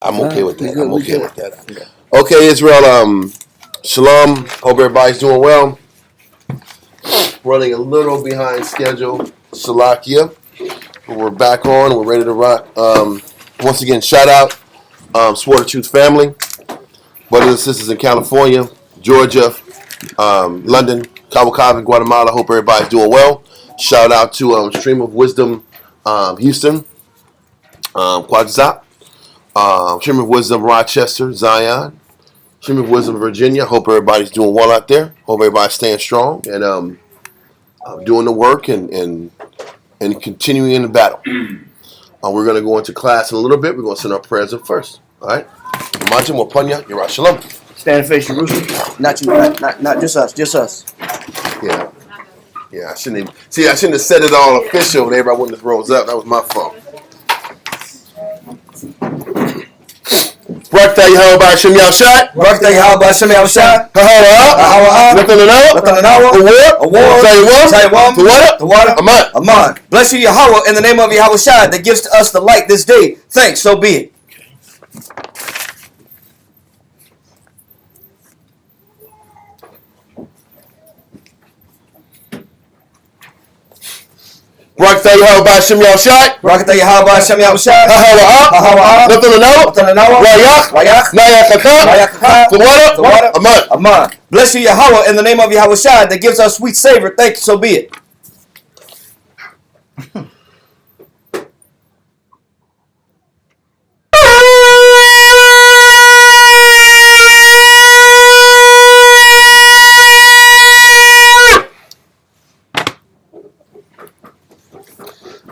I'm okay with that. I'm okay with that. Okay, Israel. Shalom. Hope everybody's doing well. Running a little behind schedule. Salakia. But we're back on. We're ready to rock. Once again, shout out Sword of Truth family. Brothers and sisters in California, Georgia, London, Cabo Cabo, Guatemala. Hope everybody's doing well. Shout out to Stream of Wisdom, Houston, Quadzap. Stream of Wisdom, Rochester, Zion. Stream of Wisdom, Virginia. Hope everybody's doing well out there. Hope everybody's staying strong and doing the work and continuing in the battle. We're going to go into class in a little bit. We're going to send our prayers up first. All right? Imagine Wapanya, Yerah Shalom. Stand and face Jerusalem. Not just us. Just us. Yeah. Yeah, I shouldn't have said it all official and everybody wouldn't have rose up. That was my fault. Barakatah Yahweh B'Hashem Yahushai. Barakatah Yahweh B'Hashem Yahushai. Hahawa. Nathanawa. Award. The water. Aman. Bless you, Yahweh, in the name of Yahushai that gives to us the light this day. Thanks, so be it. Barakatah Yahweh B'Hashem Yahushai. Barakatah Yahweh B'Hashem Yahushai. Hahawa. Nathanawa. Rayach. The water. Aman. Bless you, Yahweh, in the name of Yahushai that gives us sweet savor. Thanks, so be it.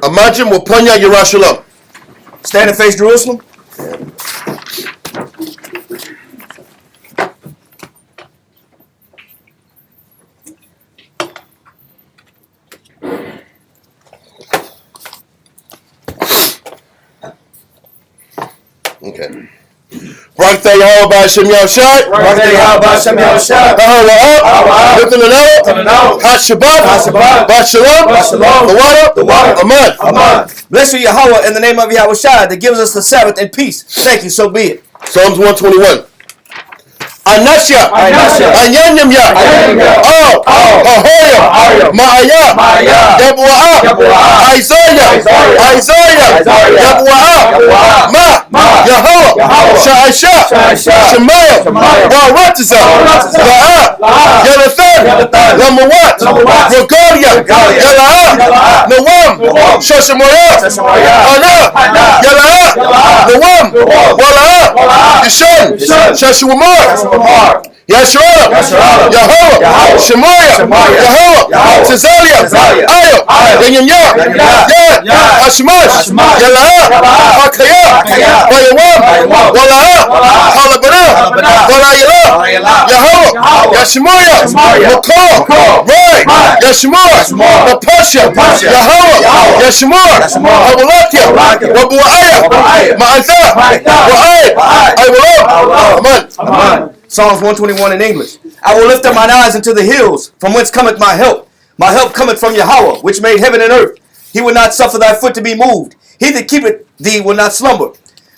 Imagine Wapanya Yerah Shalom. Stand and face Jerusalem. Okay. Barakatah Yahweh B'Hashem Yahushai. Barakatah Yahweh B'Hashem Yahushai. Nathanawa. Shabbat. Shalom. The water. Aman. Bless you, Yahweh, in the name of Yahushai that gives us the Sabbath and peace. Thank you, so be it. Psalms 121. Anasya. Anyanyamya. Ahoya. Ma'aya. Yabu'a. Isaiah. Yabu'a. Yahweh. Sha'asha. Shemaiah. Waratiza. La'a. Yonathan. Lamawat. Rogalia. Yala'a. Nawam. Shashamoyah. Ana. Yala'a. Nawam. Wala'a. Yishan. Shashwamar. Yashua, Yahweh, Shemaiah, Yahweh, Cesaria, Ayo, Yanyanya, Yad, Hashmash, Yala'a, Hakaya, Bayawam, Wala'a, Halabana, Walayala, Yahweh, Yashmoya, Makor, Ray, Yashmor, Napasha, Yahweh, Yashmor, Abulakia, Wabu'aya, Ma'azah, Wa'ay, Aywallah, Aman. Psalms 121 in English. I will lift up mine eyes into the hills, from whence cometh my help. My help cometh from Yahweh, which made heaven and earth. He will not suffer thy foot to be moved. He that keepeth thee will not slumber.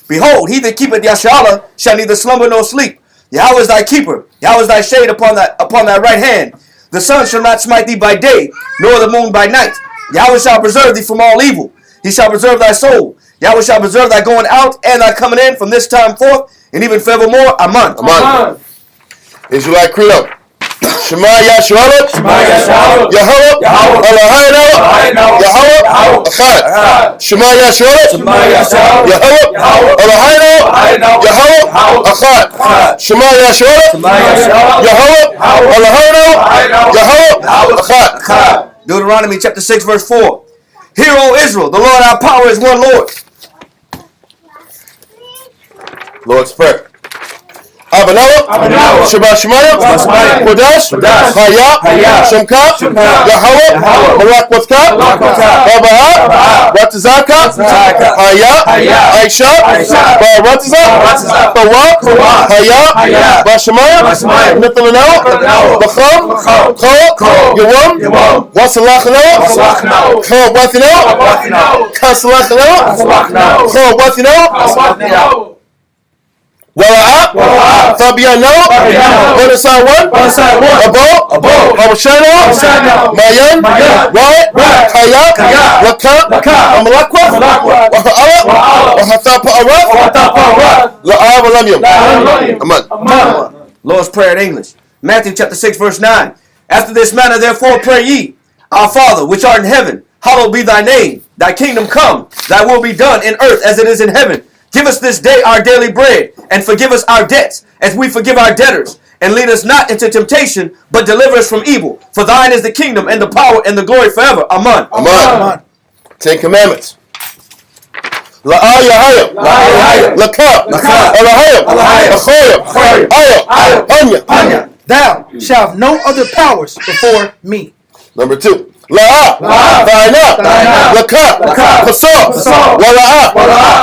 Behold, he that keepeth Yashala shall neither slumber nor sleep. Yahweh is thy keeper. Yahweh is thy shade upon thy right hand. The sun shall not smite thee by day, nor the moon by night. Yahweh shall preserve thee from all evil. He shall preserve thy soul. Yahweh shall preserve thy going out and thy coming in from this time forth, and even forevermore. Aman. Israelite Credo. Shema Yahshua. Yahweh. Eloheinu. Yahweh. Echad. Shema Yahshua. Yahweh. Eloheinu. Yahweh. Echad. Shema Yahshua. Yahweh. Eloheinu. Yahweh. Echad. Deuteronomy chapter 6 verse 4. Hear, O Israel, the Lord our power is one Lord. Lord's Prayer. Abanawa, Shabbat Shemayah, Kodesh, Haya, Shemka, Yahweh, Barak Wathka, Babaha, Ratazaka, Haya, Aisha, Baratiza, Barak, Haya, Bashemayah, Nithalanawa, Bacham, Ko, Yawam, Wasalachanawa, Ko Wathinawa, Kasalachanawa, Ko Wathinawa. Fabiano, Bonasai 1, Abo, Hamushano, Mayan, Rad, Kaya, Laka, Amalakwa, Wahatapa Araf, La'av Alamium. Amen. Lord's Prayer in English. Matthew chapter 6, verse 9. After this manner, therefore, pray ye, Our Father, which art in heaven, hallowed be thy name. Thy kingdom come, thy will be done in earth as it is in heaven. Give us this day our daily bread, and forgive us our debts, as we forgive our debtors. And lead us not into temptation, but deliver us from evil. For thine is the kingdom, and the power, and the glory forever. Amen. Amen. 10 Commandments. La'ayahayim, Lakab, Alahayim, Achoyim, Anya. Thou shalt have no other powers before me. Number 2. La'a, Tha'ina, Lakab, Pasor, Wala'a,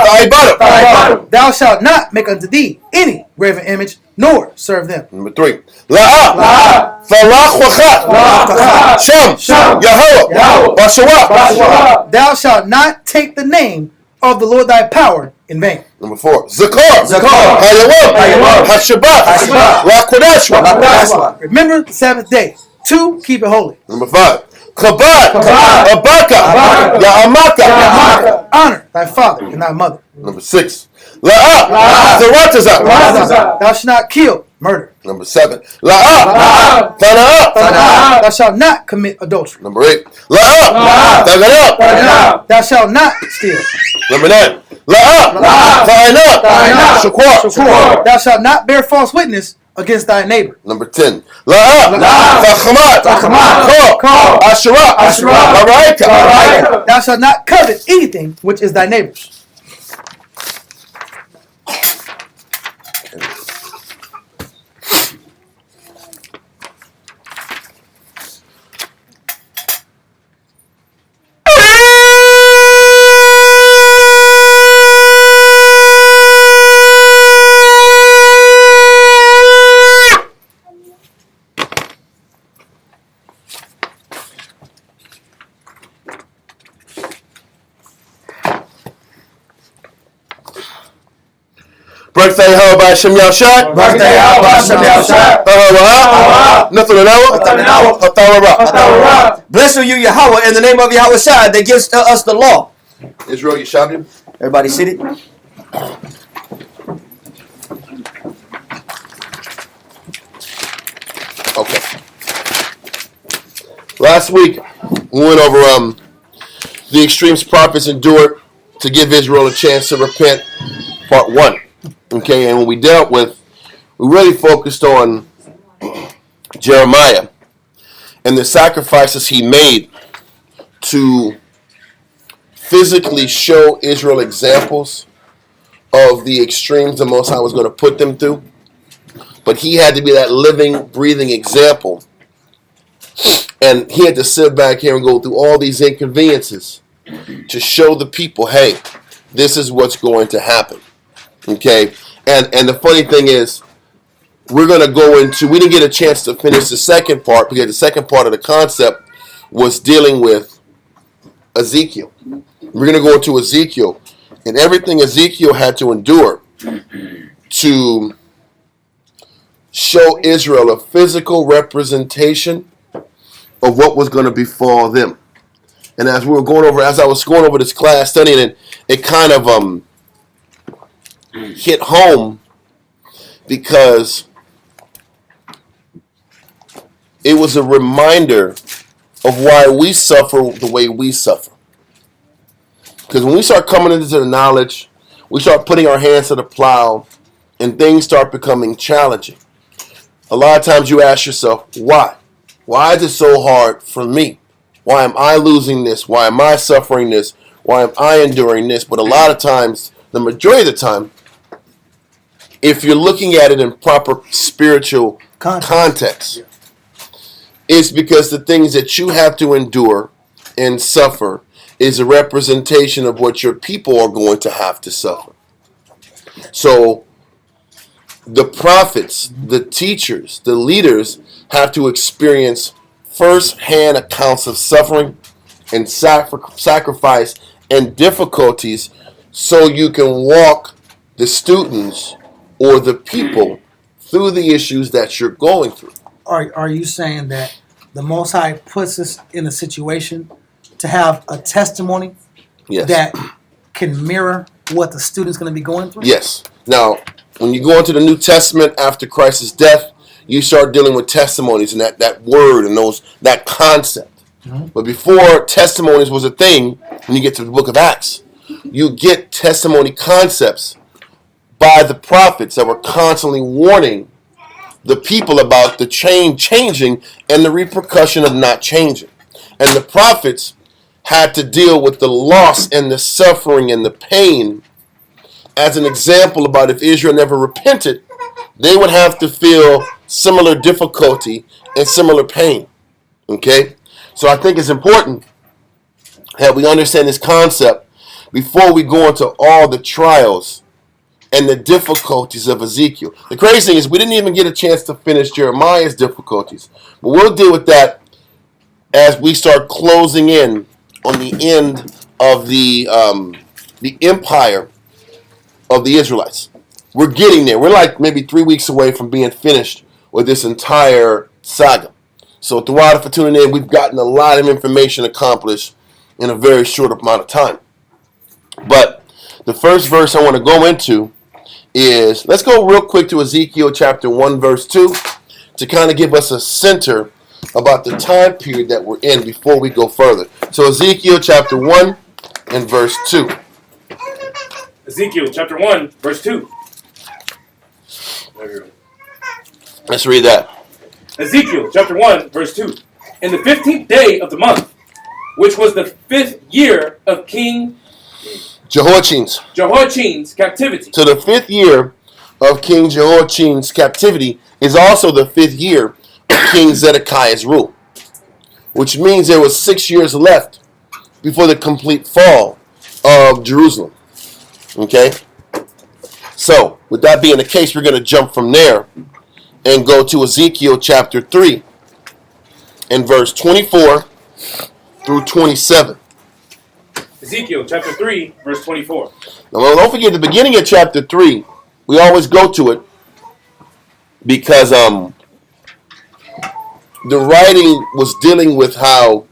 Tha'ibada. Thou shalt not make unto thee any graven image, nor serve them. Number 3. La'a, Falach Wachat, Shem, Yahweh, Bashawa. Thou shalt not take the name of the Lord thy power in vain. Number 4. Zakar, Hayawam, Hashabat, Lakodashwa. Remember the Sabbath day to keep it holy. Number 5. Chabad, Abaka, Ya'amaka. Honor thy father and thy mother. Number 6. La'a, Zaratazah. Thou shalt not kill, murder. Number 7. La'a, Tana'a. Thou shalt not commit adultery. Number 8. La'a, Tagana. Thou shalt not steal. Number 9. La'a, Ta'ina, Shakwa. Thou shalt not bear false witness against thy neighbor. Number 10. La'a, Tachmat, Ko, Ashara, Laraika. Thou shalt not covet anything which is thy neighbor's. Birthday held by Shem Yahshai. Birthday held by Shem Yahshai. Bless you, Yahweh, in the name of Yahweh Shai that gives us the law. Israel Yeshabim. Everybody seated. Okay. Last week we went over the extremes prophets endured to give Israel a chance to repent, part 1. Okay, and when we dealt with, we really focused on Jeremiah and the sacrifices he made to physically show Israel examples of the extremes the Most High was going to put them through. But he had to be that living, breathing example. And he had to sit back here and go through all these inconveniences to show the people, hey, this is what's going to happen. Okay? And the funny thing is, we're going to go into, we didn't get a chance to finish the second part because the second part of the concept was dealing with Ezekiel. We're going to go into Ezekiel and everything Ezekiel had to endure to show Israel a physical representation of what was going to befall them. And as I was going over this class studying it, it kind of hit home because it was a reminder of why we suffer the way we suffer. Because when we start coming into the knowledge, we start putting our hands to the plow, and things start becoming challenging. A lot of times you ask yourself, why? Why is it so hard for me? Why am I losing this? Why am I suffering this? Why am I enduring this? But a lot of times, the majority of the time, if you're looking at it in proper spiritual context, it's because the things that you have to endure and suffer is a representation of what your people are going to have to suffer. So the prophets, the teachers, the leaders have to experience first-hand accounts of suffering and sacrifice and difficulties so you can walk the students or the people through the issues that you're going through. Are you saying that the Most High puts us in a situation to have a testimony Yes. that can mirror what the student's going to be going through? Yes. Now, when you go into the New Testament after Christ's death, you start dealing with testimonies and that word and that concept. Mm-hmm. But before testimonies was a thing, when you get to the book of Acts, you get testimony concepts by the prophets that were constantly warning the people about the changing and the repercussion of not changing. And the prophets had to deal with the loss and the suffering and the pain as an example about if Israel never repented, they would have to feel similar difficulty and similar pain. Okay? So I think it's important that we understand this concept before we go into all the trials and the difficulties of Ezekiel. The crazy thing is we didn't even get a chance to finish Jeremiah's difficulties. But we'll deal with that as we start closing in on the end of the empire of the Israelites. We're getting there. We're like maybe 3 weeks away from being finished with this entire saga. So throughout for tuning in, we've gotten a lot of information accomplished in a very short amount of time. But the first verse I want to go into is, let's go real quick to Ezekiel chapter 1 verse 2 to kind of give us a center about the time period that we're in before we go further. So Ezekiel chapter 1 and verse 2. Ezekiel chapter 1, verse 2. Let's read that. Ezekiel chapter 1, verse 2. In the 15th day of the month, which was the 5th year of King Jehoiachin's captivity. So the 5th year of King Jehoiachin's captivity is also the 5th year of King Zedekiah's rule, which means there was 6 years left before the complete fall of Jerusalem. Okay? So, with that being the case, we're going to jump from there and go to Ezekiel chapter 3 and verse 24 through 27. Ezekiel chapter 3, verse 24. Now, don't forget, the beginning of chapter 3, we always go to it because the writing was dealing with how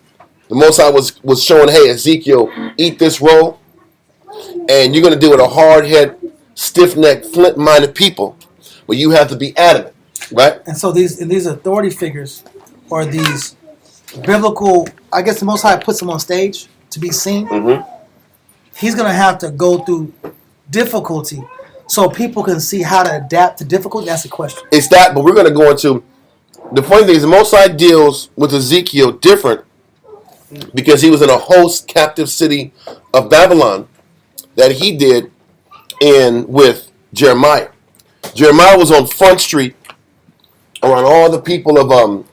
the Most High was showing, hey, Ezekiel, eat this roll, and you're going to deal with a hard-head, stiff-necked, flint-minded people, but you have to be adamant, right? And so these authority figures are these biblical, I guess the Most High puts them on stage to be seen. Mm-hmm. He's going to have to go through difficulty so people can see how to adapt to difficulty. That's the question. It's that, but we're going to go into, the funny thing is the Most High deals with Ezekiel different because he was in a host captive city of Babylon that he did in with Jeremiah. Jeremiah was on Front Street around all the people of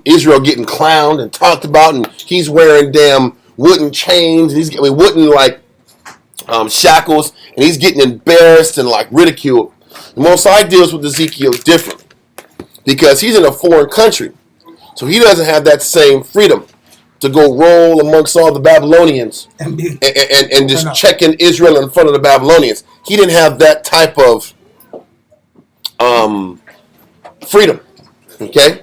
Israel getting clowned and talked about, and he's wearing damn wooden chains, wooden like shackles, and he's getting embarrassed and like ridiculed. The Most High deals with Ezekiel different because he's in a foreign country, so he doesn't have that same freedom to go roll amongst all the Babylonians and just checking Israel in front of the Babylonians. He didn't have that type of freedom. Okay?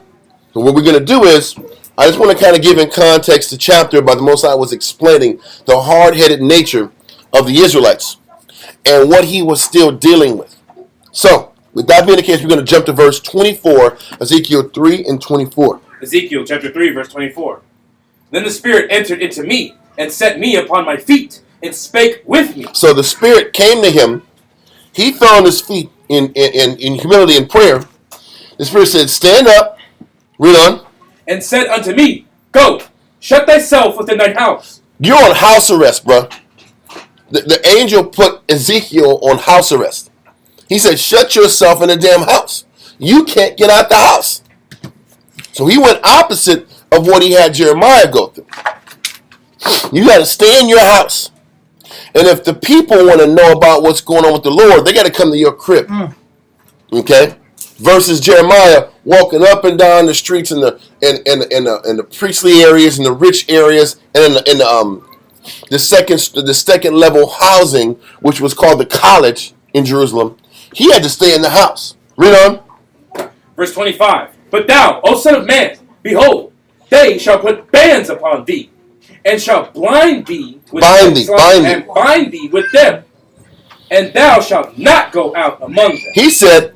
So what we're going to do is, I just want to kind of give in context the chapter about the Most High was explaining the hard-headed nature of the Israelites and what he was still dealing with. So, with that being the case, we're going to jump to verse 24, Ezekiel 3 and 24. Ezekiel chapter 3, verse 24. Then the Spirit entered into me and set me upon my feet and spake with me. So the Spirit came to him. He fell on his feet in humility and prayer. The Spirit said, stand up, read on. And said unto me, go, shut thyself within thine house. You're on house arrest, bro. The angel put Ezekiel on house arrest. He said, shut yourself in the damn house. You can't get out the house. So he went opposite of what he had Jeremiah go through. You got to stay in your house. And if the people want to know about what's going on with the Lord, they got to come to your crib. Okay? Versus Jeremiah walking up and down the streets in the priestly areas, in the rich areas, and in the second level housing, which was called the college in Jerusalem. He had to stay in the house. Read on. Verse 25. But thou, O son of man, behold, they shall put bands upon thee, and shall bind thee with with them, and thou shalt not go out among them. He said,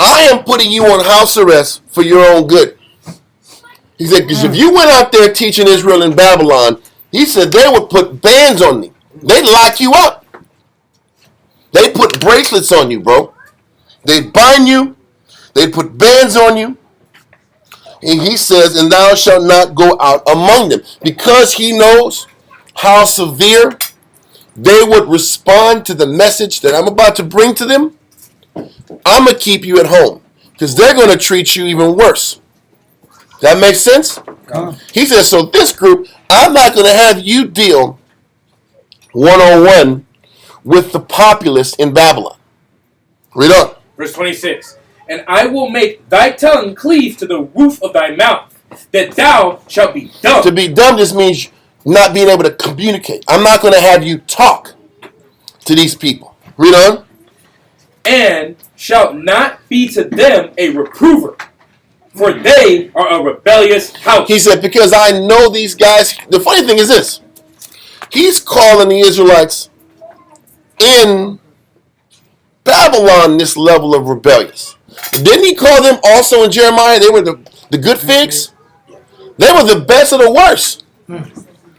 I am putting you on house arrest for your own good. He said, because if you went out there teaching Israel in Babylon, he said they would put bands on me. They'd lock you up. They put bracelets on you, bro. They'd bind you. They'd put bands on you. And he says, and thou shalt not go out among them. Because he knows how severe they would respond to the message that I'm about to bring to them, I'm going to keep you at home. Because they're going to treat you even worse. That makes sense? He says, so this group, I'm not going to have you deal one-on-one with the populace in Babylon. Read on. Verse 26. And I will make thy tongue cleave to the roof of thy mouth, that thou shalt be dumb. To be dumb just means not being able to communicate. I'm not going to have you talk to these people. Read on. And shalt not be to them a reprover, for they are a rebellious house. He said, because I know these guys. The funny thing is this. He's calling the Israelites in Babylon this level of rebellious. Didn't he call them also in Jeremiah? They were the good figs. They were the best of the worst.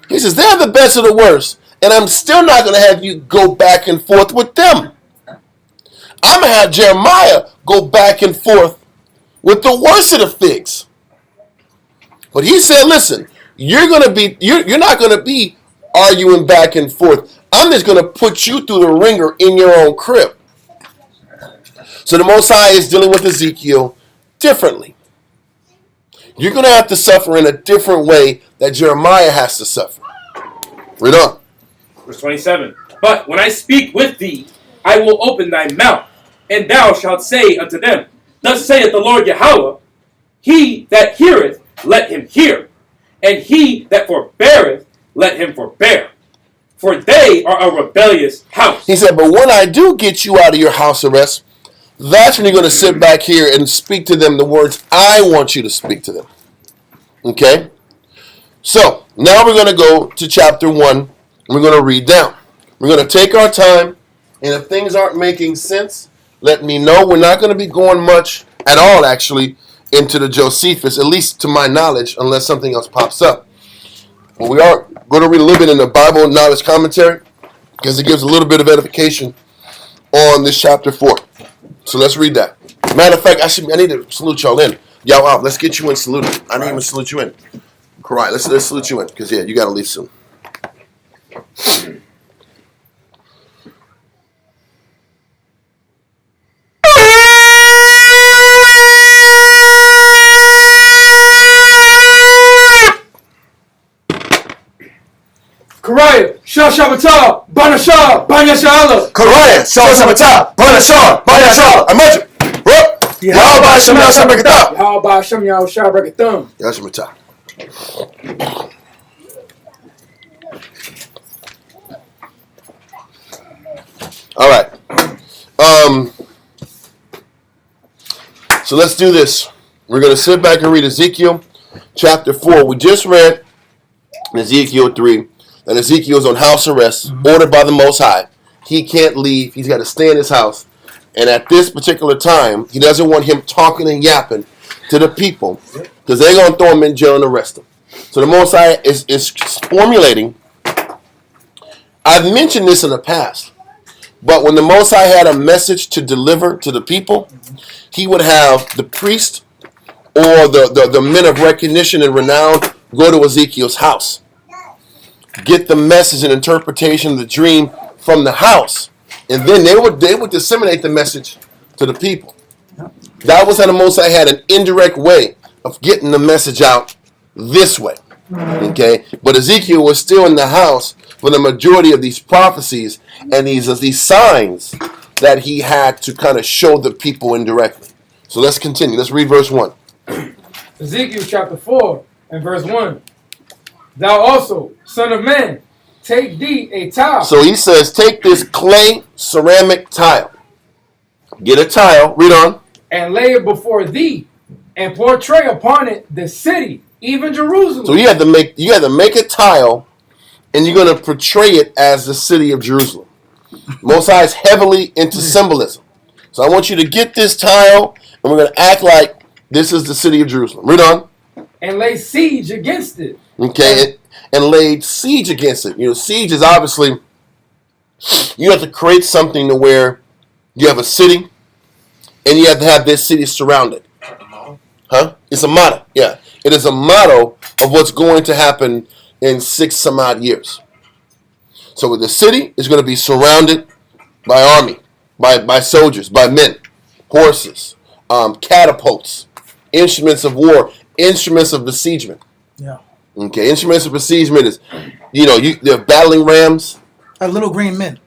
He says, they're the best of the worst. And I'm still not going to have you go back and forth with them. I'm going to have Jeremiah go back and forth with the worst of the figs. But he said, listen, you're not going to be arguing back and forth. I'm just going to put you through the ringer in your own crib. So the Most High is dealing with Ezekiel differently. You're going to have to suffer in a different way that Jeremiah has to suffer. Read on. Verse 27. But when I speak with thee, I will open thy mouth, and thou shalt say unto them, Thus saith the Lord Yahweh, He that heareth, let him hear, and he that forbeareth, let him forbear. For they are a rebellious house. He said, but when I do get you out of your house arrest, that's when you're going to sit back here and speak to them the words I want you to speak to them. Okay? So, now we're going to go to chapter 1, and we're going to read down. We're going to take our time, and if things aren't making sense, let me know. We're not going to be going much at all, actually, into the Josephus, at least to my knowledge, unless something else pops up. But we are going to read a little bit in the Bible Knowledge Commentary, because it gives a little bit of edification on this chapter 4. So let's read that. Matter of fact, I need to salute y'all in. Y'all out. Let's get you in saluted. I didn't even salute you in. Correct. Let's salute you in, because yeah, you got to leave soon. Karaya, Shah Shabbatah, Banashah, Banyashala. Karaya, Shah Shabbatah, Banashah, Banyashala. Imagine. Yahweh Shem Yahweh Shem Brekatah. Yahweh Shem Yahweh Shem Brekatah. Yashmata. All right. So let's do this. We're going to sit back and read Ezekiel chapter 4. We just read in Ezekiel 3 that Ezekiel's on house arrest, ordered by the Most High. He can't leave. He's got to stay in his house. And at this particular time, he doesn't want him talking and yapping to the people, because they're going to throw him in jail and arrest him. So the Most High is formulating. I've mentioned this in the past, but when the Most High had a message to deliver to the people, he would have the priest or the men of recognition and renown go to Ezekiel's house, get the message and interpretation of the dream from the house, and then they would disseminate the message to the people. That was how the Most High had an indirect way of getting the message out this way. Okay, but Ezekiel was still in the house for the majority of these prophecies and these signs that he had to kind of show the people indirectly. So let's continue. Let's read verse 1. Ezekiel chapter 4 and verse 1. Thou also, son of man, take thee a tile. So he says, take this clay ceramic tile. Get a tile. Read on. and lay it before thee, and portray upon it the city, even Jerusalem. So you have to make a tile, and you're going to portray it as the city of Jerusalem. Most High is heavily into symbolism. So I want you to get this tile, and we're going to act like this is the city of Jerusalem. Read on. And lay siege against it. Okay, and laid siege against it. You know, siege is obviously, you have to create something to where you have a city, and you have to have this city surrounded. Huh? It's a motto. Yeah, it is a motto of what's going to happen in 6 some odd years. So the city is going to be surrounded by army, by soldiers, by men, horses, catapults, instruments of war, instruments of besiegement. Yeah. Okay, instruments of besiegement is, they're battling rams. Little green men.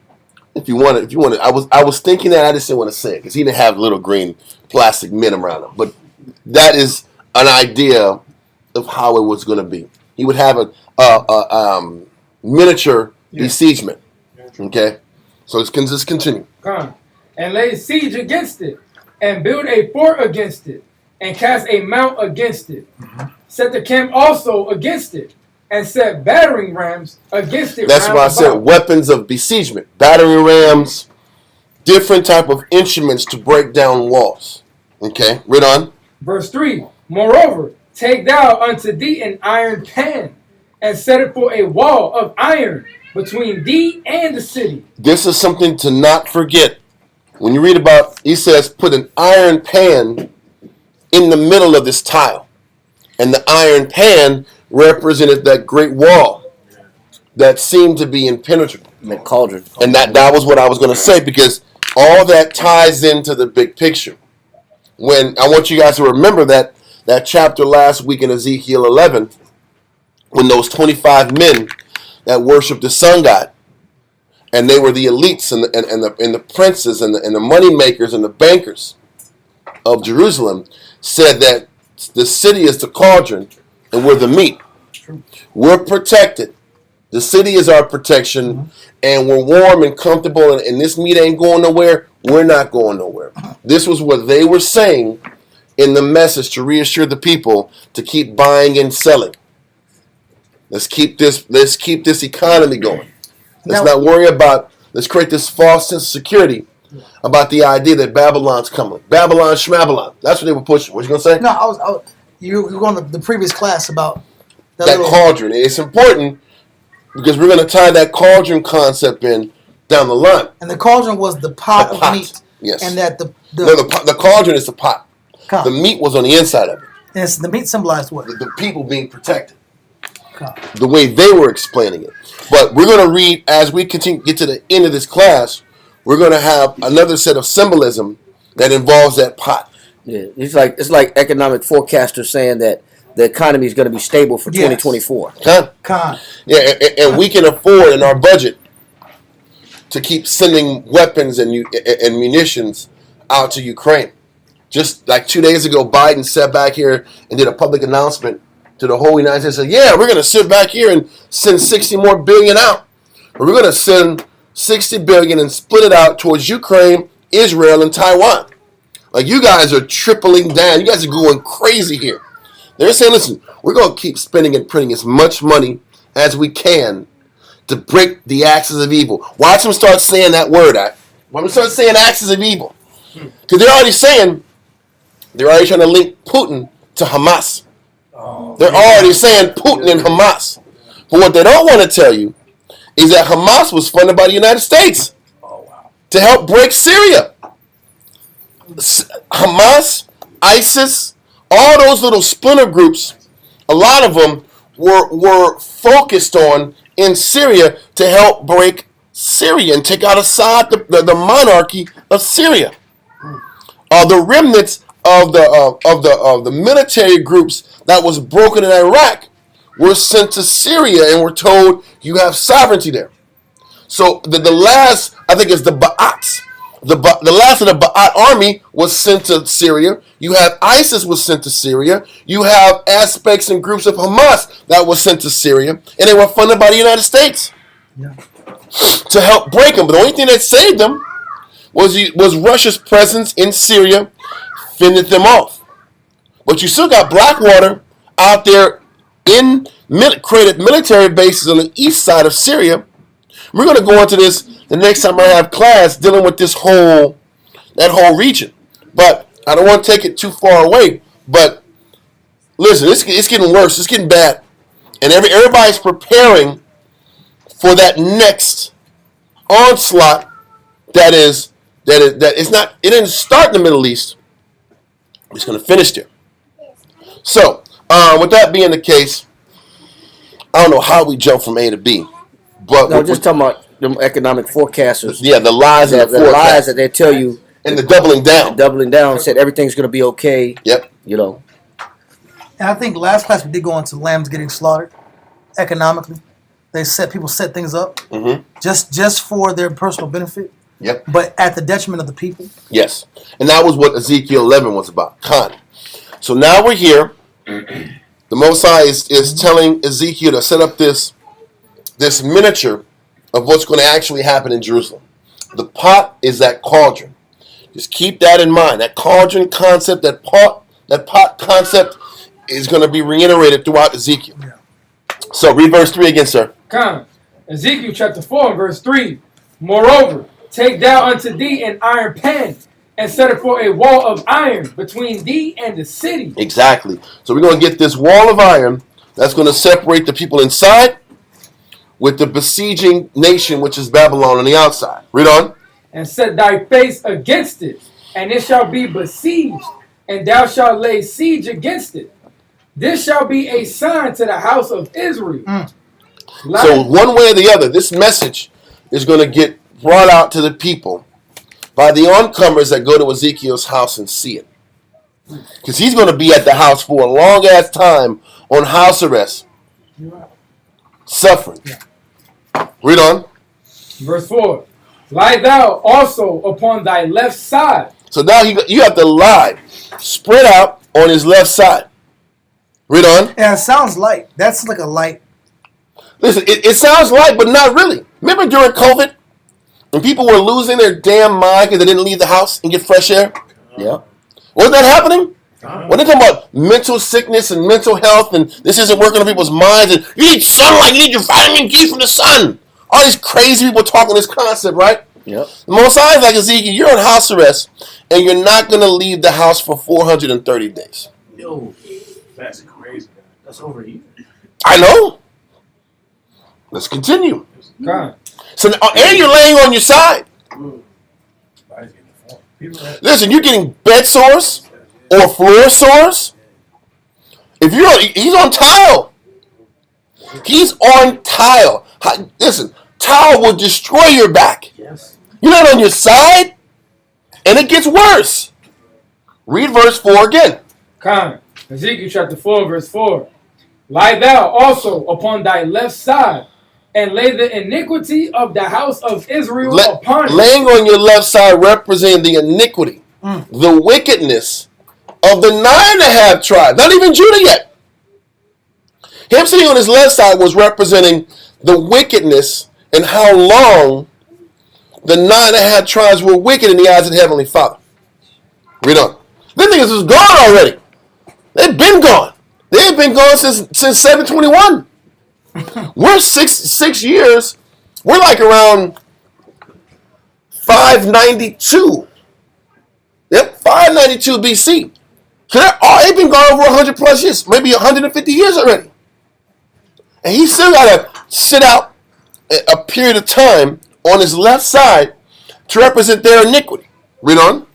If you want it, I was thinking that, I just didn't want to say it because he didn't have little green plastic men around him. But that is an idea of how it was going to be. He would have a miniature besiegement. Okay, so let's just continue. And lay siege against it, and build a fort against it, and cast a mount against it. Set the camp also against it, and set battering rams against it. That's why I said weapons of besiegement, battering rams, different type of instruments to break down walls. Okay, read on. Verse 3. Moreover, take thou unto thee an iron pan, and set it for a wall of iron between thee and the city. This is something to not forget. When you read about, he says, put an iron pan in the middle of this tile. And the iron pan represented that great wall that seemed to be impenetrable. The cauldron. And that was what I was going to say, because all that ties into the big picture. When I want you guys to remember that chapter last week in Ezekiel 11, when those 25 men that worshiped the sun god, and they were the elites and the princes and the money makers and the bankers of Jerusalem, said that the city is the cauldron and we're the meat. We're protected. The city is our protection, and we're warm and comfortable, and this meat ain't going nowhere. We're not going nowhere. This was what they were saying in the message to reassure the people to keep buying and selling. Let's keep this economy going. Let's not worry about, let's create this false sense of security about the idea that Babylon's coming. Babylon, Schmabylon. That's what they were pushing. What you going to say? No, you were on the previous class about that cauldron. It's important because we're going to tie that cauldron concept in down the line. And the cauldron was the pot of meat. Yes. And that the cauldron is the pot. The meat was on the inside of it. And the meat symbolized what? The people being protected. The way they were explaining it. But we're going to read, as we continue to get to the end of this class, we're going to have another set of symbolism that involves that pot. Yeah, it's like economic forecasters saying that the economy is going to be stable for 2024. Yeah, and we can afford in our budget to keep sending weapons and munitions out to Ukraine. Just like 2 days ago, Biden sat back here and did a public announcement to the whole United States. Said, yeah, we're going to sit back here and send 60 more billion out. We're going to send 60 billion and split it out towards Ukraine, Israel, and Taiwan. Like, you guys are tripling down. You guys are going crazy here. They're saying, listen, we're going to keep spending and printing as much money as we can to break the axis of evil. Watch them start saying that word. Watch them start saying axis of evil. Because they're already trying to link Putin to Hamas. They're already saying Putin and Hamas. But what they don't want to tell you is that Hamas was funded by the United States to help break Syria. Hamas, ISIS, all those little splinter groups, a lot of them were focused on in Syria to help break Syria and take out Assad, the monarchy of Syria. The remnants of the military groups that was broken in Iraq were sent to Syria and were told you have sovereignty there. So the last, I think it's the Ba'ats. The last of the Ba'at army was sent to Syria. You have ISIS was sent to Syria. You have aspects and groups of Hamas that was sent to Syria, and they were funded by the United States to help break them. But the only thing that saved them was Russia's presence in Syria, fended them off. But you still got Blackwater out there created military bases on the east side of Syria. We're going to go into this the next time I have class dealing with that whole region. But I don't want to take it too far away. But listen, it's getting worse. It's getting bad. And everybody's preparing for that next onslaught that is not, it didn't start in the Middle East. It's going to finish there. So, with that being the case, I don't know how we jump from A to B. But No, just talking about them economic forecasters. yeah, the lies and the lies forecast. that they tell you. And the doubling down. Doubling down, said everything's going to be okay. Yep. You know. And I think last class we did go into lambs getting slaughtered economically. People set things up just for their personal benefit. Yep. But at the detriment of the people. Yes. And that was what Ezekiel 11 was about. So now we're here. The Most High is telling Ezekiel to set up this miniature of what's going to actually happen in Jerusalem. The pot is that cauldron. Just keep that in mind. That cauldron concept, that pot concept is going to be reiterated throughout Ezekiel. Yeah. So read verse 3 again, sir. Ezekiel chapter 4 and verse 3. Moreover, take thou unto thee an iron pan, and set it for a wall of iron between thee and the city. Exactly. So we're going to get this wall of iron that's going to separate the people inside with the besieging nation, which is Babylon, on the outside. Read on. And set thy face against it, and it shall be besieged, and thou shalt lay siege against it. This shall be a sign to the house of Israel. So one way or the other, this message is going to get brought out to the people by the oncomers that go to Ezekiel's house and see it. Because he's going to be at the house for a long-ass time on house arrest, suffering. Read on. Verse 4. Lie thou also upon thy left side. So now you have to lie, spread out on his left side. Read on. Yeah, it sounds light. That's like a light. Listen, it sounds light, but not really. Remember during COVID, when people were losing their damn mind because they didn't leave the house and get fresh air? Yeah. Wasn't that happening? When they talk about mental sickness and mental health, and this isn't working on people's minds, and you need sunlight, you need your vitamin D from the sun. All these crazy people talking this concept, right? Yep. The Most High is like, Ezekiel, you're on house arrest, and you're not going to leave the house for 430 days. Yo, that's crazy. That's over a year. I know. Let's continue. So, and you're laying on your side. Listen, you're getting bed sores or floor sores. He's on tile. He's on tile. Listen, tile will destroy your back. Yes. You're not on your side, and it gets worse. Read verse 4 again. Ezekiel chapter 4 verse 4. Lie thou also upon thy left side, and lay the iniquity of the house of Israel upon it. Laying on your left side representing the iniquity, the wickedness of the 9.5 tribes. Not even Judah yet. Him sitting on his left side was representing the wickedness and how long the 9.5 tribes were wicked in the eyes of the Heavenly Father. Read on. These niggas is gone already. They've been gone. They've been gone since 721. We're six years. We're like around 592. Yep, 592 BC. So they've been gone over 100 plus years, maybe 150 years already. And he still got to sit out a period of time on his left side to represent their iniquity. Read on.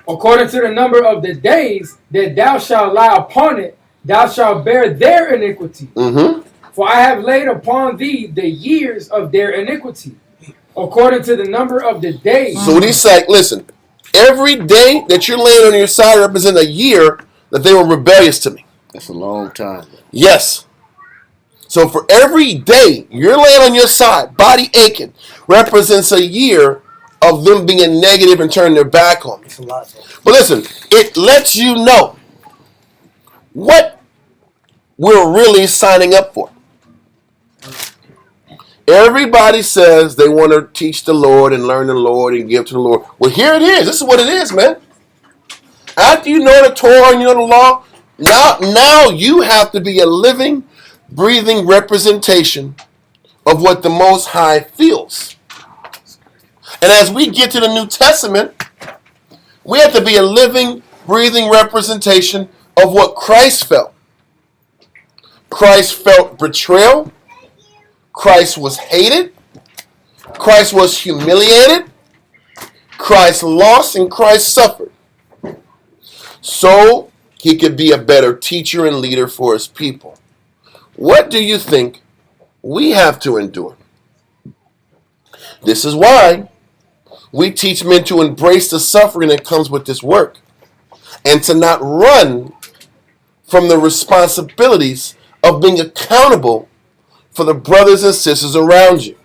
According to the number of the days that thou shalt lie upon it, thou shalt bear their iniquity. For I have laid upon thee the years of their iniquity, according to the number of the days. So what he's saying, listen, every day that you're laying on your side represents a year that they were rebellious to me. That's a long time. Yes. So for every day you're laying on your side, body aching, represents a year of them being negative and turning their back on me. It's a lot. But listen, it lets you know what we're really signing up for. Everybody says they want to teach the Lord and learn the Lord and give to the Lord. Well, here it is. This is what it is, man. I after you know the Torah and you know the law, now you have to be a living, breathing representation of what the Most High feels. And as we get to the New Testament, we have to be a living, breathing representation of what Christ felt. Christ felt betrayal. Christ was hated. Christ was humiliated. Christ lost and Christ suffered. So he could be a better teacher and leader for his people. What do you think we have to endure? This is why we teach men to embrace the suffering that comes with this work and to not run from the responsibilities of being accountable for the brothers and sisters around you.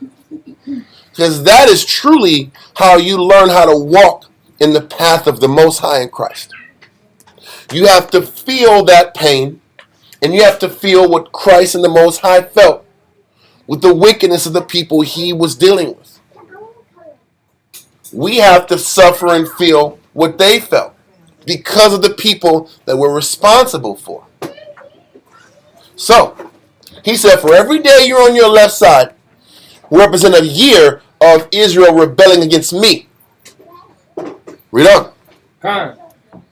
Because that is truly how you learn how to walk in the path of the Most High in Christ. You have to feel that pain, and you have to feel what Christ and the Most High felt with the wickedness of the people he was dealing with. We have to suffer and feel what they felt because of the people that we're responsible for. So, he said, for every day you're on your left side, represent a year of Israel rebelling against me. Read on. Con.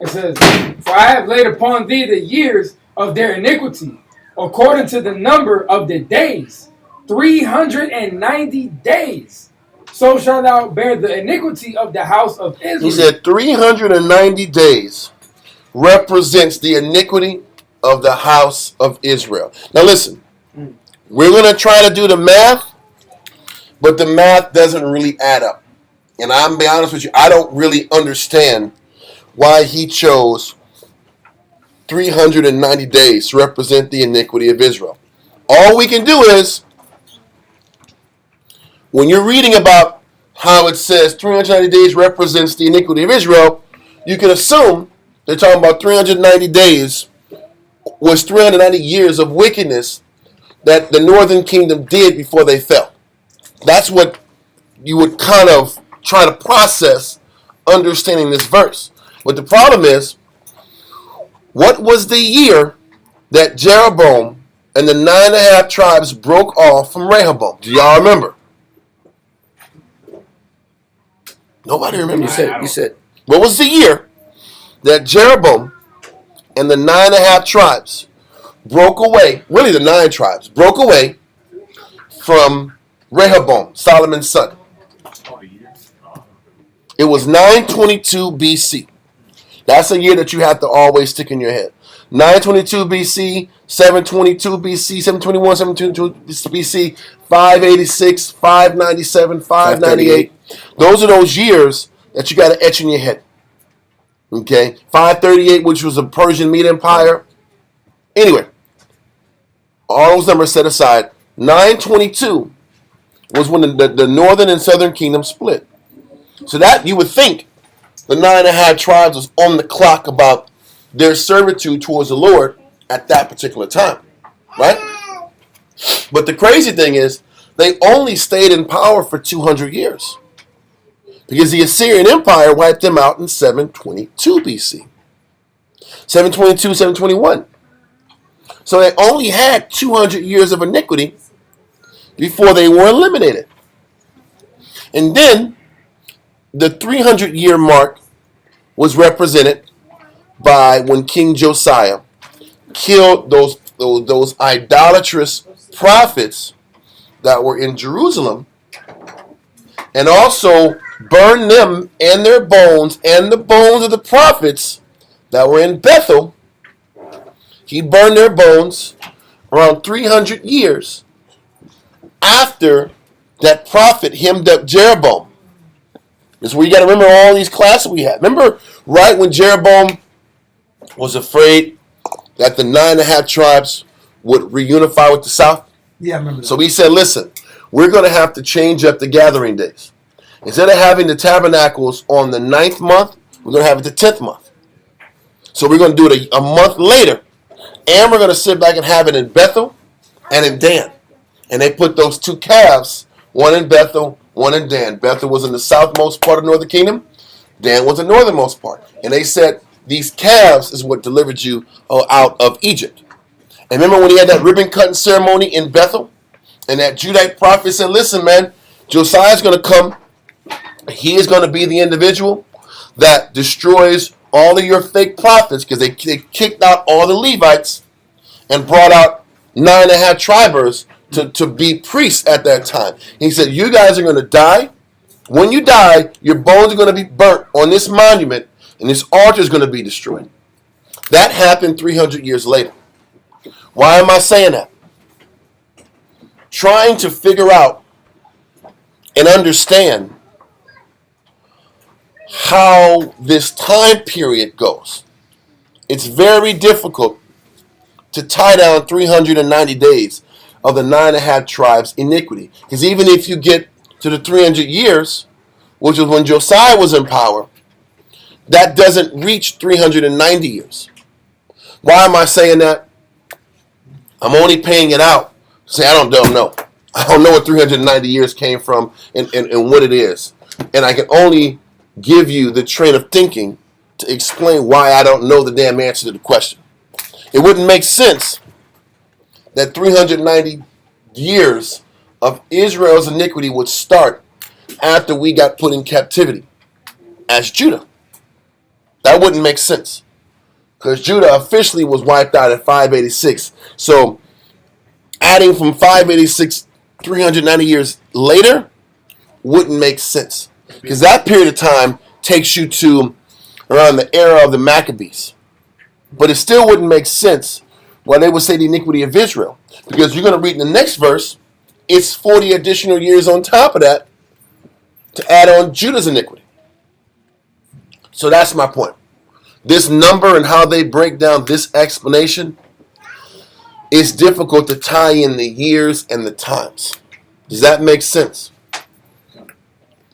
It says, for I have laid upon thee the years of their iniquity, according to the number of the days, 390 days. So shalt thou bear the iniquity of the house of Israel. He said 390 days represents the iniquity of the house of Israel. Now listen, we're going to try to do the math, but the math doesn't really add up. And I'm going to be honest with you, I don't really understand why he chose 390 days to represent the iniquity of Israel. All we can do is, when you're reading about how it says 390 days represents the iniquity of Israel, you can assume they're talking about 390 days was 390 years of wickedness that the northern kingdom did before they fell. That's what you would kind of try to process understanding this verse. But the problem is, what was the year that Jeroboam and the 9.5 tribes broke off from Rehoboam? Do y'all remember? Nobody remembers. You said. What was the year that Jeroboam and the 9.5 tribes broke away, really the 9 tribes, broke away from Rehoboam, Solomon's son? It was 922 BC. That's a year that you have to always stick in your head. 922 BC, 722 BC, 721, 722 BC, 586, 597, 598. Those are those years that you got to etch in your head. Okay? 538, which was the Persian Mede Empire. Anyway, all those numbers set aside. 922 was when the northern and southern kingdom split. So that, you would think, the 9.5 tribes was on the clock about their servitude towards the Lord at that particular time. Right? But the crazy thing is, they only stayed in power for 200 years. Because the Assyrian Empire wiped them out in 722 BC. 722, 721. So they only had 200 years of iniquity before they were eliminated. And then the 300-year mark was represented by when King Josiah killed those idolatrous prophets that were in Jerusalem, and also burned them and their bones and the bones of the prophets that were in Bethel. He burned their bones around 300 years after that prophet hemmed up Jeroboam. This is where you got to remember all these classes we had. Remember, right when Jeroboam was afraid that the 9.5 tribes would reunify with the south? Yeah, I remember that. So he said, listen, we're going to have to change up the gathering days. Instead of having the tabernacles on the 9th month, we're going to have it the 10th month. So we're going to do it a month later. And we're going to sit back and have it in Bethel and in Dan. And they put those 2 calves, one in Bethel, one in Dan. Bethel was in the southmost part of the northern kingdom. Dan was the northernmost part. And they said, these calves is what delivered you out of Egypt. And remember when he had that ribbon cutting ceremony in Bethel? And that Judite prophet said, listen, man, Josiah's going to come. He is going to be the individual that destroys all of your fake prophets, because they kicked out all the Levites and brought out 9.5 tribers to be priests at that time. He said, you guys are going to die. When you die, your bones are going to be burnt on this monument, and this altar is going to be destroyed. That happened 300 years later. Why am I saying that? Trying to figure out and understand how this time period goes. It's very difficult to tie down 390 days of the 9.5 tribes' iniquity. Because even if you get to the 300 years, which was when Josiah was in power, that doesn't reach 390 years. Why am I saying that? I'm only paying it out. Say, I don't know. I don't know what 390 years came from and what it is. And I can only give you the train of thinking to explain why I don't know the damn answer to the question. It wouldn't make sense that 390 years of Israel's iniquity would start after we got put in captivity as Judah. That wouldn't make sense, because Judah officially was wiped out at 586. So adding from 586, 390 years later wouldn't make sense, because that period of time takes you to around the era of the Maccabees. But it still wouldn't make sense why they would say the iniquity of Israel, because you're going to read in the next verse, it's 40 additional years on top of that to add on Judah's iniquity. So that's my point. This number and how they break down this explanation, it's difficult to tie in the years and the times. Does that make sense?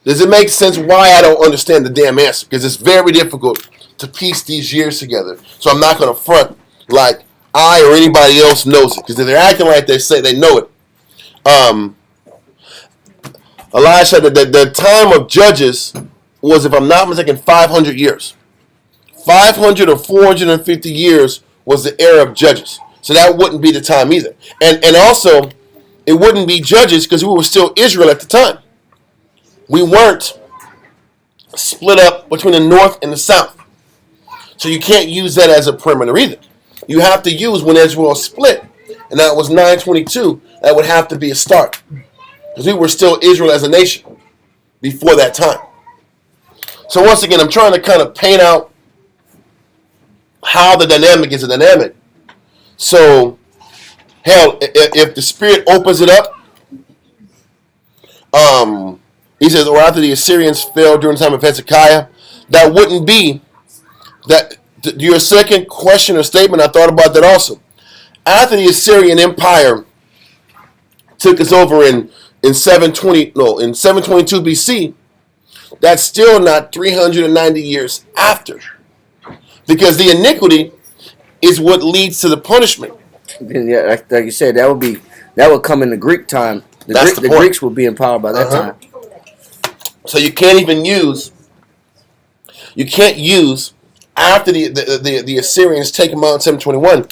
Does it make sense why I don't understand the damn answer? Because it's very difficult to piece these years together. So I'm not going to front like I or anybody else knows it. Because if they're acting like they say they know it. Elijah, the time of Judges was, if I'm not mistaken, 500 years. 500 or 450 years was the era of Judges. So that wouldn't be the time either. And also, it wouldn't be Judges because we were still Israel at the time. We weren't split up between the north and the south. So you can't use that as a perimeter either. You have to use when Israel split, and that was 922. That would have to be a start, because we were still Israel as a nation before that time. So once again, I'm trying to kind of paint out how the dynamic is a dynamic. So, hell, if the Spirit opens it up, he says, or after the Assyrians fell during the time of Hezekiah, that wouldn't be that. Your second question or statement, I thought about that also. After the Assyrian Empire took us over in 722 BC, that's still not 390 years after, because the iniquity is what leads to the punishment. Yeah, like you said, that would come in the Greek time. The Greeks would be in power by that time. So you can't use after the Assyrians take them out in 721.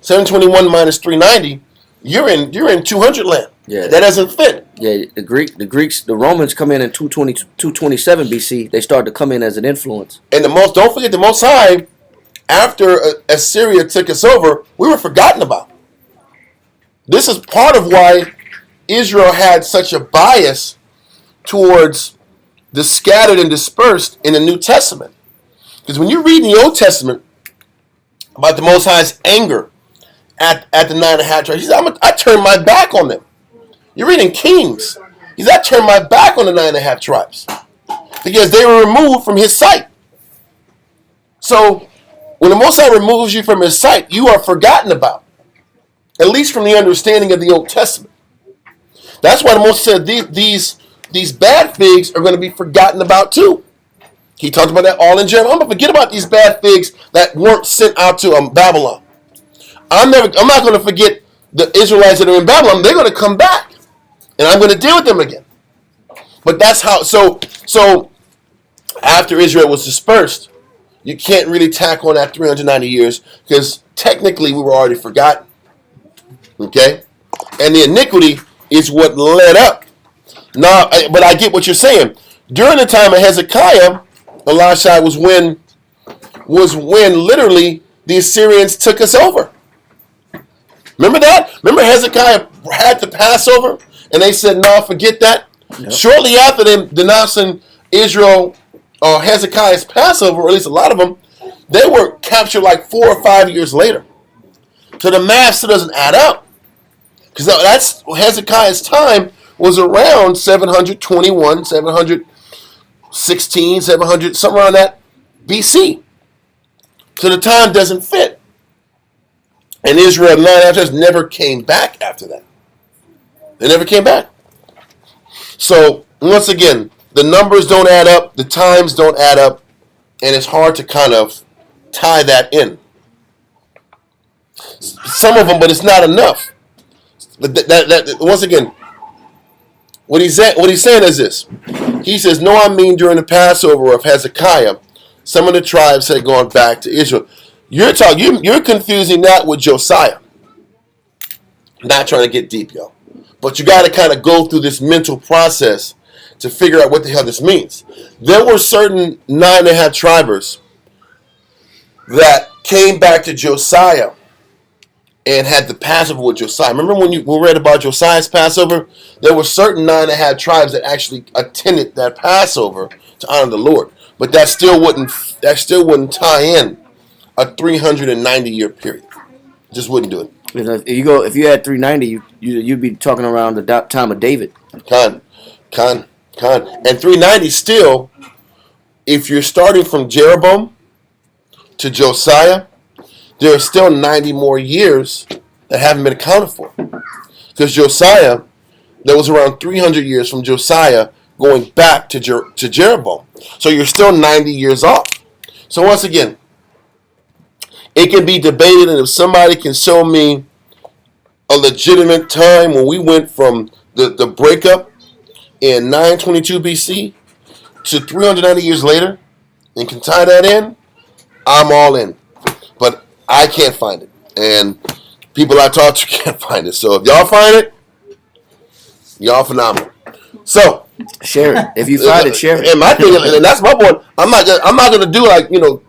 721 minus 390, you're in 200 land. Yeah, that doesn't fit. Yeah, the Romans come in 227 BC. They start to come in as an influence. And don't forget the Most High, after Assyria took us over, we were forgotten about. This is part of why Israel had such a bias towards the scattered and dispersed in the New Testament. Because when you read in the Old Testament about the Most High's anger at the 9.5 tribes, he said, I turned my back on them. You're reading Kings. He said, I turned my back on the 9.5 tribes because they were removed from his sight. So when the Most High removes you from his sight, you are forgotten about, at least from the understanding of the Old Testament. That's why the Most High said these bad figs are going to be forgotten about too. He talked about that all in Jeremiah. I'm going to forget about these bad figs that weren't sent out to Babylon. I'm not going to forget the Israelites that are in Babylon. They're going to come back, and I'm going to deal with them again. But that's how. So after Israel was dispersed, you can't really tack on that 390 years because technically we were already forgotten. Okay? And the iniquity is what led up. Now, but I get what you're saying. During the time of Hezekiah, Elisha was when literally the Assyrians took us over. Remember that? Remember Hezekiah had the Passover and they said, no, forget that. Yep. Shortly after them denouncing Israel or Hezekiah's Passover, or at least a lot of them, they were captured like 4 or 5 years later. So the math still doesn't add up. Because that's Hezekiah's time was around 721, 716, 700, somewhere around that BC. So the time doesn't fit. And Israel, 9 after never came back after that. They never came back. So, once again, the numbers don't add up, the times don't add up, and it's hard to kind of tie that in. Some of them, but it's not enough. Once again, what he's saying is this. He says, no, I mean during the Passover of Hezekiah, some of the tribes had gone back to Israel. You're confusing that with Josiah. Not trying to get deep, yo. But you got to kind of go through this mental process to figure out what the hell this means. There were certain 9.5 tribers that came back to Josiah and had the Passover with Josiah. Remember when we read about Josiah's Passover? There were certain 9.5 tribes that actually attended that Passover to honor the Lord. But that still wouldn't tie in a 390-year period. Just wouldn't do it. If you had 390, you'd be talking around the time of David. Con. And 390 still, if you're starting from Jeroboam to Josiah, there are still 90 more years that haven't been accounted for. Because Josiah, there was around 300 years from Josiah going back to Jeroboam. So you're still 90 years off. So once again, it can be debated, and if somebody can show me a legitimate time when we went from the breakup in 922 BC to 390 years later and can tie that in, I'm all in. But I can't find it. And people I talk to can't find it. So if y'all find it, y'all phenomenal. So share it. If you find it, share it. And my thing, and that's my point. I'm not gonna do like, no,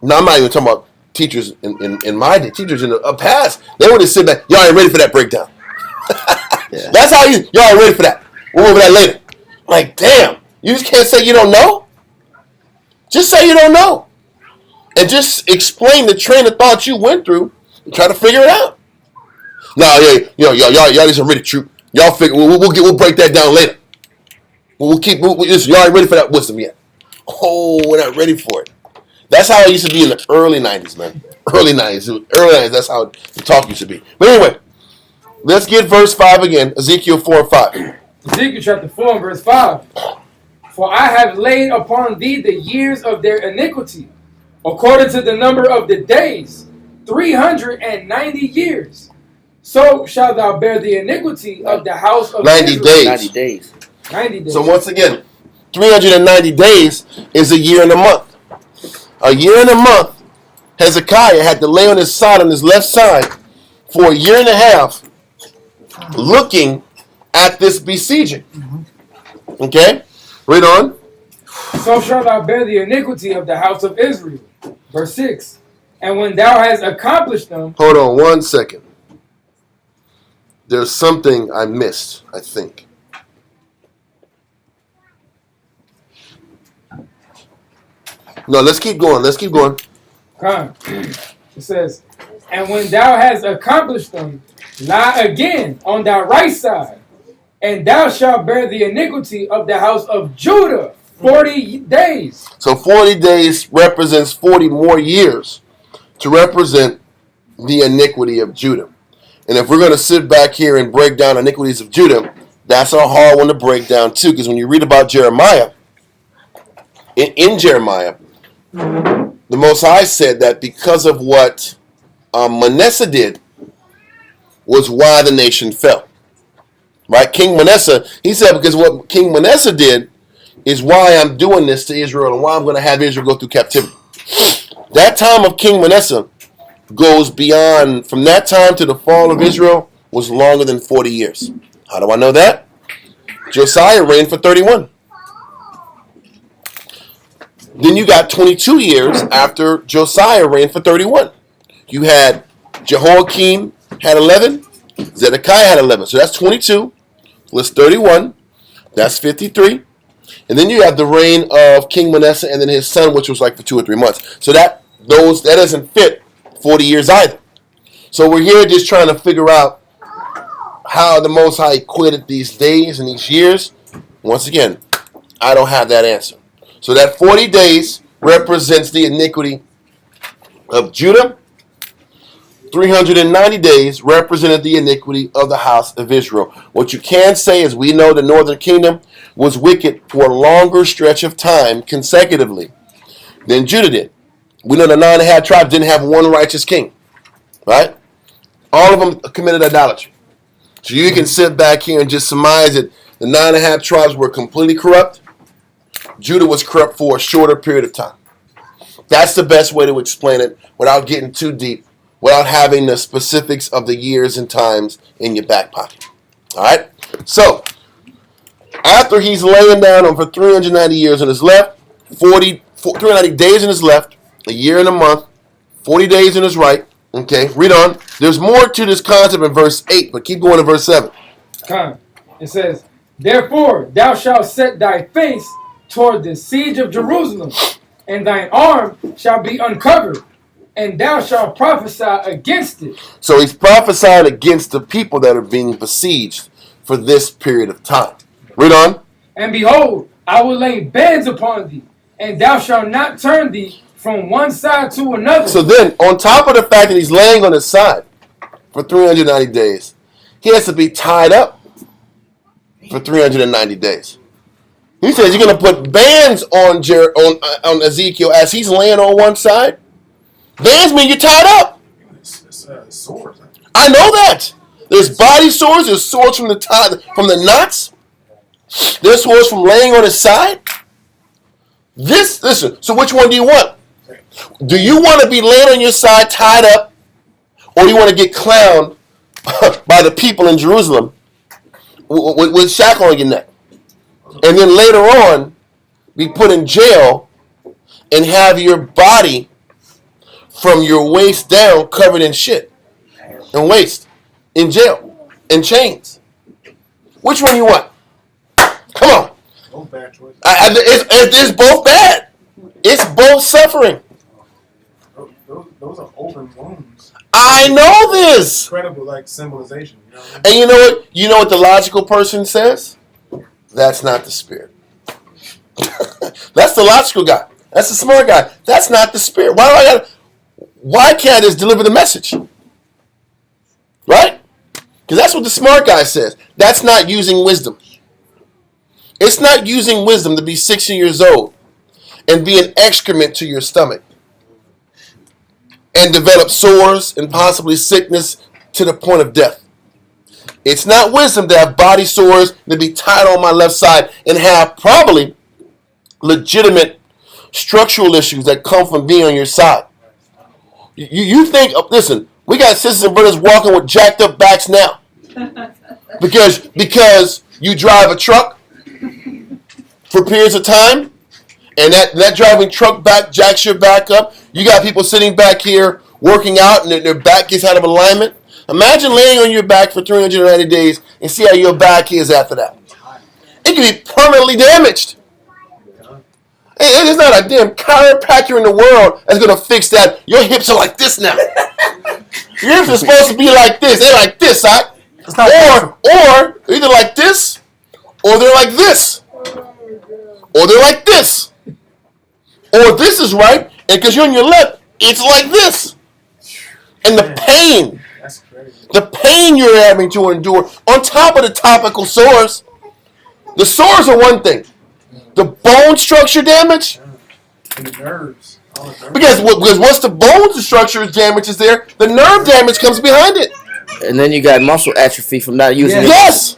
I'm not even talking about teachers in my day. Teachers in the past, they would just sit back. Y'all ain't ready for that breakdown. Yeah. That's how y'all ain't ready for that. We'll over that later. Like, damn, you just can't say you don't know. Just say you don't know, and just explain the train of thought you went through and try to figure it out. No, y'all just ready to y'all figure. We'll break that down later. Y'all ain't ready for that wisdom yet. Oh, we're not ready for it. That's how it used to be in the early 90s, man. Early 90s, that's how the talk used to be. But anyway, let's get verse 5 again. Ezekiel 4 and 5. Ezekiel chapter 4 and verse 5. For I have laid upon thee the years of their iniquity, according to the number of the days, 390 years. So shalt thou bear the iniquity of the house of 90 Israel. days. 90 days. 90 days. So once again, 390 days is a year and a month. A year and a month, Hezekiah had to lay on his side, on his left side, for a year and a half, looking at this besieging. Okay? Read on. So shalt thou bear the iniquity of the house of Israel. Verse 6. And when thou hast accomplished them... Hold on 1 second. There's something I missed, I think. No, let's keep going. It says, and when thou hast accomplished them, lie again on thy right side, and thou shalt bear the iniquity of the house of Judah 40 days. So 40 days represents 40 more years to represent the iniquity of Judah. And if we're going to sit back here and break down iniquities of Judah, that's a hard one to break down too, because when you read about Jeremiah, in Jeremiah, the Most High said that because of what Manasseh did was why the nation fell. Right? King Manasseh, he said, because what King Manasseh did is why I'm doing this to Israel and why I'm going to have Israel go through captivity. That time of King Manasseh goes beyond, from that time to the fall of Israel, was longer than 40 years. How do I know that? Josiah reigned for 31. Then you got 22 years after Josiah reigned for 31. You had Jehoiakim had 11. Zedekiah had 11. So that's 22 plus 31. That's 53. And then you have the reign of King Manasseh and then his son, which was like for 2 or 3 months. So that doesn't fit 40 years either. So we're here just trying to figure out how the Most High equated these days and these years. Once again, I don't have that answer. So that 40 days represents the iniquity of Judah. 390 days represented the iniquity of the house of Israel. What you can say is we know the northern kingdom was wicked for a longer stretch of time consecutively than Judah did. We know the 9.5 tribes didn't have one righteous king, right? All of them committed idolatry. So you can sit back here and just surmise that the 9.5 tribes were completely corrupt. Judah was corrupt for a shorter period of time. That's the best way to explain it without getting too deep, without having the specifics of the years and times in your back pocket. All right? So, after he's laying down on for 390 years on his left, 390 days in his left, a year and a month, 40 days in his right. Okay, read on. There's more to this concept in verse 8, but keep going to verse 7. It says, therefore thou shalt set thy face toward the siege of Jerusalem, and thine arm shall be uncovered, and thou shalt prophesy against it. So he's prophesying against the people that are being besieged for this period of time. Read on. And behold, I will lay bands upon thee, and thou shalt not turn thee from one side to another. So then, on top of the fact that he's laying on his side for 390 days, he has to be tied up for 390 days. He says you're going to put bands on Ezekiel as he's laying on one side. Bands mean you're tied up. It's swords. I know that. There's body swords. There's swords from the knots. There's swords from laying on his side. Listen. So which one do you want? Do you want to be laying on your side, tied up, or do you want to get clowned by the people in Jerusalem with shackle on your neck, and then later on be put in jail and have your body from your waist down covered in shit and waste in jail in chains? Which one you want? Come on. Both bad choices. It's both bad. It's both suffering. Those are open wounds. I know this. Incredible, like symbolization. You know what I mean? And you know what? You know what the logical person says? That's not the spirit. That's the logical guy. That's the smart guy. That's not the spirit. Why can't I just deliver the message? Right? Because that's what the smart guy says. That's not using wisdom. It's not using wisdom to be 60 years old and be an excrement to your stomach and develop sores and possibly sickness to the point of death. It's not wisdom to have body sores, to be tied on my left side, and have probably legitimate structural issues that come from being on your side. You think, listen, we got sisters and brothers walking with jacked up backs now. Because you drive a truck for periods of time, and that driving truck back jacks your back up. You got people sitting back here working out and their back gets out of alignment. Imagine laying on your back for 390 days and see how your back is after that. It can be permanently damaged. There's not a damn chiropractor in the world that's going to fix that. Your hips are like this now. Your hips are supposed to be like this. They're like this, right? Or either like this, or they're like this. Or they're like this. Or this is right, and because you're on your left, it's like this. And the pain you're having to endure, on top of the topical sores. The sores are one thing. The bone structure damage. And the nerves. Because once the bone structure damage is there, the nerve damage comes behind it. And then you got muscle atrophy from not using it. Yes.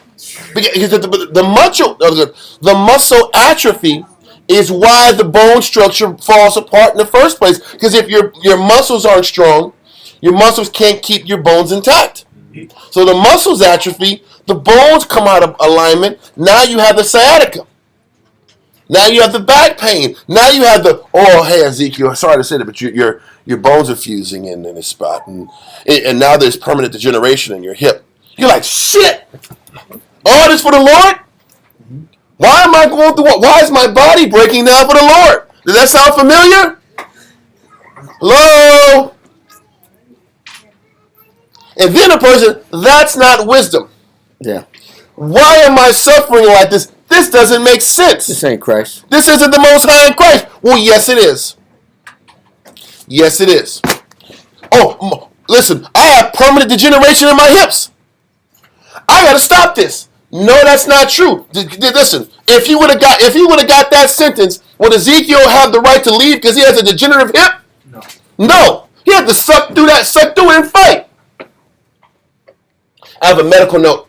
Because the muscle atrophy is why the bone structure falls apart in the first place. Because if your muscles aren't strong, your muscles can't keep your bones intact. So the muscles atrophy, the bones come out of alignment. Now you have the sciatica. Now you have the back pain. Now you have the, oh, hey, Ezekiel, sorry to say that, but your bones are fusing in this spot. And now there's permanent degeneration in your hip. You're like, shit! All this for the Lord? Why am I going through what? Why is my body breaking down for the Lord? Does that sound familiar? Hello? And then a person, that's not wisdom. Yeah. Why am I suffering like this? This doesn't make sense. This ain't Christ. This isn't the Most High in Christ. Well, yes, it is. Yes, it is. Oh, listen, I have permanent degeneration in my hips. I got to stop this. No, that's not true. Listen, if he would have got that sentence, would Ezekiel have the right to leave because he has a degenerative hip? No. No. He had to suck through it and fight. I have a medical note.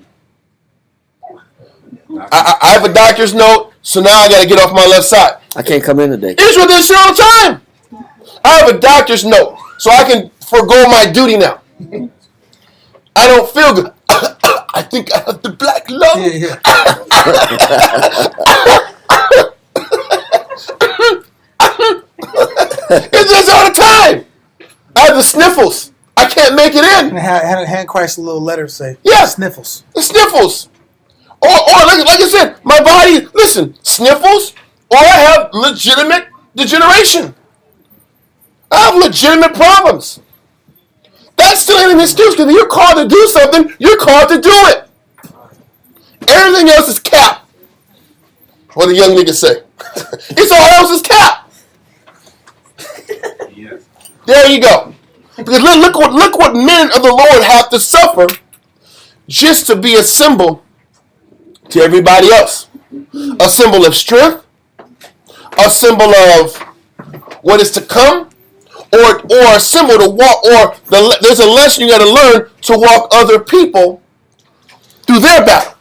I have a doctor's note, so now I got to get off my left side. I can't come in today. Israel does shit all the time. I have a doctor's note, so I can forego my duty now. I don't feel good. I think I have the black lung. Yeah. It's just all the time. I have the sniffles. I can't make it in. And hand Christ a little letter say, Yeah. sniffles. The sniffles. Or like I said, my body, listen, sniffles, or I have legitimate degeneration. I have legitimate problems. That still ain't an excuse, because if you're called to do something, you're called to do it. Everything else is cap. What the young niggas say. It's all else is cap. Yes. There you go. Because look what men of the Lord have to suffer just to be a symbol to everybody else. A symbol of strength, a symbol of what is to come, or a symbol to walk, there's a lesson you got to learn to walk other people through their battle.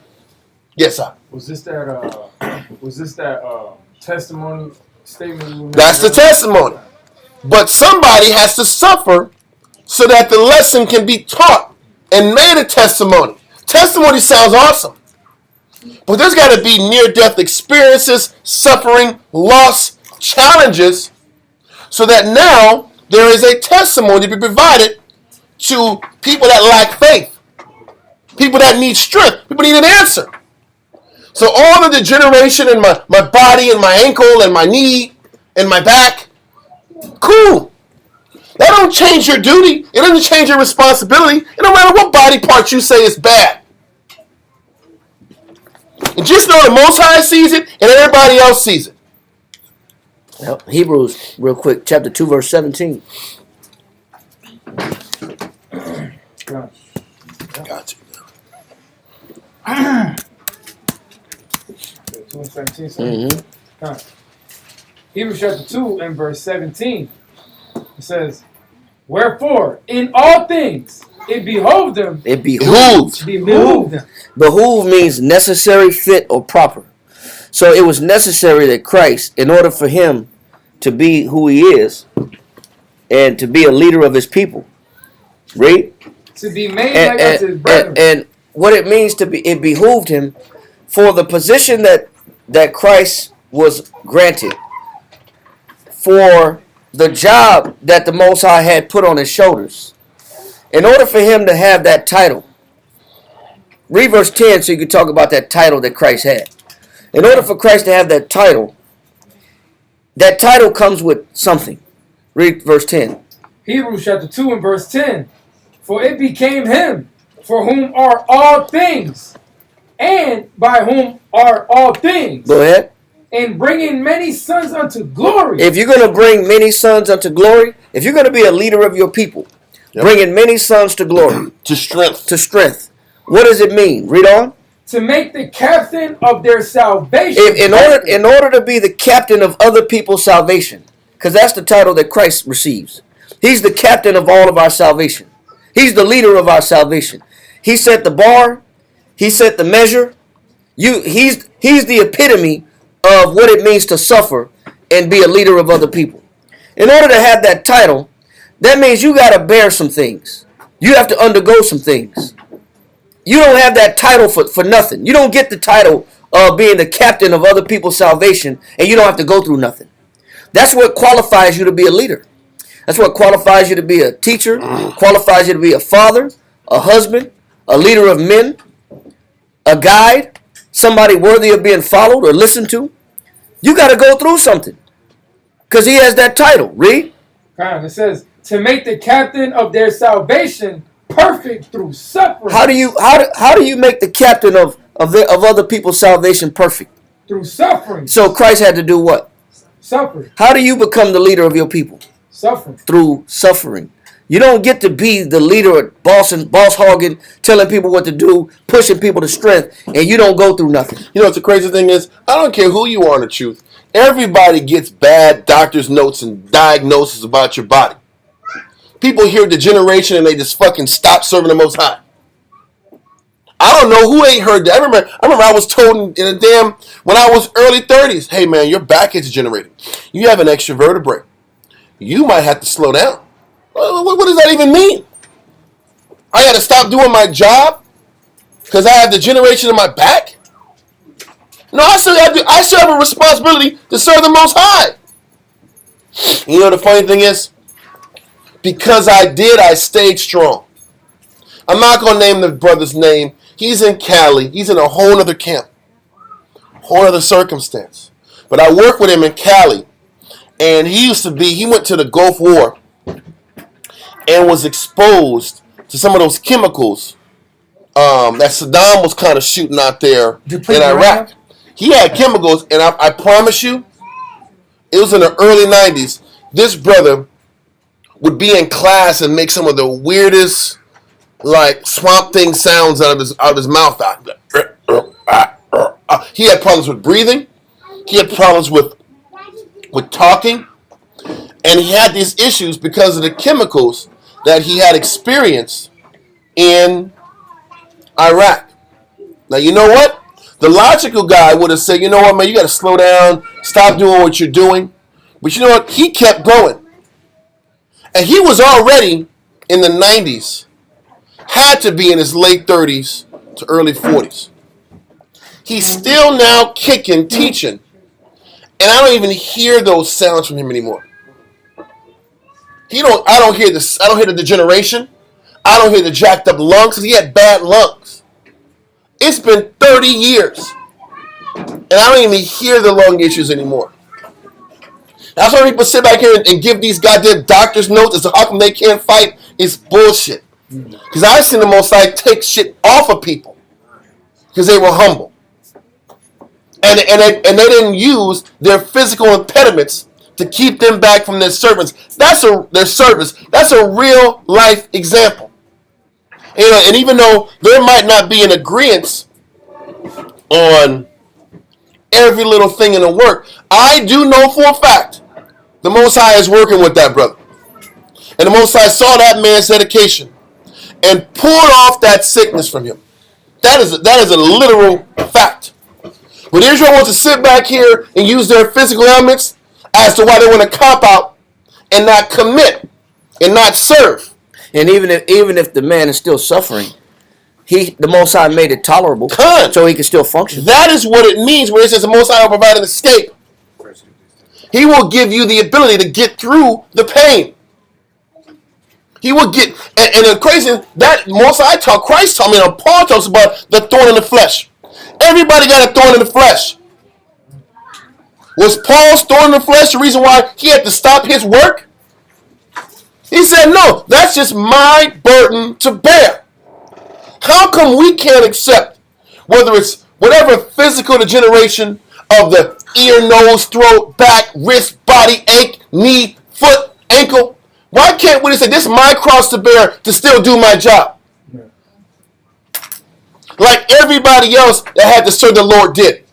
Yes, sir. Was this that testimony statement you made? That's the testimony. But somebody has to suffer so that the lesson can be taught and made a testimony. Testimony sounds awesome. But there's got to be near-death experiences, suffering, loss, challenges, so that now there is a testimony to be provided to people that lack faith, people that need strength, people need an answer. So all of the degeneration in my body and my ankle and my knee and my back, cool. That don't change your duty. It doesn't change your responsibility. It don't matter what body part you say is bad. And just know the Most High sees it and everybody else sees it. Well, Hebrews, real quick, chapter 2, verse 17. Got you. 2:17. Mm-hmm. Hebrews chapter 2 and verse 17. It says, wherefore, in all things, it behoved them. It behooves. Behooved them. Behoove means necessary, fit, or proper. So it was necessary that Christ, in order for him to be who he is, and to be a leader of his people, read? To be made like unto his brethren. And what it means to be, it behooved him for the position that Christ was granted, for the job that the Most High had put on his shoulders. In order for him to have that title, read verse 10 so you can talk about that title that Christ had. In order for Christ to have that title comes with something. Read verse 10. Hebrews chapter 2 and verse 10. For it became him, for whom are all things, and by whom are all things. Go ahead. And bringing many sons unto glory. If you're going to bring many sons unto glory, if you're going to be a leader of your people, bringing many sons to glory. To strength. To strength. What does it mean? Read on. To make the captain of their salvation. In order to be the captain of other people's salvation, because that's the title that Christ receives. He's the captain of all of our salvation. He's the leader of our salvation. He set the bar. He set the measure. He's the epitome of what it means to suffer and be a leader of other people. In order to have that title, that means you got to bear some things. You have to undergo some things. You don't have that title for nothing. You don't get the title of being the captain of other people's salvation and you don't have to go through nothing. That's what qualifies you to be a leader. That's what qualifies you to be a teacher, qualifies you to be a father, a husband, a leader of men, a guide, somebody worthy of being followed or listened to. You got to go through something because he has that title. Read. It says, to make the captain of their salvation perfect through suffering. How do you make the captain of other people's salvation perfect? Through suffering. So Christ had to do what? Suffering. How do you become the leader of your people? Suffering. Through suffering. You don't get to be the leader of boss hogging, telling people what to do, pushing people to strength, and you don't go through nothing. You know what the crazy thing is? I don't care who you are in the truth. Everybody gets bad doctor's notes and diagnoses about your body. People hear degeneration and they just fucking stop serving the Most High. I don't know who ain't heard that. I remember I was told in a damn, when I was early 30s, hey man, your back is degenerating. You have an extra vertebrae. You might have to slow down. What does that even mean? I got to stop doing my job because I have degeneration in my back? No, I still have a responsibility to serve the Most High. You know the funny thing is? Because I stayed strong. I'm not going to name the brother's name. He's in Cali. He's in a whole other camp. Whole other circumstance. But I work with him in Cali. And he went to the Gulf War and was exposed to some of those chemicals that Saddam was kind of shooting out there in Iraq. He had chemicals, and I promise you, it was in the early 90s. This brother would be in class and make some of the weirdest, like, Swamp Thing sounds out of his mouth. He had problems with breathing. He had problems with talking. And he had these issues because of the chemicals that he had experienced in Iraq. Now, you know what? The logical guy would have said, you know what, man, you got to slow down, stop doing what you're doing. But you know what? He kept going. And he was already in the 90s, had to be in his late 30s to early 40s. He's still now kicking, teaching. And I don't even hear those sounds from him anymore. I don't hear the degeneration. I don't hear the jacked up lungs because he had bad lungs. It's been 30 years. And I don't even hear the lung issues anymore. That's why people sit back here and give these goddamn doctors notes as to how come they can't fight. It's bullshit. Because I've seen the Most High take shit off of people. Because they were humble. And they didn't use their physical impediments to keep them back from their servants. Their service. That's a real life example. And even though there might not be an agreement on every little thing in the work, I do know for a fact the Most High is working with that brother. And the Most High saw that man's dedication and pulled off that sickness from him. That is a literal fact. But Israel wants to sit back here and use their physical elements as to why they want to cop out and not commit and not serve. And even if the man is still suffering, the Most High made it tolerable so he can still function. That is what it means when it says the Most High will provide an escape. He will give you the ability to get through the pain. He will get, and the crazy that Most High Christ taught me, and Paul talks about the thorn in the flesh. Everybody got a thorn in the flesh. Was Paul's thorn in the flesh the reason why he had to stop his work? He said, no, that's just my burden to bear. How come we can't accept, whether it's whatever physical degeneration of the ear, nose, throat, back, wrist, body, ache, knee, foot, ankle? Why can't we say, this is my cross to bear to still do my job? Like everybody else that had to serve the Lord did.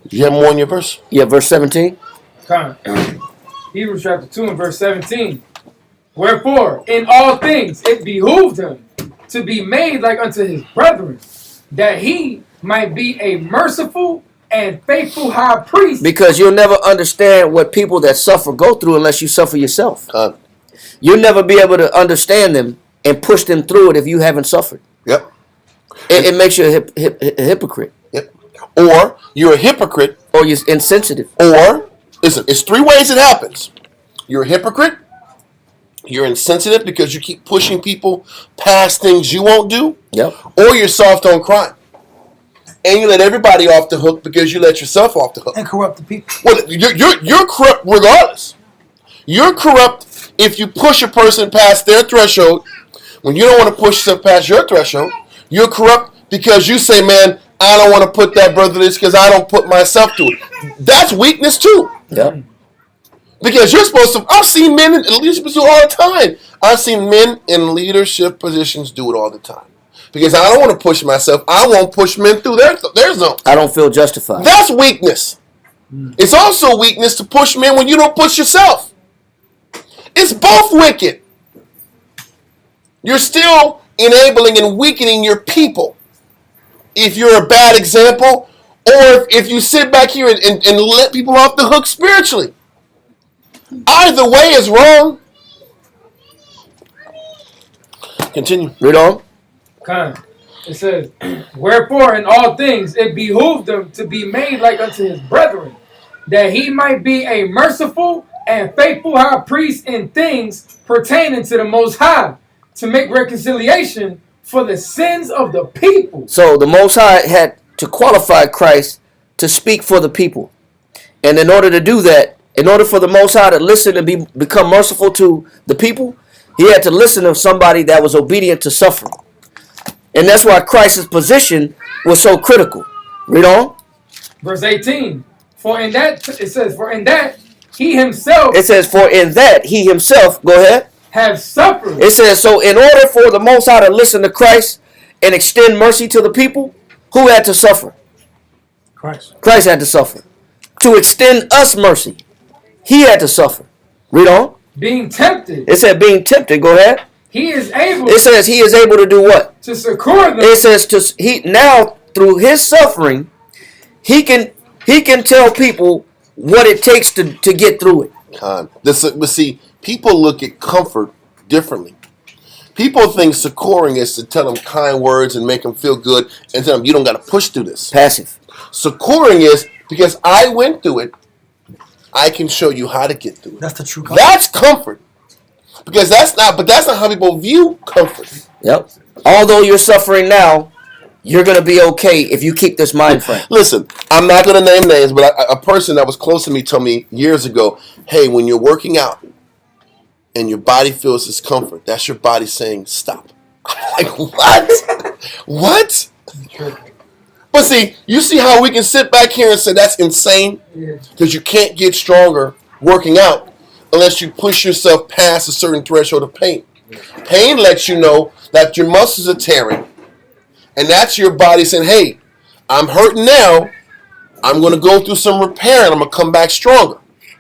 Do you have more in your verse? Yeah, verse 17. Hebrews chapter 2 and verse 17. Wherefore, in all things it behooved him to be made like unto his brethren, that he might be a merciful and faithful high priest. Because you'll never understand what people that suffer go through unless you suffer yourself. You'll never be able to understand them and push them through it if you haven't suffered. Yep. It makes you a hypocrite. Yep. Or you're a hypocrite. Or you're insensitive. Or, listen, it's three ways it happens. You're a hypocrite. You're insensitive because you keep pushing people past things you won't do. Yep. Or you're soft on crime. And you let everybody off the hook because you let yourself off the hook. And corrupt the people. Well, you're corrupt regardless. You're corrupt if you push a person past their threshold when you don't want to push yourself past your threshold. You're corrupt because you say, man, I don't want to put that brother this because I don't put myself to it. That's weakness too. Yep. Because you're supposed to. I've seen men in leadership positions all the time. I've seen men in leadership positions do it all the time. Because I don't want to push myself. I won't push men through their zone. I don't feel justified. That's weakness. It's also weakness to push men when you don't push yourself. It's both wicked. You're still enabling and weakening your people. If you're a bad example, or if you sit back here and let people off the hook spiritually. Either way is wrong. Continue. Read on. It says, wherefore in all things it behooved him to be made like unto his brethren, that he might be a merciful and faithful high priest in things pertaining to the Most High, to make reconciliation for the sins of the people. So the Most High had to qualify Christ to speak for the people. And in order to do that, in order for the Most High to listen and become merciful to the people, he had to listen to somebody that was obedient to suffering. And that's why Christ's position was so critical. Read on. Verse 18. For in that, it says, for in that he himself. It says, for in that he himself, go ahead. Have suffered. It says, so in order for the Most High to listen to Christ and extend mercy to the people, who had to suffer? Christ. Christ had to suffer. To extend us mercy, he had to suffer. Read on. Being tempted. It said being tempted. Go ahead. He is able. It says he is able to do what? To succor them. It says he now through his suffering, he can tell people what it takes to get through it. But see, people look at comfort differently. People think succoring is to tell them kind words and make them feel good and tell them you don't got to push through this. Passive. Succoring is because I went through it, I can show you how to get through it. That's the true comfort. That's comfort. Because that's not how people view comfort. Yep. Although you're suffering now, you're going to be okay if you keep this mind frame. Listen, I'm not going to name names, but a person that was close to me told me years ago, hey, when you're working out and your body feels discomfort, that's your body saying stop. I'm like, what? What? But see, you see how we can sit back here and say that's insane? Because you can't get stronger working out unless you push yourself past a certain threshold of pain. Pain lets you know that your muscles are tearing, and that's your body saying, hey, I'm hurting now. I'm going to go through some repair, and I'm going to come back stronger.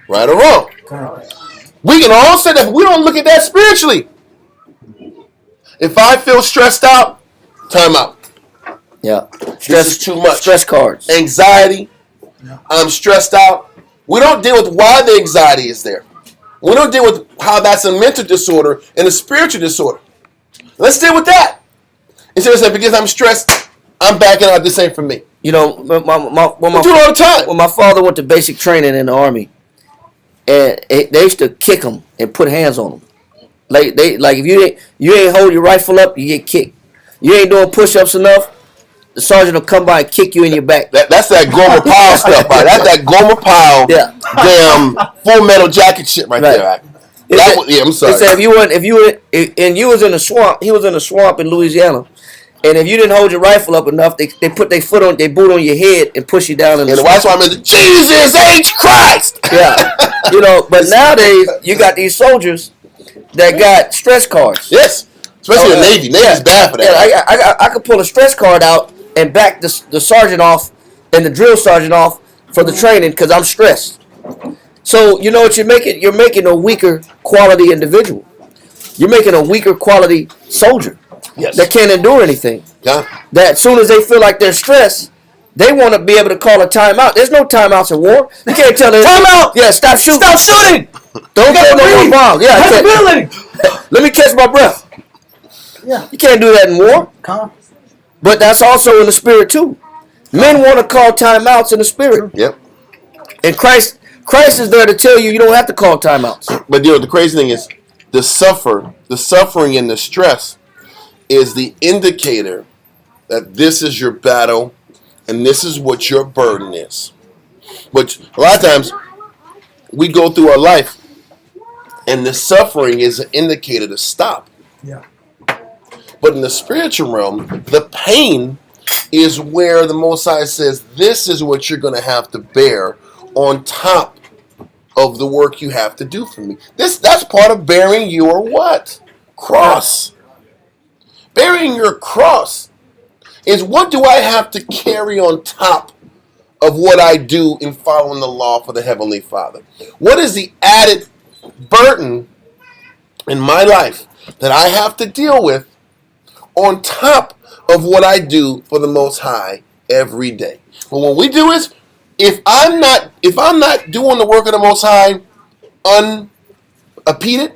Right or wrong? We can all say that, but we don't look at that spiritually. If I feel stressed out, time out. Yeah. This is too much. Stress cards. Anxiety. I'm stressed out. We don't deal with why the anxiety is there. We don't deal with how that's a mental disorder and a spiritual disorder. Let's deal with that. Instead of saying, because I'm stressed, I'm backing out, this ain't for me. You know, when do it all the time. When my father went to basic training in the Army, and they used to kick him and put hands on him. Like if you ain't hold your rifle up, you get kicked. You ain't doing push-ups enough, the sergeant will come by and kick you in your back. That's that Gomer Pyle stuff, right? That's that Gomer Pyle, damn Full Metal Jacket shit right there. Right? I'm sorry. It said if you was in the swamp, he was in the swamp in Louisiana, and if you didn't hold your rifle up enough, they put their boot on your head and push you down in the swamp. That's why I'm in Jesus H Christ. Yeah, you know. But nowadays you got these soldiers that got stress cards. Yes, especially the Navy. Navy's bad for that. Yeah, I could pull a stress card out and back the sergeant off and the drill sergeant off for the training because I'm stressed. So you know what you're making? You're making a weaker quality individual. You're making a weaker quality soldier. Yes. that can't endure anything. Yeah. That as soon as they feel like they're stressed, they want to be able to call a timeout. There's no timeouts in war. You can't tell them Timeout! Yeah, stop shooting. Stop shooting! Don't throw no more bombs. Yeah, I can't. Accountability! Let me catch my breath. Yeah. You can't do that in war. Calm. But that's also in the spirit too. Men want to call timeouts in the spirit. Yep. And Christ is there to tell you don't have to call timeouts. But the crazy thing is, the suffering and the stress is the indicator that this is your battle and this is what your burden is. But a lot of times we go through our life and the suffering is an indicator to stop. Yeah. But in the spiritual realm, the pain is where the Most High says, this is what you're going to have to bear on top of the work you have to do for me. That's part of bearing your what? Cross. Bearing your cross is what do I have to carry on top of what I do in following the law for the Heavenly Father? What is the added burden in my life that I have to deal with on top of what I do for the Most High every day? But what we do is, if I'm not doing the work of the Most High unimpeded,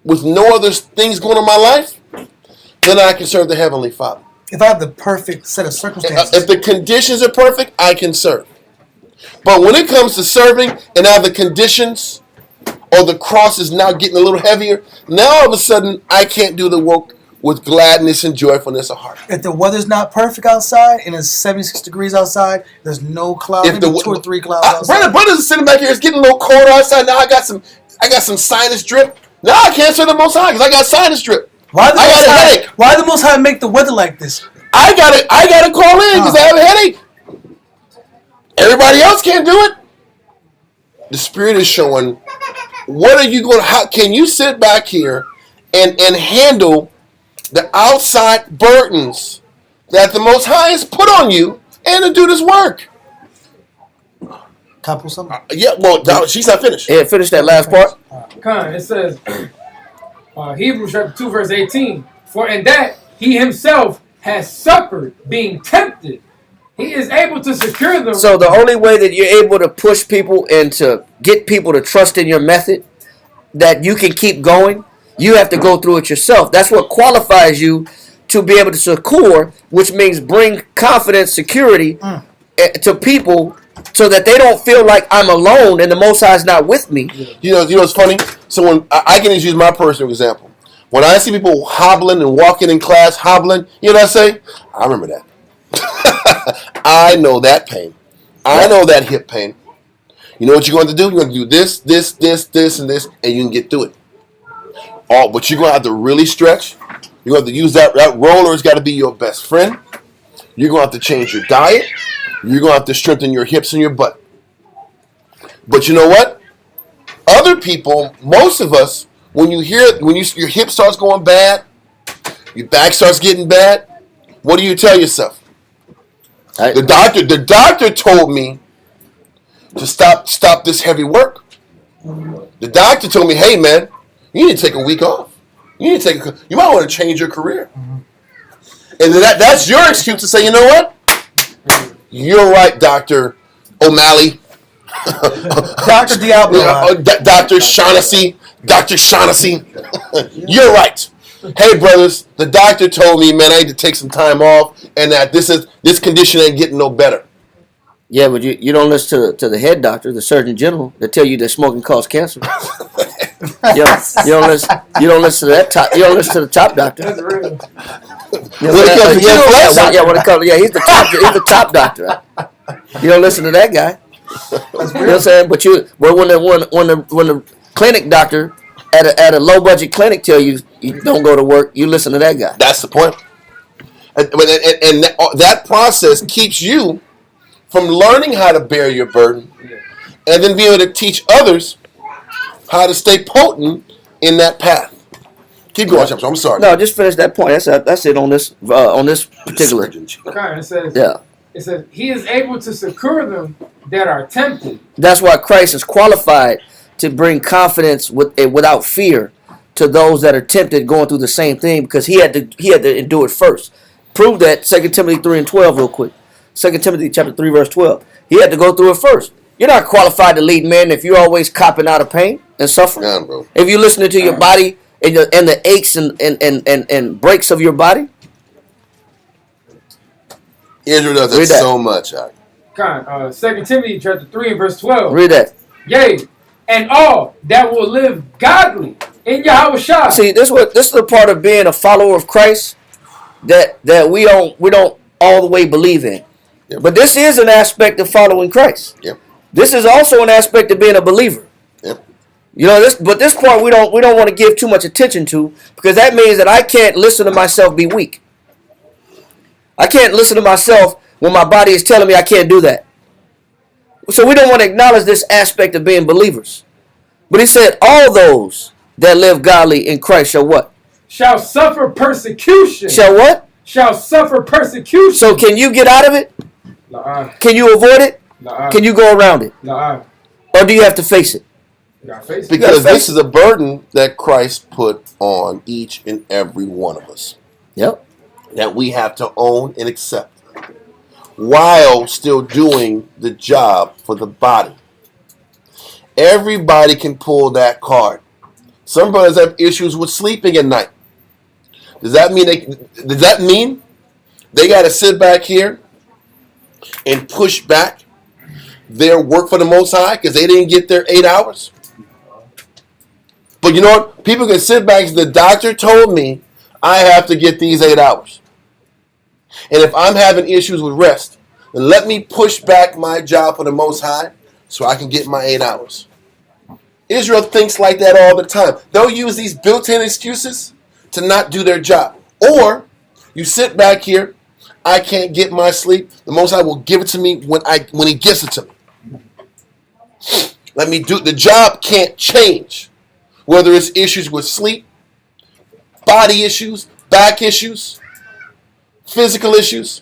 with no other things going on in my life, then I can serve the Heavenly Father. If I have the perfect set of circumstances. If the conditions are perfect, I can serve. But when it comes to serving and now the conditions or the cross is now getting a little heavier, now all of a sudden I can't do the work with gladness and joyfulness of heart. If the weather's not perfect outside and it's 76 degrees outside, there's no clouds, maybe 2 or 3 clouds outside. Brothers are sitting back here, it's getting a little cold outside. Now I got some sinus drip. Now I can't serve the Most High because I got sinus drip. Why the Most High make the weather like this? I gotta call in because I have a headache. Everybody else can't do it. The Spirit is showing, what are you going? How can you sit back here and handle the outside burdens that the Most High has put on you and to do this work? Can I pull something? Yeah, well, no, she's not finished. Yeah, finish that last part. It says, Hebrews chapter 2, verse 18. For in that he himself has suffered being tempted, he is able to secure them. So the only way that you're able to push people and to get people to trust in your method, that you can keep going, you have to go through it yourself. That's what qualifies you to be able to succor, which means bring confidence, security to people so that they don't feel like I'm alone and the Most High is not with me. You know what's funny? So when I can just use my personal example. When I see people hobbling and walking in class hobbling, you know what I say? I remember that. I know that pain. I know that hip pain. You know what you're going to do? You're going to do this, this, this, this, and this, and you can get through it. But you're going to have to really stretch. You're going to have to use that roller has got to be your best friend. You're going to have to change your diet. You're going to have to strengthen your hips and your butt. But you know what? Other people, most of us, when your hip starts going bad, your back starts getting bad, what do you tell yourself? The doctor told me to stop this heavy work. The doctor told me, hey man, you need to take a week off. You might want to change your career. And that's your excuse to say, you know what? You're right, Dr. O'Malley. Dr. Diablo. Dr. Shaughnessy. Dr. Shaughnessy. You're right. Hey, brothers, the doctor told me, man, I need to take some time off and that this condition ain't getting no better. Yeah, but you don't listen to the head doctor, the Surgeon General, that tell you that smoking causes cancer. you don't listen to that top. You don't listen to the top doctor. That's real. He's the top doctor. You don't listen to that guy. You know what I'm saying? But when the clinic doctor at a low budget clinic tell you don't go to work, you listen to that guy. That's the point. And that process keeps you from learning how to bear your burden, and then being able to teach others how to stay potent in that path. Keep going, I'm sorry. No, just finish that point. That's it on this particular. It says, Yeah. It says he is able to succor them that are tempted. That's why Christ is qualified to bring confidence without fear to those that are tempted going through the same thing because he had to endure it first. Prove that 2 Timothy 3 and 12 real quick. 2 Timothy chapter 3 verse 12. He had to go through it first. You're not qualified to lead men if you're always copping out of pain and suffering. Yeah, bro. If you're listening to your body and the aches and breaks of your body. Israel does it so much. Con, 2 Timothy chapter 3 and verse 12. Read that. Yea, and all that will live godly in Yahweh Shah. See, this is the part of being a follower of Christ that we don't all the way believe in. Yep. But this is an aspect of following Christ. Yep. This is also an aspect of being a believer. Yep. You know this, but this part we don't want to give too much attention to because that means that I can't listen to myself be weak. I can't listen to myself when my body is telling me I can't do that. So we don't want to acknowledge this aspect of being believers. But he said, all those that live godly in Christ shall what? Shall suffer persecution. Shall what? Shall suffer persecution. So can you get out of it? Nuh-uh. Can you avoid it? Nuh-uh. Can you go around it? Nuh-uh. Or do you have to face it? You gotta face it. Because this is a burden that Christ put on each and every one of us. Yep. That we have to own and accept while still doing the job for the body. Everybody can pull that card. Some brothers have issues with sleeping at night. Does that mean they got to sit back here and push back their work for the Most High because they didn't get their 8 hours? But you know what? People can sit back and say, the doctor told me I have to get these 8 hours. And if I'm having issues with rest, then let me push back my job for the Most High so I can get my 8 hours. Israel thinks like that all the time. They'll use these built-in excuses to not do their job. Or you sit back here, I can't get my sleep. The Most High will give it to me when He gives it to me. Let me do the job. Can't change, whether it's issues with sleep, body issues, back issues, physical issues.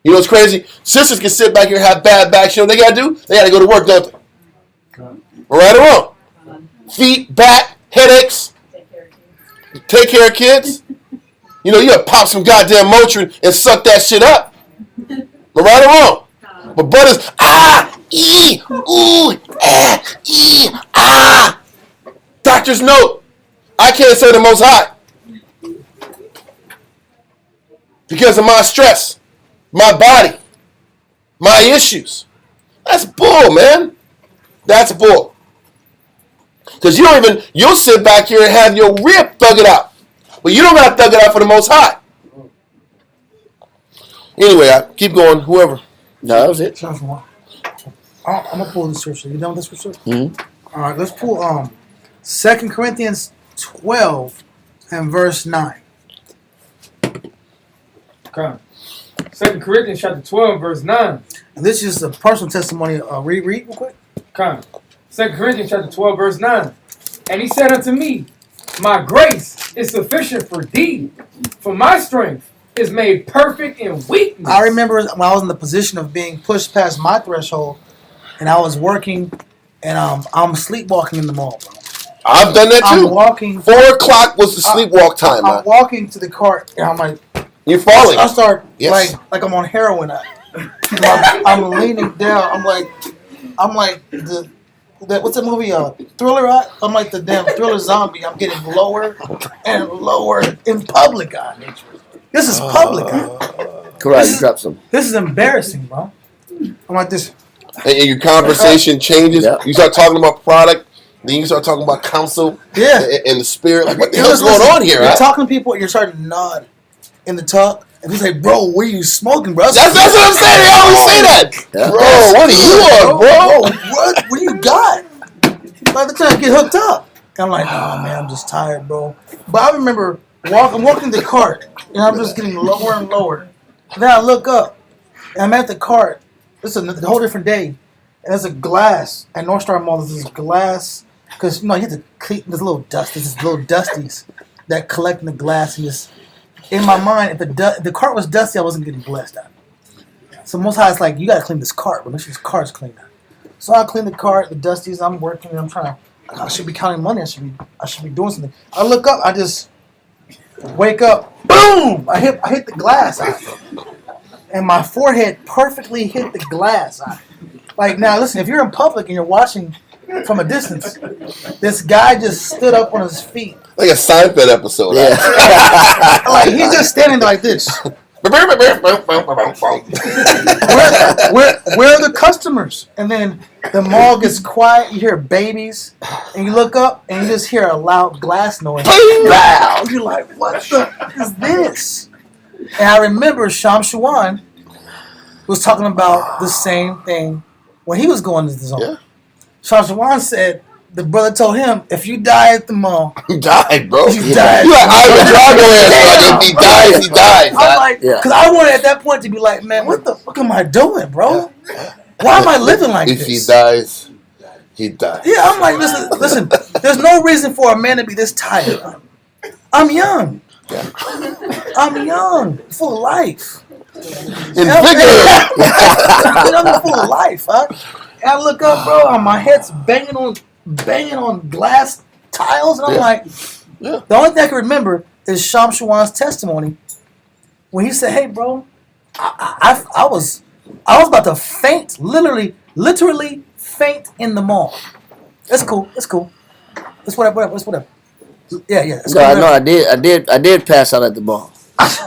You know what's crazy? Sisters can sit back here and have bad backs. You know what they got to do? They got to go to work, don't they? Right or wrong? Feet, back, headaches. Take care of kids. You know, you gotta pop some goddamn Motrin and suck that shit up. Right or wrong? But brothers, Doctor's note. I can't say the Most High. Because of my stress, my body, my issues. That's bull, man. That's bull. Because you'll sit back here and have your rib thug it out. But you don't got to thug it out for the Most High. Anyway, I keep going. Whoever. No, that was it. I'm going to pull the scripture. You done with the scripture? Mm-hmm. All right, let's pull 2 Corinthians 12 and verse 9. Okay. 2 Corinthians chapter 12 verse 9. And this is a personal testimony. Read real quick. Okay. 2 Corinthians chapter 12 verse 9. And he said unto me, my grace is sufficient for thee, for my strength is made perfect in weakness. I remember when I was in the position of being pushed past my threshold, and I was working, and I'm sleepwalking in the mall, bro. I've done that too. I'm walking. 4 o'clock was the sleepwalk time. I'm walking to the cart, and I'm like, you're falling. I start Yes. like I'm on heroin. I'm leaning down. I'm like what's the movie? Thriller. I'm like the damn Thriller zombie. I'm getting lower and lower in public. This is public. Correct. You dropped some. This is embarrassing, bro. I'm like this. And your conversation changes. Yeah. You start talking about product. Then you start talking about counsel. Yeah. And the spirit. Like, what the hell's going on here? You're talking to people. You're starting to nod in the talk. And he's like, bro, what are you smoking, bro? That's what I'm saying. They always say that. Yeah. Bro, what are you on, bro? What do you got? By the time I get hooked up. And I'm like, oh, man, I'm just tired, bro. But I remember I'm walking the cart, and I'm just getting lower and lower. And then I look up, and I'm at the cart. This is a whole different day. And there's a glass. At North Star Mall, there's this glass. Because, you know, you have to clean this little dust. There's this little dusties that collect in the glass and just... In my mind, if the cart was dusty, I wasn't getting blessed out. So Most High is like, you gotta clean this cart, but make sure this cart's clean out. So I clean the cart, the dusties. I'm working, and I should be counting money. I should be doing something. I look up. I just wake up. Boom! I hit the glass eye, and my forehead perfectly hit the glass eye. Like now, listen. If you're in public and you're watching from a distance, this guy just stood up on his feet. Like a Seinfeld episode. Yeah. Like he's just standing there like this. Where are the customers? And then the mall gets quiet. You hear babies, and you look up, and you just hear a loud glass noise. Wow! You're like, what the fuck is this? And I remember Sham Shuan was talking about the same thing when he was going to the zone. Yeah. Sham Shuan said the brother told him, if you die at the mall, He died, bro. you died. You like Ivan Drago ass. If he dies, he dies. I'm like, Yeah. because I wanted at that point to be like, man, what the fuck am I doing, bro? Why am I living like If this? he dies, he dies. Yeah, I'm like, listen. There's no reason for a man to be this tired. I'm young. I'm young, full of life. Invigorated. I'm full of life, huh? And I look up, bro, and my head's banging on glass tiles, and I'm like, Yeah. the only thing I can remember is Sham Shuan's testimony when he said, "Hey, bro, I was about to faint, literally faint in the mall." It's cool. It's whatever. It's whatever. Yeah. It's No, cool, I know. whatever. I did pass out at the mall,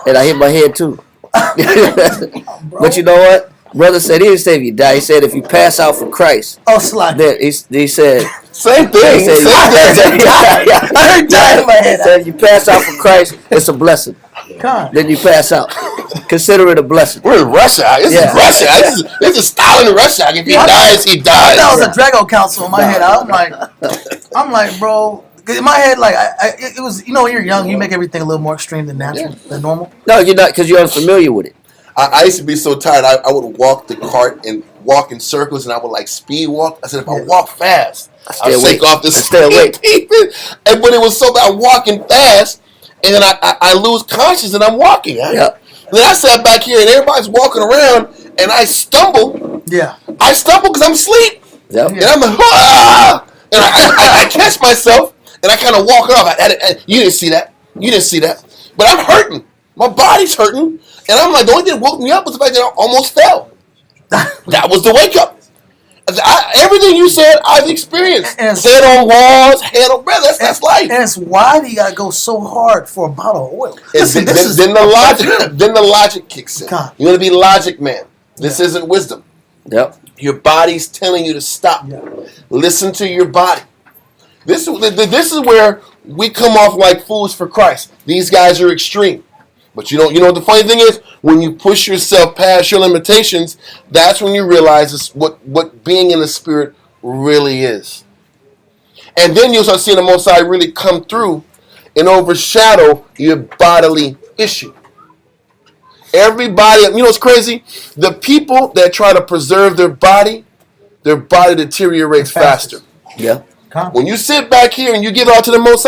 and I hit my head too. But you know what? Brother said he didn't say if you die. He said if you pass out for Christ. Oh, slide. Then he said. Same thing. He said, I heard die in my head. Said if you pass out for Christ, it's a blessing. God. Then you pass out. Consider it a blessing. We're in Russia. This Yeah. is Russia. This is Stalin in Russia. If he dies, he dies. That was a Drago council in my head. I'm like, bro. 'Cause in my head, like, it was, when you're young, you make everything a little more extreme than natural, than normal. No, you're not, because you're unfamiliar with it. I used to be so tired. I would walk the cart and walk in circles, and I would like speed walk. I said, if I walk fast, I'll awake. shake off the I stay awake. And when it was so bad, I'm walking fast, and then I lose consciousness, and I'm walking. Yep. Then I sat back here, and everybody's walking around, and I stumble. Yeah. I stumble because I'm asleep, Yep. and I'm like, ah! And I catch myself, and I kind of walk it off. You didn't see that. But I'm hurting. My body's hurting. And I'm like, the only thing that woke me up was the fact that I almost fell. That was the wake up. Everything you said, I've experienced. And- Head on walls, head on, brother. That's life. And it's why do you gotta go so hard for a bottle of oil? And Listen, then the logic kicks in. God. You're gonna be logic man. This isn't wisdom. Yep. Your body's telling you to stop. Yeah. Listen to your body. This is where we come off like fools for Christ. These guys are extreme. But you know what the funny thing is? When you push yourself past your limitations, that's when you realize what being in the Spirit really is. And then you'll start seeing the Most High really come through and overshadow your bodily issue. Everybody, what's crazy? The people that try to preserve their body deteriorates faster. Yeah. When you sit back here and you give it all to the Most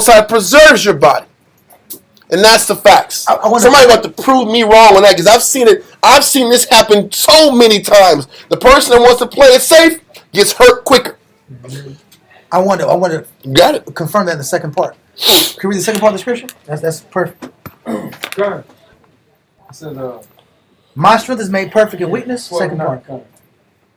High preserves your body. And that's the facts. Somebody got to prove me wrong on that because I've seen it. I've seen this happen so many times. The person that wants to play it safe gets hurt quicker. I want to You got it. confirm that in the second part. Can you read the second part of the scripture? That's perfect. God. I said, My strength is made perfect in weakness. Second part.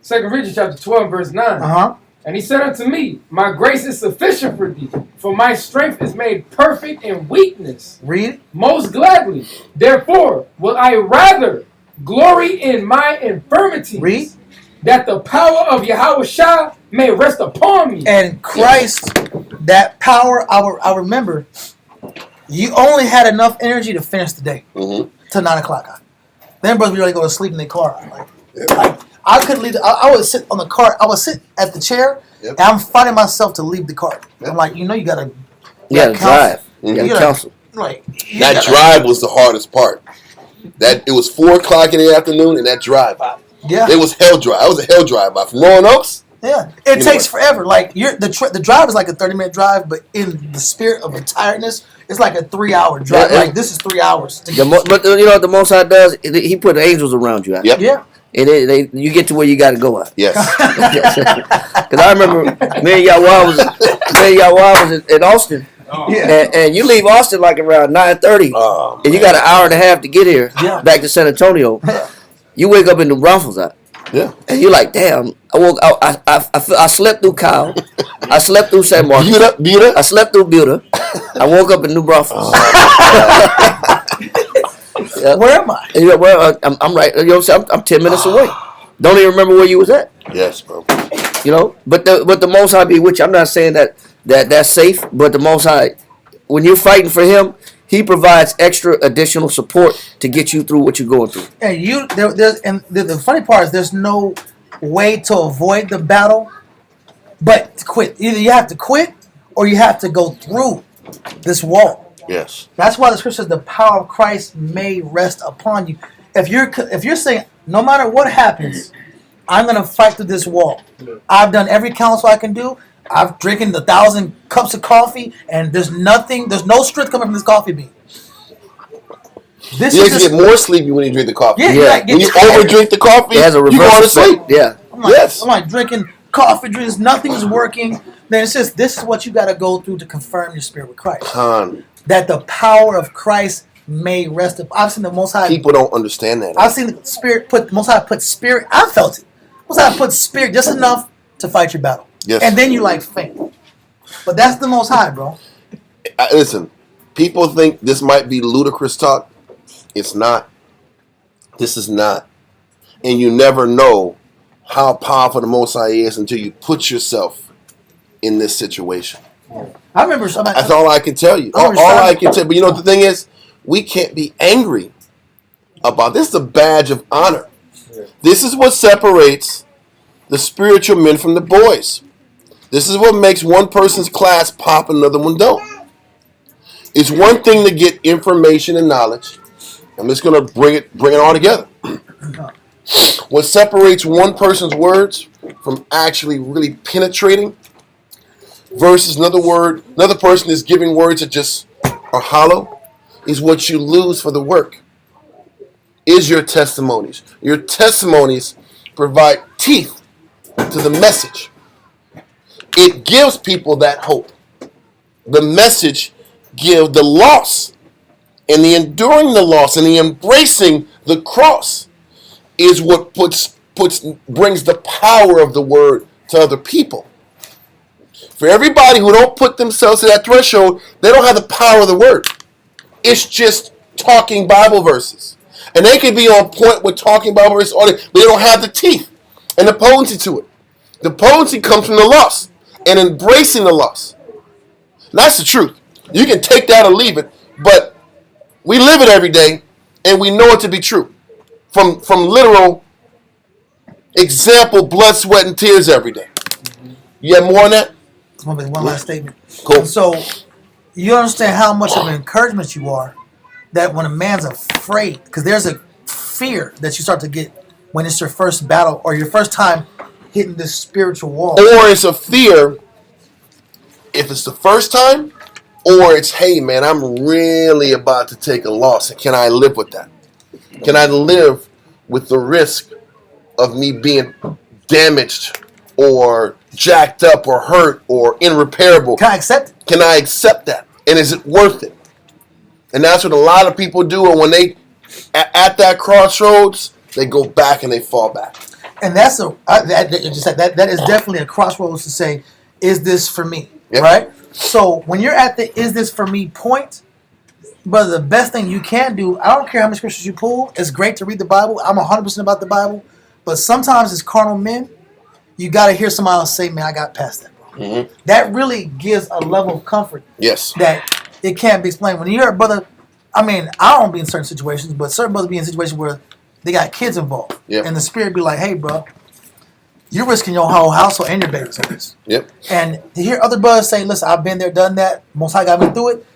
Second Corinthians chapter 12, verse 9. Uh-huh. And he said unto me, my grace is sufficient for thee, for my strength is made perfect in weakness. Read it. Most gladly. Therefore, will I rather glory in my infirmities, Read. that the power of Yahweh Shah may rest upon me. And Christ, that power, I remember, you only had enough energy to finish the day till 9 o'clock. Then brothers be ready to go to sleep in their car. Like I couldn't leave. I would sit on the car. I would sit at the chair, and I'm fighting myself to leave the car. I'm like, you gotta drive. You gotta counsel. Like That drive was the hardest part. That it was 4 o'clock in the afternoon, and that drive. Yeah. It was hell drive. I was a hell drive by from Roanoke. Yeah, it takes forever. Like the drive is like a 30-minute drive, but in the spirit of the tiredness, it's like a 3-hour drive. Yeah. Like this is 3 hours. But you know what the Most High does? He put angels around you. Yep. Yeah. you get to where you got to go at. Yes. Because I remember me and Yahweh was in Austin, Yeah. and you leave Austin like around 9:30, and you got an hour and a half to get here back to San Antonio. You wake up in New Braunfels, Yeah. and you're like, damn. I slept through Kyle. I slept through San Marcos. Buda. I slept through Buda. I woke up in New Braunfels. Yeah. Where am I? And I'm right. You know what I'm saying? I'm 10 minutes away. Don't even remember where you was at. Yes, bro. You know, but the Most High be with you. I'm not saying that's safe, but the Most High, when you're fighting for Him, He provides extra additional support to get you through what you're going through. And the funny part is there's no way to avoid the battle, but to quit. Either you have to quit or you have to go through this wall. Yes. That's why the scripture says the power of Christ may rest upon you. If you're saying no matter what happens, I'm gonna fight through this wall. I've done every counsel I can do. I've drinking 1,000 cups of coffee, and there's no strength coming from this coffee bean. This You is actually get more sleepy when you drink the coffee. Yeah. When you overdrink the coffee, It has a you go reverse to sleep. effect. Yeah. I'm like drinking coffee, drinks, nothing's working. Then it's just this is what you got to go through to confirm your spirit with Christ. That the power of Christ may rest upon. I've seen the Most High. People don't understand that. I've seen the Spirit Most High put spirit. I felt it. Most High put spirit just enough to fight your battle. Yes. And then you like faint. But that's the Most High, bro. Listen, people think this might be ludicrous talk. It's not. This is not. And you never know how powerful the Most High is until you put yourself in this situation. I remember somebody. That's all I can tell you. All I can tell you. But you know what the thing is? We can't be angry about this. Is a badge of honor. This is what separates the spiritual men from the boys. This is what makes one person's class pop and another one don't. It's one thing to get information and knowledge. I'm just going to bring it all together. What separates one person's words from actually really penetrating versus another person is giving words that just are hollow is what you lose for the work. Is your testimonies. Your testimonies provide teeth to the message. It gives people that hope. The message gives the loss and the enduring the loss and the embracing the cross is what brings the power of the word to other people. For everybody who don't put themselves to that threshold, they don't have the power of the word. It's just talking Bible verses. And they can be on point with talking Bible verses, but they don't have the teeth and the potency to it. The potency comes from the loss and embracing the loss. And that's the truth. You can take that or leave it, but we live it every day, and we know it to be true. From literal example, blood, sweat, and tears every day. You have more on that? One last statement. Cool. And so you understand how much of an encouragement you are that when a man's afraid, because there's a fear that you start to get when it's your first battle or your first time hitting this spiritual wall. Or it's a fear if it's the first time, or it's, hey, man, I'm really about to take a loss. Can I live with that? Can I live with the risk of me being damaged or jacked up or hurt or irreparable? Can I accept it? Can I accept that? And is it worth it? And that's what a lot of people do. And when they at that crossroads, they go back and they fall back. And that is definitely a crossroads to say, is this for me? Yep. Right? So when you're at the is this for me point, but the best thing you can do, I don't care how many scriptures you pull, it's great to read the Bible. I'm 100% about the Bible. But sometimes as carnal men, you got to hear somebody else say, man, I got past that, bro. Mm-hmm. That really gives a level of comfort. Yes. That it can't be explained. When you hear a brother, I mean, I don't be in certain situations, but certain brothers be in situations where they got kids involved. Yep. And the spirit be like, hey, bro, you're risking your whole household and your babies on this. Yep. And to hear other brothers say, listen, I've been there, done that, Most High got me through it,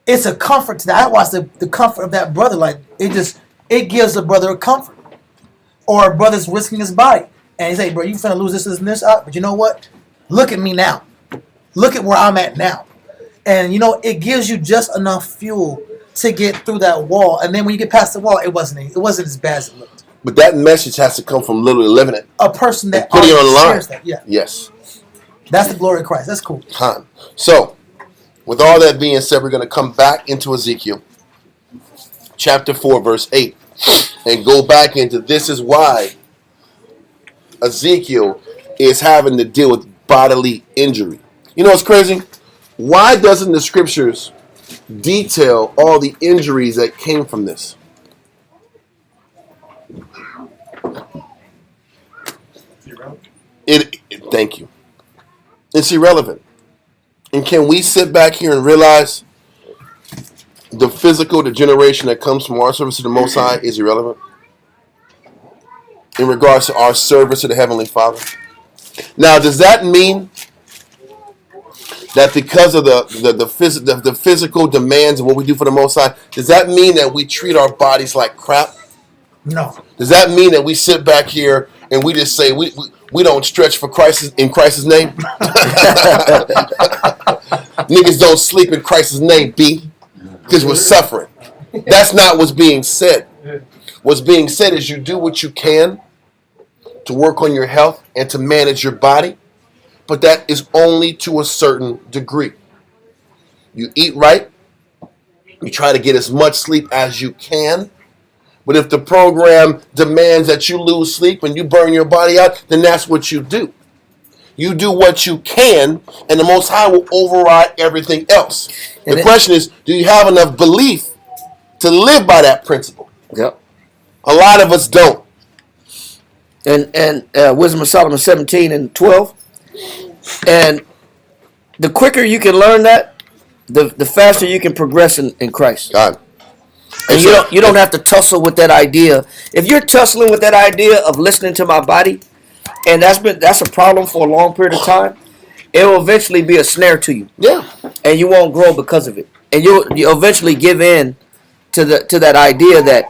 it's a comfort to that. I watch the comfort of that brother. Like, it gives a brother a comfort. Or a brother's risking his body. And he say, bro, you finna lose this and this up. But you know what? Look at me now. Look at where I'm at now. And, it gives you just enough fuel to get through that wall. And then when you get past the wall, it wasn't as bad as it looked. But that message has to come from literally living it. A person that Putting it on the line. shares that. Yeah. Yes. That's the glory of Christ. That's cool. Huh. So, with all that being said, we're going to come back into Ezekiel chapter 4, verse 8, and go back into this is why Ezekiel is having to deal with bodily injury. You know what's crazy? Why doesn't the scriptures detail all the injuries that came from this? Thank you. It's irrelevant. And can we sit back here and realize the physical degeneration that comes from our service to the Most High is irrelevant in regards to our service to the Heavenly Father? Now, does that mean that because of the physical demands of what we do for the Most High, does that mean that we treat our bodies like crap? No. Does that mean that we sit back here and we just say we don't stretch for Christ in Christ's name? Niggas don't sleep in Christ's name, B, because we're suffering. That's not what's being said. What's being said is you do what you can to work on your health and to manage your body, but that is only to a certain degree. You eat right. You try to get as much sleep as you can. But if the program demands that you lose sleep and you burn your body out, then that's what you do. You do what you can, and the Most High will override everything else. The question is, do you have enough belief to live by that principle? Yep. A lot of us don't. And Wisdom of Solomon 17 and 12. And the quicker you can learn that, the faster you can progress in Christ. God. And you don't have to tussle with that idea. If you're tussling with that idea of listening to my body, and that's a problem for a long period of time, it will eventually be a snare to you. Yeah. And you won't grow because of it. And you'll eventually give in to that idea that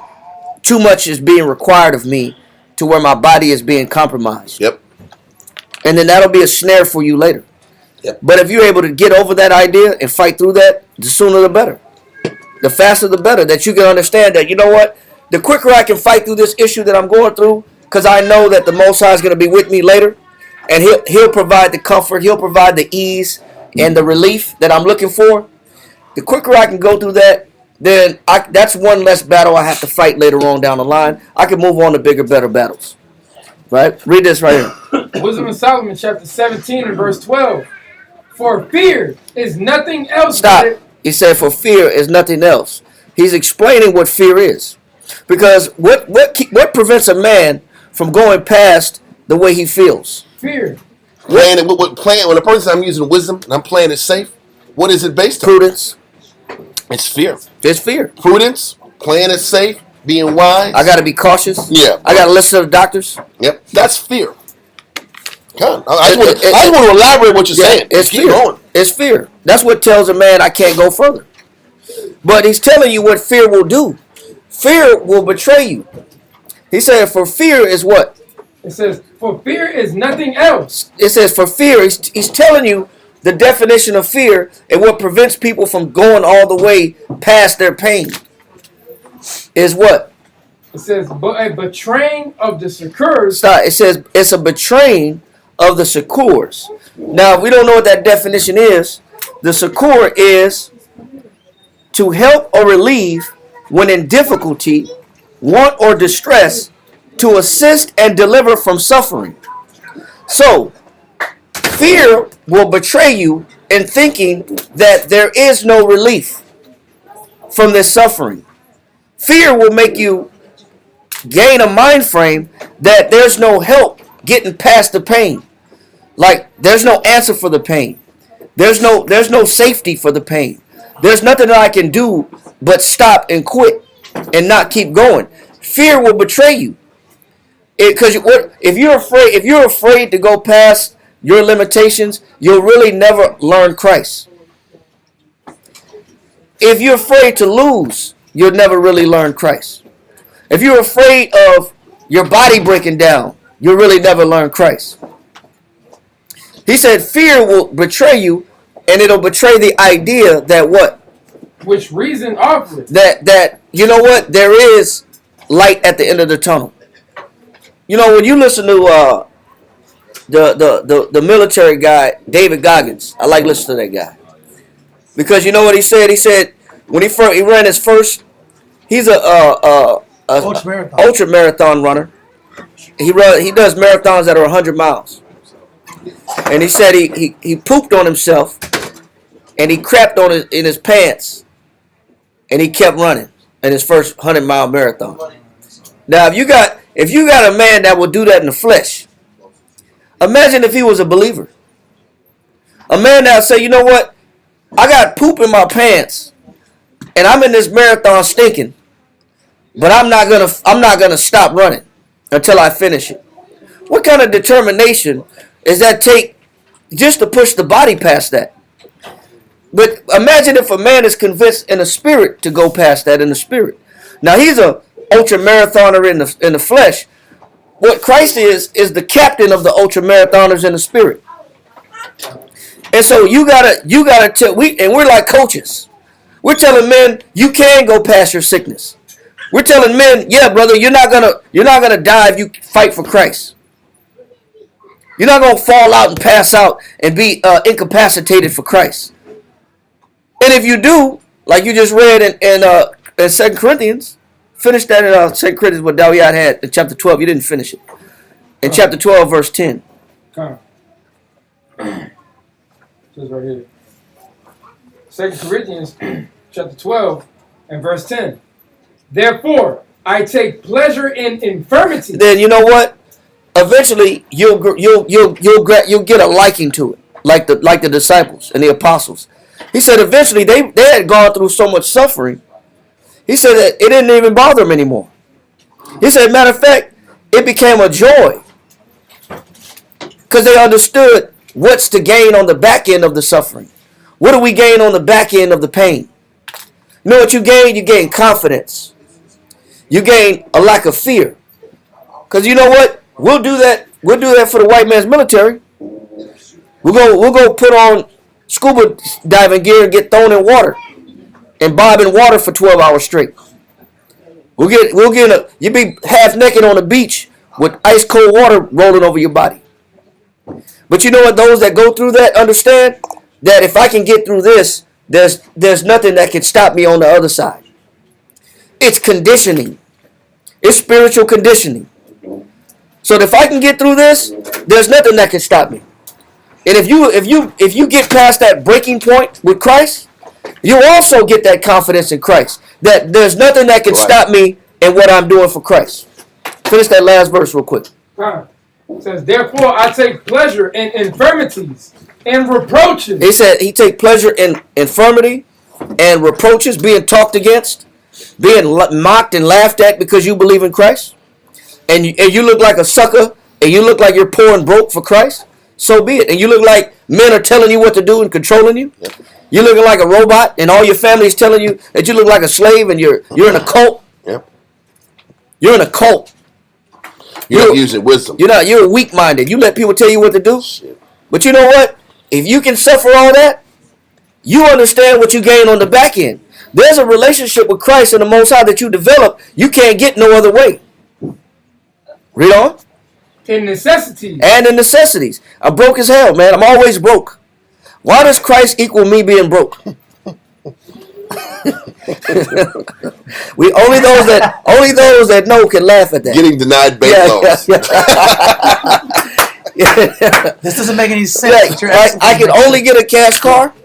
too much is being required of me to where my body is being compromised. Yep. And then that'll be a snare for you later. Yep. But if you're able to get over that idea and fight through that, the sooner the better. The faster the better, that you can understand that, you know what, the quicker I can fight through this issue that I'm going through, because I know that the Most High is going to be with me later, and he'll provide the comfort, he'll provide the ease and the relief that I'm looking for. The quicker I can go through that, then that's one less battle I have to fight later on down the line. I can move on to bigger, better battles. Right? Read this right here. Wisdom of Solomon, chapter 17 and verse 12. For fear is nothing else. Stop. He said, for fear is nothing else. He's explaining what fear is. Because what prevents a man from going past the way he feels? Fear. When a person says I'm using wisdom and I'm playing it safe, what is it based on? Prudence. It's fear. It's fear. Prudence, playing it safe, being wise. I got to be cautious. Yeah. I got to listen to the doctors. Yep. That's fear. God, I just want to elaborate what you're saying. It's Keep fear. going. It's fear. That's what tells a man I can't go further. But he's telling you what fear will do. Fear will betray you. He said, for fear is what? It says, for fear is nothing else. It says, for fear. He's telling you the definition of fear and what prevents people from going all the way past their pain is what? It says, but a betraying of the succors. Stop. It says, it's a betraying of the succors. Now, if we don't know what that definition is, the succor is to help or relieve when in difficulty, want or distress, to assist and deliver from suffering. So, fear will betray you in thinking that there is no relief from this suffering. Fear will make you gain a mind frame that there's no help getting past the pain. Like, there's no answer for the pain. There's no safety for the pain. There's nothing that I can do but stop and quit and not keep going. Fear will betray you. Because if you're afraid to go past your limitations, you'll really never learn Christ. If you're afraid to lose, you'll never really learn Christ. If you're afraid of your body breaking down, you'll really never learn Christ. He said fear will betray you, and it'll betray the idea that what? Which reason offereth. That you know what? There is light at the end of the tunnel. You know, when you listen to the military guy, David Goggins, I like listening to that guy. Because you know what he said? He said when he ran his first, he's a ultra marathon runner. He does marathons that are 100 miles. And he said he pooped on himself and he crapped on in his pants and he kept running in his first 100-mile marathon. Now, if you got a man that will do that in the flesh, imagine if he was a believer. A man that would say, you know what? I got poop in my pants and I'm in this marathon stinking, but I'm not gonna stop running until I finish it. What kind of determination is that take just to push the body past that? But imagine if a man is convinced in the spirit to go past that in the spirit. Now he's a ultra marathoner in the flesh. What Christ is the captain of the ultra marathoners in the spirit. And so you gotta tell we're like coaches. We're telling men you can go past your sickness. We're telling men, yeah, brother, you're not gonna die if you fight for Christ. You're not gonna fall out and pass out and be incapacitated for Christ. And if you do, like you just read in 2 Corinthians, finish that in 2 Corinthians what Dawiyat had in chapter 12. You didn't finish it. In chapter 12, verse 10. Come on. Just right here. 2 Corinthians chapter 12 and verse 10. Therefore, I take pleasure in infirmity. Then you know what? Eventually, you'll get a liking to it, like the disciples and the apostles. He said eventually they had gone through so much suffering. He said that it didn't even bother them anymore. He said, matter of fact, it became a joy because they understood what's to gain on the back end of the suffering. What do we gain on the back end of the pain? You know what you gain? You gain confidence. You gain a lack of fear. Because you know what? We'll do that for the white man's military. We'll go put on scuba diving gear and get thrown in water and bob in water for 12 hours straight. You be half naked on the beach with ice cold water rolling over your body. But you know what? Those that go through that understand that if I can get through this, there's nothing that can stop me on the other side. It's conditioning. It's spiritual conditioning. So if I can get through this, there's nothing that can stop me. And if you get past that breaking point with Christ, you also get that confidence in Christ. That there's nothing that can stop me in what I'm doing for Christ. Finish that last verse real quick. It says, therefore I take pleasure in infirmities and reproaches. He said he take pleasure in infirmity and reproaches, being talked against, being mocked and laughed at because you believe in Christ. And you look like a sucker, and you look like you're poor and broke for Christ, so be it. And you look like men are telling you what to do and controlling you. Yep. You're looking like a robot, and all your family is telling you that you look like a slave, and you're in a cult. Yep. You're in a cult. You're not using wisdom. You're weak-minded. You let people tell you what to do. Shit. But you know what? If you can suffer all that, you understand what you gain on the back end. There's a relationship with Christ and the Most High that you develop. You can't get no other way. Read on. In necessities. And in necessities. I'm broke as hell, man. I'm always broke. Why does Christ equal me being broke? Only those that know can laugh at that. Getting denied bank loans. Yeah. This doesn't make any sense. I can only get a cash car.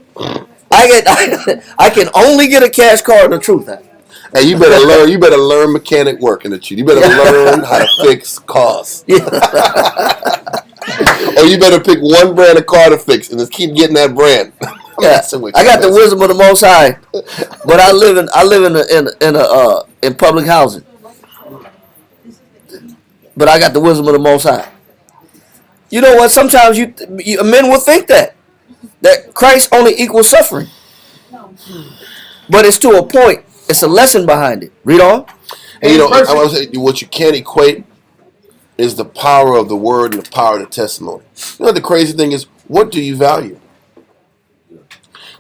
I can only get a cash car in the truth. Hey, you better learn mechanic work in the truth. You better learn how to fix cars. Yeah. Or you better pick one brand of car to fix and just keep getting that brand. Yeah. I got the wisdom of the Most High, but I live in public housing. But I got the wisdom of the Most High. You know what? Sometimes men will think that Christ only equals suffering, but it's to a point. It's a lesson behind it. Read on. And I want to say what you can't equate is the power of the word and the power of the testimony. You know the crazy thing is, what do you value?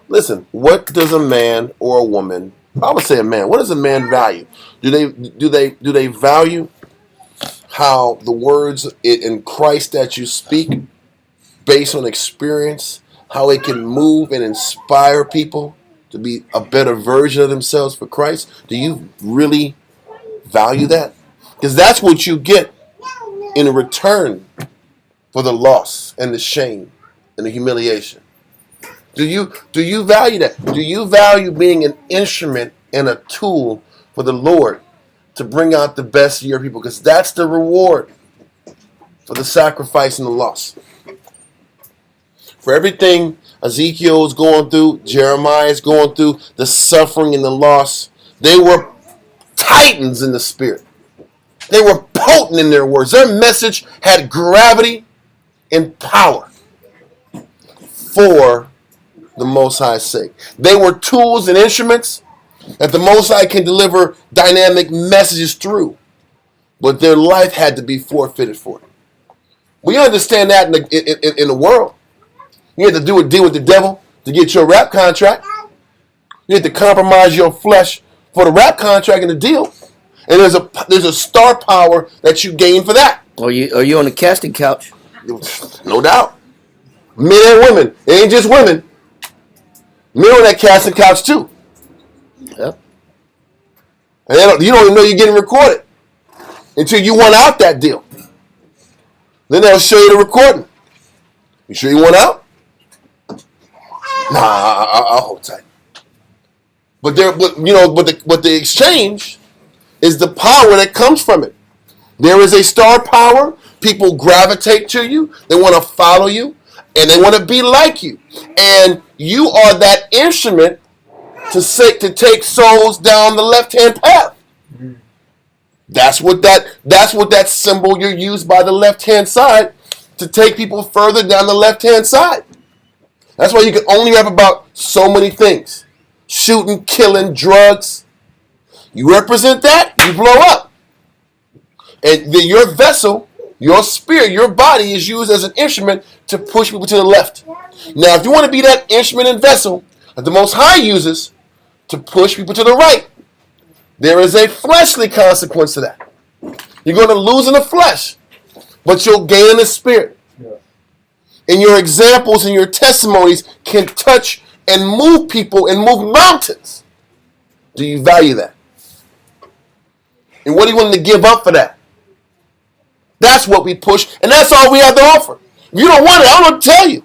Listen, what does a man or a woman? I would say a man. What does a man value? Do they value how the words in Christ that you speak, based on experience, how it can move and inspire people to be a better version of themselves for Christ? Do you really value that? Because that's what you get in return for the loss and the shame and the humiliation. Do you value that? Do you value being an instrument and a tool for the Lord to bring out the best of your people? Because that's the reward for the sacrifice and the loss. For everything Ezekiel is going through, Jeremiah is going through, the suffering and the loss, they were titans in the spirit. They were potent in their words. Their message had gravity and power for the Most High's sake. They were tools and instruments that the Most High can deliver dynamic messages through. But their life had to be forfeited for it. We understand that in the world. You had to do a deal with the devil to get your rap contract. You had to compromise your flesh for the rap contract and the deal. And there's a star power that you gain for that. Are you on the casting couch? No doubt. Men and women. It ain't just women. Men on that casting couch too. Yep. And you don't even know you're getting recorded until you want out that deal. Then they'll show you the recording. You sure you want out? Nah, I'll hold tight. But the exchange is the power that comes from it. There is a star power. People gravitate to you. They want to follow you, and they want to be like you. And you are that instrument to take souls down the left-hand path. That's what that symbol you're used by the left-hand side to take people further down the left-hand side. That's why you can only rap about so many things. Shooting, killing, drugs. You represent that, you blow up. And your vessel, your spirit, your body is used as an instrument to push people to the left. Now, if you want to be that instrument and vessel that the Most High uses to push people to the right, there is a fleshly consequence to that. You're going to lose in the flesh, but you'll gain in the spirit. Yeah. And your examples and your testimonies can touch and move people and move mountains. Do you value that? And what are you willing to give up for that? That's what we push, and that's all we have to offer. If you don't want it, I don't know what to tell you.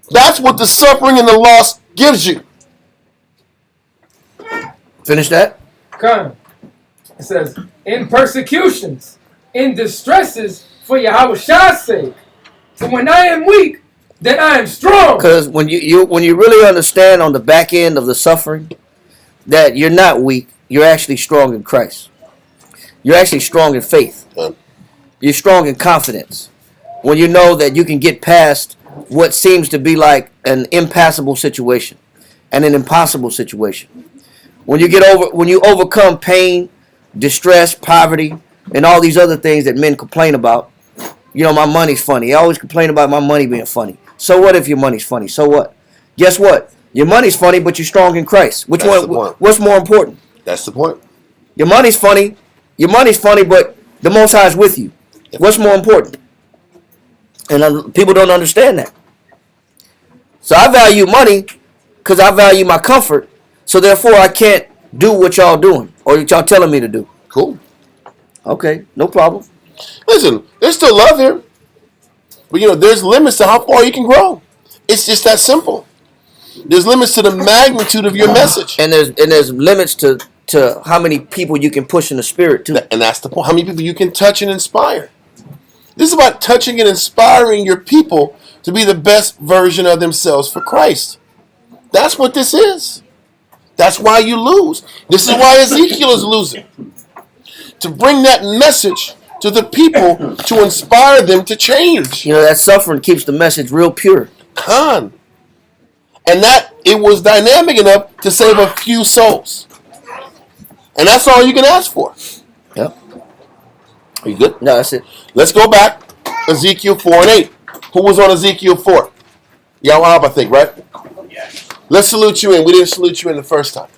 That's what the suffering and the loss gives you. Finish that? Come. It says, in persecutions, in distresses, for Yahweh's sake. For when I am weak, then I am strong. Because when you really understand on the back end of the suffering that you're not weak, you're actually strong in Christ. You're actually strong in faith. You're strong in confidence. When you know that you can get past what seems to be like an impassable situation and an impossible situation. When you overcome pain, distress, poverty, and all these other things that men complain about. You know, my money's funny. I always complain about my money being funny. So what if your money's funny? So what? Guess what? Your money's funny, but you're strong in Christ. What's more important? That's the point. Your money's funny, but the Most High is with you. What's more important? And people don't understand that. So I value money because I value my comfort. So therefore, I can't do what y'all doing or what y'all telling me to do. Cool. Okay, no problem. Listen, there's still love here. But, there's limits to how far you can grow. It's just that simple. There's limits to the magnitude of your message. And there's limits to how many people you can push in the spirit, too. And that's the point. How many people you can touch and inspire. This is about touching and inspiring your people to be the best version of themselves for Christ. That's what this is. That's why you lose. This is why Ezekiel is losing. To bring that message to the people to inspire them to change. That suffering keeps the message real pure. And that it was dynamic enough to save a few souls. And that's all you can ask for. Yep. Are you good? No, that's it. Let's go back. Ezekiel 4 and 8. Who was on Ezekiel 4? Yahweh, I think, right? Yes. Let's salute you in. We didn't salute you in the first time.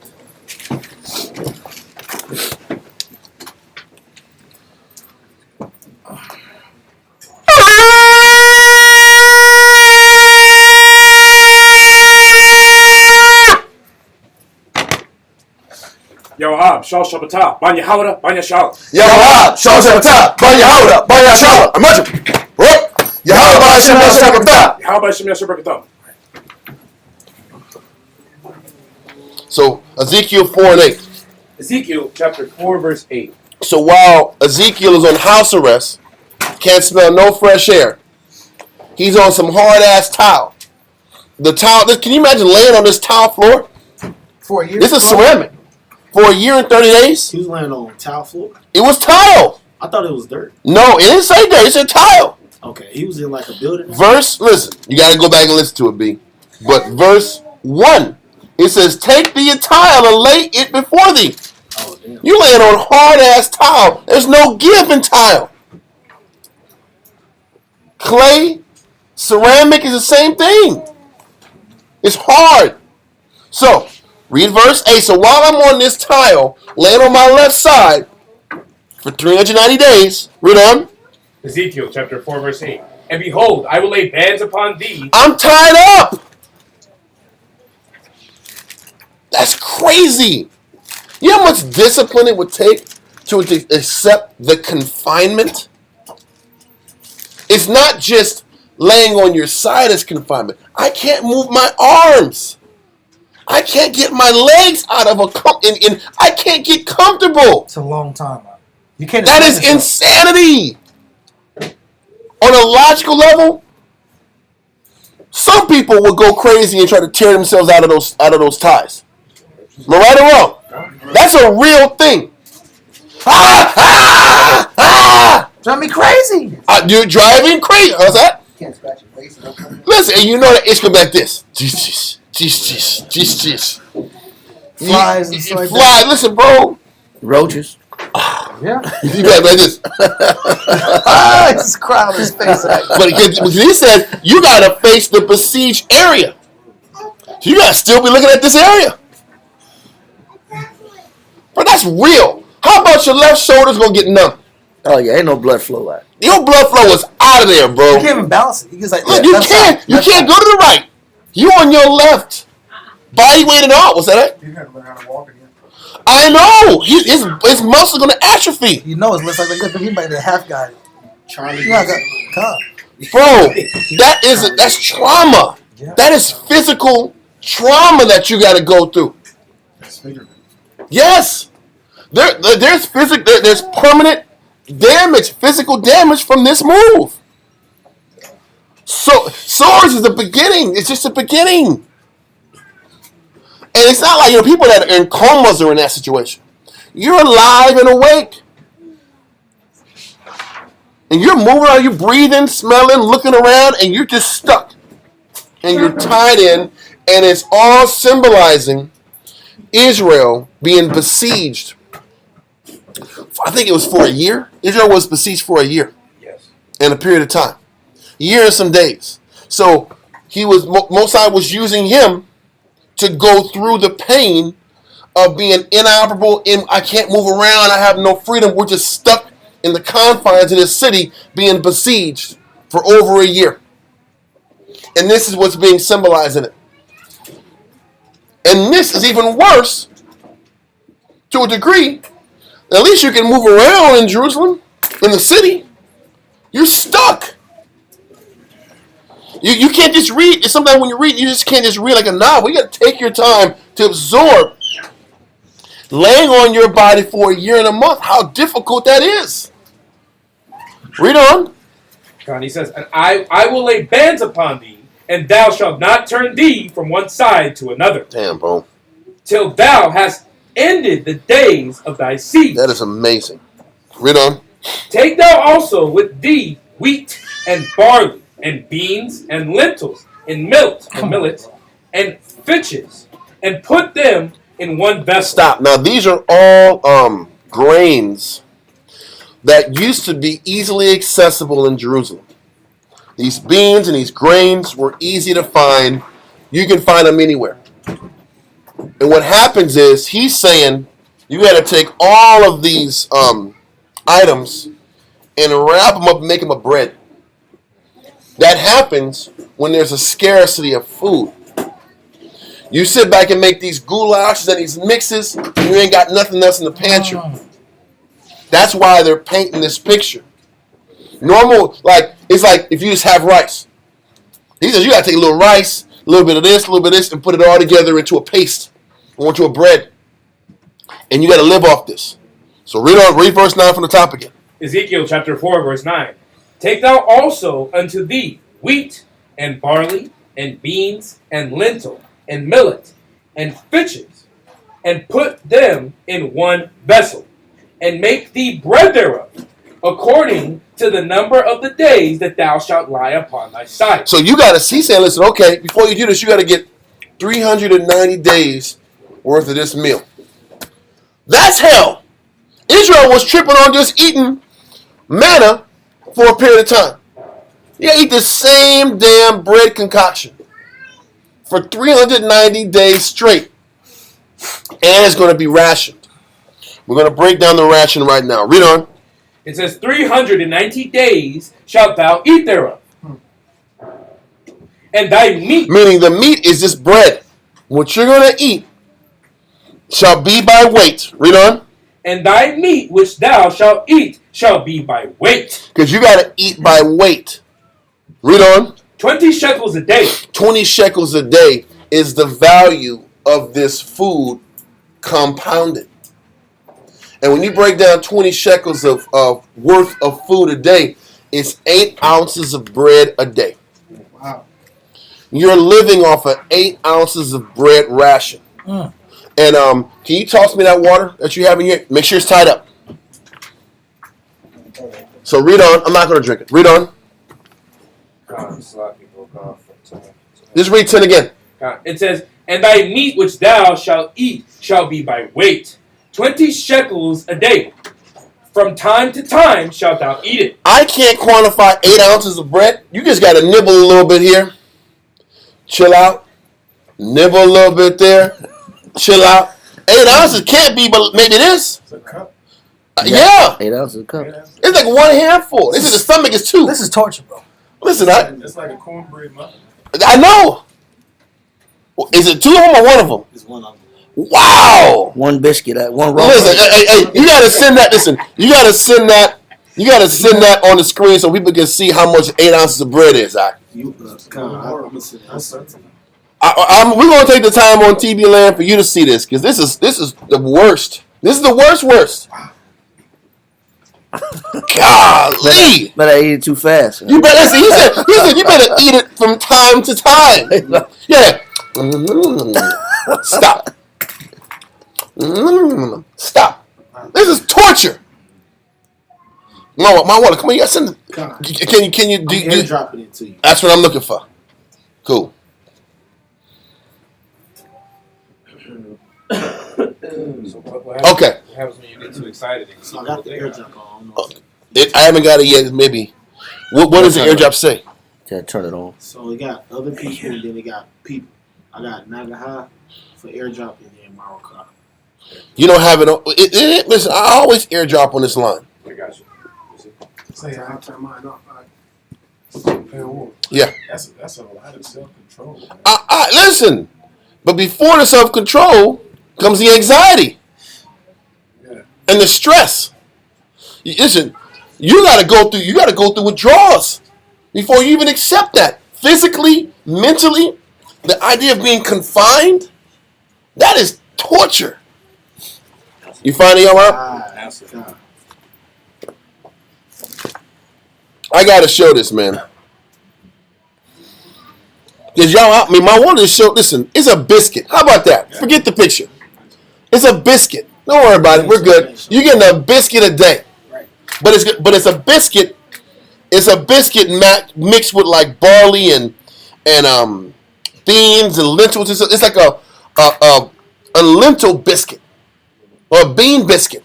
Yahab, Shal Shabbatah, Ban Yahawah, Ban Yashal. Yahweh, Shal Shabbatah, Ban Yehoda, Ban Yashal. Imagine. Yahweh, Shal Shabbatah. How about Shem Yashar Barakatam? So Ezekiel 4 and 8. Ezekiel chapter 4, verse 8. So while Ezekiel is on house arrest, can't smell no fresh air. He's on some hard ass tile. The tile. Can you imagine laying on this tile floor? For a year. This is ceramic. For a year and 30 days, He was laying on tile floor. it was tile. I thought it was dirt. No, it didn't say that. It said tile. Okay, he was in like a building. Listen, you got to go back and listen to it, B. But verse 1, it says, take thee a tile and lay it before thee. Oh damn. You laying on hard ass tile. There's no give in tile. Clay, ceramic is the same thing. It's hard. So, read verse 8. So while I'm on this tile, laying on my left side for 390 days, read on. Ezekiel chapter 4, verse 8. And behold, I will lay bands upon thee. I'm tied up. That's crazy. You know how much discipline it would take to accept the confinement? It's not just laying on your side as confinement. I can't move my arms. I can't get my legs out of I can't get comfortable. It's a long time. You can't. That is insanity. On a logical level, some people would go crazy and try to tear themselves out of those ties. Am I right or wrong? That's a real thing. Drive me crazy. You're driving crazy. How's that? Can't scratch your face. Listen, and you know that it's going back this. Jeez. Flies and stuff like Fly. that. Listen, bro. Roaches. Yeah. You got like this. Just cry on his face. But he said you got to face the besieged area. So you got to still be looking at this area. But that's real. How about your left shoulder's going to get numb? Oh yeah, ain't no blood flow out. Your blood flow is out of there, bro. You can't even balance it. You just like Look, you can't go to the right. You on your left. Body weight and all. What's that? You gotta learn how to walk again. I know. His muscles going to atrophy. You know, it looks like a good might be a half guy. Charlie. You know, God. Bro, that's trauma. Yeah. That is physical trauma that you got to go through. That's figurative. Yes. There's there's permanent damage, physical damage from this move. So SARS is the beginning. It's just the beginning. And it's not like people that are in comas are in that situation. You're alive and awake. And you're moving around, you're breathing, smelling, looking around, and you're just stuck. And you're tied in, and it's all symbolizing Israel being besieged. I think it was for a year. Israel was besieged for a year. Yes. In a period of time. A year and some days. So Mosai was using him to go through the pain of being inoperable. I can't move around. I have no freedom. We're just stuck in the confines of this city being besieged for over a year. And this is what's being symbolized in it. And this is even worse to a degree. At least you can move around in Jerusalem, in the city. You're stuck. You can't just read. Sometimes when you read, you just can't just read like a novel. You got to take your time to absorb laying on your body for a year and a month. How difficult that is. Read on. And he says, and I will lay bands upon thee, and thou shalt not turn thee from one side to another. Damn, bro. Till thou hast ended the days of thy siege. That is amazing. Read on. Take thou also with thee wheat and barley and beans and lentils and millet and fitches, and put them in one vessel. Stop. Now these are all grains that used to be easily accessible in Jerusalem. These beans and these grains were easy to find. You can find them anywhere. And what happens is he's saying you got to take all of these items and wrap them up and make them a bread. That happens when there's a scarcity of food. You sit back and make these goulashes and these mixes, and you ain't got nothing else in the pantry. That's why they're painting this picture. Normal, like, it's like if you just have rice. He says you got to take a little rice, a little bit of this, and put it all together into a paste or into a bread. And you got to live off this. So read verse 9 from the top again. Ezekiel chapter 4, verse 9. Take thou also unto thee wheat and barley and beans and lentil and millet and fishes, and put them in one vessel, and make thee bread thereof, according to the number of the days that thou shalt lie upon thy side. So you got to see, saying, listen, okay, before you do this, you got to get 390 days worth of this meal. That's hell. Israel was tripping on just eating manna for a period of time. You eat the same damn bread concoction for 390 days straight. And it's going to be rationed. We're going to break down the ration right now. Read on. It says, 390 days shalt thou eat thereof. And thy meat. Meaning the meat is this bread. What you're going to eat shall be by weight. Read on. And thy meat which thou shalt eat shall be by weight. Because you got to eat by weight. Read on. 20 shekels a day. 20 shekels a day is the value of this food compounded. And when you break down 20 shekels of worth of food a day, it's 8 ounces of bread a day. Wow. You're living off of 8 ounces of bread ration. And can you toss me that water that you have in here? Make sure it's tied up. So read on. I'm not going to drink it. Read on. Just read 10 again. It says, and thy meat which thou shalt eat shall be by weight. 20 shekels a day. From time to time shalt thou eat it. I can't quantify 8 ounces of bread. You just got to nibble a little bit here. Chill out. Nibble a little bit there. Chill out. 8 ounces can't be, but maybe it is. It's a cup. Yeah. 8 ounces of cup. It's like one handful. This is the stomach is 2. This is torture, bro. Listen, It's like a cornbread muffin. I know. Is it 2 of them or 1 of them? It's one of them. Wow. One biscuit, one roll. Listen, hey, you gotta send that. Listen, you gotta send that. You gotta send that on the screen so people can see how much 8 ounces of bread is. I'm gonna sit down. We're gonna take the time on TV Land for you to see this because this is the worst. This is the worst. Golly! But I ate it too fast. You better listen. He said you better eat it from time to time. Yeah. Stop. Stop. This is torture. My water. Come on, you gotta send it. Can you do? I'm dropping it to you. That's what I'm looking for. Cool. So what happens, Okay. What happens when you get too excited? And So I got the airdrop on. I haven't got it yet. Maybe. What does the airdrop say? Turn it on. So we got other people and then we got people. I got Nagaha for airdrop and then Marocco. You don't have it on. Listen, I always airdrop on this line. I got you. Say I turn mine off. Yeah. That's a lot of self-control. Man. Listen, but before the self-control comes the anxiety and the stress. Listen, you got to go through withdrawals before you even accept that. Physically, mentally, the idea of being confined, that is torture. You find it out? I got to show this, man. Because y'all, my water is show. Listen, it's a biscuit. How about that? Forget the picture. It's a biscuit. Don't worry about it. We're good. You're getting a biscuit a day. But it's a biscuit. It's a biscuit mixed with like barley and beans and lentils. It's like a lentil biscuit or a bean biscuit.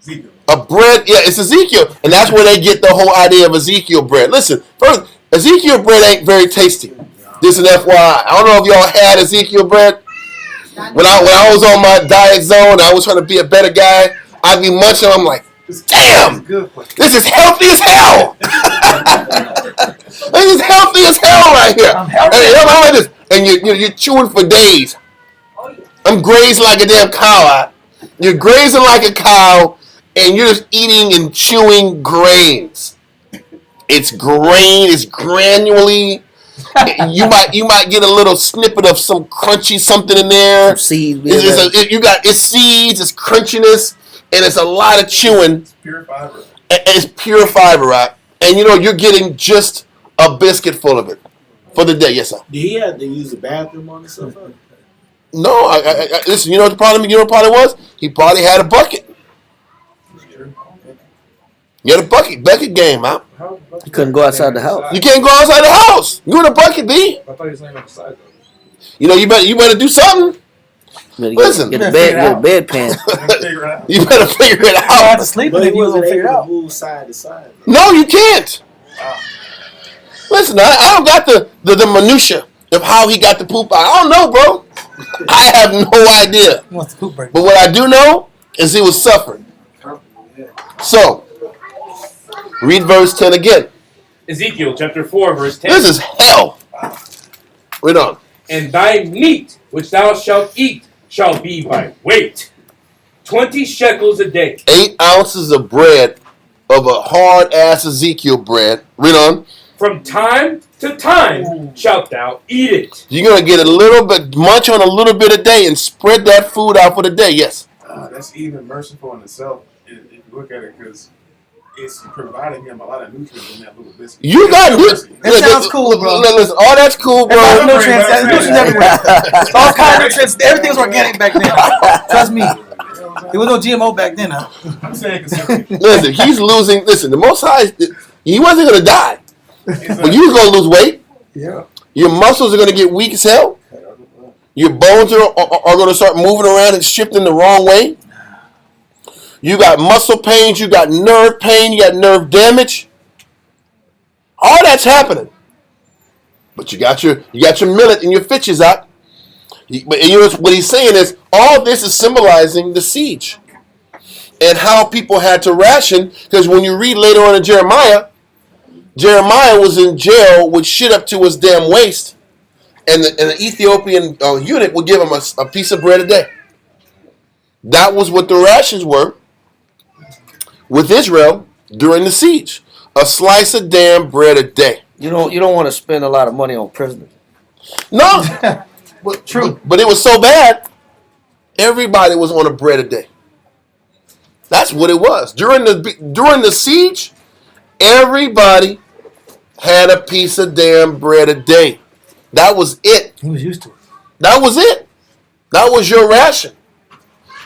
Ezekiel. A bread. Yeah, it's Ezekiel, and that's where they get the whole idea of Ezekiel bread. Listen, first, Ezekiel bread ain't very tasty. This is FYI. I don't know if y'all had Ezekiel bread. When I was on my diet zone, I was trying to be a better guy. I'd be munching. I'm like, damn, this is healthy as hell. This is healthy as hell right here. And you're chewing for days. I'm grazing like a damn cow. You're grazing like a cow, and you're just eating and chewing grains. It's grain. It's granularly. You might get a little snippet of some crunchy something in there. Some seeds. It's seeds. It's crunchiness, and it's a lot of chewing. It's pure fiber. It's pure fiber, right? And you're getting just a biscuit full of it for the day. Yes, sir. Did he have to use the bathroom on himself? No, I listen. You know what the problem? You know what the problem was? He probably had a bucket. You had a bucket game, huh? You couldn't go outside the house. You can't go outside the house. You in a bucket, B. I thought he was laying on the side though. You better do something. Listen. Get a bedpan. Figure it out. You better figure it I have out. to sleep But with he it. You wasn't gonna figure it able out. to move side to side. No, you can't. Listen, I don't got the minutia of how he got the poop out. I don't know, bro. I have no idea. He wants the poop break. But what I do know is he was suffering. So, read verse 10 again. Ezekiel chapter 4, verse 10. This is hell. Read on. And thy meat which thou shalt eat shall be by weight, 20 shekels a day. 8 ounces of bread, of a hard-ass Ezekiel bread. Read on. From time to time shalt thou eat it. You're going to get a little bit, munch on a little bit a day and spread that food out for the day. Yes. That's even merciful in itself if you look at it, because it's providing him a lot of nutrients in that little biscuit. You got this. That sounds cool, bro. Listen, all that's cool, bro. There's nutrients, nutrients everywhere. All kind of nutrients. Everything was organic back then. Trust me. There was no GMO back then, huh? I'm saying, because Listen, he's losing. Listen, the Most High, he wasn't going to die. But you was going to lose weight. yeah. Your muscles are going to get weak as hell. Your bones are going to start moving around and shifting the wrong way. You got muscle pains. You got nerve pain. You got nerve damage. All that's happening. But you got your millet and your fitches out. But what he's saying is all this is symbolizing the siege and how people had to ration. Because when you read later on in Jeremiah was in jail with shit up to his damn waist, and the Ethiopian eunuch would give him a piece of bread a day. That was what the rations were with Israel during the siege. A slice of damn bread a day. You don't want to spend a lot of money on prisoners. No, but true. But it was so bad, everybody was on a bread a day. That's what it was during the siege. Everybody had a piece of damn bread a day. That was it. He was used to it. That was it. That was your ration.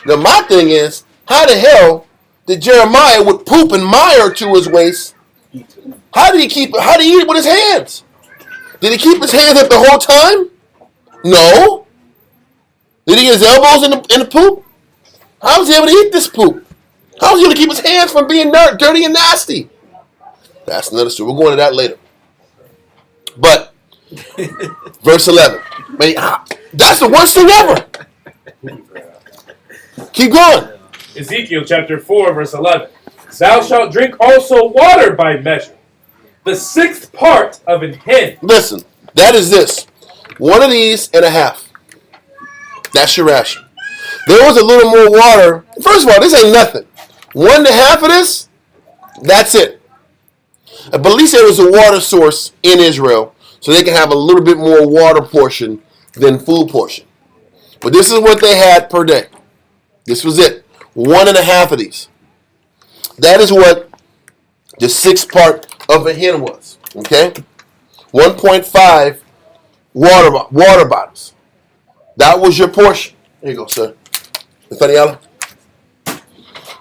Now my thing is, how the hell did Jeremiah with poop and mire to his waist? How did he keep it? How did he eat it with his hands? Did he keep his hands up the whole time? No. Did he get his elbows in the poop? How was he able to eat this poop? How was he able to keep his hands from being dirty and nasty? That's another story. We're going to that later. But verse 11. Man, that's the worst thing ever. Keep going. Ezekiel chapter 4, verse 11. Thou shalt drink also water by measure, the 6th part of an hin. Listen, that is this. 1 of these and a half. That's your ration. There was a little more water. First of all, this ain't nothing. 1 and a half of this, that's it. But at least there was a water source in Israel, so they can have a little bit more water portion than food portion. But this is what they had per day. This was it. 1 and a half of these. That is what the 6th part of a hin was. Okay? 1.5 water bottles. That was your portion. There you go, sir. Nathaniel.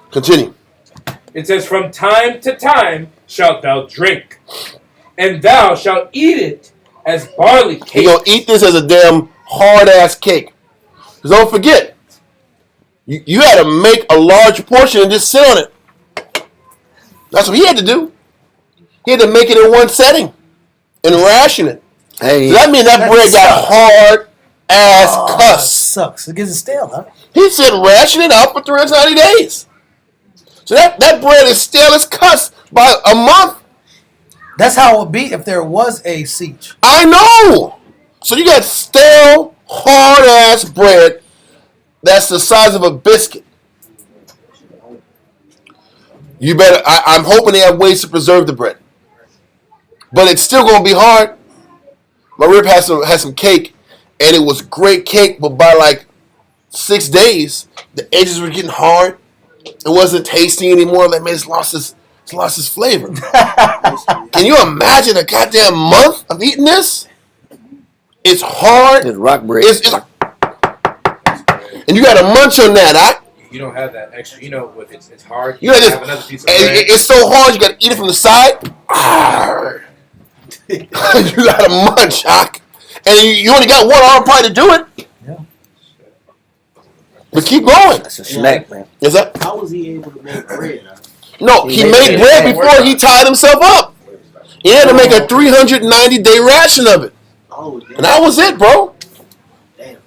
Continue. It says, from time to time shalt thou drink, and thou shalt eat it as barley cake. You're going to eat this as a damn hard-ass cake. Because don't forget, you had to make a large portion and just sit on it. That's what he had to do. He had to make it in one setting and ration it. Hey, Does that mean that bread got hard-ass cuss? Sucks. It gets it stale, huh? He said ration it out for 390 days. So that bread is stale as cuss by a month. That's how it would be if there was a siege. I know. So you got stale, hard-ass bread that's the size of a biscuit. You better. I'm hoping they have ways to preserve the bread, but it's still gonna be hard. My rib had some cake, and it was great cake, but by like 6 days, the edges were getting hard. It wasn't tasty anymore. Like, man, it's lost its flavor. Can you imagine a goddamn month of eating this? It's hard. It's rock bread. And you got to munch on that, huh? You don't have that extra. You know, if it's hard. You know, have another piece of bread. it's so hard. You got to eat it from the side. You got to munch, Hock. And you only got one arm probably to do it. Yeah. But keep going. That's a snack, man. Is that? How was he able to make bread? Huh? No, he made bread before he tied himself up. He had to make a 390-day ration of it. Oh, damn. And that was it, bro. Damn.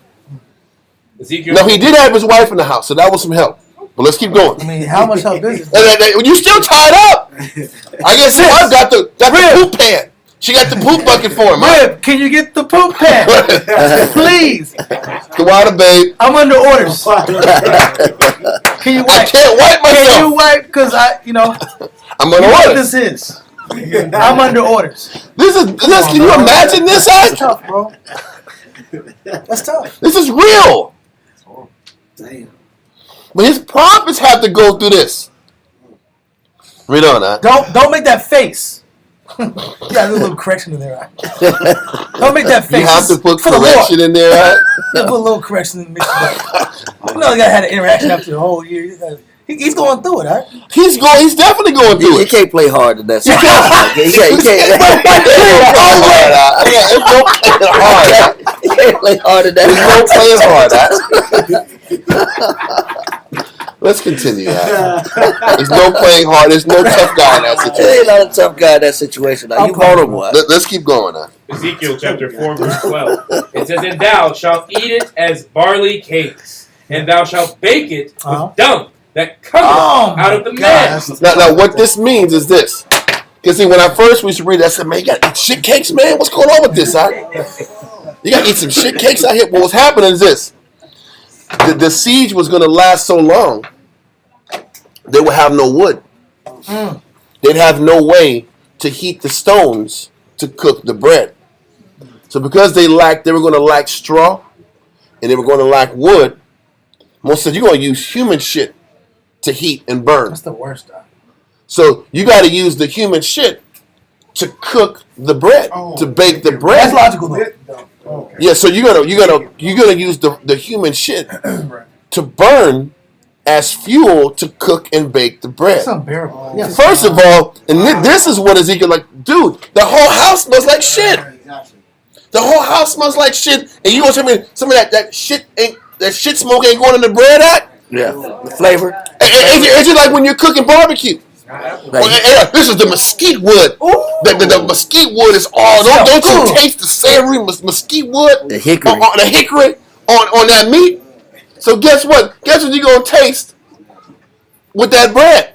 Ezekiel. No, he did have his wife in the house, so that was some help. But let's keep going. I mean, how much help is it? And you still tied up. I guess his wife got the poop pan. She got the poop bucket for him. Rib, can you get the poop pan? Please. Come on, babe. I'm under orders. Can you I wipe? can't wipe Can you myself. wipe? Because I'm I'm you under know what orders. this is. I'm under orders. Can you imagine this, That's Ash? tough, bro. That's tough. This is real. Damn. But his prophets have to go through this. Read on, huh? Don't make that face. You got a little correction in there. Right? Don't make that face. You have to put For the correction Lord. in there, right? You put a little correction in the mix. You know, you gotta have an interaction after the whole year. He's going through it, right? He's definitely going through You it. can't play hard in that situation. You can't play hard in that. There's no playing hard. Let's continue. There's no playing hard. There's no tough guy in that There ain't situation. not a tough guy in that situation. Now, you vulnerable. Let's keep going. Ezekiel chapter 4, verse 12. It says, "And thou shalt eat it as barley cakes, and thou shalt bake it with dung that cometh out of the man." Now, what this means is this. Because, see, when I first used to read it, I said, man, you got to eat shit cakes, man? What's going on with this, huh? You got to eat some shit cakes out here. What was happening is this. The siege was going to last so long, they would have no wood. They'd have no way to heat the stones to cook the bread. So because they were going to lack straw, and they were going to lack wood, most said, you're going to use human shit to heat and burn. That's the worst, though. So you got to use the human shit to cook the bread, to bake the bread. That's logical, though. Okay. Yeah, so you're gonna use the human shit to burn as fuel to cook and bake the bread. That's unbearable. Yes. First of all, and this is what Ezekiel like, dude, the whole house smells like shit. The whole house smells like shit, and you gonna tell me some of that shit smoke ain't going in the bread at? Yeah, the flavor. It's just like when you're cooking barbecue. This is the mesquite wood. The mesquite wood is all. Don't you taste the savory mesquite wood? The hickory. The hickory on that meat. So guess what? Guess what you're gonna taste with that bread?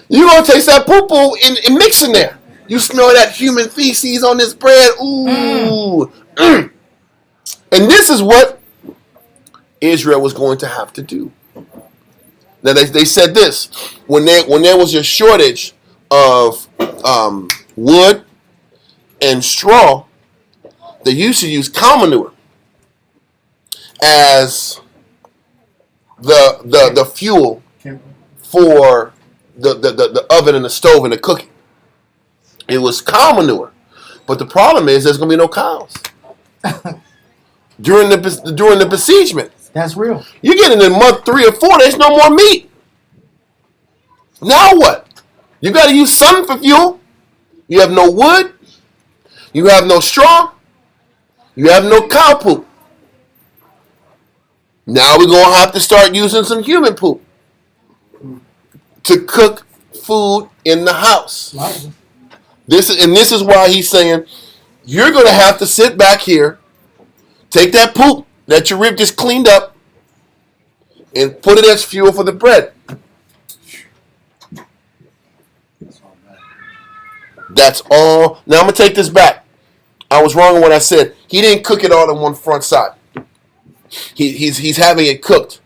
You're gonna taste that poo-poo in mixing there. You smell that human feces on this bread. Ooh. And this is what Israel was going to have to do. Now they said this when there was a shortage of wood and straw, they used to use cow manure as the fuel for the oven and the stove and the cooking. It was cow manure, but the problem is there's gonna be no cows during the besiegement. That's real. You get in month 3 or 4, there's no more meat. Now what? You got to use something for fuel. You have no wood. You have no straw. You have no cow poop. Now we're going to have to start using some human poop to cook food in the house. This is why he's saying, you're going to have to sit back here, take that poop that your rib just cleaned up, and put it as fuel for the bread. That's all. Now I'm going to take this back. I was wrong in what I said. He didn't cook it all on one front side. He's having it cooked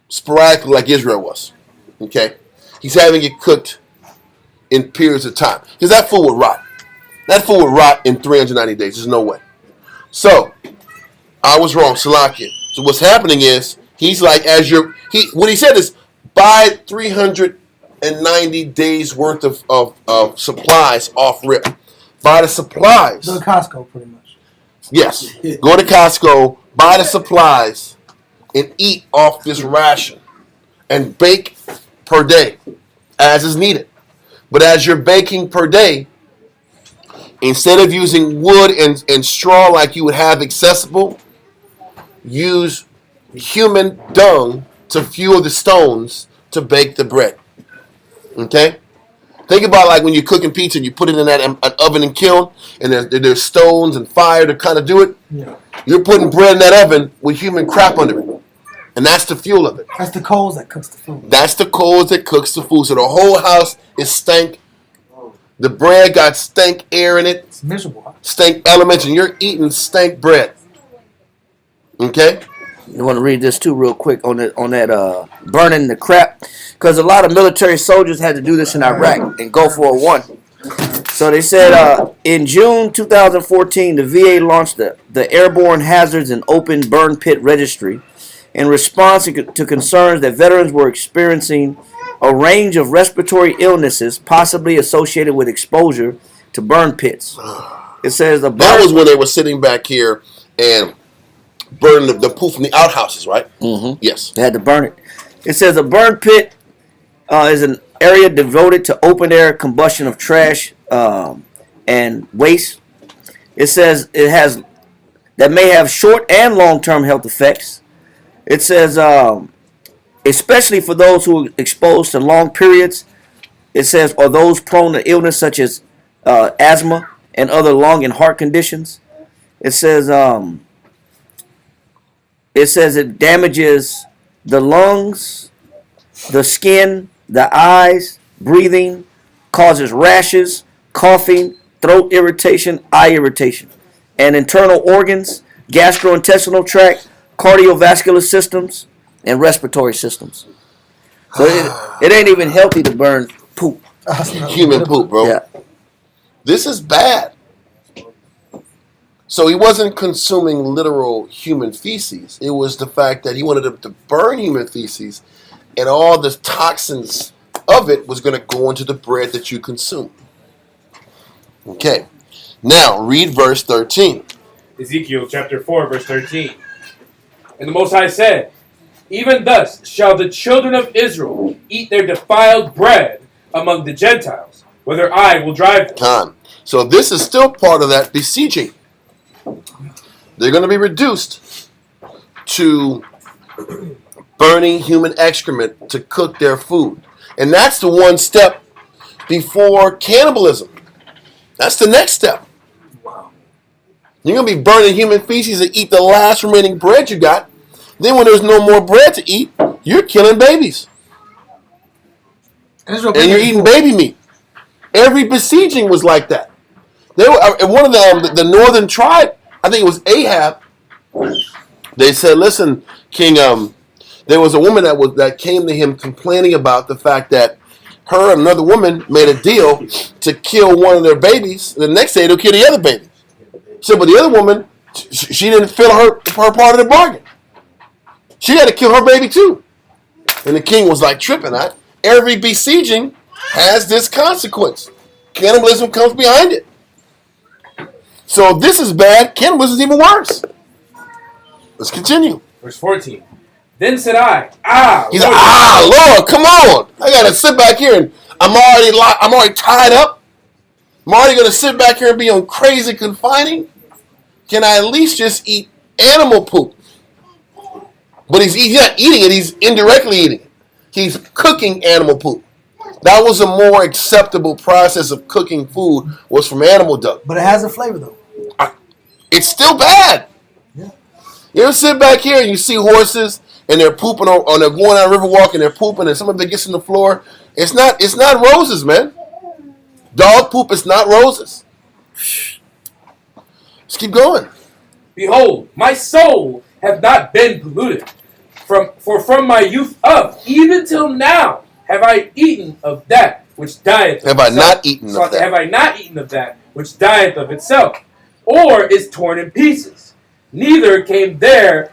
sporadically like Israel was. Okay? He's having it cooked in periods of time. Because that food would rot. That food would rot in 390 days. There's no way. So, I was wrong, Salakia. So what's happening is, he's like, what he said is, buy 390 days worth of supplies off rip. Buy the supplies. Go to Costco, pretty much. Yes. Go to Costco, buy the supplies, and eat off this ration. And bake per day, as is needed. But as you're baking per day, instead of using wood and straw like you would have accessible, use human dung to fuel the stones to bake the bread. Okay? Think about like when you're cooking pizza and you put it in that oven and kiln, and there's stones and fire to kind of do it. Yeah. You're putting bread in that oven with human crap under it. And that's the fuel of it. That's the coals that cooks the food. That's the coals that cooks the food. So the whole house is stank. The bread got stank air in it. It's miserable. Huh? Stank elements, and you're eating stank bread. Okay? You want to read this too real quick on that burning the crap, because a lot of military soldiers had to do this in Iraq in Gulf War I. So they said in June 2014, the VA launched the Airborne Hazards and Open Burn Pit Registry in response to concerns that veterans were experiencing a range of respiratory illnesses possibly associated with exposure to burn pits. It says that was when they were sitting back here and burning the poop from the outhouses, right? Mm-hmm. Yes. They had to burn it. It says a burn pit is an area devoted to open air combustion of trash and waste. It says that may have short and long-term health effects. It says, especially for those who are exposed to long periods, it says, or those prone to illness such as asthma and other lung and heart conditions. It says it damages the lungs, the skin, the eyes, breathing, causes rashes, coughing, throat irritation, eye irritation, and internal organs, gastrointestinal tract, cardiovascular systems, and respiratory systems. So it ain't even healthy to burn poop. Human poop, bro. Yeah. This is bad. So he wasn't consuming literal human feces. It was the fact that he wanted to burn human feces, and all the toxins of it was going to go into the bread that you consume. Okay. Now, read verse 13. Ezekiel chapter 4, verse 13. And the Most High said, even thus shall the children of Israel eat their defiled bread among the Gentiles, whether I will drive them. So this is still part of that besieging. They're going to be reduced to burning human excrement to cook their food. And that's the one step before cannibalism. That's the next step. You're going to be burning human feces to eat the last remaining bread you got. Then when there's no more bread to eat, you're killing babies. And you're eating baby meat. Every besieging was like that. They were, and one of them, the northern tribe, I think it was Ahab, they said, listen, King, there was a woman that came to him complaining about the fact that her and another woman made a deal to kill one of their babies. The next day, they'll kill the other baby. So, but the other woman, she didn't fill her part of the bargain. She had to kill her baby too. And the king was like tripping. Every besieging has this consequence. Cannibalism comes behind it. So if this is bad, cannibalism is even worse. Let's continue. Verse 14. Then said I, He's like, Lord, come on. I got to sit back here and I'm already tied up. I'm already going to sit back here and be on crazy confining. Can I at least just eat animal poop? But he's not eating it, he's indirectly eating it. He's cooking animal poop. That was a more acceptable process of cooking food, was from animal dung. But it has a flavor, though. It's still bad. Yeah. You ever sit back here and you see horses and they're pooping or they're going on a river walk and they're pooping and some of it gets in the floor? It's not roses, man. Dog poop is not roses. Let's keep going. behold, my soul have not been polluted. For from my youth up, even till now, have I eaten of that which dieth of Have I itself. not eaten So of that? have I not eaten of that which dieth of itself, or is torn in pieces? Neither came there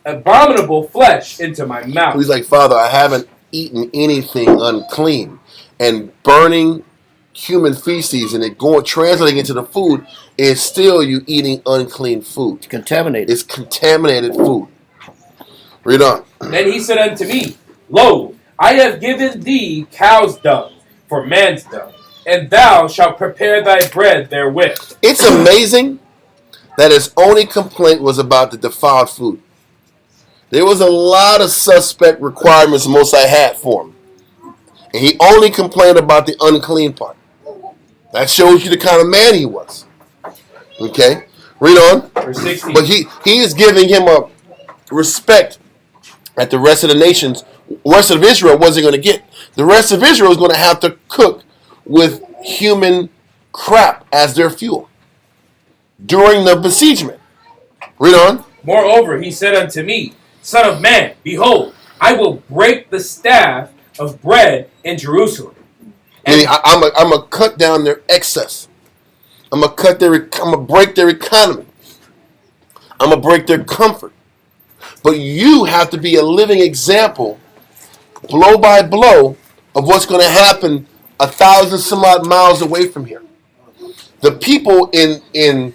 abominable flesh into my mouth. He's like, Father, I haven't eaten anything unclean. And burning human feces and it going translating into the food is still you eating unclean food. It's contaminated. It's contaminated food. Read on. Then he said unto me, Lo, I have given thee cow's dung for man's dung, and thou shalt prepare thy bread therewith. It's amazing that his only complaint was about the defiled food. There was a lot of suspect requirements the Most High had for him. And he only complained about the unclean part. That shows you the kind of man he was. Okay? Read on. Verse 16. But he is giving him a respect that the rest of the nations, rest of Israel wasn't going to get. The rest of Israel is going to have to cook with human crap as their fuel during the besiegement. Read on. Moreover, he said unto me, Son of man, behold, I will break the staff of bread in Jerusalem. And I'm gonna cut down their excess. I'm gonna break their economy. I'm gonna break their comfort. But you have to be a living example, blow by blow, of what's going to happen 1,000 some odd miles away from here. The people in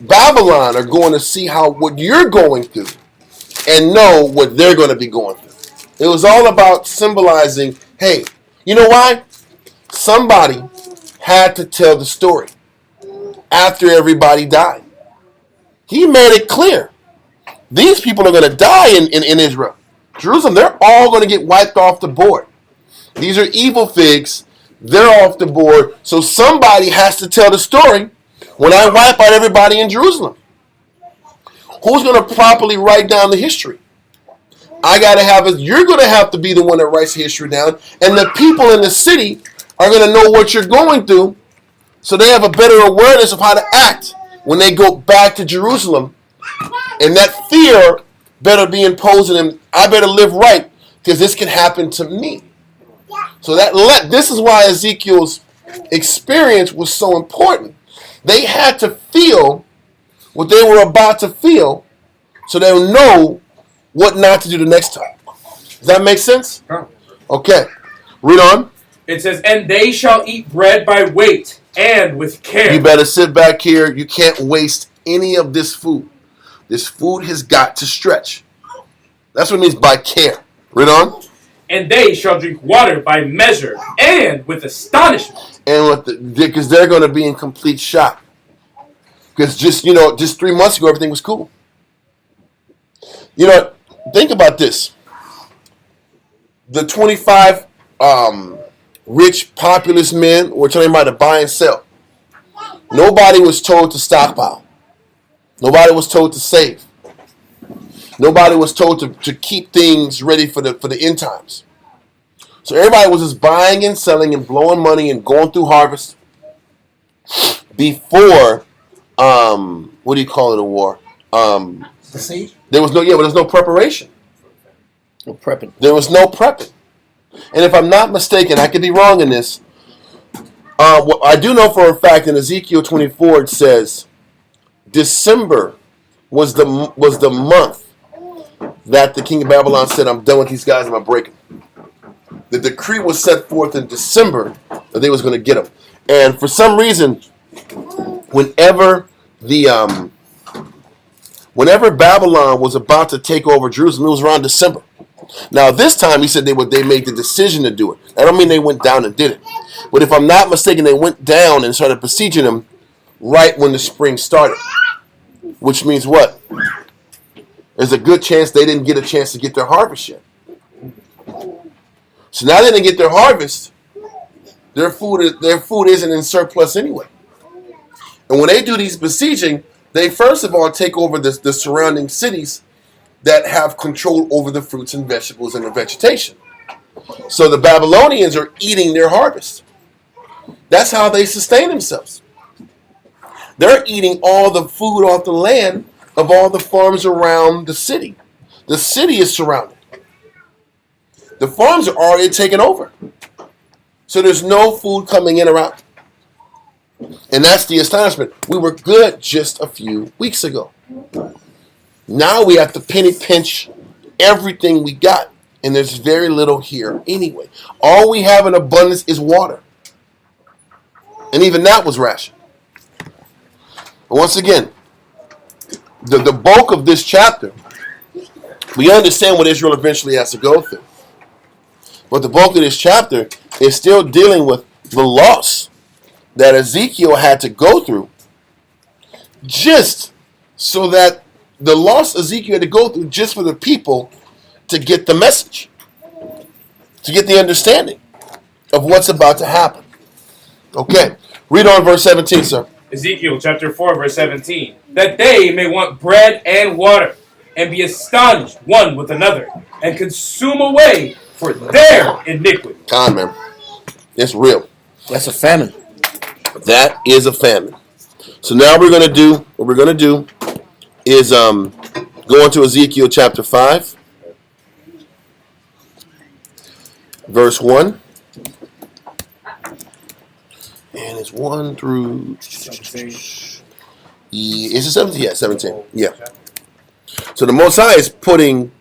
Babylon are going to see what you're going through and know what they're going to be going through. It was all about symbolizing, hey, you know why? Somebody had to tell the story after everybody died. He made it clear. These people are going to die in Israel. Jerusalem, they're all going to get wiped off the board. These are evil figs. They're off the board. So somebody has to tell the story when I wipe out everybody in Jerusalem. Who's going to properly write down the history? You're going to have to be the one that writes the history down. And the people in the city are going to know what you're going through so they have a better awareness of how to act when they go back to Jerusalem. And that fear better be imposed on them. I better live right because this can happen to me. So this is why Ezekiel's experience was so important. They had to feel what they were about to feel so they'll know what not to do the next time. Does that make sense? Okay. Read on. It says, And they shall eat bread by weight and with care. You better sit back here. You can't waste any of this food. This food has got to stretch. That's what it means by care. Read on. And they shall drink water by measure and with astonishment. And because they're going to be in complete shock. Because just 3 months ago, everything was cool. Think about this. The 25 rich, populous men were telling everybody to buy and sell. Nobody was told to stockpile. Nobody was told to save. Nobody was told to keep things ready for the end times. So everybody was just buying and selling and blowing money and going through harvest before what do you call it, a war? The siege? There was no preparation. No prepping. There was no prepping. And if I'm not mistaken, I could be wrong in this. What I do know for a fact in Ezekiel 24 it says December was the month that the king of Babylon said, I'm done with these guys, I'm going to break them. The decree was set forth in December that they was going to get them. And for some reason, whenever Babylon was about to take over Jerusalem, it was around December. Now this time he said they made the decision to do it. I don't mean they went down and did it. But if I'm not mistaken, they went down and started besieging them right when the spring started. Which means what? There's a good chance they didn't get a chance to get their harvest yet. So now they didn't get their harvest. Their food isn't in surplus anyway. And when they do these besieging, they first of all take over the surrounding cities that have control over the fruits and vegetables and the vegetation. So the Babylonians are eating their harvest. That's how they sustain themselves. They're eating all the food off the land of all the farms around the city. The city is surrounded. The farms are already taken over. So there's no food coming in around. And that's the astonishment. We were good just a few weeks ago. Now we have to penny pinch everything we got. And there's very little here anyway. All we have in abundance is water. And even that was rationed. But once again, the bulk of this chapter, we understand what Israel eventually has to go through. But the bulk of this chapter is still dealing with the loss that Ezekiel had to go through, just so that the loss Ezekiel had to go through just for the people to get the message, to get the understanding of what's about to happen. Okay, read on verse 17, sir. Ezekiel chapter 4, verse 17. That they may want bread and water, and be astonished one with another, and consume away for their iniquity. Con, man. It's real. That's a famine. That is a famine. So now what we're going to do is go into Ezekiel chapter 5, verse 1. And it's 1 through... 17. Is it 17? Yeah, 17. Yeah. So the Most High is putting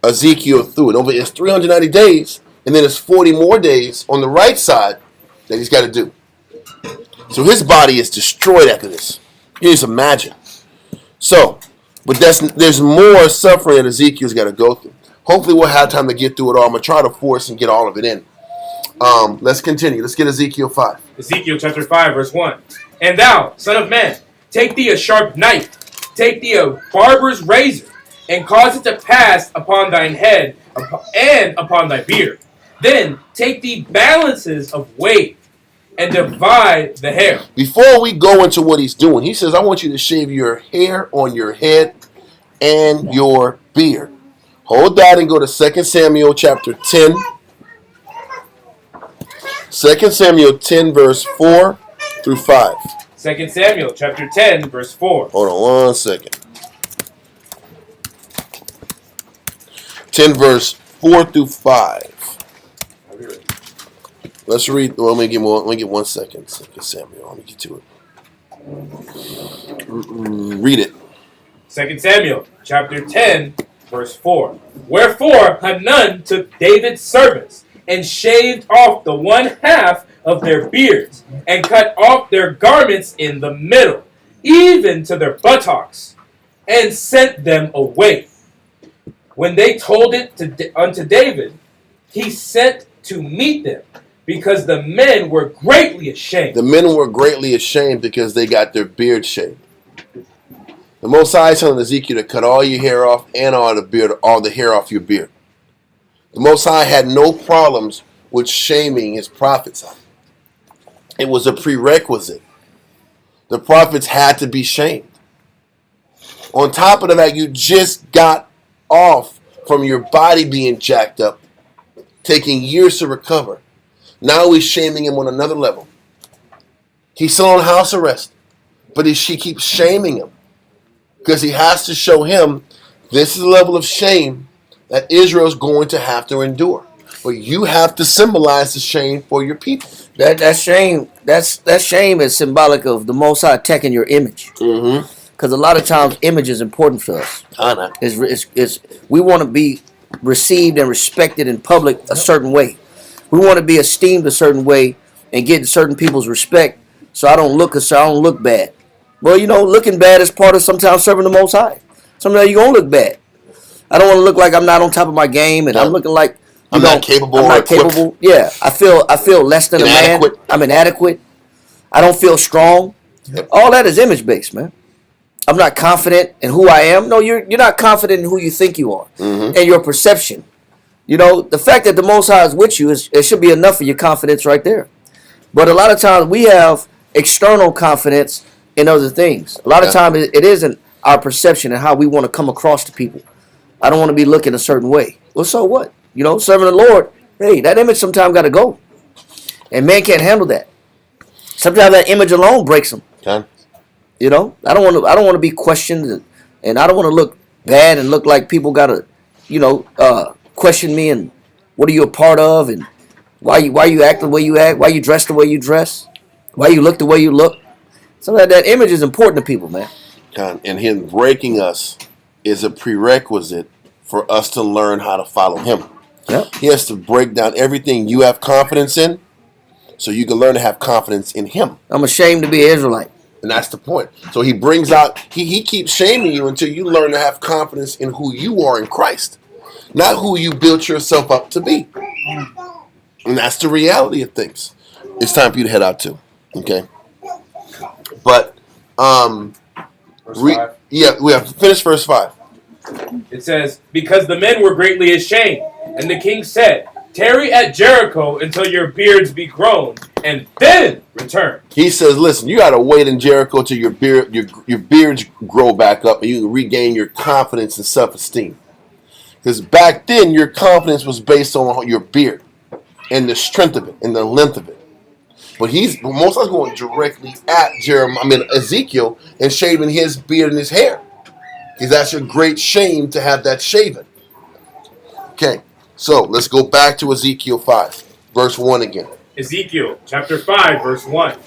Ezekiel through it. Over it's 390 days, and then it's 40 more days on the right side that he's got to do. So his body is destroyed after this. You just imagine. So, but there's more suffering that Ezekiel's got to go through. Hopefully we'll have time to get through it all. I'm going to try to force and get all of it in. Let's continue. Let's get Ezekiel 5. Ezekiel chapter 5, verse 1. And thou, son of man, take thee a sharp knife, take thee a barber's razor, and cause it to pass upon thine head and upon thy beard. Then take thee balances of weight, and divide the hair. Before we go into what he's doing, he says, I want you to shave your hair on your head and your beard. Hold that and go to 2 Samuel chapter 10. 2 Samuel 10, verse 4 through 5. 2 Samuel chapter 10, verse 4. Hold on 1 second. 10, verse 4 through 5. Let's read. Well, let me get 1 second. 2 Samuel. Let me get to it. Read it. 2 Samuel chapter 10, verse 4. Wherefore Hanun took David's servants and shaved off the one half of their beards and cut off their garments in the middle, even to their buttocks, and sent them away. When they told it unto David, he sent to meet them, because the men were greatly ashamed. The men were greatly ashamed because they got their beard shaved. The Most High is telling Ezekiel to cut all your hair off and all the hair off your beard. The Most High had no problems with shaming his prophets. It was a prerequisite. The prophets had to be shamed. On top of that, you just got off from your body being jacked up, taking years to recover. Now he's shaming him on another level. He's still on house arrest, but she keeps shaming him because he has to show him this is the level of shame that Israel's going to have to endure. But you have to symbolize the shame for your people. That shame is symbolic of the Most High attacking your image. Mm-hmm. Because a lot of times image is important for us. We want to be received and respected in public a certain way. We want to be esteemed a certain way and get certain people's respect so I don't look bad. Well, looking bad is part of sometimes serving the Most High. Sometimes you're going to look bad. I don't want to look like I'm not on top of my game and I'm looking like I'm not capable. I'm not capable. Yeah, I feel less than inadequate. A man. I'm inadequate. I don't feel strong. Yep. All that is image based, man. I'm not confident in who I am. No, you're not confident in who you think you are, and your perception. The fact that the Most High is with you it should be enough for your confidence right there. But a lot of times we have external confidence in other things. A lot of times it isn't our perception and how we want to come across to people. I don't want to be looking a certain way. Well, so what? Serving the Lord, hey, that image sometimes got to go. And man can't handle that. Sometimes that image alone breaks them. Okay. You know, I don't want to be questioned, and I don't want to look bad and look like people gotta, question me and what are you a part of and why you act the way you act, why you dress the way you dress, why you look the way you look. So that image is important to people, man. And him breaking us is a prerequisite for us to learn how to follow him. Yep. He has to break down everything you have confidence in so you can learn to have confidence in him. I'm ashamed to be an Israelite. And that's the point. So he brings out, he keeps shaming you until you learn to have confidence in who you are in Christ, not who you built yourself up to be. And that's the reality of things. It's time for you to head out too. Okay? But, Verse 5. we have to finish verse 5. It says, because the men were greatly ashamed, and the king said, tarry at Jericho until your beards be grown, and then return. He says, listen, you got to wait in Jericho till your beards grow back up and you can regain your confidence and self-esteem. Because back then, your confidence was based on your beard and the strength of it and the length of it. But most of us going directly at Ezekiel and shaving his beard and his hair. Because that's a great shame to have that shaven. Okay, so let's go back to Ezekiel 5, verse 1 again. Ezekiel chapter 5, verse 1.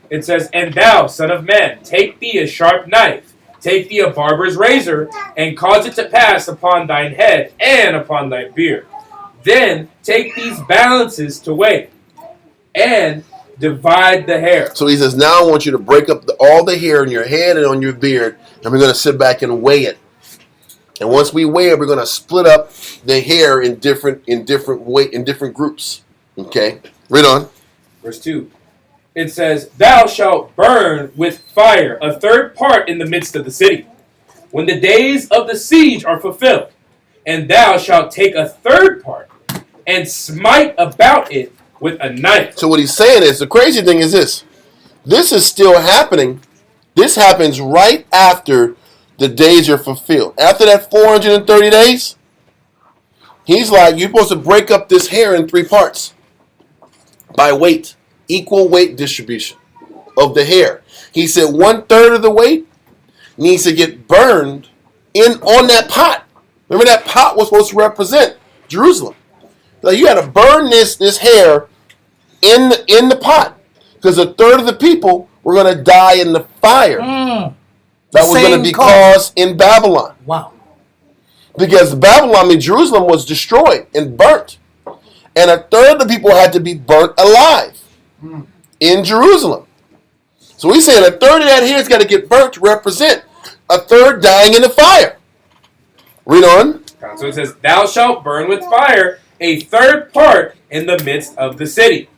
It says, and thou, son of man, take thee a sharp knife, take thee a barber's razor, and cause it to pass upon thine head and upon thy beard. Then take these balances to weigh, and divide the hair. So he says, now I want you to break up all the hair on your head and on your beard, and we're going to sit back and weigh it. And once we weigh it, we're going to split up the hair in different groups. Okay? Read on. Verse 2. It says, thou shalt burn with fire a third part in the midst of the city, when the days of the siege are fulfilled. And thou shalt take a third part, and smite about it with a knife. So what he's saying is, the crazy thing is this. This is still happening. This happens right after the days are fulfilled. After that 430 days, he's like, you're supposed to break up this hair in 3 parts. By weight. Equal weight distribution of the hair. He said 1/3 of the weight needs to get burned on that pot. Remember that pot was supposed to represent Jerusalem. So you got to burn this hair in the pot, because 1/3 of the people were going to die in the fire that was going to be caused in Babylon. Wow. Because Jerusalem was destroyed and burnt, and 1/3 of the people had to be burnt alive in Jerusalem. So he's saying 1/3 of that hair has got to get burnt to represent 1/3 dying in the fire. Read on. So it says, thou shalt burn with fire a third part in the midst of the city,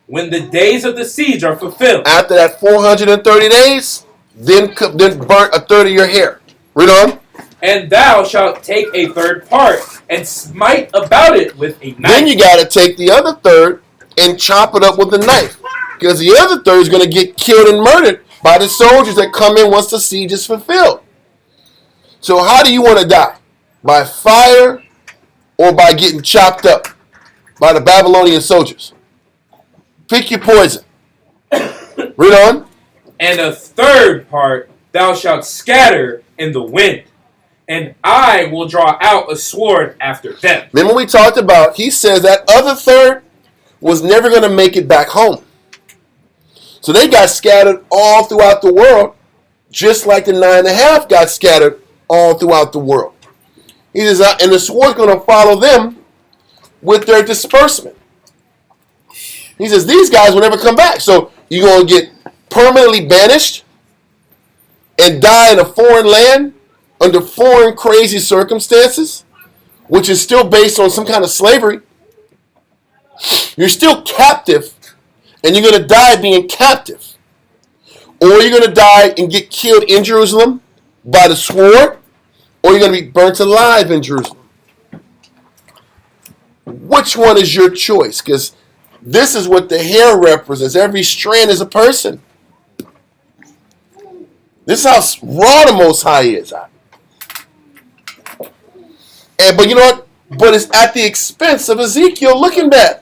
when the days of the siege are fulfilled. After that 430 days, then burn 1/3 of your hair. Read on. And thou shalt take a third part, and smite about it with a knife. Then you got to take the other 1/3 and chop it up with a knife, because the other 1/3 is going to get killed and murdered by the soldiers that come in once the siege is fulfilled. So how do you want to die? By fire or by getting chopped up by the Babylonian soldiers? Pick your poison. Read on. And a third part thou shalt scatter in the wind, and I will draw out a sword after them. Remember we talked about, he says that other 1/3 was never going to make it back home. So they got scattered all throughout the world, just like the 9.5 got scattered all throughout the world. He says, and the sword's going to follow them with their disbursement. He says, these guys will never come back. So you're going to get permanently banished and die in a foreign land under foreign crazy circumstances, which is still based on some kind of slavery. You're still captive, and you're going to die being captive. Or you're going to die and get killed in Jerusalem by the sword, or you're going to be burnt alive in Jerusalem. Which one is your choice? Because this is what the hair represents. Every strand is a person. This is how raw the Most High is. But you know what? But it's at the expense of Ezekiel looking bad.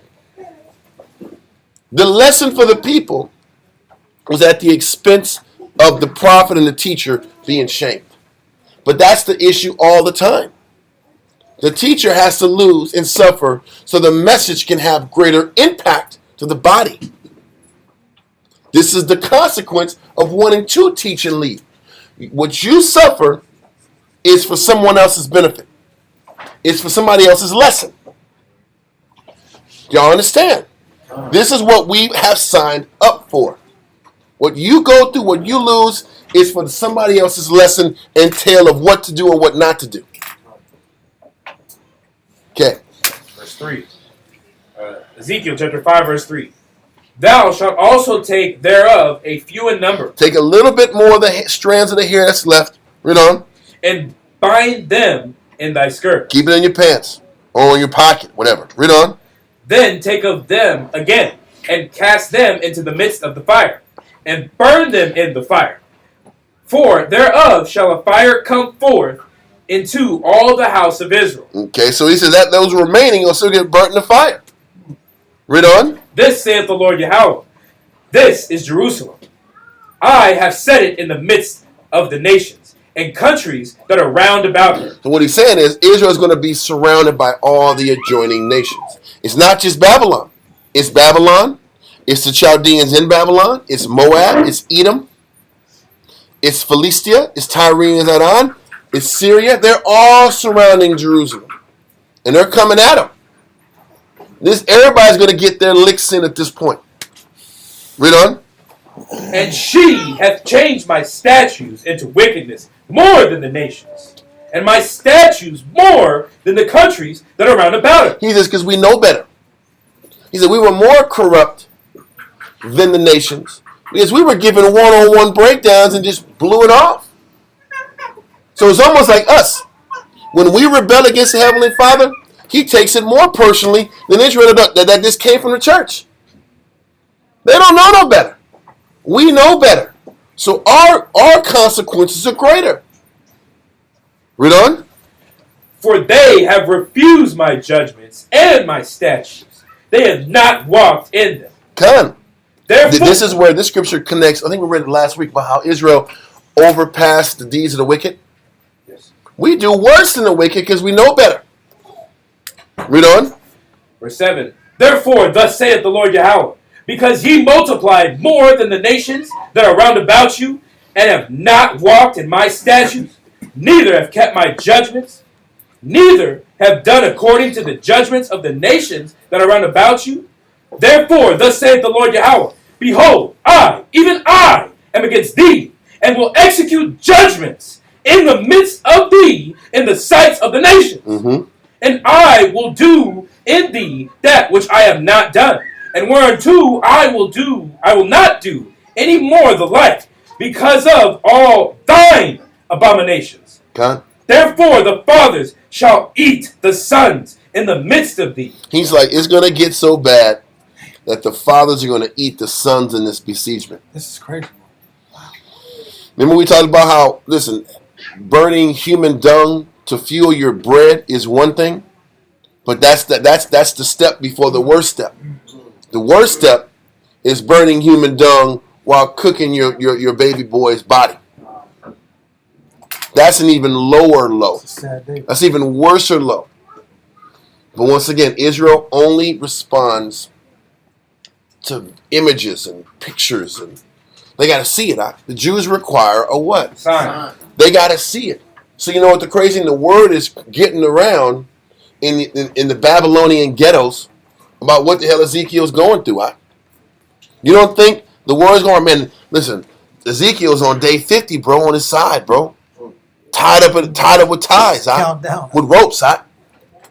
The lesson for the people was at the expense of the prophet and the teacher being shamed. But that's the issue all the time. The teacher has to lose and suffer so the message can have greater impact to the body. This is the consequence of wanting to teach and lead. What you suffer is for someone else's benefit. It's for somebody else's lesson. Y'all understand? This is what we have signed up for. What you go through, what you lose, is for somebody else's lesson and tale of what to do or what not to do. Okay. Verse 3. Ezekiel chapter 5, verse 3. Thou shalt also take thereof a few in number. Take a little bit more of the strands of the hair that's left. Read on. And bind them in thy skirt. Keep it in your pants or in your pocket, whatever. Read on. Then take of them again, and cast them into the midst of the fire, and burn them in the fire. For thereof shall a fire come forth into all the house of Israel. Okay, so he says that those remaining will still get burnt in the fire. Read on. This saith the Lord Yahweh. This is Jerusalem. I have set it in the midst of the nations and countries that are round about her. So what he's saying is Israel is going to be surrounded by all the adjoining nations. It's not just Babylon. It's Babylon. It's the Chaldeans in Babylon. It's Moab. It's Edom. It's Philistia. It's Tyre and Zidon. It's Syria. They're all surrounding Jerusalem. And they're coming at them. Everybody's going to get their licks in at this point. Read on. And she hath changed my statutes into wickedness more than the nations, and my statutes more than the countries that are round about it. He says, because we know better. He said, we were more corrupt than the nations because we were given one-on-one breakdowns and just blew it off. So it's almost like us. When we rebel against the Heavenly Father, he takes it more personally than Israel that this came from the church. They don't know no better. We know better. So our consequences are greater. Read on. For they have refused my judgments and my statutes. They have not walked in them. Come. Therefore, This is where this scripture connects. I think we read it last week about how Israel overpassed the deeds of the wicked. Yes. We do worse than the wicked because we know better. Read on. Verse 7. Therefore, thus saith the Lord Yahweh, because ye multiplied more than the nations that are round about you, and have not walked in my statutes, neither have kept my judgments, neither have done according to the judgments of the nations that are round about you. Therefore, thus saith the Lord Yahweh, behold, I, even I, am against thee, and will execute judgments in the midst of thee in the sights of the nations. Mm-hmm. And I will do in thee that which I have not done, and whereunto I will not do any more the like, because of all thine abominations. Okay. Therefore the fathers shall eat the sons in the midst of thee. He's like, it's going to get so bad that the fathers are going to eat the sons in this besiegement. This is crazy. Remember we talked about how, listen, burning human dung to fuel your bread is one thing, but that's the step before the worst step. The worst step is burning human dung while cooking your baby boy's body. That's an even lower low. It's a sad day. That's even worse or low. But once again, Israel only responds to images and pictures, and they got to see it. The Jews require a what? Sign. They got to see it. So you know what the crazy thing? The word is getting around in the Babylonian ghettos about what the hell Ezekiel's going through. You don't think the word's going? Man, listen, Ezekiel's on day 50, bro, on his side, bro, tied up with ties, Countdown. with ropes,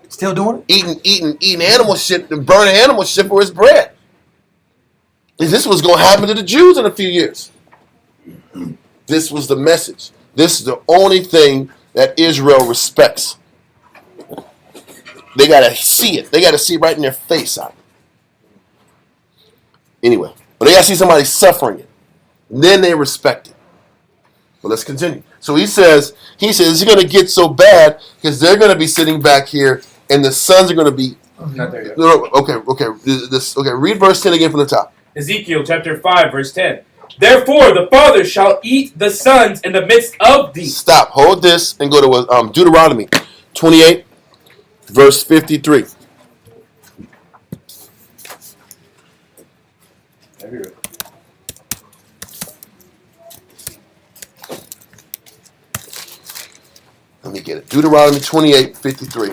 Still doing it? eating animal shit and burning animal shit for his bread. This was going to happen to the Jews in a few years. This was the message. This is the only thing that Israel respects. They got to see it. They got to see it right in their face. Anyway, but they got to see somebody suffering it. Then they respect it. But let's continue. So he says it's going to get so bad because they're going to be sitting back here and the sons are going to be. Not there yet. No, okay. Read verse 10 again from the top. Ezekiel chapter 5, verse 10. Therefore the father shall eat the sons in the midst of thee. Stop. Hold this and go to Deuteronomy 28, verse 53. Let me get it. Deuteronomy 28, 53.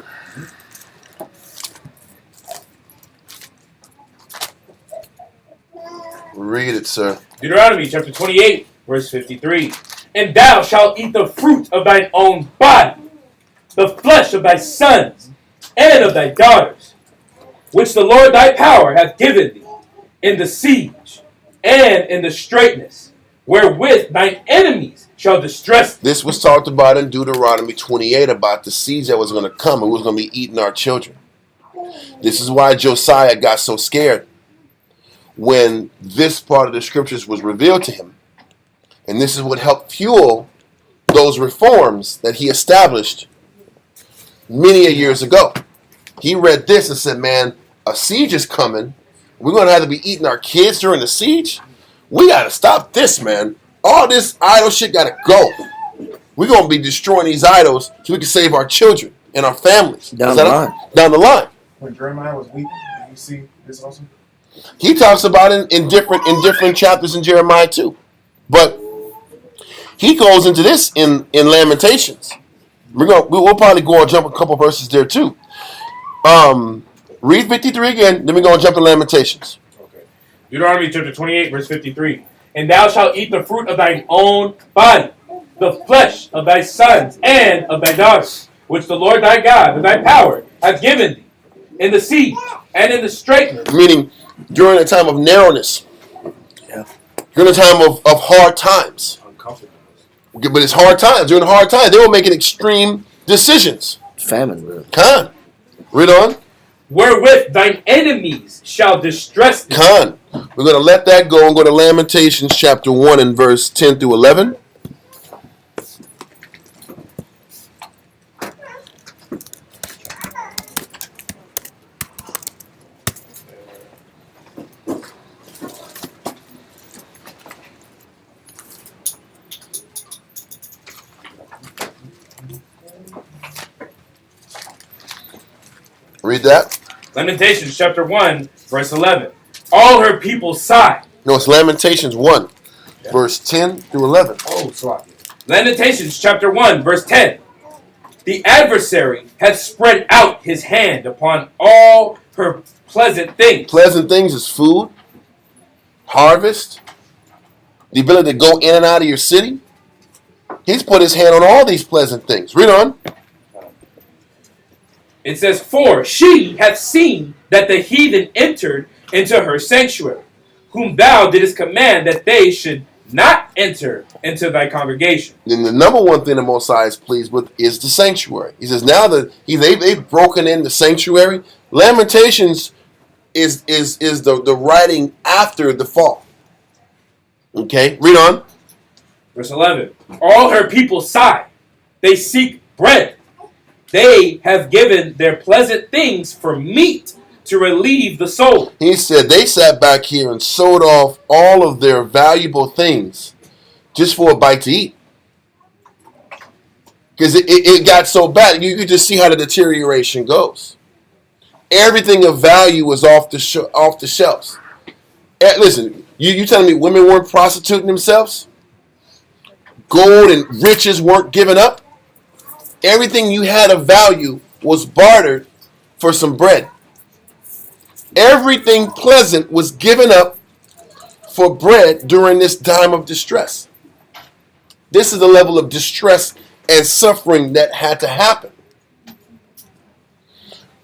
Read it, sir. Deuteronomy chapter 28, verse 53. And thou shalt eat the fruit of thine own body, the flesh of thy sons and of thy daughters, which the Lord thy power hath given thee, in the siege and in the straitness, wherewith thine enemies shall distress thee. This was talked about in Deuteronomy 28 about the siege that was going to come and was going to be eating our children. This is why Josiah got so scared when this part of the scriptures was revealed to him. And this is what helped fuel those reforms that he established many a years ago. He read this and said, man, a siege is coming. We're going to have to be eating our kids during the siege. We got to stop this, man. All this idol shit got to go. We're going to be destroying these idols so we can save our children and our families. Down the line. Down the line. When Jeremiah was weeping, did you see this also? He talks about it in different chapters in Jeremiah too. But he goes into this in Lamentations. We'll probably go and jump a couple verses there too. Read 53 again, then we're going to jump to Lamentations. Okay. Deuteronomy chapter 28, verse 53. And thou shalt eat the fruit of thine own body, the flesh of thy sons and of thy daughters, which the Lord thy God with thy power hath given thee, in the siege and in the straitness. Meaning, during a time of narrowness, during a time of hard times. But it's hard times. During hard times, they were making extreme decisions. Famine, really. Khan. Read on. Wherewith thine enemies shall distress thee. Khan. We're going to let that go and go to Lamentations chapter 1 and verse 10 through 11. Read that. Lamentations chapter 1, verse 11. All her people sigh. No, it's Lamentations 1, verse 10 through 11. Oh, sloppy. Lamentations chapter 1, verse 10. The adversary hath spread out his hand upon all her pleasant things. Pleasant things is food, harvest, the ability to go in and out of your city. He's put his hand on all these pleasant things. Read on. It says, for she hath seen that the heathen entered into her sanctuary, whom thou didst command that they should not enter into thy congregation. Then the number one thing the Most High is pleased with is the sanctuary. He says now that they've broken in the sanctuary, Lamentations is the writing after the fall. Okay, read on. Verse 11. All her people sigh. They seek bread. They have given their pleasant things for meat to relieve the soul. He said they sat back here and sold off all of their valuable things just for a bite to eat. Because it got so bad. You could just see how the deterioration goes. Everything of value was off the shelves. Listen, you telling me women weren't prostituting themselves? Gold and riches weren't given up? Everything you had of value was bartered for some bread. Everything pleasant was given up for bread during this time of distress. This is the level of distress and suffering that had to happen.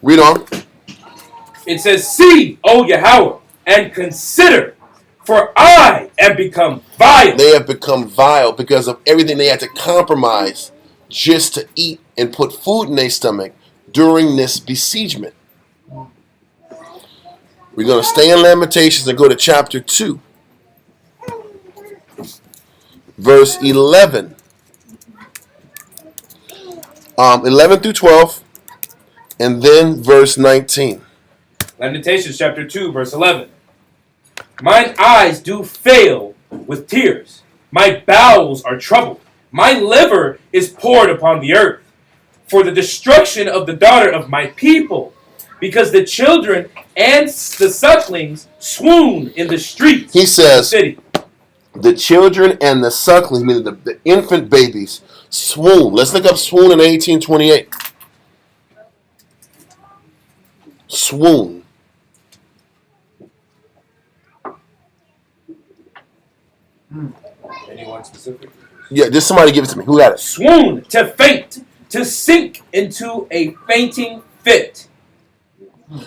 Read on. It says, see, O Yahweh, and consider, for I am become vile. They have become vile because of everything they had to compromise just to eat and put food in their stomach during this besiegement. We're going to stay in Lamentations and go to chapter 2, verse 11. 11 through 12, and then verse 19. Lamentations chapter 2, verse 11. Mine eyes do fail with tears. My bowels are troubled. My liver is poured upon the earth for the destruction of the daughter of my people, because the children and the sucklings swoon in the streets He of the says, city. the children and the sucklings, meaning the infant babies, swoon. Let's look up swoon in 1828. Swoon. Anyone specific? Yeah, just somebody give it to me. Who got it? Swoon, to faint, to sink into a fainting fit.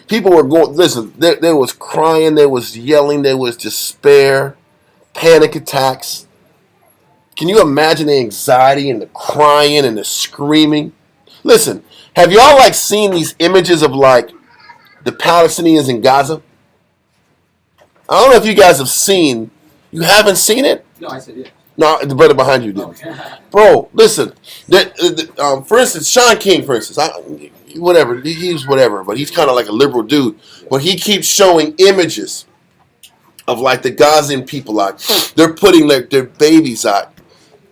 People were going, listen, there was crying, there was yelling, there was despair, panic attacks. Can you imagine the anxiety and the crying and the screaming? Listen, have y'all like seen these images of like the Palestinians in Gaza? I don't know if you guys have seen. You haven't seen it? No, I said yeah. No, the brother behind you did. Okay. Bro, listen. For instance, Sean King, for instance, whatever, he's whatever, but he's kind of like a liberal dude. But he keeps showing images of like the Gazan people out. They're putting like their babies out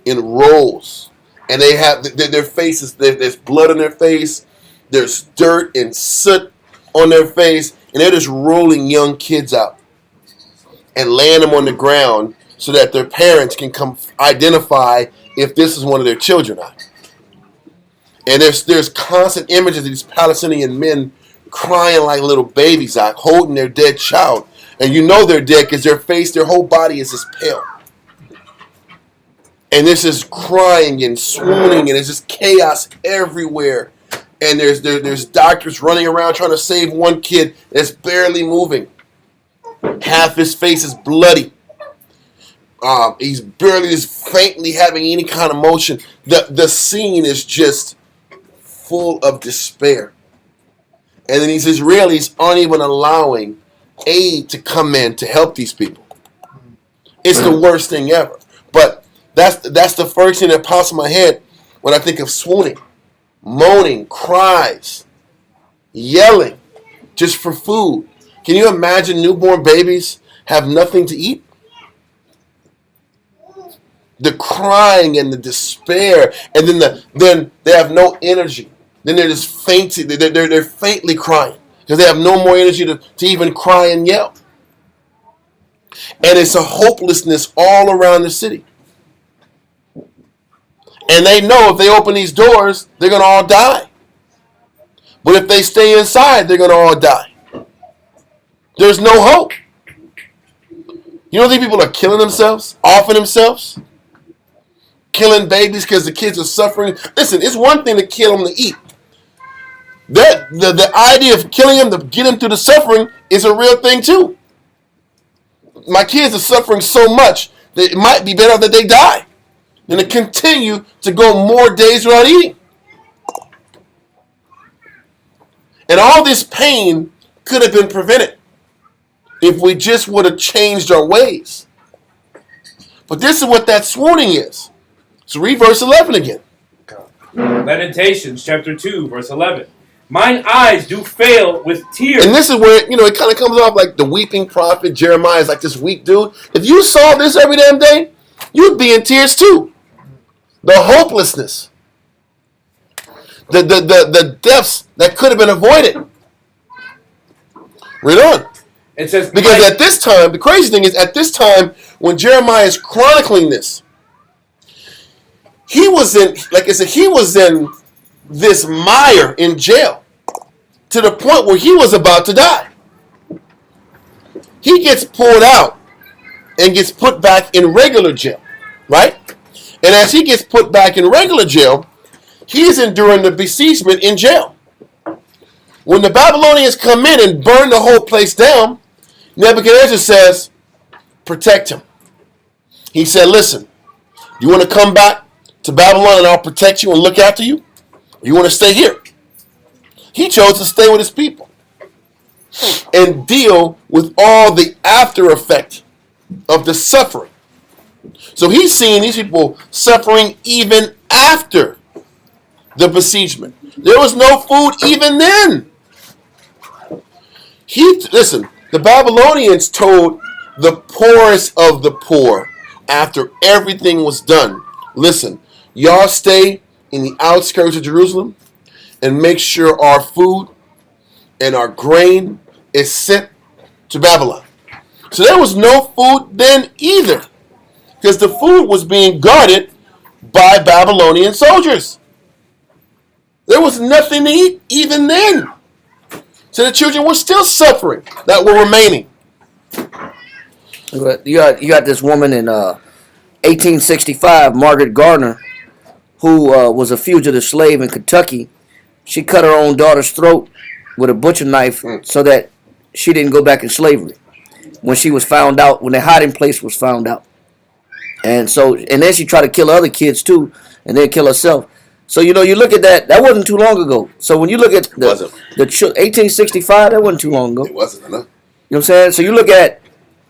in rows, and they have their faces. There's blood on their face. There's dirt and soot on their face, and they're just rolling young kids out and laying them on the ground so that their parents can come identify if this is one of their children or not. And there's constant images of these Palestinian men crying like little babies out, holding their dead child. And you know they're dead because their whole body is just pale. And there's just crying and swooning, and there's just chaos everywhere. And there's doctors running around trying to save one kid that's barely moving. Half his face is bloody. He's barely just faintly having any kind of motion. The scene is just full of despair. And then these Israelis aren't even allowing aid to come in to help these people. It's the worst thing ever. But that's the first thing that pops in my head when I think of swooning, moaning, cries, yelling, just for food. Can you imagine newborn babies have nothing to eat? The crying and the despair, and then they have no energy. Then they're just fainting. They're faintly crying because they have no more energy to even cry and yell. And it's a hopelessness all around the city. And they know if they open these doors, they're going to all die. But if they stay inside, they're going to all die. There's no hope. You know these people are killing themselves, offing themselves, killing babies because the kids are suffering. Listen, it's one thing to kill them to eat. The idea of killing them to get them through the suffering is a real thing too. My kids are suffering so much that it might be better that they die than to continue to go more days without eating. And all this pain could have been prevented if we just would have changed our ways. But this is what that swooning is. So read verse 11 again. Lamentations chapter 2, verse 11. Mine eyes do fail with tears. And this is where, it kind of comes off like the weeping prophet Jeremiah is like this weak dude. If you saw this every damn day, you'd be in tears too. The hopelessness. The deaths that could have been avoided. Read on. It says, because at this time, the crazy thing is, at this time, when Jeremiah is chronicling this, he was in this mire in jail to the point where he was about to die. He gets pulled out and gets put back in regular jail, right? And as he gets put back in regular jail, he's enduring the besiegement in jail. When the Babylonians come in and burn the whole place down, Nebuchadnezzar says, protect him. He said, listen, you want to come back to Babylon and I'll protect you and look after you? Or you want to stay here? He chose to stay with his people and deal with all the after effect of the suffering. So he's seeing these people suffering even after the besiegement. There was no food even then. Listen, the Babylonians told the poorest of the poor after everything was done, listen, y'all stay in the outskirts of Jerusalem and make sure our food and our grain is sent to Babylon. So there was no food then either, because the food was being guarded by Babylonian soldiers. There was nothing to eat even then. So the children were still suffering that were remaining. You got this woman in 1865, Margaret Gardner, who was a fugitive slave in Kentucky. She cut her own daughter's throat with a butcher knife so that she didn't go back in slavery. When she was found out, when the hiding place was found out, and then she tried to kill other kids too, and then kill herself. So you look at that. That wasn't too long ago. So when you look at the 1865, that wasn't too long ago. It wasn't enough. You know what I'm saying? So you look at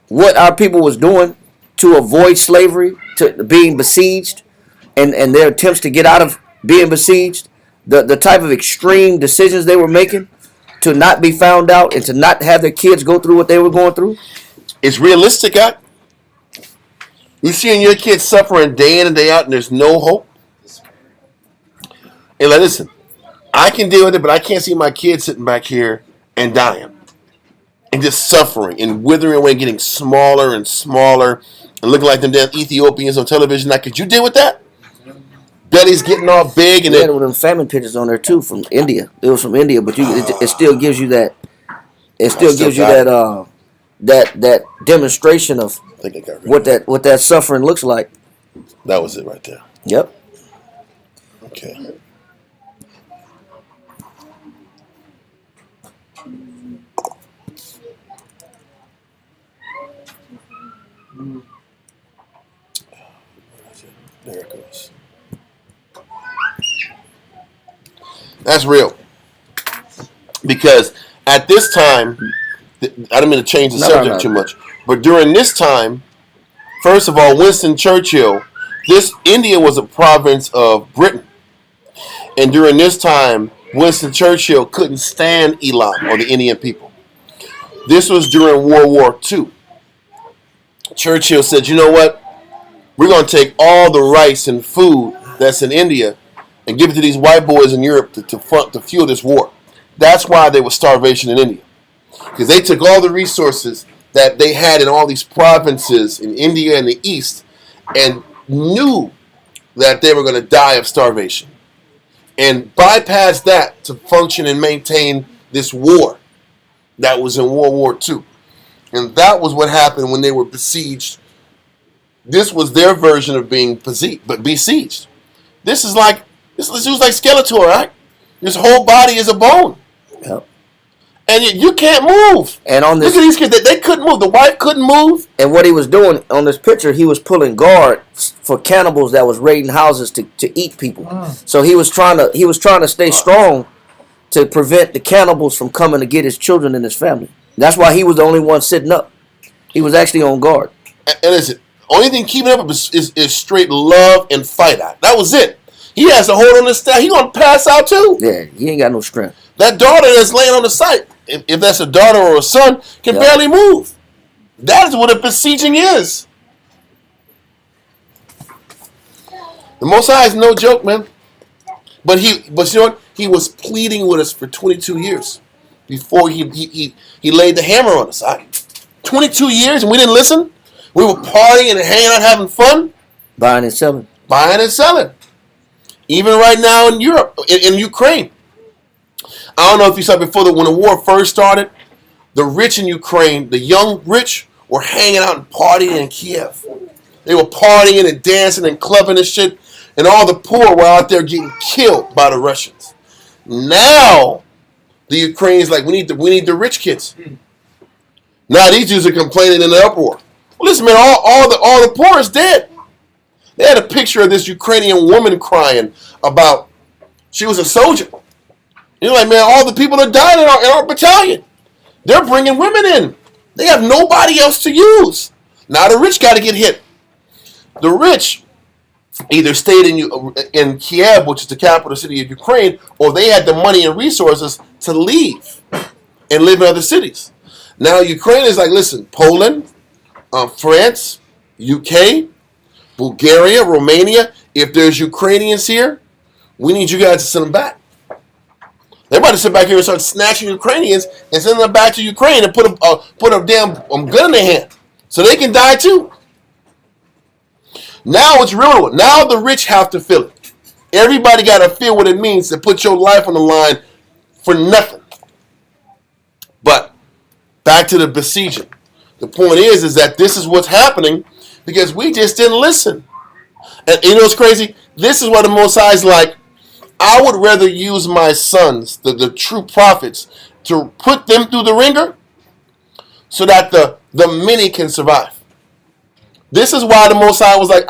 what our people was doing to avoid slavery, to being besieged, and their attempts to get out of being besieged, the type of extreme decisions they were making to not be found out and to not have their kids go through what they were going through. It's realistic, God. You seeing your kids suffering day in and day out, and there's no hope. And listen, I can deal with it, but I can't see my kids sitting back here and dying, and just suffering and withering away, getting smaller and smaller, and looking like them damn Ethiopians on television. Now, could you deal with that? Belly's getting all big, and they had one of them famine pictures on there too from India. It was from India, but it still gives you that. It still gives you that demonstration of what that suffering looks like. That was it right there. Yep. Okay. There it goes. That's real. Because at this time, I don't mean to change the subject too much, but during this time, first of all, Winston Churchill, India was a province of Britain. And during this time, Winston Churchill couldn't stand Elam or the Indian people. This was during World War II. Churchill said, you know what? We're going to take all the rice and food that's in India and give it to these white boys in Europe to fuel this war. That's why there was starvation in India. Because they took all the resources that they had in all these provinces in India and the East and knew that they were going to die of starvation. And bypassed that to function and maintain this war that was in World War II. And that was what happened when they were besieged. This was their version of being besieged. This was like Skeletor, right? His whole body is a bone. Yep. And you can't move. And on this, look at these kids. They couldn't move. The wife couldn't move. And what he was doing on this picture, he was pulling guard for cannibals that was raiding houses to eat people. So he was trying to stay strong to prevent the cannibals from coming to get his children and his family. That's why he was the only one sitting up. He was actually on guard. And listen, only thing keeping up is straight love and fight out. That was it. He has to hold on to staff. He's going to pass out too. Yeah, he ain't got no strength. That daughter that's laying on the site, if that's a daughter or a son, can barely move. That is what a besieging is. The Most High is no joke, man. But you know what? He was pleading with us for 22 years before he laid the hammer on us. 22 years and we didn't listen? We were partying and hanging out, having fun? Buying and selling. Buying and selling. Even right now in Europe, in Ukraine. I don't know if you saw before that when the war first started, the rich in Ukraine, the young rich, were hanging out and partying in Kiev. They were partying and dancing and clubbing and shit, and all the poor were out there getting killed by the Russians. Now, the Ukrainians like, we need the rich kids. Now these Jews are complaining in the uproar. Well, listen, man, all the poor is dead. They had a picture of this Ukrainian woman crying about she was a soldier. You're like, man, all the people that died in our battalion, they're bringing women in. They have nobody else to use. Now the rich got to get hit. The rich either stayed in Kiev, which is the capital city of Ukraine, or they had the money and resources to leave and live in other cities. Now Ukraine is like, listen, Poland, France, UK, Bulgaria, Romania. If there's Ukrainians here, we need you guys to send them back. They're about to sit back here and start snatching Ukrainians and send them back to Ukraine and put a damn gun in their hand so they can die too. Now it's real. Now the rich have to feel it. Everybody got to feel what it means to put your life on the line for nothing. But back to the besieging. The point is that this is what's happening because we just didn't listen. And you know what's crazy? This is what the Most High is like. I would rather use my sons, the true prophets, to put them through the ringer so that the many can survive. This is why the Most High was like,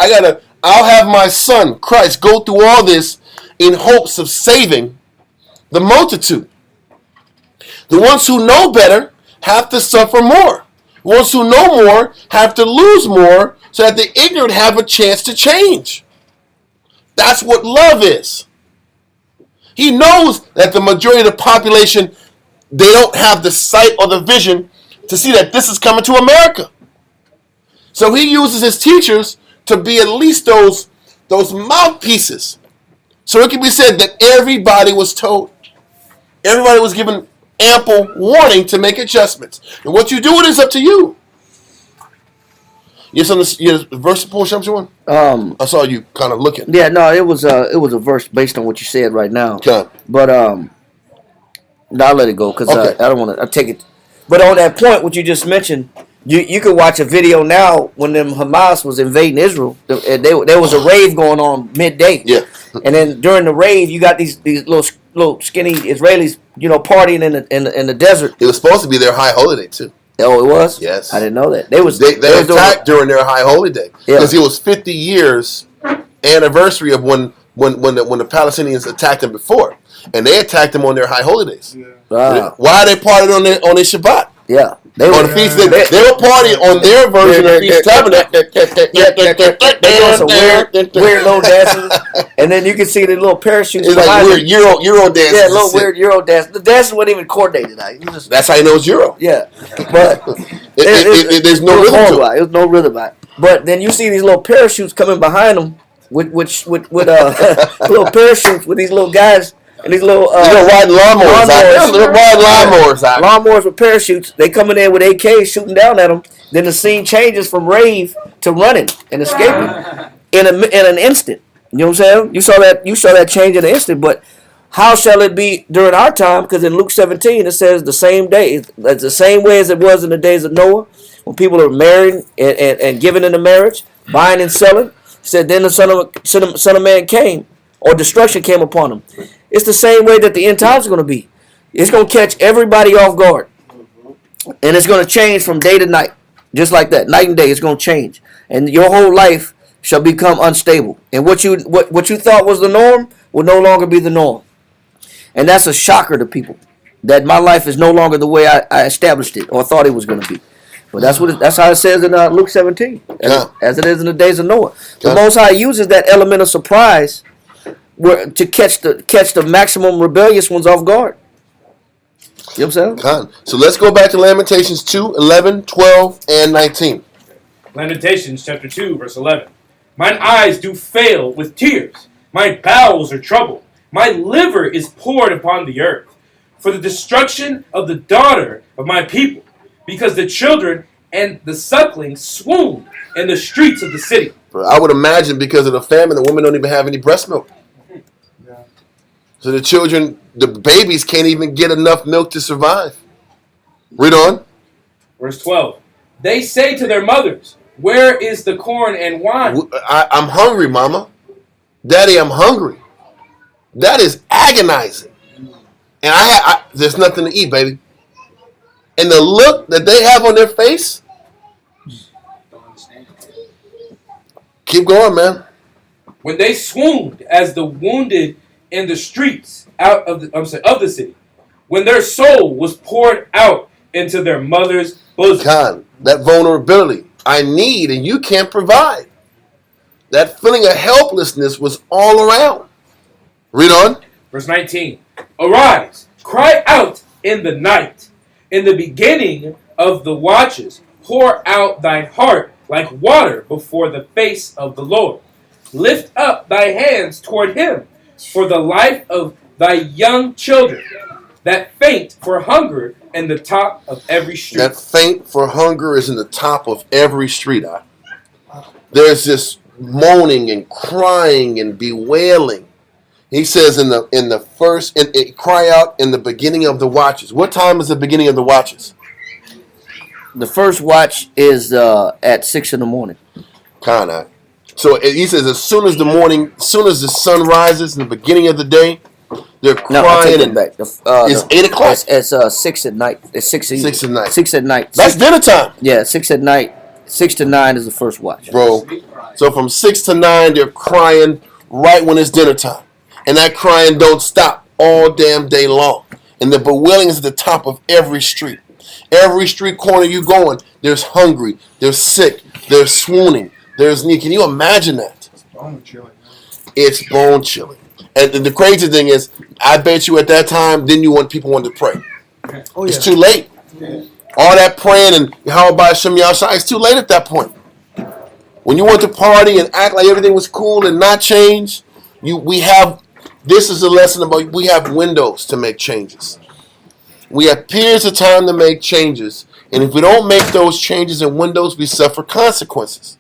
I'll have my son, Christ, go through all this in hopes of saving the multitude. The ones who know better have to suffer more. The ones who know more have to lose more so that the ignorant have a chance to change. That's what love is. He knows that the majority of the population, they don't have the sight or the vision to see that this is coming to America. So he uses his teachers to be at least those mouthpieces. So it can be said that everybody was told. Everybody was given ample warning to make adjustments. And what you do with it is up to you. You have a verse to pull something on? I saw you kind of looking. Yeah, no, it was a verse based on what you said right now. Okay. But no, I'll let it go because Okay. I don't want to. I take it. But on that point, what you just mentioned, you could watch a video now when them Hamas was invading Israel. There was a rave going on midday. Yeah. And then during the rave, you got these little skinny Israelis, partying in the desert. It was supposed to be their high holiday too. Oh, it was? Yes. I didn't know that. They They attacked during their high holiday because Yeah. it was 50 years anniversary of when the Palestinians attacked them before, and they attacked them on their high holidays. Why they partied on their Shabbat? Yeah. They were feast. They were partying on their version of Feast Tabernacle. They doing some weird little dances, and then you can see the little parachutes. It's like weird Euro dances. Yeah, little weird Euro dance. The dancing wasn't even coordinated. That's how you know it's Euro. Yeah, but there's no rhythm to it. There's no rhythm to it. But then you see these little parachutes coming behind them with little parachutes with these little guys. And these little riding lawnmowers out. Lawnmowers with parachutes. They coming in with AKs shooting down at them. Then the scene changes from rave to running and escaping in an instant. You know what I'm saying? You saw that change in an instant. But how shall it be during our time? Because in Luke 17 it says the same day. It's the same way as it was in the days of Noah, when people are married and given into marriage, buying and selling. It said then the son of man came, or destruction came upon him. It's the same way that the end times are going to be. It's going to catch everybody off guard. And it's going to change from day to night. Just like that. Night and day, it's going to change. And your whole life shall become unstable. And what you thought was the norm will no longer be the norm. And that's a shocker to people. That my life is no longer the way I established it or thought it was going to be. But that's how it says in Luke 17. As it is in the days of Noah. The Most High uses that element of surprise to catch the maximum rebellious ones off guard. You know what I'm saying? So let's go back to Lamentations 2, 11, 12, and 19. Lamentations chapter 2, verse 11. Mine eyes do fail with tears. My bowels are troubled. My liver is poured upon the earth for the destruction of the daughter of my people, because the children and the sucklings swoon in the streets of the city. I would imagine because of the famine, the women don't even have any breast milk. So the children, the babies can't even get enough milk to survive. Read on. Verse 12. They say to their mothers, where is the corn and wine? I'm hungry, Mama. Daddy, I'm hungry. That is agonizing. And there's nothing to eat, baby. And the look that they have on their face. Keep going, man. When they swooned as the wounded in the streets of the city, when their soul was poured out into their mother's bosom. God, that vulnerability. I need and you can't provide. That feeling of helplessness was all around. Read on. Verse 19. Arise, cry out in the night. In the beginning of the watches, pour out thine heart like water before the face of the Lord. Lift up thy hands toward him for the life of thy young children that faint for hunger in the top of every street. That faint for hunger is in the top of every street. There's this moaning and crying and bewailing. He says in the first, cry out in the beginning of the watches. What time is the beginning of the watches? The first watch is at 6 in the morning. Kinda. So he says as soon as the sun rises in the beginning of the day, they're No, I take crying. it And back. it's 8 o'clock. It's 6 at night. It's 6 at night. 6 at night. That's dinner time, Yeah, 6 at night. 6 to 9 is the first watch. bro. So from 6 to 9, they're crying right when it's dinner time. And that crying don't stop all damn day long. And the bewailing is at the top of every street. Every street corner you going, there's hungry, there's sick, there's swooning, there's need. Can you imagine that? Bone chilling. It's bone chilling. And the crazy thing is, I bet you at that time, then people wanted to pray. Oh, It's too late. All that praying and how about Shem Yahshua, it's too late at that point. When you went to party and act like everything was cool and not change, this is a lesson about we have windows to make changes. We have periods of time to make changes. And if we don't make those changes in windows, we suffer consequences.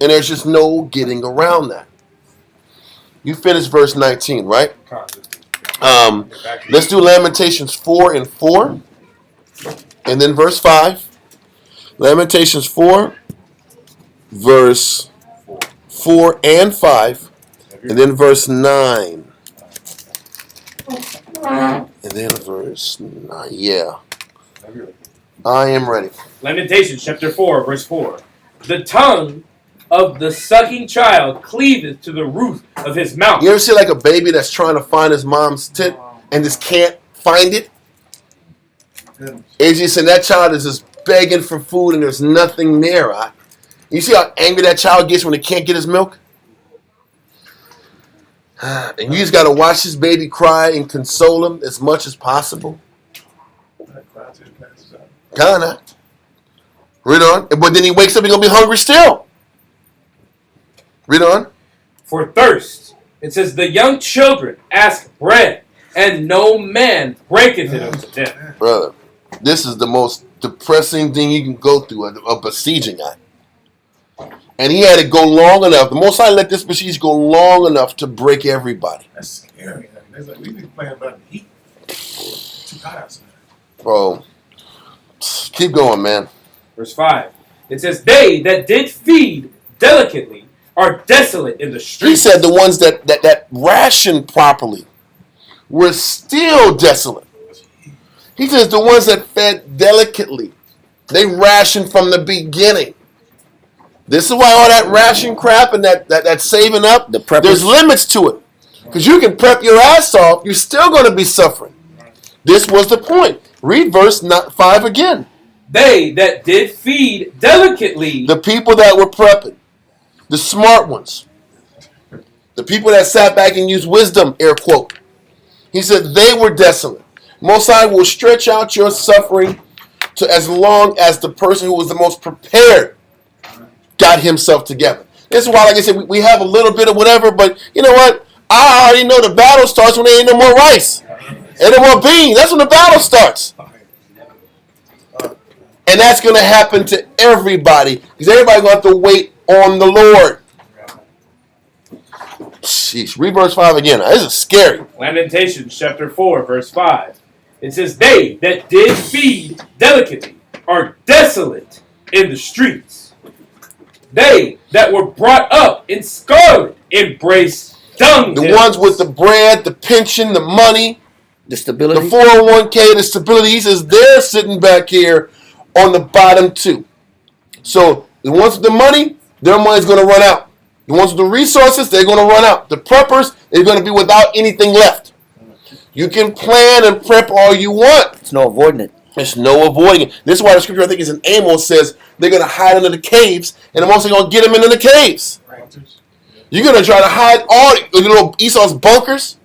And there's just no getting around that. You finished verse 19, right? Let's do Lamentations 4 and 4. And then verse 5. Lamentations 4, verse 4 and 5. And then verse 9. And then verse 9. Yeah. I am ready. Lamentations chapter 4, verse 4. The tongue of the sucking child cleaveth to the roof of his mouth. You ever see like a baby that's trying to find his mom's tit and just can't find it? It's just, and that child is just begging for food and there's nothing there. You see how angry that child gets when he can't get his milk? And you just got to watch this baby cry and console him as much as possible. Kinda. Read on. But then he wakes up, he's going to be hungry still. Read on. For thirst, it says, the young children ask bread, and no man breaketh it unto them. Brother, this is the most depressing thing you can go through, a besieging act. And he had to go long enough. The Most High let this besiege go long enough to break everybody. That's scary. It's like we been playing about the heat. Too hot outside. Bro, keep going, man. Verse 5. It says, they that did feed delicately are desolate in the He streets. said the ones that rationed properly were still desolate. He says the ones that fed delicately, they rationed from the beginning. This is why all that ration crap and that saving up, there's limits to it. Because you can prep your ass off, you're still going to be suffering. This was the point. Read verse 5 again. They that did feed delicately. The people that were prepping. The smart ones. The people that sat back and used wisdom, air quote. He said they were desolate. Most High will stretch out your suffering to as long as the person who was the most prepared got himself together. This is why, like I said, we have a little bit of whatever, but you know what? I already know the battle starts when there ain't no more rice. Ain't no more beans. That's when the battle starts. And that's going to happen to everybody. Because everybody's going to have to wait on the Lord. Sheesh. Read verse 5 again. This is scary. Lamentations chapter 4, verse 5. It says, they that did feed delicately are desolate in the streets. They that were brought up in scarlet embrace dung. The ones with the bread, the pension, the money, The stability. the 401k, the stability. He says they're sitting back here on the bottom too. So the ones with the money, their money's going to run out. The ones with the resources, they're going to run out. The preppers, they're going to be without anything left. You can plan and prep all you want. It's no avoiding it. There's no avoiding it. This is why the scripture, I think, is in Amos, says they're going to hide under the caves, and I'm also going to get them into the caves. You're going to try to hide all the little Esau's bunkers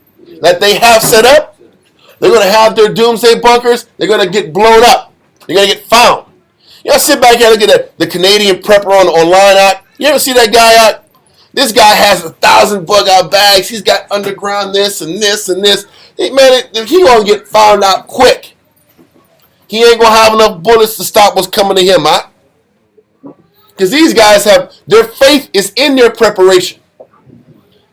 that they have set up. They're going to have their doomsday bunkers. They're going to get blown up. They're going to get found. Y'all sit back here and look at the Canadian prepper online out. You ever see that guy out? This guy has 1,000 bug out bags. He's got underground this and this and this. Hey, man, he gonna get found out quick. He ain't gonna have enough bullets to stop what's coming to him, huh? Because these guys their faith is in their preparation.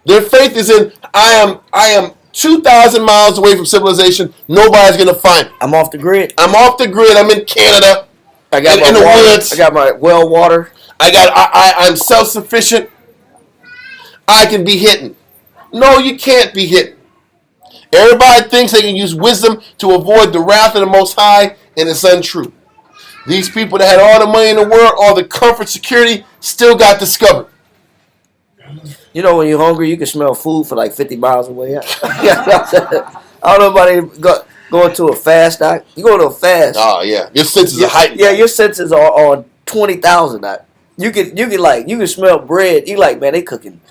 Their faith is in I am 2,000 miles away from civilization. Nobody's gonna find me. I'm off the grid. I'm off the grid. I'm in Canada. I got in the water. woods. I got my well water. I'm self-sufficient. I can be hidden. No, you can't be hidden. Everybody thinks they can use wisdom to avoid the wrath of the Most High, and it's untrue. These people that had all the money in the world, all the comfort, security, still got discovered. You know, when you're hungry, you can smell food for like 50 miles away. I don't know about anybody going to a fast. You go to a fast. Oh yeah, your senses are heightened. Yeah, your senses are on 20,000. You can smell bread. You like, man, they cooking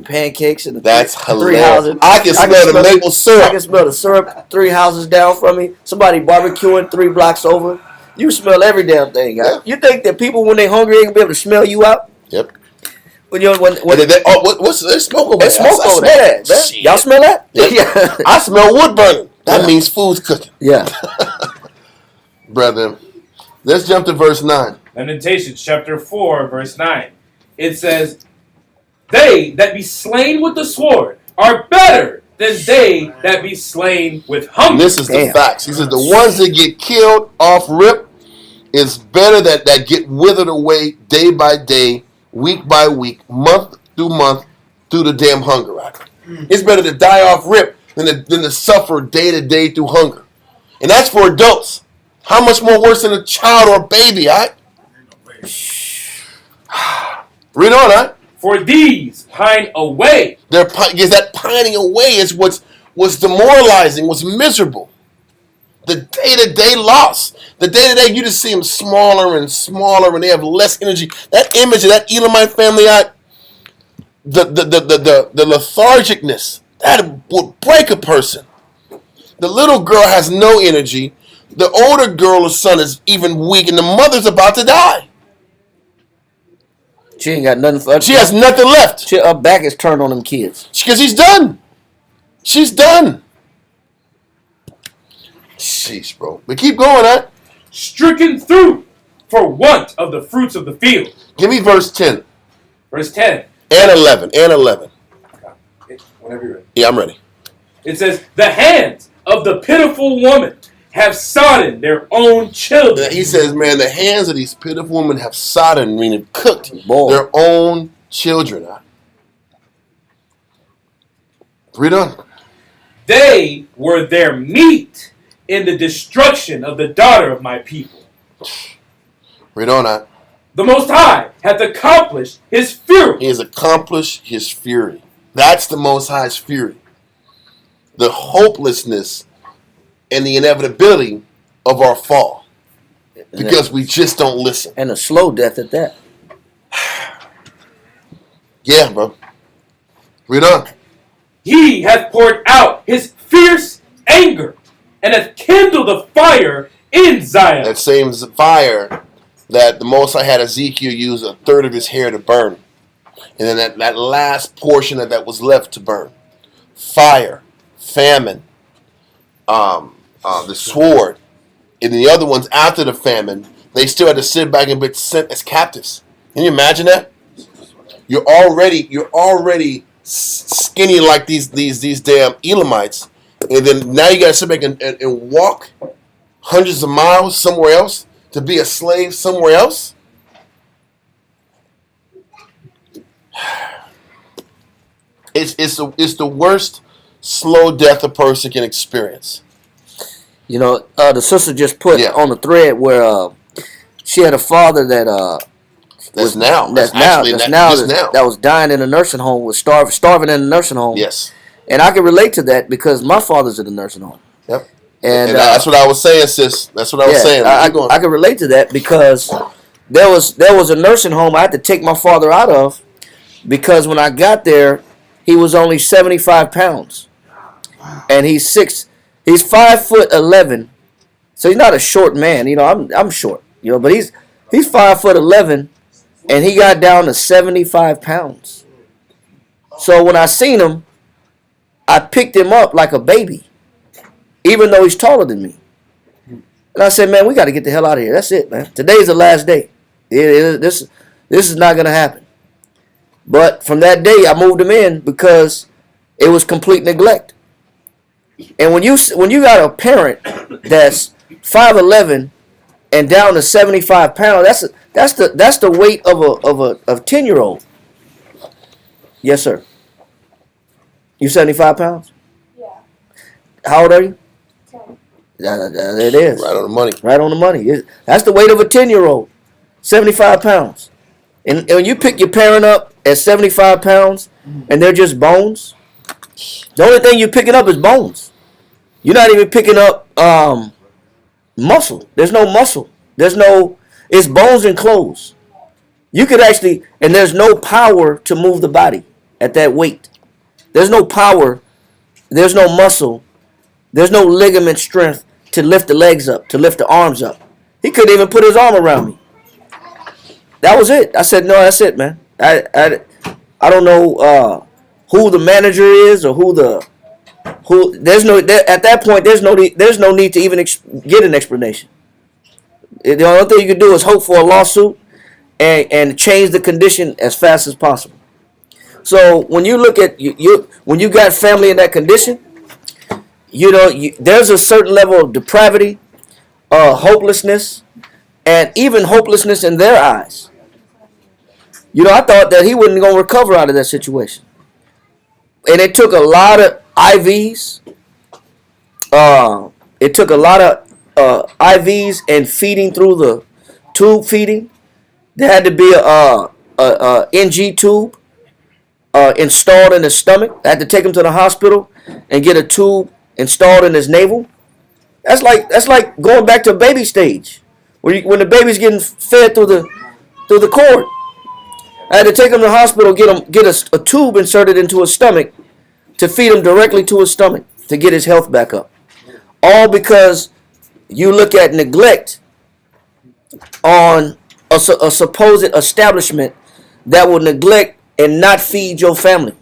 pancakes in the That's three hilarious. houses. I can smell the maple syrup. I can smell the syrup 3 houses down from me. Somebody barbecuing 3 blocks over. You smell every damn thing. Yeah. You think that people, when they're hungry, ain't gonna be able to smell you out? Yep. When What's there's smoke over there? there's smoke over there. Y'all smell that? Yep. Yeah. I smell wood burning. That means food's cooking. Yeah. Brethren, let's jump to verse 9. Lamentations chapter 4, verse 9. It says, they that be slain with the sword are better than they that be slain with hunger. This is the facts. He says the ones that get killed off rip is better that get withered away day by day, week by week, month through the damn hunger. Right? It's better to die off rip than to suffer day to day through hunger. And that's for adults. How much more worse than a child or a baby, all right? Read on, huh? For these pine away. That pining away is what's demoralizing, what's miserable. The day-to-day loss. The day-to-day, you just see them smaller and smaller, and they have less energy. That image of that Elamite family, the lethargicness, that would break a person. The little girl has no energy. The older girl or son is even weak, and the mother's about to die. She ain't got nothing for her. She has nothing left. Her back is turned on them kids. Because she's done. She's done. Sheesh, bro. But keep going, huh? Stricken through for want of the fruits of the field. Give me verse 10. Verse 10. And 11. Whenever you're ready. Yeah, I'm ready. It says, the hands of the pitiful woman have sodden their own children. He says, man, the hands of these pitiful women have sodden, meaning cooked, Boy. their own children. Read on. They were their meat in the destruction of the daughter of my people. Read on. The Most High hath accomplished his fury. He has accomplished his fury. That's the Most High's fury. The hopelessness and the inevitability of our fall. Because we just don't listen. And a slow death at that. Yeah, bro. Read on. He hath poured out his fierce anger and hath kindled a fire in Zion. That same fire that the Most High had Ezekiel use a third of his hair to burn. And then that last portion that was left to burn. Fire, famine, the sword, and the other ones after the famine, they still had to sit back and be sent as captives. Can you imagine that? You're already skinny like these damn Elamites, and then now you got to sit back and walk hundreds of miles somewhere else to be a slave somewhere else. It's the worst slow death a person can experience. You know, the sister just put on the thread where she had a father that was dying in a nursing home, was starving in a nursing home. Yes. And I can relate to that because my father's in a nursing home. Yep. And that's what I was saying, sis. That's what I was saying. I can relate to that because there was a nursing home I had to take my father out of because when I got there, he was only 75 pounds. And he's 5'11", so he's not a short man. You know, I'm short. You know, but He's 5'11", and he got down to 75 pounds. So when I seen him, I picked him up like a baby, even though he's taller than me. And I said, man, we got to get the hell out of here. That's it, man. Today's the last day. This is not going to happen. But from that day, I moved him in because it was complete neglect. And when you got a parent that's 5'11" and down to 75 pounds, that's the weight of a 10-year-old. Yes, sir. You 75 pounds? Yeah. How old are you? 10. It is. Right on the money. Right on the money. That's the weight of a 10-year-old. 75 pounds. And when you pick your parent up at 75 pounds and they're just bones, the only thing you're picking up is bones. You're not even picking up muscle. There's no muscle. It's bones and clothes. You could actually, and there's no power to move the body at that weight. There's no power. There's no muscle. There's no ligament strength to lift the legs up, to lift the arms up. He couldn't even put his arm around me. That was it. I said, no, that's it, man. I don't know who the manager is or there's no, at that point, there's no need to even get an explanation. The only thing you can do is hope for a lawsuit and change the condition as fast as possible. So when you look at when you got family in that condition, there's a certain level of depravity, hopelessness, and even hopelessness in their eyes. I thought that he wasn't going to recover out of that situation. And it took a lot of IVs. It took a lot of IVs and feeding through the tube feeding. There had to be a NG tube installed in his stomach. I had to take him to the hospital and get a tube installed in his navel. That's like going back to baby stage, when the baby's getting fed through the cord. I had to take him to the hospital, get a tube inserted into his stomach to feed him directly to his stomach to get his health back up. All because you look at neglect on a supposed establishment that will neglect and not feed your family.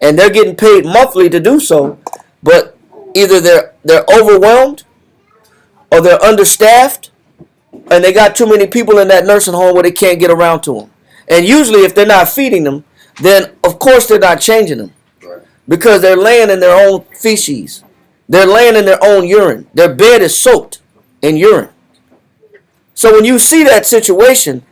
And they're getting paid monthly to do so, but either they're overwhelmed or they're understaffed and they got too many people in that nursing home where they can't get around to them. And usually if they're not feeding them, then of course they're not changing them. Right. Because they're laying in their own feces. They're laying in their own urine. Their bed is soaked in urine. So when you see that situation,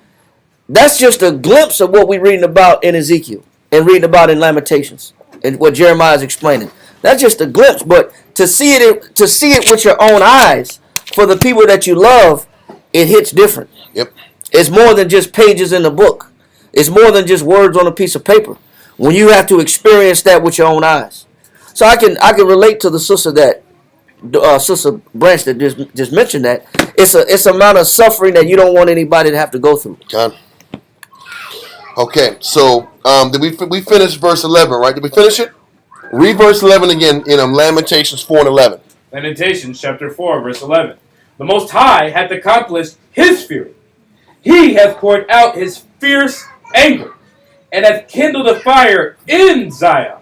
that's just a glimpse of what we're reading about in Ezekiel and reading about in Lamentations and what Jeremiah is explaining. That's just a glimpse, but to see it with your own eyes for the people that you love, it hits different. Yep. It's more than just pages in the book. It's more than just words on a piece of paper. When you have to experience that with your own eyes. So I can relate to the sister Sister Branch that just mentioned that. It's a amount of suffering that you don't want anybody to have to go through. God. Okay, so did we finish verse 11, right? Did we finish it? Read verse 11 again in Lamentations 4 and 11. Lamentations chapter 4, verse 11. The Most High hath accomplished his fury. He hath poured out his fierce anger, and hath kindled a fire in Zion,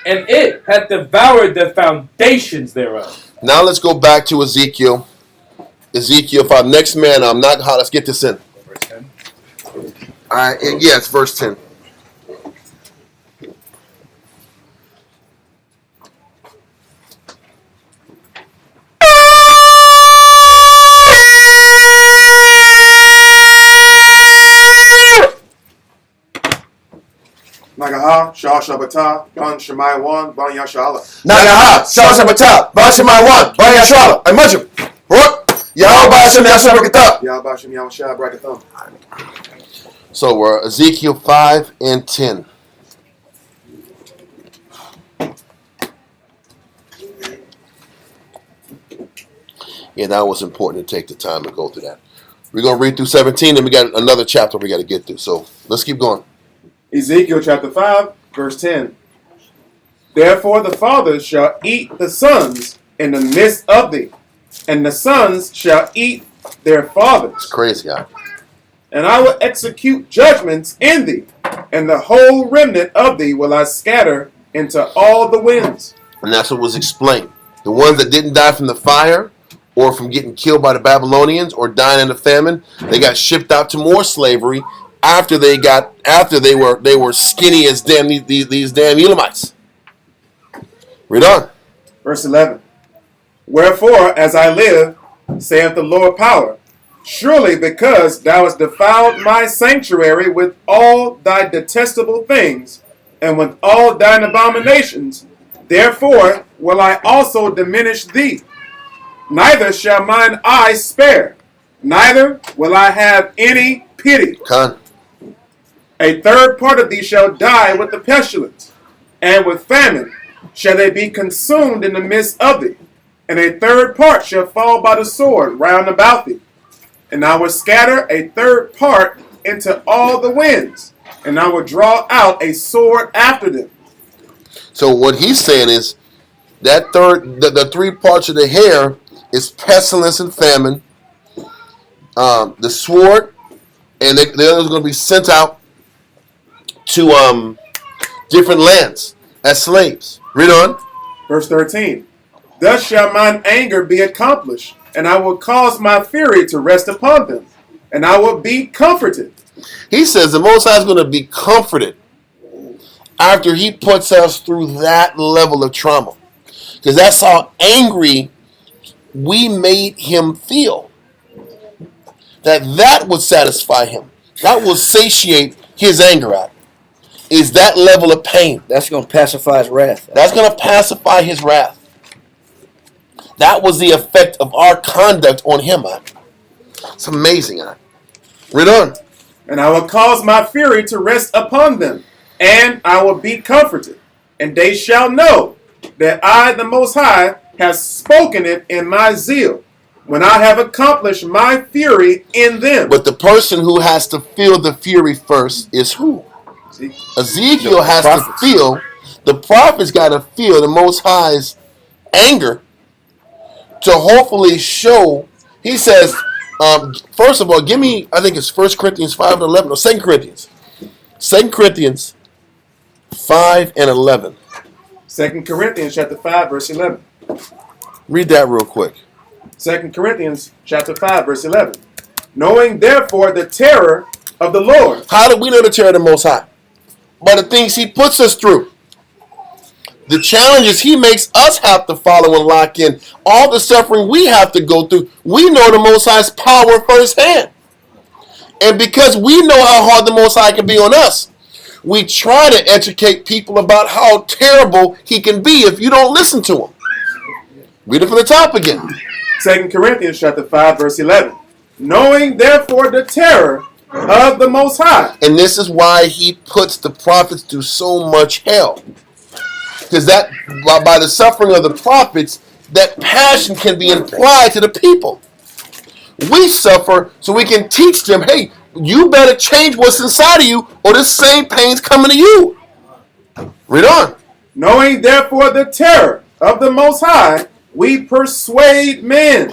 and it hath devoured the foundations thereof. Now let's go back to Ezekiel. Ezekiel 5. Next man, let's get this in. Verse 10. Yes, verse 10. Nagaha, Shah Shabbatah, Ban Shemai 1, Ban Yashala. Nagaha, Shah Shabbatah, Bashemai 1, Bani Yashala, and Mujim. Yahweh Bashem Yasha Brakatah. Yah Bashem Yahweh Brakatham. So we're Ezekiel 5 and 10. Yeah, that was important to take the time to go through that. We're going to read through 17, and we got another chapter we got to get through. So let's keep going. Ezekiel chapter 5, verse 10. Therefore the fathers shall eat the sons in the midst of thee, and the sons shall eat their fathers. It's crazy, huh? and I will execute judgments in thee, and the whole remnant of thee will I scatter into all the winds. And that's what was explained. The ones that didn't die from the fire, or from getting killed by the Babylonians, or dying in the famine, they got shipped out to more slavery after they were skinny as damn these damn Elamites. Read on. Verse 11. Wherefore, as I live, saith the Lord power, surely because thou hast defiled my sanctuary with all thy detestable things, and with all thine abominations, therefore will I also diminish thee. Neither shall mine eye spare, neither will I have any pity. Con. A third part of thee shall die with the pestilence, and with famine shall they be consumed in the midst of thee. And a third part shall fall by the sword round about thee. And I will scatter a third part into all the winds, and I will draw out a sword after them. So what he's saying is that the 3 parts of the hair is pestilence and famine, the sword, and the others are going to be sent out to different lands as slaves. Read on. Verse 13. Thus shall mine anger be accomplished, and I will cause my fury to rest upon them, and I will be comforted. He says the Most High is going to be comforted after he puts us through that level of trauma. Because that's how angry we made him feel. That would satisfy him. That will satiate his anger out. Is that level of pain. That's going to pacify his wrath. That's going to pacify his wrath. That was the effect of our conduct on him. It's amazing. Read on. And I will cause my fury to rest upon them, and I will be comforted. And they shall know that I, the Most High, have spoken it in my zeal, when I have accomplished my fury in them. But the person who has to feel the fury first is who? Ezekiel has to feel, the prophets got to feel the Most High's anger to hopefully show. He says, first of all, give me, I think it's 1 Corinthians 5 and 11, or 2 Corinthians. 2 Corinthians 5 and 11. 2 Corinthians chapter 5, verse 11. Read that real quick. 2 Corinthians chapter 5, verse 11. Knowing therefore the terror of the Lord. How do we know the terror of the Most High? By the things he puts us through. The challenges he makes us have to follow and lock in. All the suffering we have to go through. We know the Most High's power firsthand. And because we know how hard the Most High can be on us, we try to educate people about how terrible he can be if you don't listen to him. Read it from the top again. 2 Corinthians chapter 5, verse 11. Knowing therefore the terror of the Most High. And this is why he puts the prophets through so much hell. Because that, by the suffering of the prophets, that passion can be implied to the people. We suffer so we can teach them, hey, you better change what's inside of you, or this same pain's coming to you. Read on. Knowing therefore the terror of the Most High, we persuade men.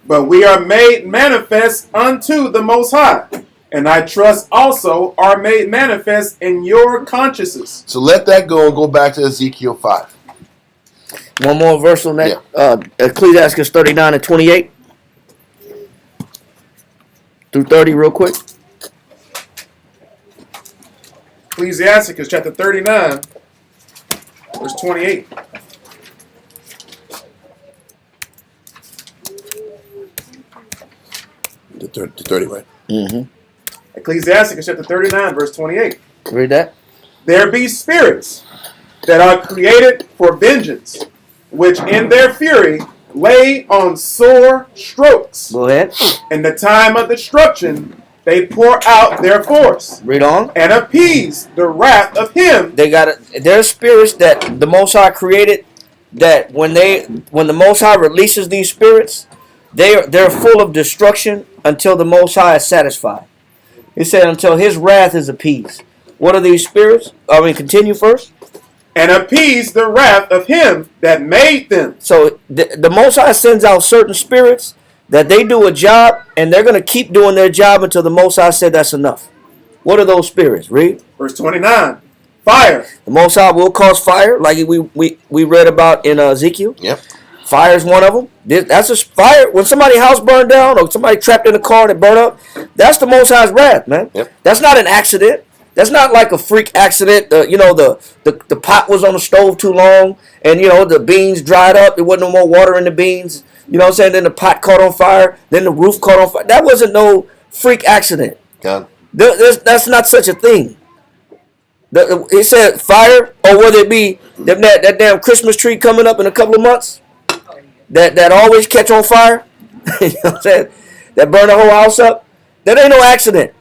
But we are made manifest unto the Most High. And I trust also are made manifest in your consciences. So let that go and go back to Ezekiel 5. One more verse on that. Yeah. Ecclesiastes 39 and 28. Through 30 real quick. Ecclesiastes chapter 39, verse 28. The 30, right? Mm-hmm. Ecclesiastes chapter 39, verse 28. Read that. There be spirits that are created for vengeance, which in their fury lay on sore strokes. Go ahead. In the time of destruction, they pour out their force. Read on. And appease the wrath of him. There's spirits that the Most High created, that when the Most High releases these spirits, they're full of destruction until the Most High is satisfied. He said until his wrath is appeased. What are these spirits? Continue first. And appease the wrath of him that made them. So the Most High sends out certain spirits that they do a job and they're going to keep doing their job until the Most High said that's enough. What are those spirits? Read. Verse 29. Fire. The Most High will cause fire, like we read about in Ezekiel. Yep. Fire is one of them. That's a fire. When somebody's house burned down or somebody trapped in a car and it burned up, that's the Most High's wrath, man. Yep. That's not an accident. That's not like a freak accident. The pot was on the stove too long and, the beans dried up. There wasn't no more water in the beans. You know what I'm saying? Then the pot caught on fire. Then the roof caught on fire. That wasn't no freak accident. God. That's not such a thing. He said fire, or whether it be that damn Christmas tree coming up in a couple of months, that always catch on fire, you know what I'm saying? That burn the whole house up. That ain't no accident.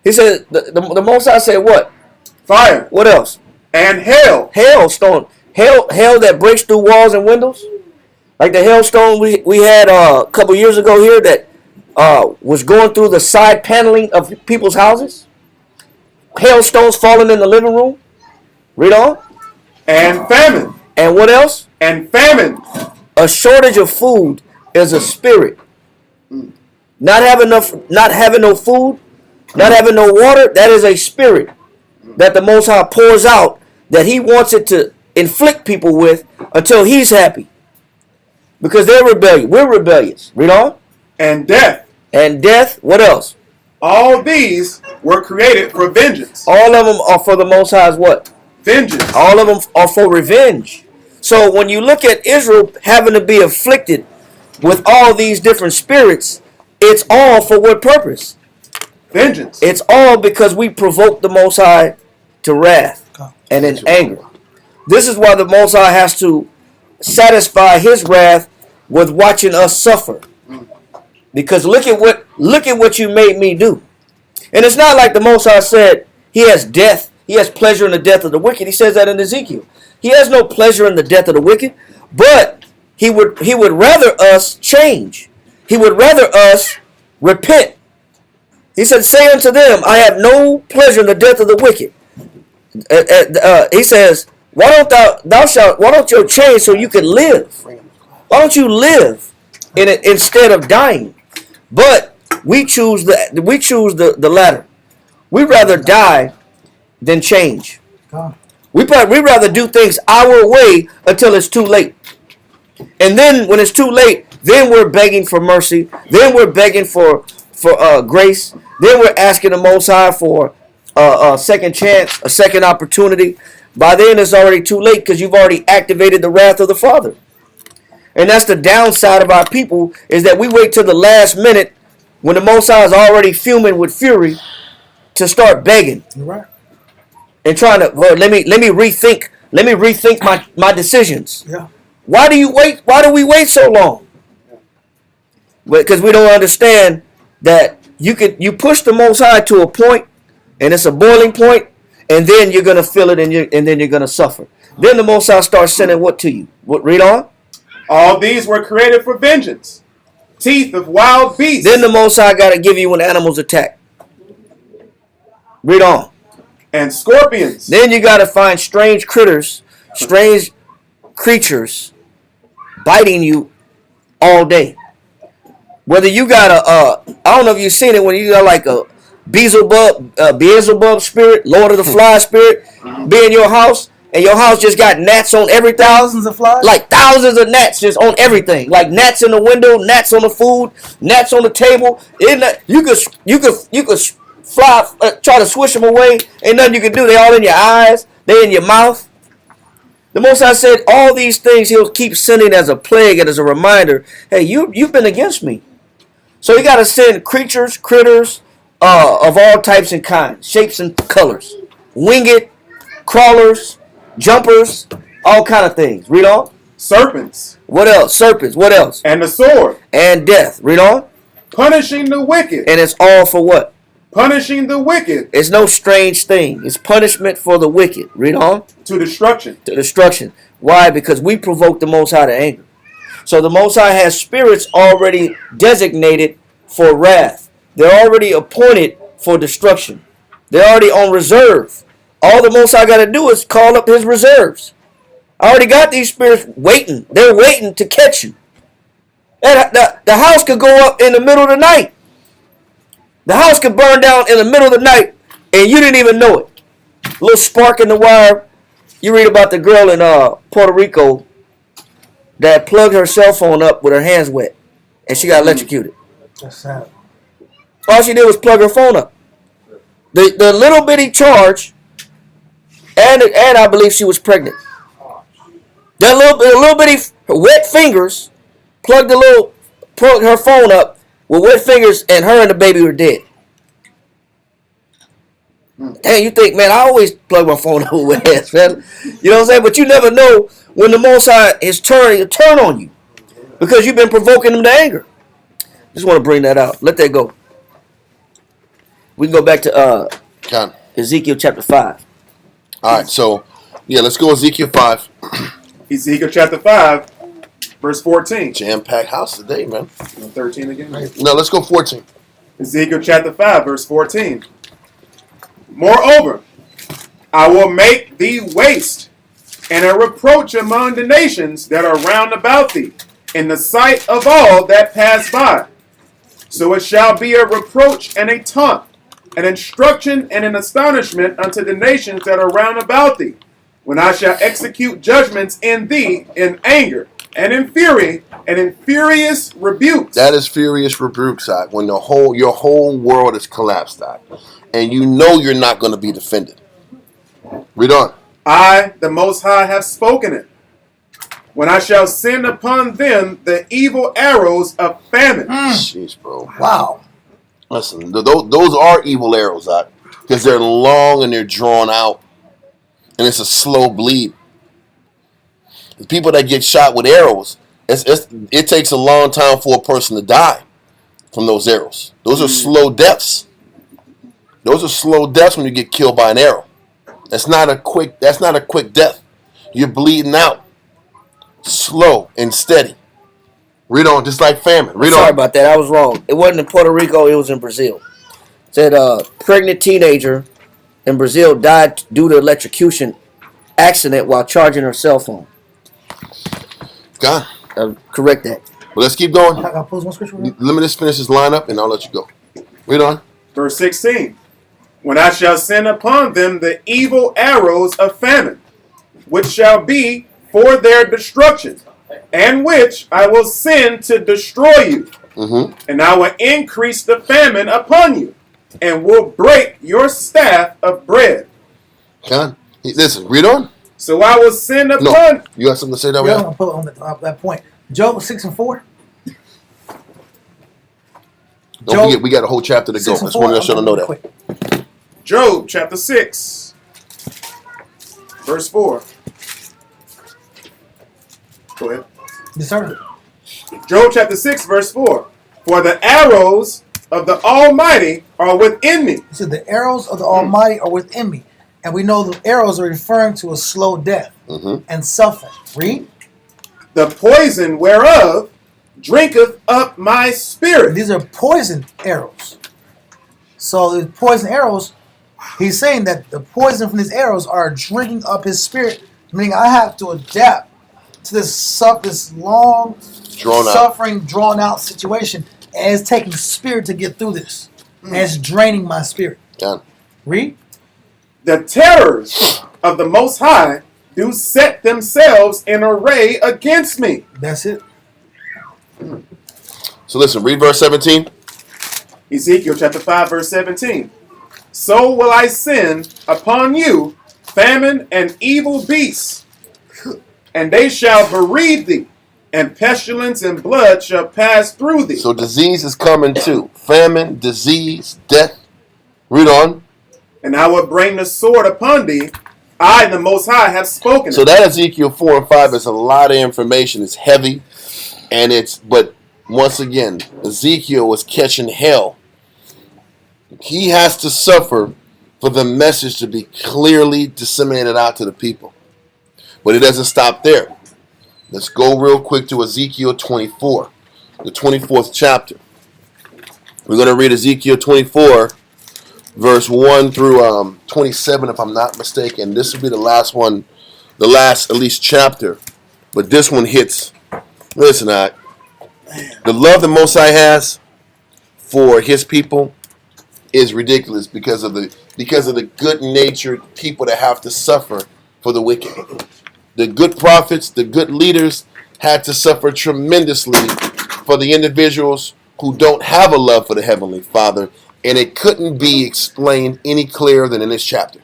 He said the Most High said what? Fire. What else? And hail. Hailstone. Hail that breaks through walls and windows. Like the hailstone we had a couple years ago here that was going through the side paneling of people's houses. Hailstones falling in the living room. Read on. And famine. And what else? And famine. A shortage of food is a spirit. Not having no food, not having no water, that is a spirit that the Most High pours out that he wants it to inflict people with until he's happy. Because they're rebellious. We're rebellious. Read on. And death. And death. What else? All these were created for vengeance. All of them are for the Most High's what? Vengeance. All of them are for revenge. So when you look at Israel having to be afflicted with all these different spirits, it's all for what purpose? Vengeance. It's all because we provoke the Most High to wrath and in anger. This is why the Most High has to satisfy his wrath with watching us suffer. Because look at what you made me do. And it's not like the Most High said he has death. He has pleasure in the death of the wicked. He says that in Ezekiel. He has no pleasure in the death of the wicked, but he would rather us change. He would rather us repent. He said, say unto them, I have no pleasure in the death of the wicked. He says, why don't you change so you can live? Why don't you live in it instead of dying? But we choose the latter. We rather die than change. We rather do things our way until it's too late. And then when it's too late, then we're begging for mercy. Then we're begging for grace. Then we're asking the Most High for a second chance, a second opportunity. By then it's already too late because you've already activated the wrath of the Father. And that's the downside of our people, is that we wait till the last minute when the Most High is already fuming with fury to start begging. You're right. And trying to, well, let me rethink my decisions. Yeah. Why do you wait? Why do we wait so long? Because we don't understand that you push the Most High to a point, and it's a boiling point, and then you're gonna feel it, and then you're gonna suffer. Then the Most High starts sending what to you? What? Read on. All these were created for vengeance. Teeth of wild beasts. Then the Most High got to give you when animals attack. Read on. And scorpions. Then you got to find strange critters, strange creatures biting you all day. Whether you got I don't know if you've seen it, when you got like a Beelzebub spirit, Lord of the Flies spirit, be in your house, and your house just got gnats on everything. Thousands of flies? Like thousands of gnats just on everything. Like gnats in the window, gnats on the food, gnats on the table. You could fly, try to swish them away. Ain't nothing you can do. They all in your eyes. They in your mouth. The Most High said all these things he'll keep sending as a plague and as a reminder. Hey, you've been against me. So he got to send critters of all types and kinds, shapes and colors. Winged, crawlers, jumpers, all kind of things. Read on. Serpents. What else? Serpents. What else? And the sword. And death. Read on. Punishing the wicked. And it's all for what? Punishing the wicked. It's no strange thing. It's punishment for the wicked. Read on. To destruction. To destruction. Why? Because we provoke the Most High to anger. So the Most High has spirits already designated for wrath. They're already appointed for destruction. They're already on reserve. All the Most High got to do is call up his reserves. I already got these spirits waiting. They're waiting to catch you. The house could go up in the middle of the night. The house could burn down in the middle of the night, and you didn't even know it. A little spark in the wire. You read about the girl in Puerto Rico that plugged her cell phone up with her hands wet, and she got electrocuted. That's sad. All she did was plug her phone up. The little bitty charge, and I believe she was pregnant. That little bitty wet fingers plugged her phone up with wet fingers, and her and the baby were dead. Dang, you think, man, I always plug my phone up with wet hands, man. You know what I'm saying? But you never know when the Most High is turn on you, because you've been provoking him to anger. Just want to bring that out. Let that go. We can go back to Ezekiel chapter 5. All right, so, yeah, let's go Ezekiel 5. Ezekiel chapter 5, verse 14. Jam-packed house today, man. 13 again? No, let's go 14. Ezekiel chapter 5, verse 14. Moreover, I will make thee waste and a reproach among the nations that are round about thee, in the sight of all that pass by. So it shall be a reproach and a taunt, an instruction and an astonishment unto the nations that are round about thee, when I shall execute judgments in thee in anger and in fury and in furious rebukes. That is furious rebuke, Zach, when your whole world is collapsed, Zach, and you know you're not going to be defended. Read on. I, the Most High, have spoken it. When I shall send upon them the evil arrows of famine. Jeez, bro. Wow. Listen, those are evil arrows, Zach, because they're long and they're drawn out, and it's a slow bleed. The people that get shot with arrows, it takes a long time for a person to die from those arrows. Those are slow deaths. Those are slow deaths when you get killed by an arrow. That's not a quick death. You're bleeding out. Slow and steady. Read on, just like famine. Read Sorry on. about that. I was wrong. It wasn't in Puerto Rico. It was in Brazil. It said a pregnant teenager in Brazil died due to electrocution accident while charging her cell phone. God. Correct that. Well, let's keep going. I got pose one scripture. Let me just finish this line up, and I'll let you go. Read on. Verse 16. When I shall send upon them the evil arrows of famine, which shall be for their destruction, and which I will send to destroy you. And I will increase the famine upon you, and will break your staff of bread. God. Listen, read on. So I will send upon... No, you have something to say that way? Yeah, I'm going to put on that point. Job 6 and 4. Don't forget, we got a whole chapter to go. I just want to let you know that. Quick. Job chapter 6, verse 4. Go ahead. Yes, sir. Job chapter 6, verse 4. For the arrows of the Almighty are within me. He said, the arrows of the Almighty are within me. And we know the arrows are referring to a slow death and suffering. Read. The poison whereof drinketh up my spirit. These are poison arrows. So the poison arrows, he's saying that the poison from these arrows are drinking up his spirit, meaning I have to adapt to this long, drawn out situation, and it's taking spirit to get through this, and it's draining my spirit. God. Read. The terrors of the Most High do set themselves in array against me. That's it. So listen, read verse 17. Ezekiel chapter 5, verse 17. So will I send upon you famine and evil beasts, and they shall bereave thee, and pestilence and blood shall pass through thee. So disease is coming too. Famine, disease, death. Read on. And I will bring the sword upon thee. I, the Most High, have spoken. So that Ezekiel 4 and 5 is a lot of information. It's heavy, but once again, Ezekiel was catching hell. He has to suffer for the message to be clearly disseminated out to the people. But it doesn't stop there. Let's go real quick to Ezekiel 24, the 24th chapter. We're going to read Ezekiel 24, verse 1 through 27, if I'm not mistaken. This will be the last one, at least chapter. But this one hits, listen, The love the Most High has for his people is ridiculous because of the good natured people that have to suffer for the wicked. The good prophets, the good leaders had to suffer tremendously for the individuals who don't have a love for the Heavenly Father, and it couldn't be explained any clearer than in this chapter.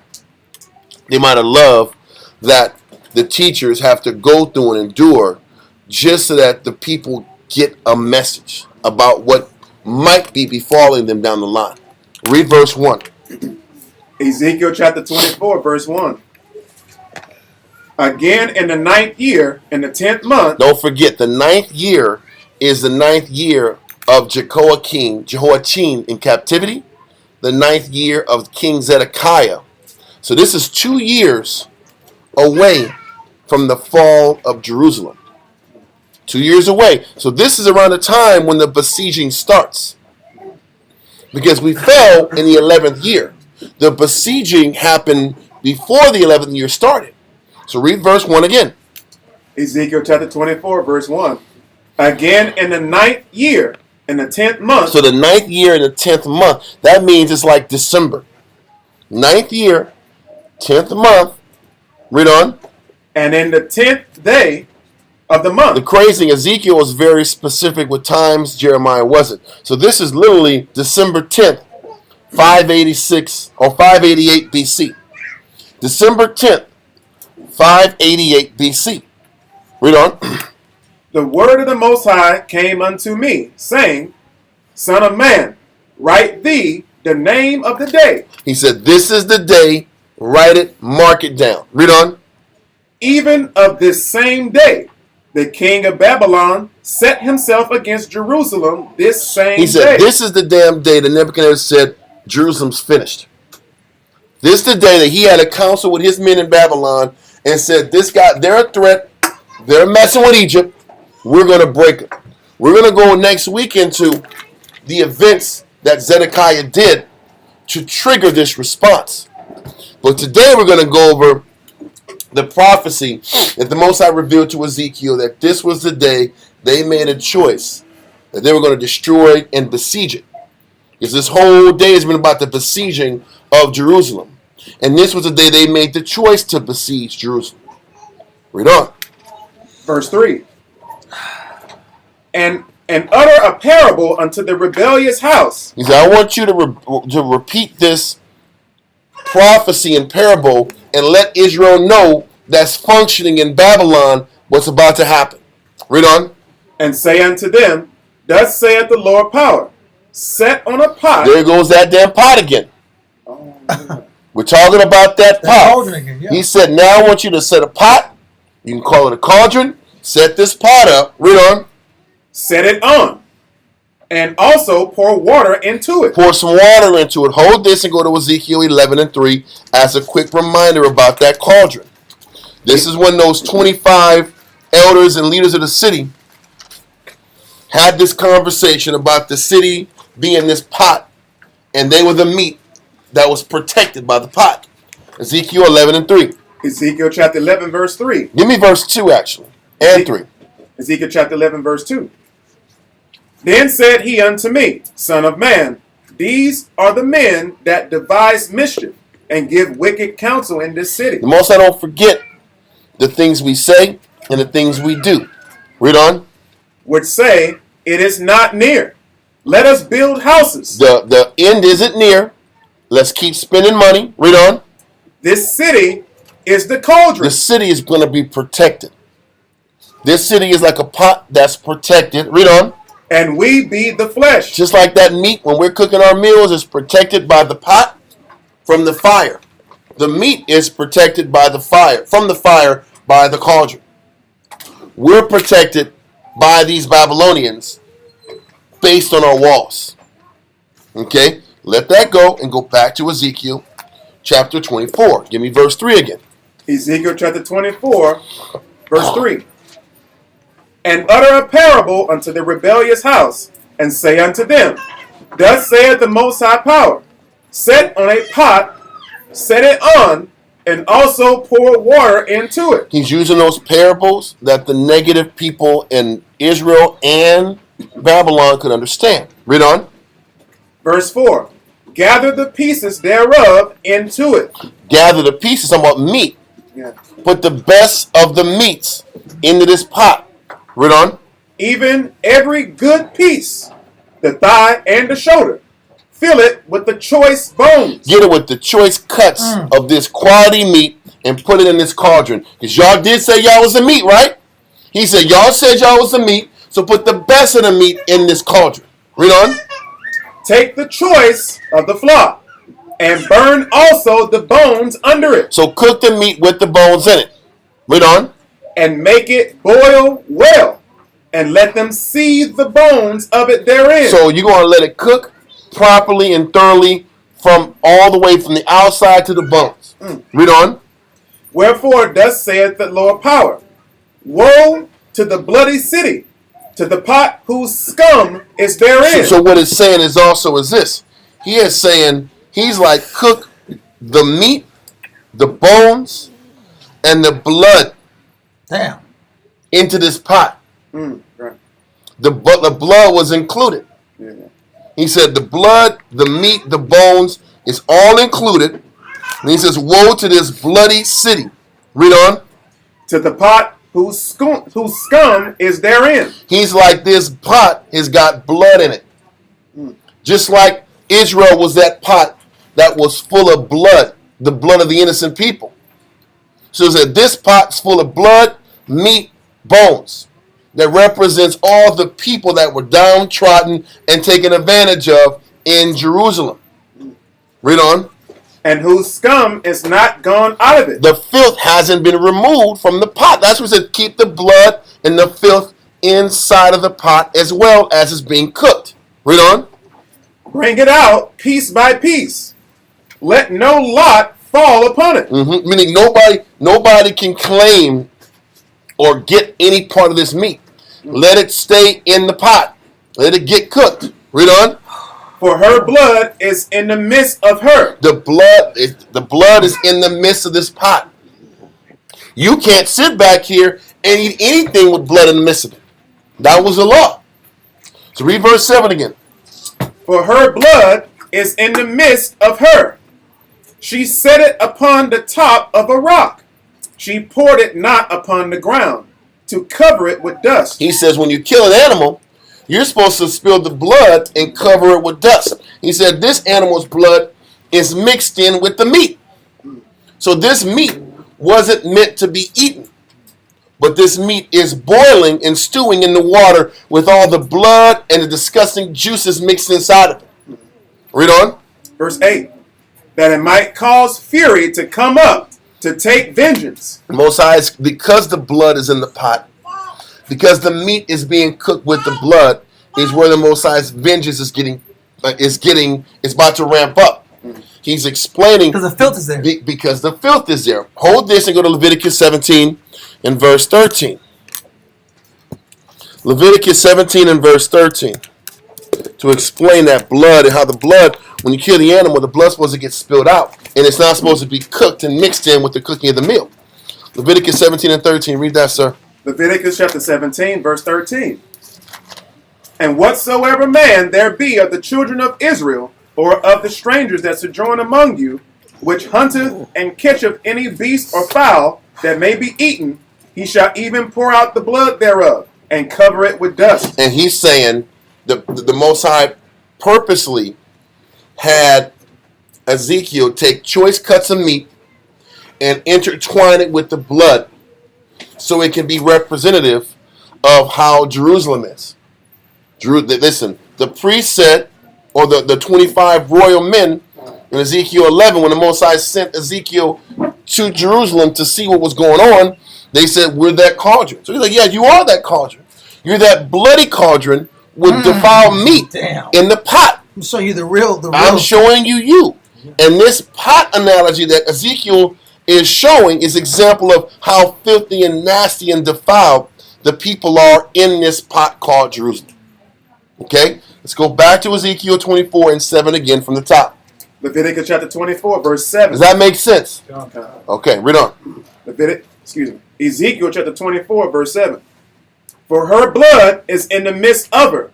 The amount of love that the teachers have to go through and endure just so that the people get a message about what might be befalling them down the line. Read verse 1. Ezekiel chapter 24, verse 1. Again in the 9th year, in the 10th month. Don't forget, the 9th year is the 9th year of Jehoiachin in captivity, the 9th year of King Zedekiah. So this is 2 years away from the fall of Jerusalem. 2 years away. So this is around the time when the besieging starts. Because we fell in the 11th year. The besieging happened before the 11th year started. So read verse 1 again. Ezekiel chapter 24, verse 1. Again in the 9th year, in the 10th month. So the 9th year and the 10th month, that means it's like December. 9th year, 10th month. Read on. And in the 10th day of the month. The crazy thing, Ezekiel was very specific with times, Jeremiah wasn't. So this is literally December 10th, 586 or 588 BC. December 10th, 588 BC. Read on. The word of the Most High came unto me, saying, Son of man, write thee the name of the day. He said, this is the day, write it, mark it down. Read on. Even of this same day, the king of Babylon set himself against Jerusalem this same day. He said, this is the damn day that Nebuchadnezzar said, Jerusalem's finished. This is the day that he had a council with his men in Babylon and said, this guy, they're a threat. They're messing with Egypt. We're going to break it. We're going to go next week into the events that Zedekiah did to trigger this response. But today we're going to go over the prophecy that the Most High revealed to Ezekiel that this was the day they made a choice that they were going to destroy and besiege it. Because this whole day has been about the besieging of Jerusalem. And this was the day they made the choice to besiege Jerusalem. Read on. Verse 3. And utter a parable unto the rebellious house. He said, I want you to repeat this prophecy and parable and let Israel know that's functioning in Babylon what's about to happen. Read on. And say unto them, Thus saith the Lord power, set on a pot. There goes that damn pot again. We're talking about that pot. Yeah. He said, now I want you to set a pot. You can call it a cauldron. Set this pot up. Read on. Set it on. And also pour water into it. Pour some water into it. Hold this and go to Ezekiel 11:3 as a quick reminder about that cauldron. This is when those 25 elders and leaders of the city had this conversation about the city being this pot, and they were the meat that was protected by the pot. Ezekiel 11:3. Ezekiel chapter 11, verse 3. Give me verse 2, actually, and 3. Ezekiel chapter 11, verse 2. Then said he unto me, Son of man, these are the men that devise mischief and give wicked counsel in this city. The Most High don't forget the things we say and the things we do. Read on. Which say, it is not near. Let us build houses. The end isn't near. Let's keep spending money. Read on. This city is the cauldron. The city is going to be protected. This city is like a pot that's protected. Read on. And we be the flesh. Just like that meat, when we're cooking our meals, is protected by the pot from the fire. The meat is protected by the fire, from the fire by the cauldron. We're protected by these Babylonians based on our walls. Okay? Let that go and go back to Ezekiel chapter 24. Give me verse 3 again. Ezekiel chapter 24, verse 3. And utter a parable unto the rebellious house, and say unto them, Thus saith the Most High Power, set on a pot, set it on, and also pour water into it. He's using those parables that the negative people in Israel and Babylon could understand. Read on. Verse 4. Gather the pieces thereof into it. Gather the pieces, talking about meat. Yeah. Put the best of the meats into this pot. Read on. Even every good piece, the thigh and the shoulder. Fill it with the choice bones. Get it with the choice cuts of this quality meat and put it in this cauldron. Because y'all did say y'all was the meat, right? He said y'all said y'all was the meat, so put the best of the meat in this cauldron. Read on. Take the choice of the flock and burn also the bones under it. So cook the meat with the bones in it. Read on. And make it boil well, and let them seethe the bones of it therein. So you're going to let it cook properly and thoroughly from all the way from the outside to the bones. Read on. Wherefore thus saith the Lord power, woe to the bloody city, to the pot whose scum is therein. So what it's saying is also is this. He is saying, he's like, cook the meat, the bones, and the blood Damn. into this pot. Right. The blood was included. Yeah. He said the blood, the meat, the bones is all included. And he says, woe to this bloody city. Read on. To the pot whose scum is therein. He's like, this pot has got blood in it. Just like Israel was that pot that was full of blood, the blood of the innocent people. So that this pot's full of blood, meat, bones. That represents all the people that were downtrodden and taken advantage of in Jerusalem. Read on. And whose scum is not gone out of it. The filth hasn't been removed from the pot. That's what it said. Keep the blood and the filth inside of the pot as well as it's being cooked. Read on. Bring it out piece by piece. Let no lot fall upon it. Meaning nobody can claim or get any part of this meat. Let it stay in the pot. Let it get cooked. Read on. For her blood is in the midst of her. The blood is in the midst of this pot. You can't sit back here and eat anything with blood in the midst of it. That was the law. So read verse 7 again. For her blood is in the midst of her. She set it upon the top of a rock. She poured it not upon the ground, to cover it with dust. He says when you kill an animal, you're supposed to spill the blood and cover it with dust. He said this animal's blood is mixed in with the meat. So this meat wasn't meant to be eaten. But this meat is boiling and stewing in the water with all the blood and the disgusting juices mixed inside of it. Read on. Verse 8. That it might cause fury to come up to take vengeance. Most High, because the blood is in the pot, because the meat is being cooked with the blood, is where the Most High's vengeance is about to ramp up. He's explaining Because the filth is there. Because the filth is there. Hold this and go to Leviticus 17 and verse 13. Leviticus 17 and verse 13. To explain that blood and how the blood, when you kill the animal, the blood's supposed to get spilled out. And it's not supposed to be cooked and mixed in with the cooking of the meal. Leviticus 17 and 13. Read that, sir. Leviticus chapter 17, verse 13. And whatsoever man there be of the children of Israel, or of the strangers that sojourn among you, which hunteth and catcheth any beast or fowl that may be eaten, he shall even pour out the blood thereof, and cover it with dust. And he's saying the Most High purposely had Ezekiel take choice cuts of meat and intertwine it with the blood so it can be representative of how Jerusalem is. Listen, the priest said, or the 25 royal men in Ezekiel 11, when the Most High sent Ezekiel to Jerusalem to see what was going on, they said, we're that cauldron. So he's like, yeah, you are that cauldron. You're that bloody cauldron with defiled meat in the pot. I'm showing you the real. I'm showing you. And this pot analogy that Ezekiel is showing is example of how filthy and nasty and defiled the people are in this pot called Jerusalem. Okay? Let's go back to Ezekiel 24 and 7 again from the top. Leviticus chapter 24, verse 7. Does that make sense? Okay, read on. Ezekiel chapter 24, verse 7. For her blood is in the midst of her.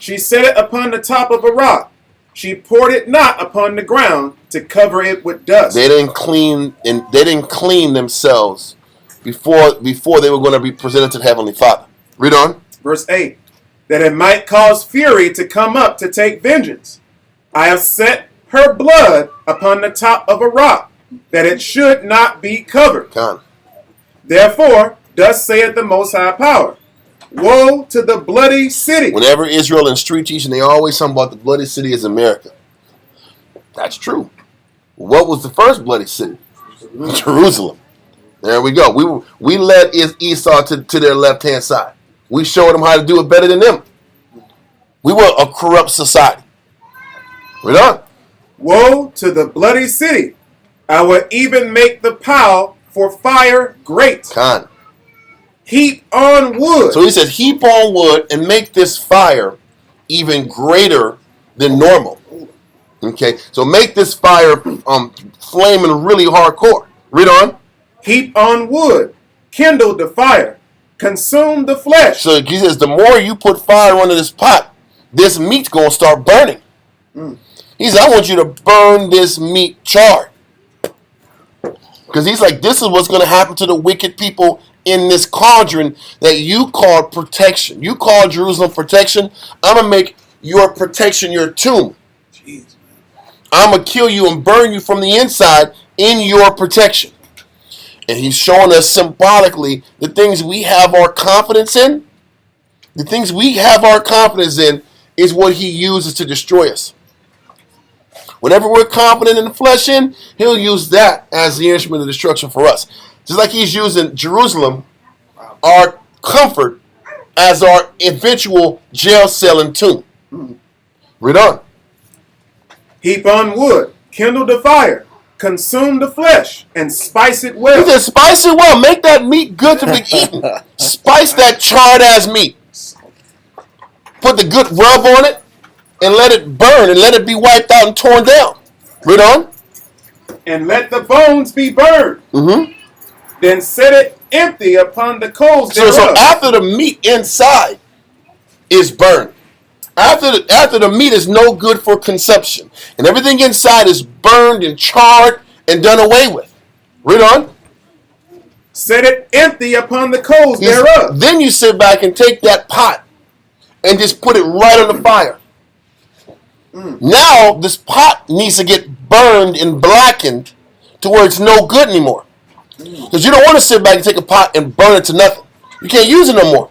She set it upon the top of a rock. She poured it not upon the ground to cover it with dust. They didn't clean themselves before they were going to be presented to the Heavenly Father. Read on. Verse 8. That it might cause fury to come up to take vengeance. I have set her blood upon the top of a rock, that it should not be covered. Con. Therefore, thus saith the Most High Power, woe to the bloody city. Whenever Israel in street teaching, they always talk about the bloody city is America. That's true. What was the first bloody city? Jerusalem. There we go. We led Esau to their left-hand side. We showed them how to do it better than them. We were a corrupt society. We're done. Woe to the bloody city. I will even make the pile for fire great. Con. Heap on wood. So he says, heap on wood and make this fire even greater than normal. Okay, so make this fire flaming really hardcore. Read on. Heap on wood. Kindle the fire. Consume the flesh. So he says, the more you put fire under this pot, this meat's going to start burning. He says, I want you to burn this meat charred. Because he's like, this is what's going to happen to the wicked people in this cauldron that you called protection. You called Jerusalem protection. I'm going to make your protection your tomb. Jeez. I'm going to kill you and burn you from the inside in your protection. And he's showing us symbolically the things we have our confidence in. The things we have our confidence in is what he uses to destroy us. Whatever we're confident in the flesh in, he'll use that as the instrument of destruction for us. Just like he's using Jerusalem, our comfort, as our eventual jail cell and tomb. Read on. Heap on wood. Kindle the fire. Consume the flesh and spice it well. He said, spice it well. Make that meat good to be eaten. Spice that charred ass meat. Put the good rub on it and let it burn and let it be wiped out and torn down. Read on. And let the bones be burned. Then set it empty upon the coals thereof. So after the meat inside is burned, after the meat is no good for consumption, and everything inside is burned and charred and done away with. Read on. Set it empty upon the coals thereof. Then you sit back and take that pot and just put it right on the fire. Now this pot needs to get burned and blackened to where it's no good anymore. Because you don't want to sit back and take a pot and burn it to nothing. You can't use it no more.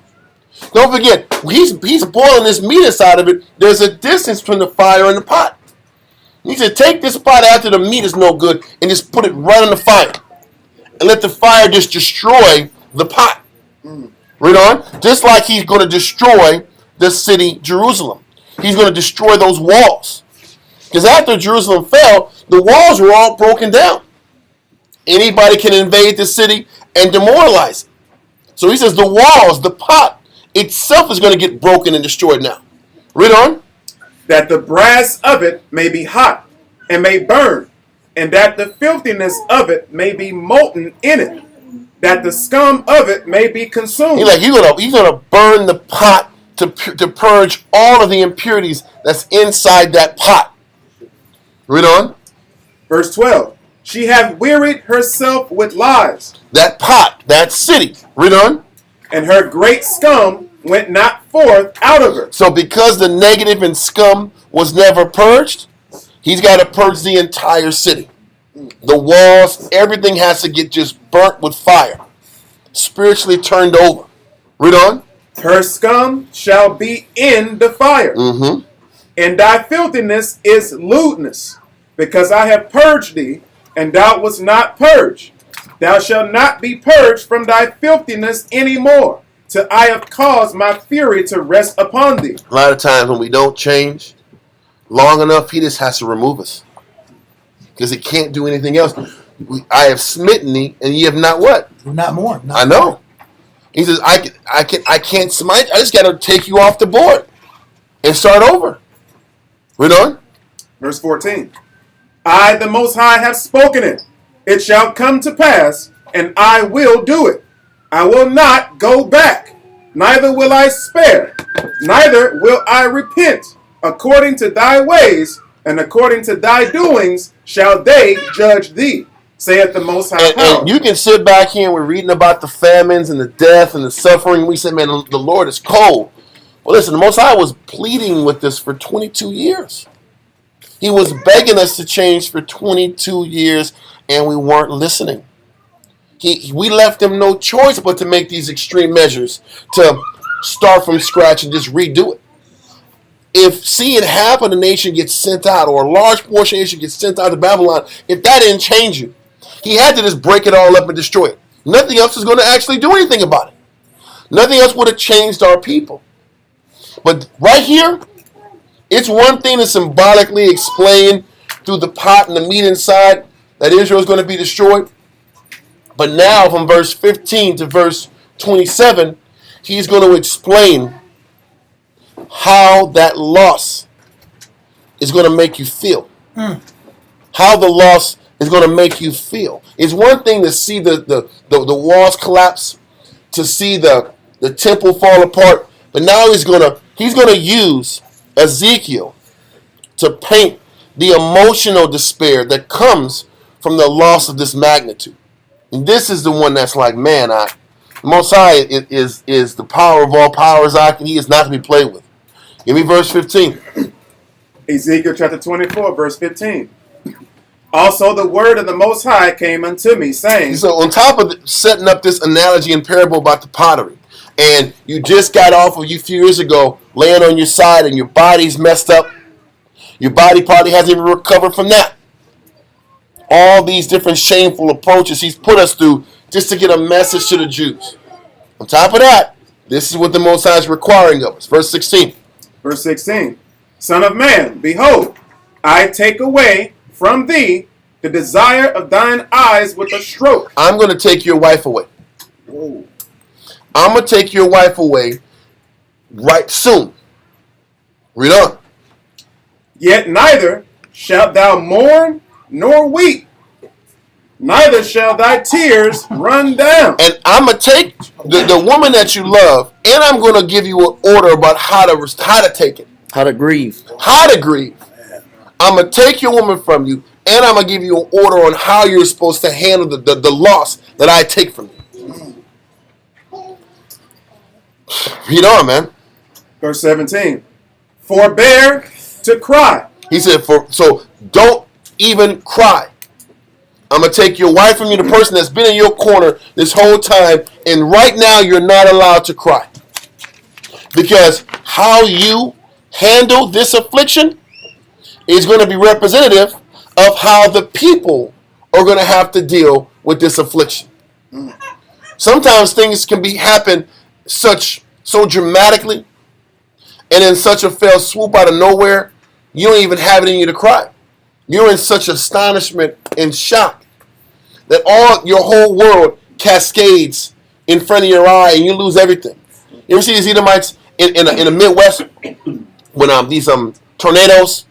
Don't forget, he's boiling this meat inside of it. There's a distance between the fire and the pot. You said take this pot after the meat is no good and just put it right on the fire. And let the fire just destroy the pot. Read on. Just like he's going to destroy the city Jerusalem. He's going to destroy those walls. Because after Jerusalem fell, the walls were all broken down. Anybody can invade the city and demoralize it. So he says the walls, the pot itself is going to get broken and destroyed now. Read on. That the brass of it may be hot and may burn, and that the filthiness of it may be molten in it, that the scum of it may be consumed. He's gonna burn the pot to purge all of the impurities that's inside that pot. Read on. Verse 12. She hath wearied herself with lies. That pot, that city. Read on. And her great scum went not forth out of her. So because the negative and scum was never purged, he's got to purge the entire city. The walls, everything has to get just burnt with fire. Spiritually turned over. Read on. Her scum shall be in the fire. And thy filthiness is lewdness, because I have purged thee, and thou wast not purged. Thou shalt not be purged from thy filthiness any more, till I have caused my fury to rest upon thee. A lot of times when we don't change long enough, he just has to remove us. Because he can't do anything else. I have smitten thee, and ye have not what? Not more. I know. He says, I can't smite. I just got to take you off the board and start over. Read on. Verse 14. I, the Most High, have spoken it. It shall come to pass, and I will do it. I will not go back. neither will I spare, neither will I repent. According to thy ways and according to thy doings shall they judge thee, saith the Most High Power. And you can sit back here and we're reading about the famines and the death and the suffering. We say, man, the Lord is cold. Well, listen, the Most High was pleading with us for 22 years. He was begging us to change for 22 years, and we weren't listening. We left him no choice but to make these extreme measures, to start from scratch and just redo it. If seeing half of the nation gets sent out, or a large portion of the nation gets sent out to Babylon, if that didn't change you, he had to just break it all up and destroy it. Nothing else is going to actually do anything about it. Nothing else would have changed our people. But right here, it's one thing to symbolically explain through the pot and the meat inside that Israel is going to be destroyed. But now from verse 15 to verse 27, he's going to explain how that loss is going to make you feel. How the loss is going to make you feel. It's one thing to see the walls collapse, to see the temple fall apart, but now he's going to use Ezekiel to paint the emotional despair that comes from the loss of this magnitude. And this is the one that's like, man, the Most High is the power of all powers. He is not to be played with. Give me verse 15. Ezekiel chapter 24, verse 15. Also the word of the Most High came unto me, saying... So on top of setting up this analogy and parable about the pottery, and you just got off of you a few years ago laying on your side and your body's messed up, your body probably hasn't even recovered from that. All these different shameful approaches he's put us through just to get a message to the Jews. On top of that, this is what the Most High is requiring of us. Verse 16. Verse 16. Son of man, behold, I take away from thee the desire of thine eyes with a stroke. I'm going to take your wife away. Whoa. I'm going to take your wife away right soon. Read on. Yet neither shalt thou mourn nor weep, neither shall thy tears run down. And I'm going to take the woman that you love, and I'm going to give you an order about how to take it. How to grieve. How to grieve. I'm going to take your woman from you, and I'm going to give you an order on how you're supposed to handle the loss that I take from you. Read on, man. Verse 17. Forbear to cry. He said, so don't even cry. I'm going to take your wife from you, the person that's been in your corner this whole time, and right now you're not allowed to cry. Because how you handle this affliction is going to be representative of how the people are going to have to deal with this affliction. Sometimes things can happen so dramatically and in such a fell swoop out of nowhere, you don't even have it in you to cry. You're in such astonishment and shock that your whole world cascades in front of your eye and you lose everything. You ever see these Edomites in the Midwest when these tornadoes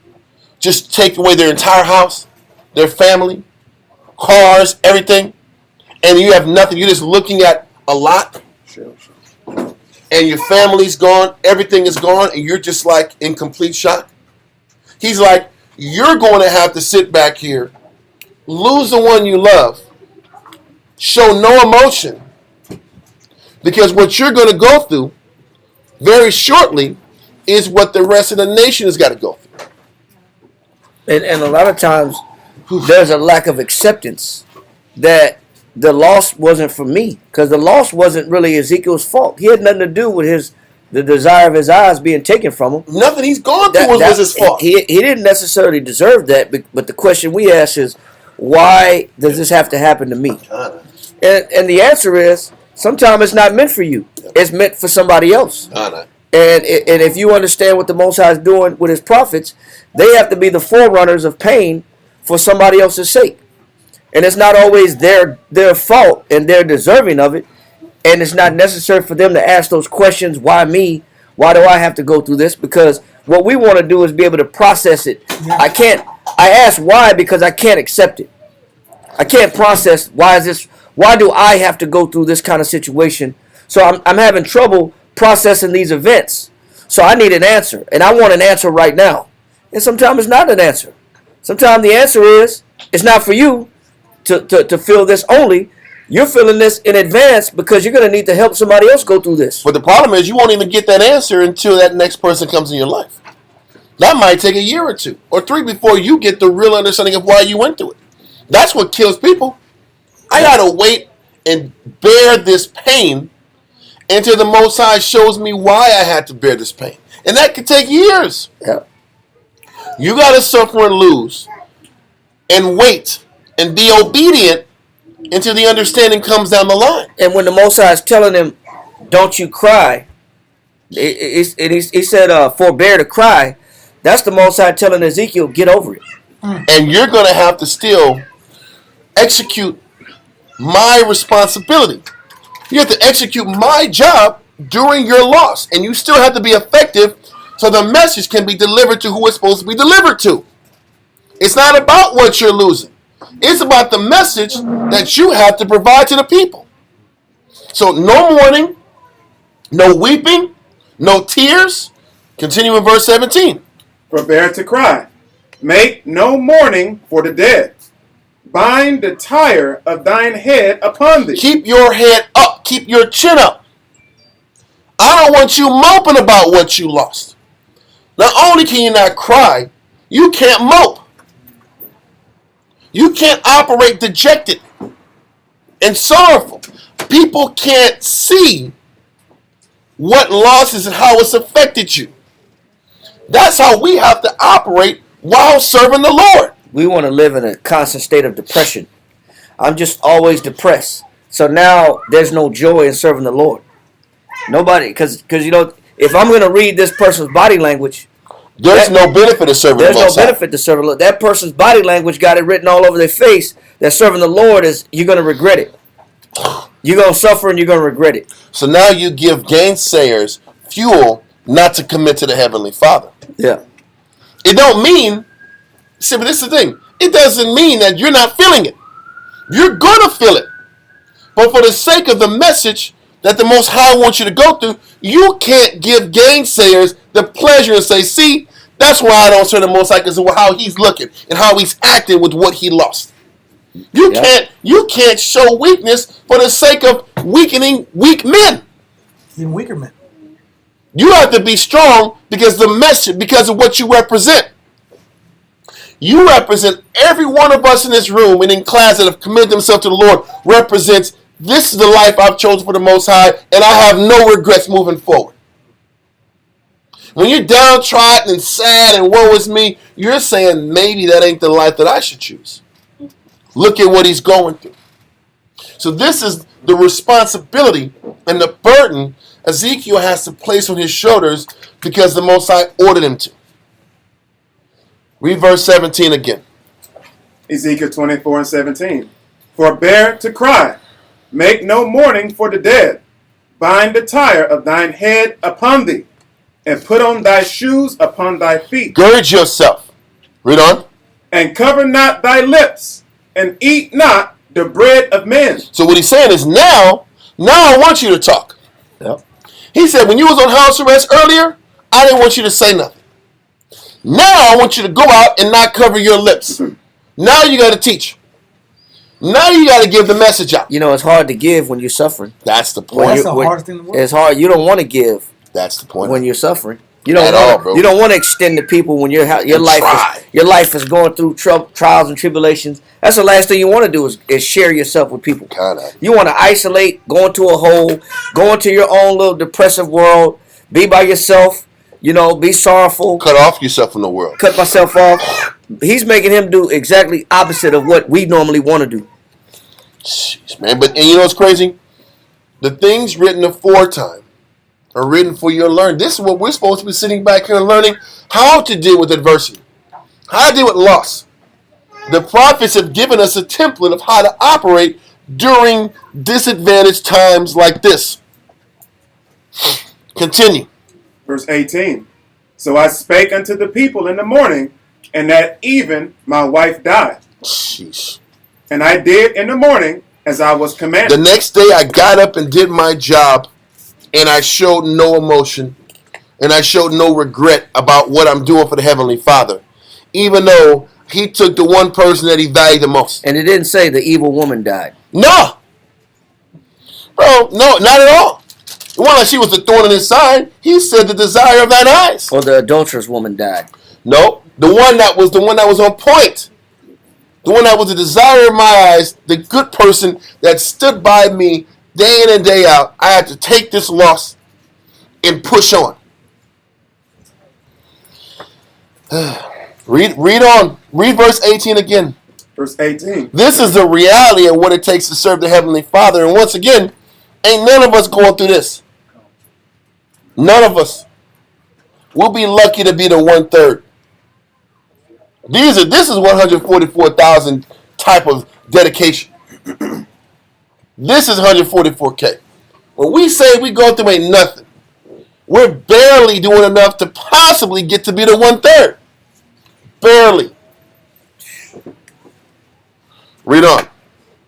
just take away their entire house, their family, cars, everything, and you have nothing. You're just looking at a lot, and your family's gone, everything is gone, and you're just like in complete shock. He's like, you're going to have to sit back here, lose the one you love, show no emotion, because what you're going to go through very shortly is what the rest of the nation has got to go through. And a lot of times, there's a lack of acceptance that the loss wasn't for me, because the loss wasn't really Ezekiel's fault. He had nothing to do with the desire of his eyes being taken from him. Nothing he's gone through was his fault. He didn't necessarily deserve that, but the question we ask is, why does this have to happen to me? And the answer is, sometimes it's not meant for you. It's meant for somebody else. And if you understand what the Most High is doing with his prophets, they have to be the forerunners of pain for somebody else's sake. And it's not always their fault, and they're deserving of it. And it's not necessary for them to ask those questions, why me? Why do I have to go through this? Because what we want to do is be able to process it. I ask why because I can't accept it. I can't process why do I have to go through this kind of situation? So I'm having trouble processing these events. So I need an answer, and I want an answer right now. And sometimes it's not an answer. Sometimes the answer is it's not for you to feel this only. You're feeling this in advance because you're going to need to help somebody else go through this. But the problem is you won't even get that answer until that next person comes in your life. That might take a year or 2 or 3 before you get the real understanding of why you went through it. That's what kills people. I got to wait and bear this pain until the Most High shows me why I had to bear this pain. And that could take years. Yeah. You got to suffer and lose and wait and be obedient until the understanding comes down the line. And when the Most High is telling him, don't you cry, he said, forbear to cry, that's the Most High telling Ezekiel, get over it. And you're going to have to still execute my responsibility. You have to execute my job during your loss. And you still have to be effective so the message can be delivered to who it's supposed to be delivered to. It's not about what you're losing. It's about the message that you have to provide to the people. So no mourning, no weeping, no tears. Continue in verse 17. Forbear to cry. Make no mourning for the dead. Bind the tire of thine head upon thee. Keep your head up. Keep your chin up. I don't want you moping about what you lost. Not only can you not cry, you can't mope. You can't operate dejected and sorrowful. People can't see what losses and how it's affected you. That's how we have to operate while serving the Lord. We want to live in a constant state of depression. I'm just always depressed. So now there's no joy in serving the Lord. Nobody, because if I'm going to read this person's body language, there's no benefit to serving the Lord. There's no benefit to serving the Lord. That person's body language got it written all over their face that serving the Lord is you're going to regret it. You're going to suffer and you're going to regret it. So now you give gainsayers fuel not to commit to the Heavenly Father. Yeah. It don't mean, see, but this is the thing. It doesn't mean that you're not feeling it. You're going to feel it. But for the sake of the message that the Most High wants you to go through, you can't give gainsayers the pleasure and say, see, that's why I don't serve the Most High, because of how he's looking and how he's acting with what he lost. You can't show weakness for the sake of weakening weak men. Even weaker men. You have to be strong because the message, because of what you represent. You represent every one of us in this room and in class that have committed themselves to the Lord represents this is the life I've chosen for the Most High, and I have no regrets moving forward. When you're downtrodden and sad and woe is me, you're saying maybe that ain't the life that I should choose. Look at what he's going through. So this is the responsibility and the burden Ezekiel has to place on his shoulders because the Most High ordered him to. Read verse 17 again. Ezekiel 24:17. Forbear to cry. Make no mourning for the dead. Bind the tire of thine head upon thee, and put on thy shoes upon thy feet. Gird yourself. Read on. And cover not thy lips, and eat not the bread of men. So what he's saying is now I want you to talk. Yep. He said when you was on house arrest earlier, I didn't want you to say nothing. Now I want you to go out and not cover your lips. Now you got to teach. Now you got to give the message out. You know, it's hard to give when you're suffering. That's the point. That's the hardest thing in the world. It's hard. You don't want to give That's the point. when you're suffering. You At all, bro. don't want to extend to people when your life is going through trials and tribulations. That's the last thing you want to do is share yourself with people. Kinda. You want to isolate, go into a hole, go into your own little depressive world, be by yourself, be sorrowful. Cut off yourself from the world. Cut myself off. He's making him do exactly opposite of what we normally want to do. Jeez, man. And you know what's crazy? The things written aforetime are written for your learning. This is what we're supposed to be sitting back here and learning how to deal with adversity, how to deal with loss. The prophets have given us a template of how to operate during disadvantaged times like this. Continue. Verse 18. So I spake unto the people in the morning, and at even my wife died. Jeez. And I did in the morning as I was commanded. The next day I got up and did my job and I showed no emotion, and I showed no regret about what I'm doing for the Heavenly Father, even though he took the one person that he valued the most. And it didn't say the evil woman died. No. Bro, no, not at all. The one that she was the thorn in his side, he said the desire of thine eyes. Or the adulterous woman died. No, the one that was on point. The one that was the desire of my eyes, the good person that stood by me day in and day out. I had to take this loss and push on. Read on. Read verse 18 again. Verse 18. This is the reality of what it takes to serve the Heavenly Father. And once again, ain't none of us going through this. None of us. We'll be lucky to be the 1/3. This is 144,000 type of dedication. This is 144K. When we say we go through ain't nothing, we're barely doing enough to possibly get to be the 1/3. Barely. Read on.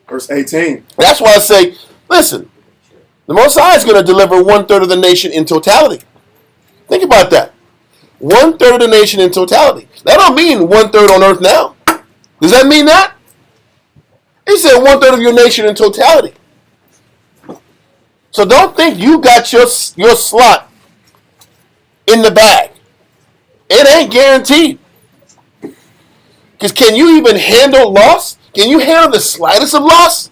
Verse 18. That's why I say, listen, the Most High is going to deliver 1/3 of the nation in totality. Think about that. 1/3 of the nation in totality. That don't mean 1/3 on earth now. Does that mean that? He said 1/3 of your nation in totality. So don't think you got your slot in the bag. It ain't guaranteed. Because can you even handle loss? Can you handle the slightest of loss?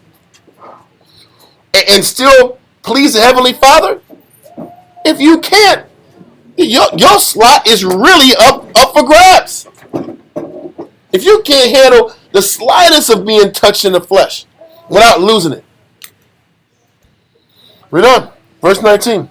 And still please the Heavenly Father? If you can't, your slot is really up for grabs. If you can't handle the slightest of being touched in the flesh without losing it. Read on. Verse 19.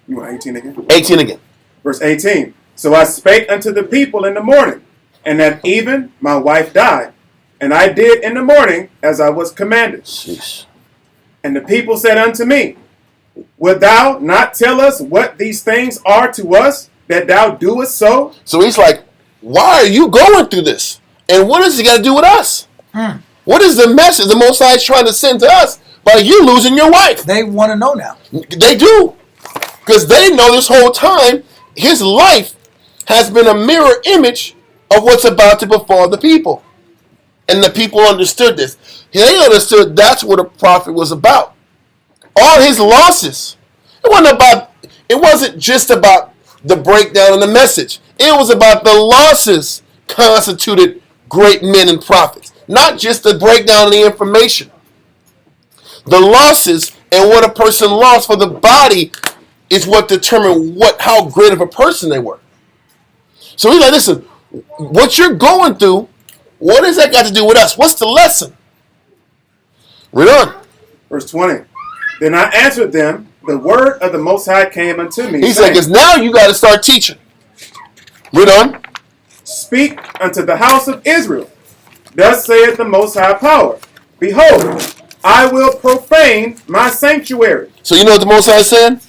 You want 18 again? 18 again. Verse 18. So I spake unto the people in the morning, and at even my wife died. And I did in the morning as I was commanded. Sheesh. And the people said unto me, wilt thou not tell us what these things are to us, that thou doest so? So he's like, why are you going through this? And what does it got to do with us? What is the message the Most High is trying to send to us by you losing your wife? They want to know now. They do. Because they know this whole time his life has been a mirror image of what's about to befall the people. And the people understood this. They understood that's what a prophet was about. All his losses. It wasn't just about the breakdown and the message. It was about the losses constituted great men and prophets. Not just the breakdown of the information. The losses and what a person lost for the body is what determined how great of a person they were. So he's like, listen, what you're going through, what has that got to do with us? What's the lesson? Read on. Verse 20. Then I answered them, the word of the Most High came unto me. He's like, because now you got to start teaching. Read on. Speak unto the house of Israel. Thus saith the Most High Power. Behold, I will profane my sanctuary. So you know what the Most High is saying?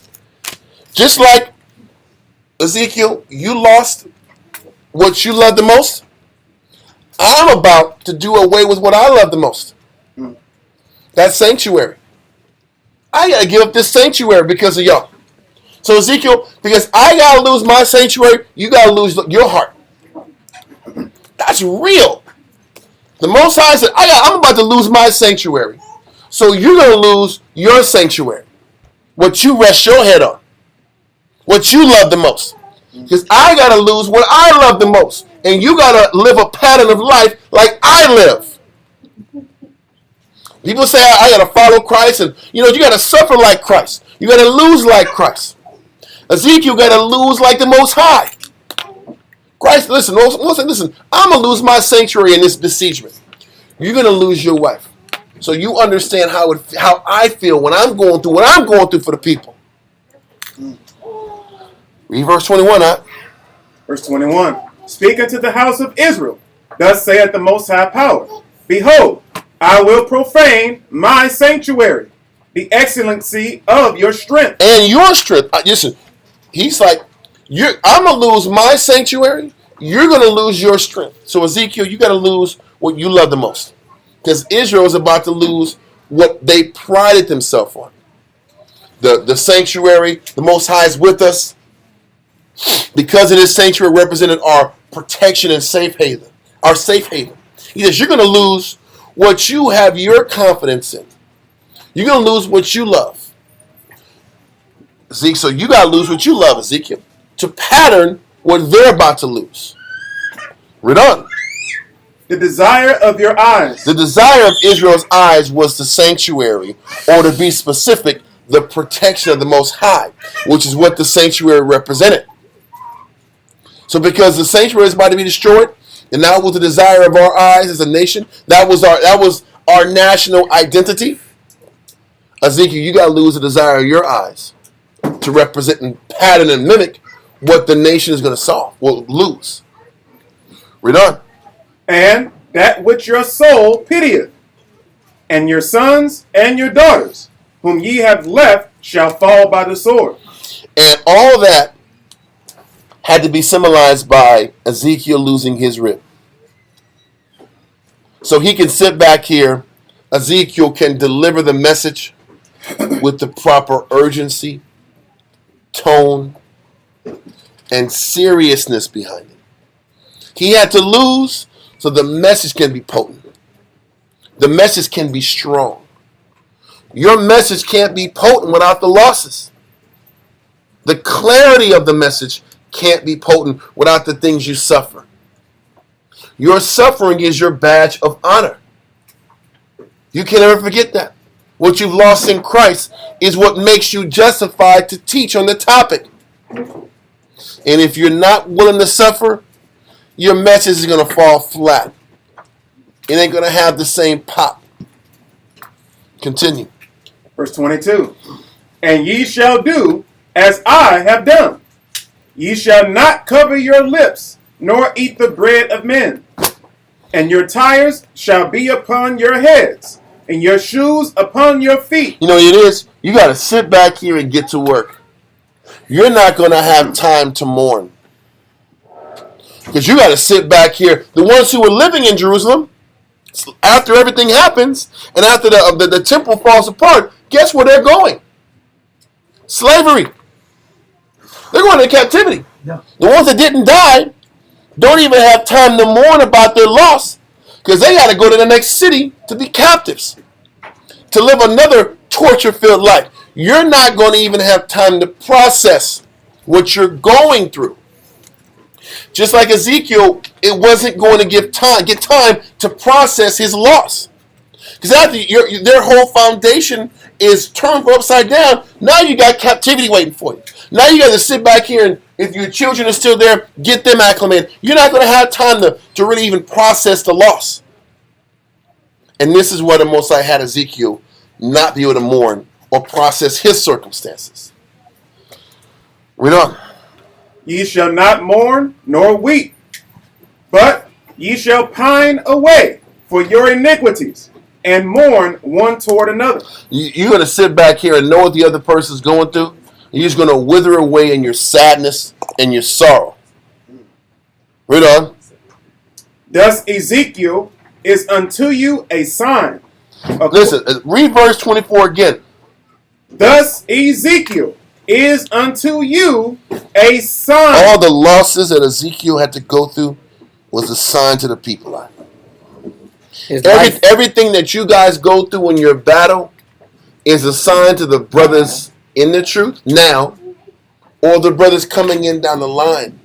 Just like Ezekiel, you lost what you love the most. I'm about to do away with what I love the most. That sanctuary. I got to give up this sanctuary because of y'all. So Ezekiel, because I got to lose my sanctuary, you got to lose your heart. That's real. The Most High said, I'm about to lose my sanctuary. So you're going to lose your sanctuary. What you rest your head on. What you love the most. Because I got to lose what I love the most. And you got to live a pattern of life like I live. People say, I got to follow Christ. And, you got to suffer like Christ. You got to lose like Christ. Ezekiel got to lose like the Most High. Christ, listen, I'm going to lose my sanctuary in this besiegement. You're going to lose your wife. So you understand how I feel when I'm going through what I'm going through for the people. Read verse 21, huh? Verse 21. Speak unto the house of Israel. Thus saith the Most High Power. Behold, I will profane my sanctuary, the excellency of your strength. And your strength. Listen, he's like, I'm going to lose my sanctuary. You're going to lose your strength. So Ezekiel, you got to lose what you love the most. Because Israel is about to lose what they prided themselves on. the sanctuary. The Most High is with us. Because of this sanctuary represented our protection and safe haven. Our safe haven. He says, you're going to lose what you have your confidence in. You're going to lose what you love. Zeke, so you got to lose what you love, Ezekiel, to pattern what they're about to lose. Read on. The desire of your eyes. The desire of Israel's eyes was the sanctuary, or to be specific, the protection of the Most High, which is what the sanctuary represented. So because the sanctuary is about to be destroyed, and that was the desire of our eyes as a nation, that was our national identity. Ezekiel, you got to lose the desire of your eyes to represent and pattern and mimic what the nation is going to lose. Read on. And that which your soul pitieth, and your sons and your daughters, whom ye have left, shall fall by the sword. And all that had to be symbolized by Ezekiel losing his rib. So he can sit back here. Ezekiel can deliver the message with the proper urgency, tone, and seriousness behind it. He had to lose so the message can be potent. The message can be strong. Your message can't be potent without the losses. The clarity of the message can't be potent without the things you suffer. Your suffering is your badge of honor. You can't ever forget that. What you've lost in Christ is what makes you justified to teach on the topic. And if you're not willing to suffer, your message is going to fall flat. It ain't going to have the same pop. Continue. Verse 22. And ye shall do as I have done. Ye shall not cover your lips, nor eat the bread of men. And your tires shall be upon your heads, and your shoes upon your feet. You know what it is? You got to sit back here and get to work. You're not going to have time to mourn. Because you got to sit back here. The ones who were living in Jerusalem, after everything happens, and after the temple falls apart, guess where they're going? Slavery. They're going into captivity. Yeah. The ones that didn't die don't even have time to mourn about their loss because they got to go to the next city to be captives, to live another torture-filled life. You're not going to even have time to process what you're going through. Just like Ezekiel, it wasn't going to get time to process his loss. Because after their whole foundation is turned upside down, now you got captivity waiting for you. Now you got to sit back here and if your children are still there, get them acclimated. You're not going to have time to really even process the loss. And this is what the Most High had Ezekiel not be able to mourn or process his circumstances. Read on. Ye shall not mourn nor weep, but ye shall pine away for your iniquities, and mourn one toward another. You're going to sit back here and know what the other person's going through. You're just going to wither away in your sadness and your sorrow. Read on. Thus Ezekiel is unto you a sign. Listen, read verse 24 again. Thus Ezekiel is unto you a sign. All the losses that Ezekiel had to go through was a sign to the people. Everything that you guys go through in your battle is a sign to the brothers in the truth now, or the brothers coming in down the line.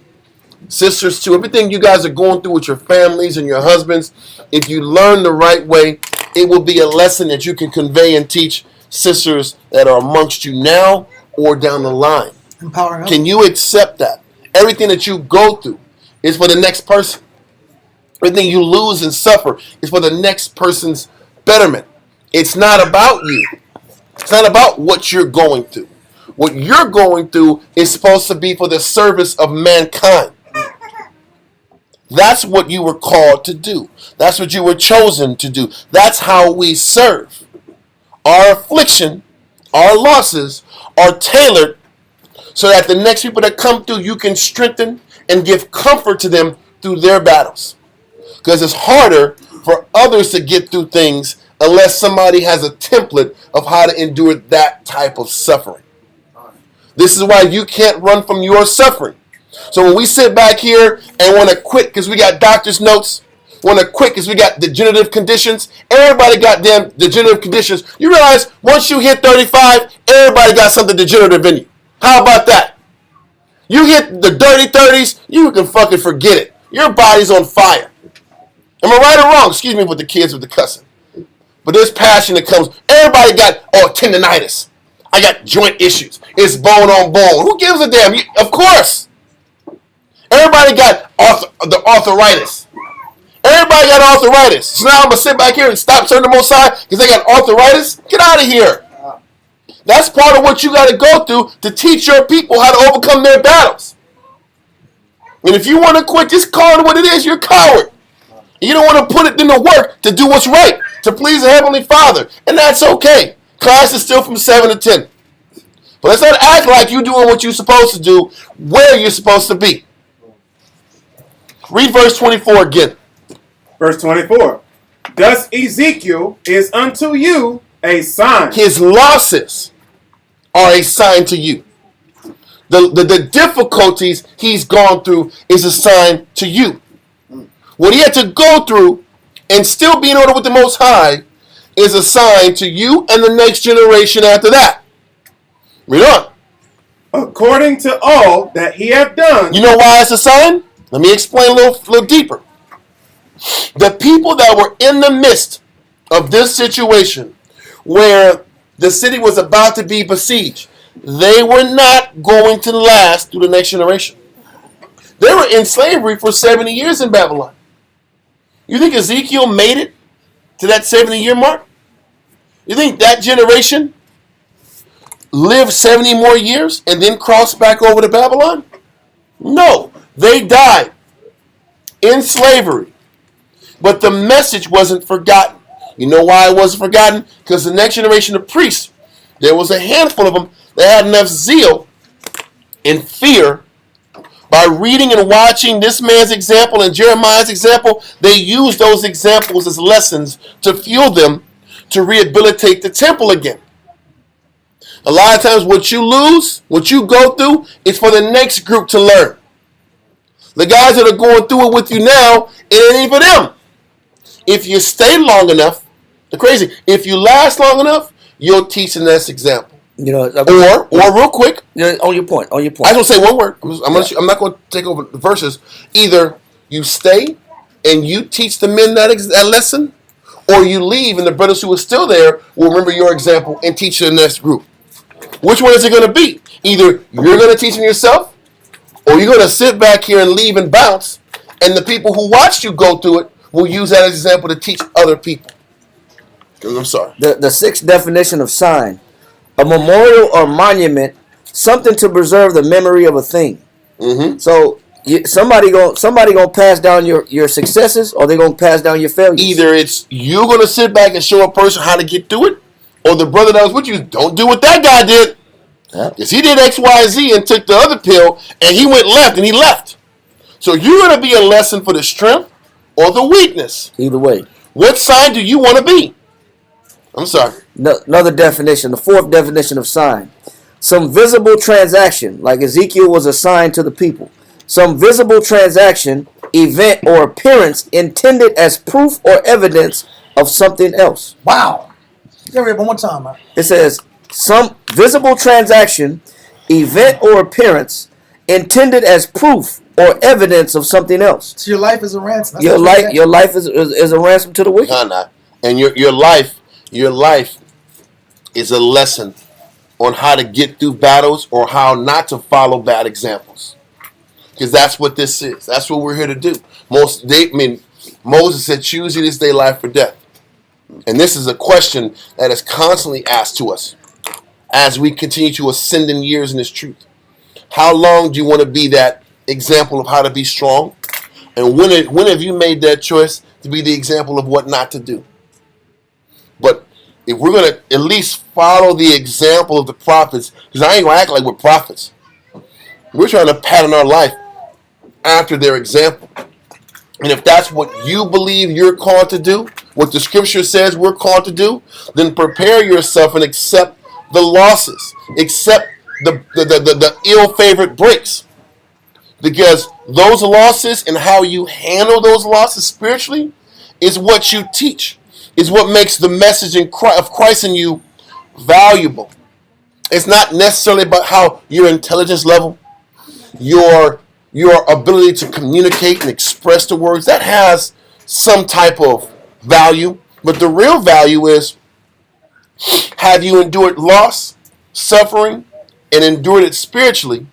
Sisters too. Everything you guys are going through with your families and your husbands, if you learn the right way, it will be a lesson that you can convey and teach sisters that are amongst you now or down the line. Empowering us. Can you accept that? Everything that you go through is for the next person. Everything you lose and suffer is for the next person's betterment. It's not about you. It's not about what you're going through. What you're going through is supposed to be for the service of mankind. That's what you were called to do. That's what you were chosen to do. That's how we serve. Our affliction, our losses are tailored so that the next people that come through, you can strengthen and give comfort to them through their battles. Because it's harder for others to get through things unless somebody has a template of how to endure that type of suffering. This is why you can't run from your suffering. So when we sit back here and want to quit because we got doctor's notes, want to quit because we got degenerative conditions, everybody got damn degenerative conditions. You realize once you hit 35, everybody got something degenerative in you. How about that? You hit the dirty 30s, you can fucking forget it. Your body's on fire. Am I right or wrong? Excuse me with the kids with the cussing. But there's passion that comes. Everybody got, tendonitis. I got joint issues. It's bone on bone. Who gives a damn? Of course. Everybody got the arthritis. Everybody got arthritis. So now I'm going to sit back here and stop serving the Most High because they got arthritis? Get out of here. That's part of what you got to go through to teach your people how to overcome their battles. And if you want to quit, just call it what it is. You're a coward. You don't want to put it in the work to do what's right, to please the Heavenly Father. And that's okay. Class is still from 7 to 10. But let's not act like you're doing what you're supposed to do where you're supposed to be. Read verse 24 again. Verse 24. Thus Ezekiel is unto you a sign. His losses are a sign to you. The difficulties he's gone through is a sign to you. What he had to go through and still be in order with the Most High is a sign to you and the next generation after that. Read on. According to all that he hath done. You know why it's a sign? Let me explain a little deeper. The people that were in the midst of this situation where the city was about to be besieged, they were not going to last through the next generation. They were in slavery for 70 years in Babylon. You think Ezekiel made it to that 70-year mark? You think that generation lived 70 more years and then crossed back over to Babylon? No, they died in slavery. But the message wasn't forgotten. You know why it wasn't forgotten? Because the next generation of priests, there was a handful of them that had enough zeal and fear. By reading and watching this man's example and Jeremiah's example, they used those examples as lessons to fuel them to rehabilitate the temple again. A lot of times what you lose, what you go through, is for the next group to learn. The guys that are going through it with you now, it ain't for them. If you stay long enough, if you last long enough, you'll teach the next example. You know, or real quick. On your point. I just want to say one word. I'm not going to take over the verses. Either you stay and you teach the men that lesson, or you leave and the brothers who are still there will remember your example and teach the next group. Which one is it going to be? Either you're going to teach them yourself, or you're going to sit back here and leave and bounce, and the people who watched you go through it will use that as an example to teach other people. I'm sorry. The sixth definition of sign. A memorial or monument, something to preserve the memory of a thing. Mm-hmm. So somebody gonna pass down your successes, or they gonna pass down your failures. Either it's you gonna sit back and show a person how to get through it, or the brother that was with you, don't do what that guy did. Because he did X, Y, Z and took the other pill, and he went left and he left. So you're gonna be a lesson for the strength or the weakness. Either way. What side do you want to be? I'm sorry. Another definition, the fourth definition of sign. Some visible transaction, like Ezekiel was a sign to the people. Some visible transaction, event, or appearance intended as proof or evidence of something else. Wow. Get read one more time, man. It says, some visible transaction, event, or appearance intended as proof or evidence of something else. So your life is a ransom. Your life is a ransom to the wicked. Nah. And your life is a lesson on how to get through battles or how not to follow bad examples. Because that's what this is. That's what we're here to do. Moses said, choose you this day life or death. And this is a question that is constantly asked to us as we continue to ascend in years in this truth. How long do you want to be that example of how to be strong? And when have you made that choice to be the example of what not to do? But if we're going to at least follow the example of the prophets, because I ain't going to act like we're prophets. We're trying to pattern our life after their example. And if that's what you believe you're called to do, what the scripture says we're called to do, then prepare yourself and accept the losses. Accept the ill-favored breaks. Because those losses and how you handle those losses spiritually is what you teach, is what makes the message of Christ in you valuable. It's not necessarily about how your intelligence level, your ability to communicate and express the words. That has some type of value. But the real value is, have you endured loss, suffering, and endured it spiritually,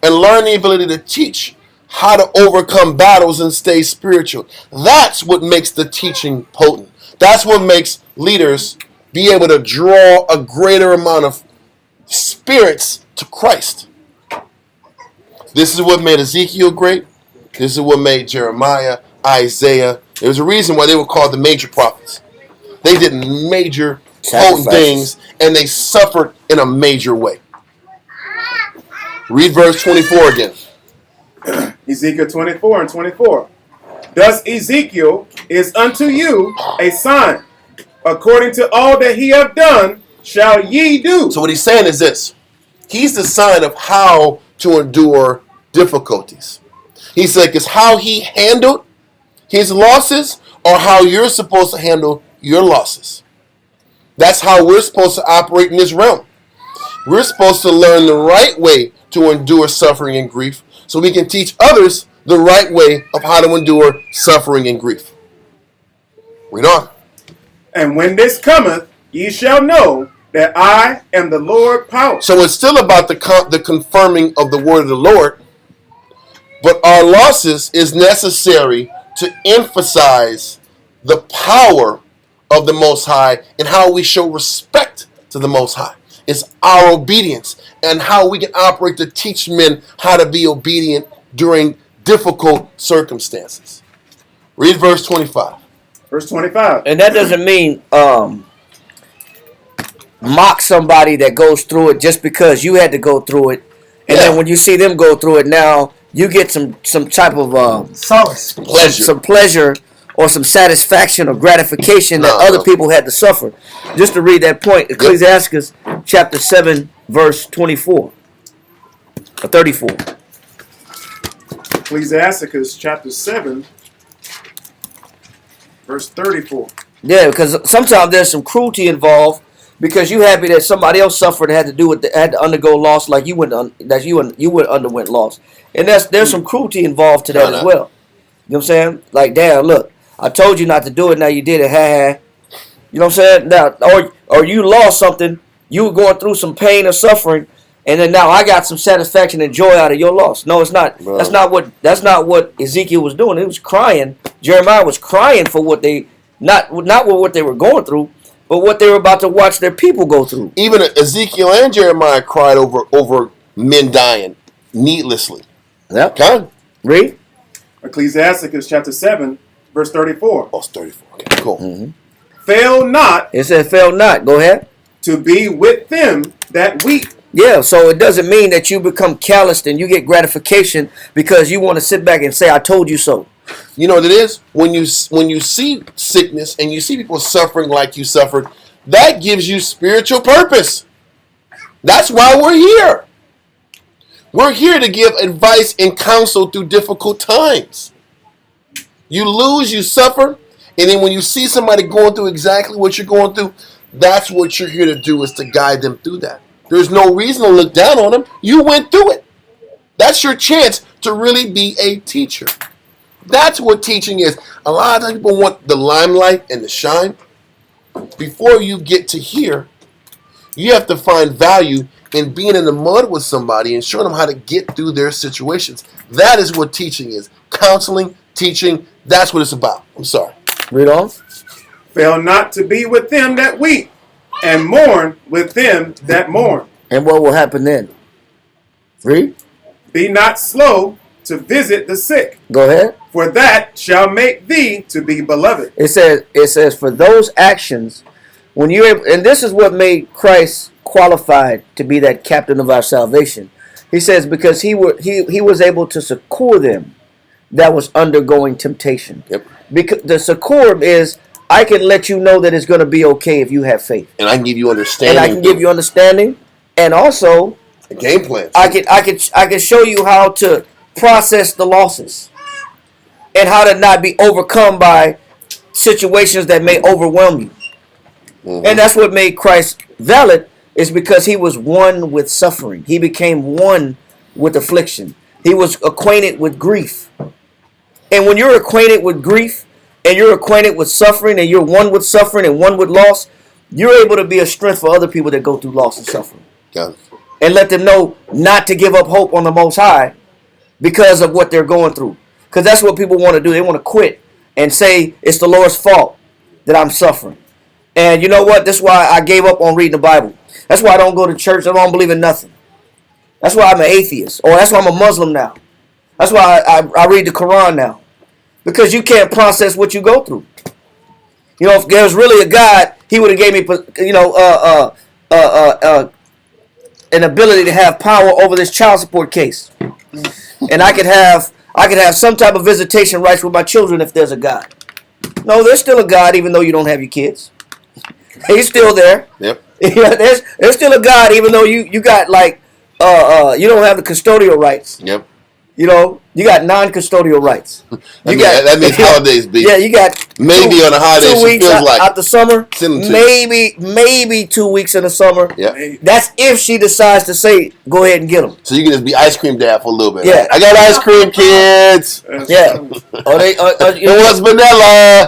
and learn the ability to teach how to overcome battles and stay spiritual. That's what makes the teaching potent. That's what makes leaders be able to draw a greater amount of spirits to Christ. This is what made Ezekiel great. This is what made Jeremiah, Isaiah. There's a reason why they were called the major prophets. They did major potent things, and they suffered in a major way. Read verse 24 again. Ezekiel 24 and 24. Thus Ezekiel is unto you a sign. According to all that he have done, shall ye do. So what he's saying is this. He's the sign of how to endure difficulties. He's like, it's how he handled his losses or how you're supposed to handle your losses. That's how we're supposed to operate in this realm. We're supposed to learn the right way to endure suffering and grief so we can teach others the right way of how to endure suffering and grief. Read on. And when this cometh, ye shall know that I am the Lord power. So it's still about the confirming of the word of the Lord, but our losses is necessary to emphasize the power of the Most High and how we show respect to the Most High. It's our obedience and how we can operate to teach men how to be obedient during difficult circumstances. Read verse 25. Verse 25. And that doesn't mean mock somebody that goes through it just because you had to go through it. And then when you see them go through it now, you get some type of solace, some pleasure or some satisfaction or gratification that other people had to suffer. Just to read that point, Ecclesiastes chapter 7, verse 24 or 34. Ecclesiastes chapter 7, verse 34. Yeah, because sometimes there's some cruelty involved because you happy that somebody else suffered and had to undergo loss like you underwent loss, and there's some cruelty involved to that as well. You know what I'm saying? Like, damn, look, I told you not to do it, now you did it, ha ha. You know what I'm saying? Now, or you lost something, you were going through some pain or suffering, and then now I got some satisfaction and joy out of your loss. No, it's not. Bro. That's not what Ezekiel was doing. He was crying. Jeremiah was crying for what they not what they were going through, but what they were about to watch their people go through. Even Ezekiel and Jeremiah cried over men dying needlessly. Yep. Come read. Ecclesiastes chapter 7, verse 34. Oh, it's 34. Okay, cool. Mm-hmm. Fail not. It said, fail not. Go ahead. To be with them that weep. Yeah, so it doesn't mean that you become calloused and you get gratification because you want to sit back and say, I told you so. You know what it is? When you see sickness and you see people suffering like you suffered, that gives you spiritual purpose. That's why we're here. We're here to give advice and counsel through difficult times. You lose, you suffer, and then when you see somebody going through exactly what you're going through, that's what you're here to do, is to guide them through that. There's no reason to look down on them. You went through it. That's your chance to really be a teacher. That's what teaching is. A lot of times people want the limelight and the shine. Before you get to here, you have to find value in being in the mud with somebody and showing them how to get through their situations. That is what teaching is. Counseling, teaching, that's what it's about. I'm sorry. Read on. Fail not to be with them that weep, and mourn with them that mourn. And what will happen then? Read. Be not slow to visit the sick. Go ahead. For that shall make thee to be beloved. It says for those actions, when you're, and this is what made Christ qualified to be that captain of our salvation. He says because he was able to succor them that was undergoing temptation. Yep. Because the succor is, I can let you know that it's going to be okay if you have faith. And I can give you understanding. And I can give you understanding. And also, A game plan. I could show you how to process the losses and how to not be overcome by situations that may overwhelm you. Mm-hmm. And that's what made Christ valid, is because he was one with suffering. He became one with affliction. He was acquainted with grief. And when you're acquainted with grief and you're acquainted with suffering and you're one with suffering and one with loss, you're able to be a strength for other people that go through loss and suffering. Got it. And let them know not to give up hope on the Most High because of what they're going through. Because that's what people want to do. They want to quit and say it's the Lord's fault that I'm suffering. And you know what? That's why I gave up on reading the Bible. That's why I don't go to church. I don't believe in nothing. That's why I'm an atheist. Or that's why I'm a Muslim now. That's why I read the Quran now. Because you can't process what you go through. You know, if there was really a God, he would have gave me, an ability to have power over this child support case. And I could have some type of visitation rights with my children if there's a God. No, there's still a God even though you don't have your kids. He's still there. Yep. There's still a God even though you got like you don't have the custodial rights. Yep. You know, you got non-custodial rights. That means holidays, B. Yeah, you got maybe on the holidays. 2 weeks feels like out the summer. Send them to Maybe 2 weeks in the summer. Yeah. That's if she decides to say, go ahead and get them. So you can just be ice cream dad for a little bit. Yeah. Right? I got ice cream, kids. Yeah. Or they, It was vanilla.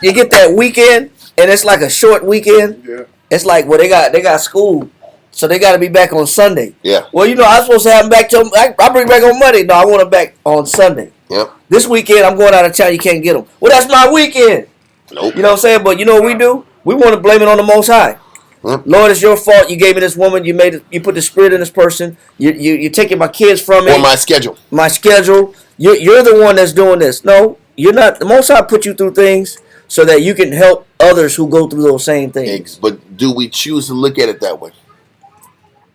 you get that weekend, and it's like a short weekend. Yeah. It's like, well, they got school, so they got to be back on Sunday. Yeah. Well, you know, I'm supposed to have them back till I bring back on Monday. No, I want them back on Sunday. Yep. This weekend, I'm going out of town. You can't get them. Well, that's my weekend. Nope. You know what I'm saying? But you know what we do? We want to blame it on the Most High. Lord, it's your fault. You gave me this woman. You put the spirit in this person. You're taking my kids from me. Or my schedule. My schedule. You're the one that's doing this. No, you're not. The Most High put you through things so that you can help others who go through those same things. But do we choose to look at it that way?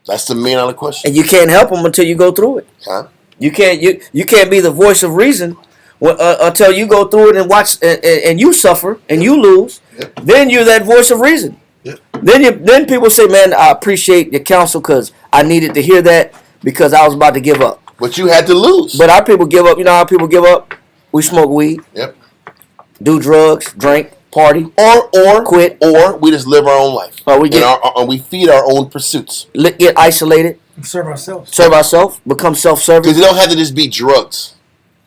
That's the main other question. And you can't help them until you go through it. Huh? You can't be the voice of reason until you go through it and watch and you suffer and you lose. Yep. Then you're that voice of reason. Yep. Then people say, man, I appreciate your counsel because I needed to hear that because I was about to give up. But you had to lose. But our people give up. You know how people give up? We smoke weed. Yep. Do drugs, drink, party, Or quit, or we just live our own life. or we And we feed our own pursuits. get isolated, Serve ourselves. serve ourselves, become self-serving. Because it don't have to just be drugs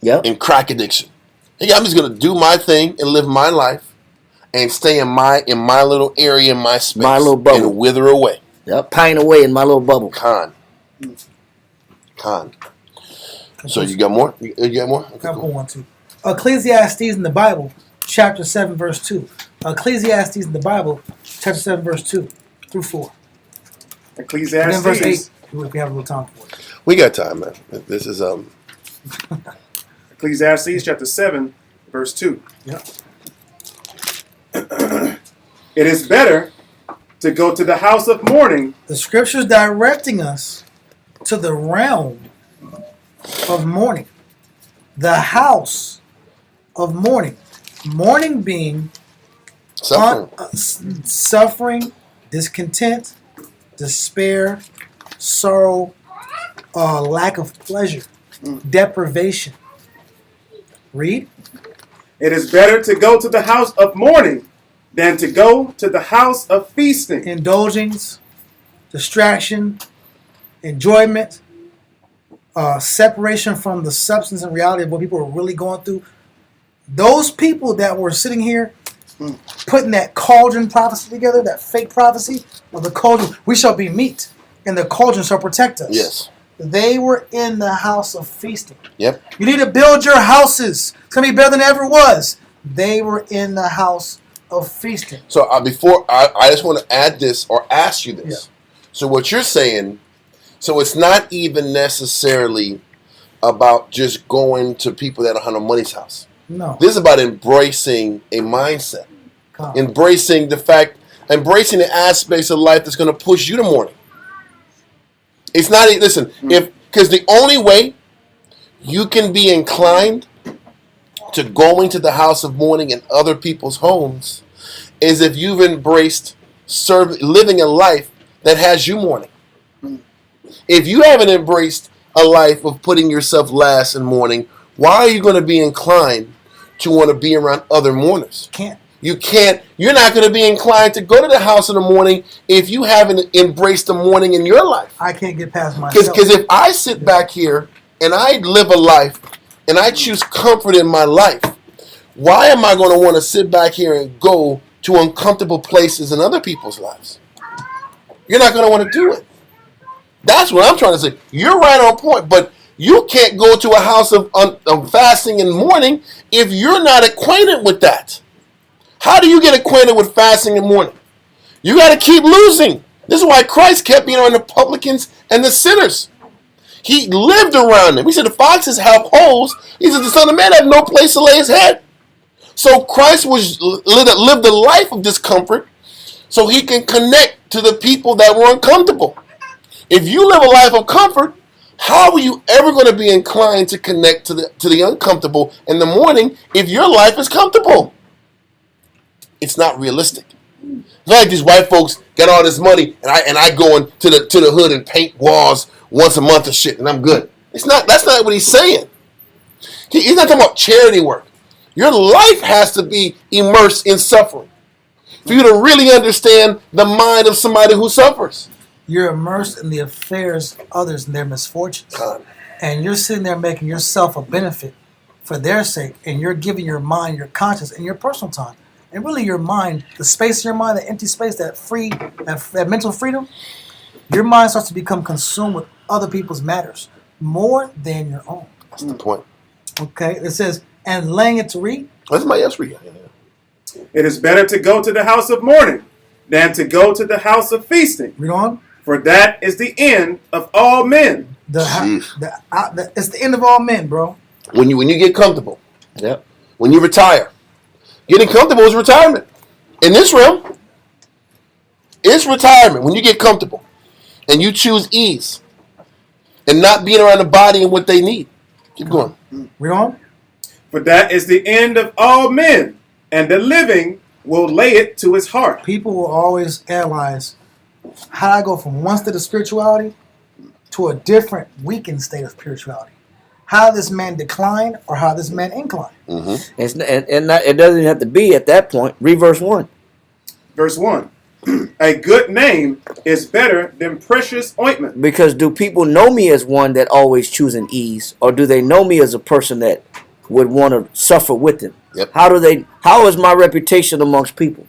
Yep. and crack addiction. Hey, I'm just gonna do my thing and live my life and stay in my little area, in my space, My little bubble. and wither away. Yep. Pine away in my little bubble. Con. So you got more? You got more? Okay, I'll cool. go on to Ecclesiastes in the Bible, chapter 7, verse 2. Ecclesiastes in the Bible, chapter 7, verse 2 through 4. And then verse 8, if we have a little time for it. We got time, man. This is Ecclesiastes chapter 7, verse 2. Yep. It is better to go to the house of mourning. The scriptures directing us to the realm of mourning. The house of mourning. Mourning being suffering. suffering, discontent, despair, sorrow, lack of pleasure, deprivation. Read. It is better to go to the house of mourning than to go to the house of feasting. Indulgence, distraction, enjoyment, separation from the substance and reality of what people are really going through. Those people that were sitting here putting that cauldron prophecy together, that fake prophecy of the cauldron, we shall be meat, and the cauldron shall protect us. Yes. They were in the house of feasting. Yep. You need to build your houses. It's going to be better than it ever was. They were in the house of feasting. So before I just want to add this or ask you this. Yeah. So what you're saying, so it's not even necessarily about just going to people that don't have no money's house. No. This is about embracing a mindset. Come. Embracing embracing the aspects of life that's going to push you to mourning. It's not, listen, because the only way you can be inclined to going to the house of mourning in other people's homes is if you've embraced living a life that has you mourning. If you haven't embraced a life of putting yourself last and mourning, why are you going to be inclined to want to be around other mourners? Can't. You can't. You're not going to be inclined to go to the house in the morning if you haven't embraced the mourning in your life. I can't get past myself. Because if I sit back here and I live a life and I choose comfort in my life, why am I going to want to sit back here and go to uncomfortable places in other people's lives? You're not going to want to do it. That's what I'm trying to say. You're right on point, but you can't go to a house of fasting and mourning if you're not acquainted with that. How do you get acquainted with fasting and mourning? You got to keep losing. This is why Christ kept being on the publicans and the sinners. He lived around them. He said the foxes have holes. He said the Son of Man had no place to lay his head. So Christ lived a life of discomfort so he can connect to the people that were uncomfortable. If you live a life of comfort, how are you ever going to be inclined to connect to the uncomfortable in the morning if your life is comfortable? It's not realistic. It's not like these white folks got all this money and I go into the hood and paint walls once a month or shit and I'm good. That's not what he's saying. He's not talking about charity work. Your life has to be immersed in suffering for you to really understand the mind of somebody who suffers. You're immersed in the affairs of others and their misfortunes. And you're sitting there making yourself a benefit for their sake. And you're giving your mind, your conscience, and your personal time. And really your mind, the space in your mind, the empty space, that mental freedom, your mind starts to become consumed with other people's matters more than your own. That's the point. Okay? It says, and laying it to read. That's my yes read. It is better to go to the house of mourning than to go to the house of feasting. Read on. For that is the end of all men. It's the end of all men, bro. When you get comfortable. Yep. When you retire. Getting comfortable is retirement. In this realm, it's retirement. When you get comfortable and you choose ease and not being around the body and what they need. Keep going. Read on. For that is the end of all men, and the living will lay it to his heart. People will always analyze how do I go from one state of spirituality to a different weakened state of spirituality. How this man decline or how this man incline. Mm-hmm. It doesn't have to be at that point. Read verse 1. Verse 1. A good name is better than precious ointment. Because do people know me as one that always choosing ease, or do they know me as a person that would want to suffer with them? Yep. How is my reputation amongst people?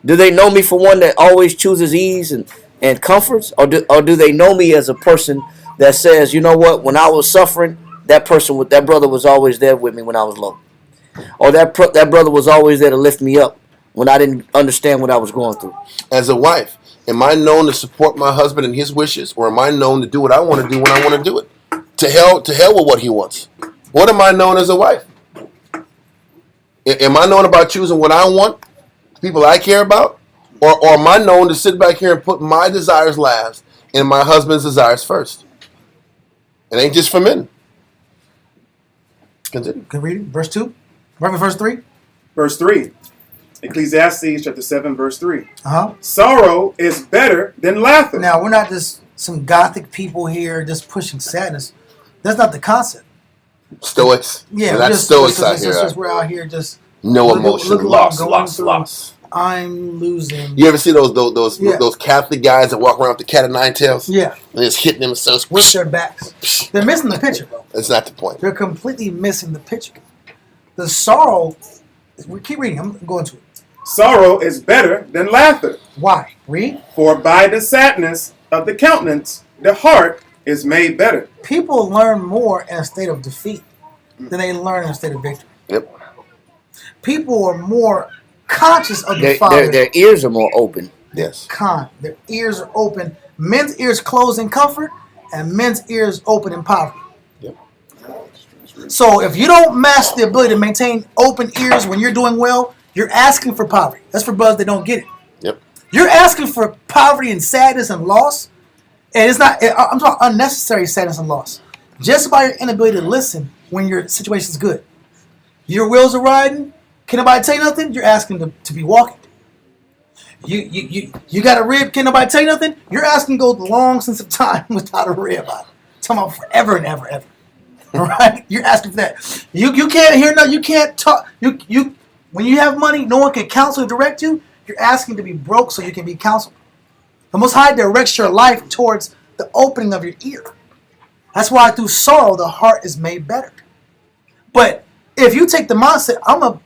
Do they know me for one that always chooses ease and comforts, or do they know me as a person that says, you know what, when I was suffering, that brother was always there with me when I was low, or that brother was always there to lift me up when I didn't understand what I was going through. As a wife, am I known to support my husband and his wishes, or am I known to do what I want to do when I want to do it? To hell with what he wants. What am I known as a wife? Am I known about choosing what I want, the people I care about, or am I known to sit back here and put my desires last and my husband's desires first? It ain't just for men. Continue. Can read it. Verse 2. Verse 3. Verse 3. Ecclesiastes chapter 7, verse 3. Uh-huh. Sorrow is better than laughter. Now, we're not just some gothic people here just pushing sadness. That's not the concept. Stoics. Yeah, that's stoics out here. We're out here just no emotion. Loss. I'm losing. You ever see those Catholic guys that walk around with the cat of nine tails? Yeah. And just hitting them so with their backs. They're missing the picture, bro. That's not the point. They're completely missing the picture. The sorrow, we keep reading, I'm going to it. Sorrow is better than laughter. Why? Read. For by the sadness of the countenance, the heart is made better. People learn more in a state of defeat than they learn in a state of victory. Yep. People are more conscious of the Father. Their ears are more open. Yes. Their ears are open. Men's ears closed in comfort, and men's ears open in poverty. Yep. So if you don't master the ability to maintain open ears when you're doing well, you're asking for poverty. That's for brothers that don't get it. Yep. You're asking for poverty and sadness and loss, and it's not. I'm talking unnecessary sadness and loss. Just by your inability to listen when your situation is good, your wheels are riding. Can nobody tell you nothing? You're asking to be walking. You got a rib? Can't nobody tell you nothing? You're asking to go long since of time without a rib. I'm talking about forever and ever, ever. Right? You're asking for that. You can't hear nothing. You can't talk. You when you have money, no one can counsel or direct you. You're asking to be broke so you can be counseled. The Most High directs your life towards the opening of your ear. That's why through sorrow the heart is made better. But if you take the mindset, I'm going to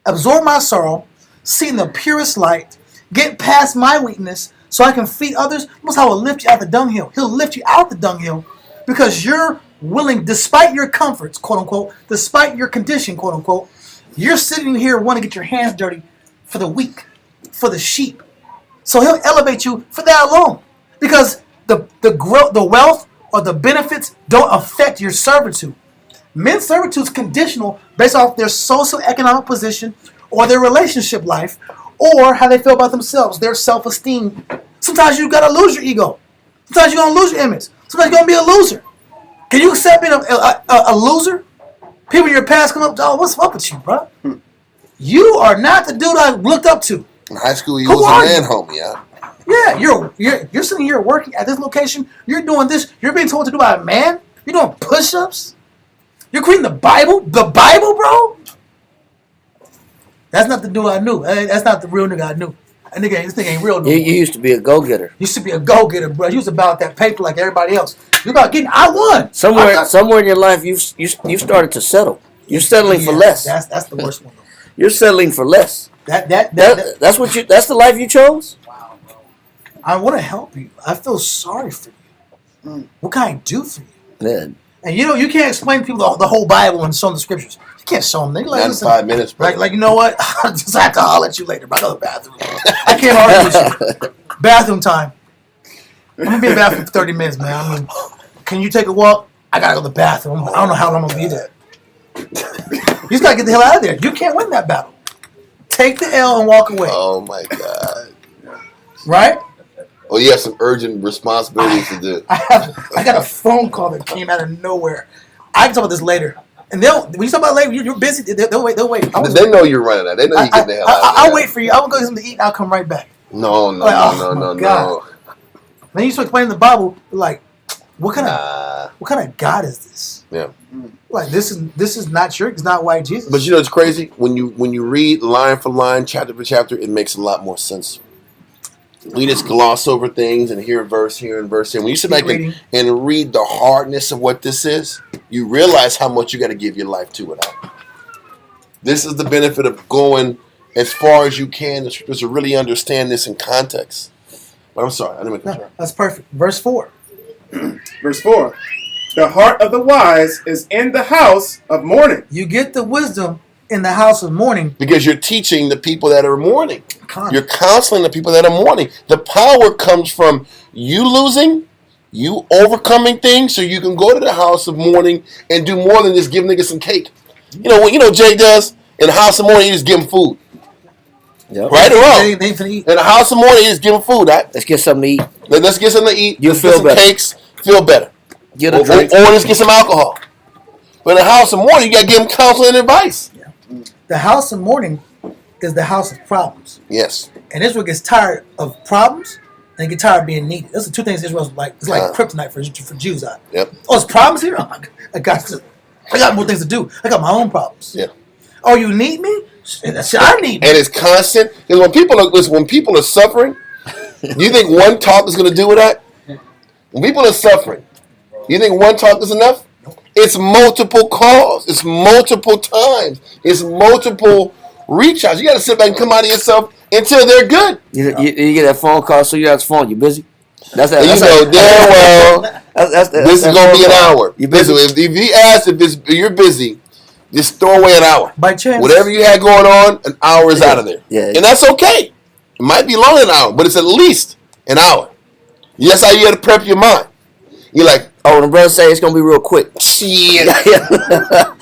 absorb my sorrow, see in the purest light, get past my weakness so I can feed others, Most High will lift you out the dunghill. He'll lift you out the dunghill because you're willing, despite your comforts, quote unquote, despite your condition, quote unquote, you're sitting here wanting to get your hands dirty for the weak, for the sheep. So he'll elevate you for that alone. Because the wealth or the benefits don't affect your servitude. Men's servitude is conditional based off their socioeconomic position or their relationship life or how they feel about themselves, their self-esteem. Sometimes you got to lose your ego. Sometimes you're going to lose your image. Sometimes you're going to be a loser. Can you accept being a loser? People in your past come up, oh, what's up with you, bro? You are not the dude I looked up to. In high school, you Who was are a man, you? homie. Yeah. Yeah, you're sitting here working at this location. You're doing this. You're being told to do by a man. You're doing push-ups. You're reading the Bible. The Bible, bro. That's not the dude I knew. That's not the real nigga I knew. This nigga ain't real. No You used to be a go-getter. You used to be a go-getter, bro. You was about that paper like everybody else. You about getting. I won. Somewhere in your life, you started to settle. You're settling for less. That's the worst one. Though. You're settling for less. That's the life you chose. I want to help you. I feel sorry for you. What can I do for you? Yeah. And you can't explain to people the whole Bible and show them the scriptures. You can't show them. They like, Not in 5 minutes, bro. Like you know what? I just have to holler at you later. But I go to the bathroom. I can't argue with you. Bathroom time. I'm gonna be in the bathroom for 30 minutes, man. I mean, can you take a walk? I gotta go to the bathroom. I don't know how long I'm gonna be there. You just gotta get the hell out of there. You can't win that battle. Take the L and walk away. Oh my God. Right? Oh, you have some urgent responsibilities to do. I got a phone call that came out of nowhere. I can talk about this later. And when you talk about later, you're busy. They'll wait. They know you're running out. They know you're getting the hell out of there. I'll wait for you. I'll go get something to eat and I'll come right back. No. Then you start explaining the Bible, like, what kind of God is this? Yeah. Like this is not your, it's not white Jesus. But you know it's crazy when you read line for line, chapter for chapter, it makes a lot more sense. We just gloss over things and hear a verse here and verse here. When you sit back and read the hardness of what this is, you realize how much you got to give your life to it out. This is the benefit of going as far as you can to really understand this in context. But I'm sorry, I didn't make a turn. That's perfect. Verse 4. Verse 4. The heart of the wise is in the house of mourning. You get the wisdom in the house of mourning. Because you're teaching the people that are mourning. You're counseling the people that are mourning. The power comes from you losing, you overcoming things, so you can go to the house of mourning and do more than just give niggas some cake. You know what Jay does? In the house of mourning, you just give them food. Yep. Right or wrong? They ain't finna eat. In the house of mourning, you just give them food. Right? Let's get something to eat. Let's get something to eat. You'll feel better. Cakes, feel better. Get a drink. Or let's get some alcohol. But in the house of mourning, you got to give them counseling and advice. Yeah. The house of mourning is the house of problems. Yes. And Israel gets tired of problems and get tired of being needed. Those are two things Israel's like. It's like kryptonite for Jews out. Yep. Oh, it's problems here? Oh, I got more things to do. I got my own problems. Yeah. Oh, you need me? I need me. And it's constant. Because when people are suffering, do you think one talk is going to do with that? When people are suffering, you think one talk is enough? It's multiple calls. It's multiple times. It's multiple reach outs. You got to sit back and come out of yourself until they're good. You get that phone call, so you're on the phone. You busy? That's damn well. This is going to be an hour. You busy? If he asks if you're busy, just throw away an hour. By chance. Whatever you had going on, an hour is out of there. Yeah. And that's okay. It might be longer than an hour, but it's at least an hour. That's how you got to prep your mind. You're like, oh, the brother say it's going to be real quick. Shit. That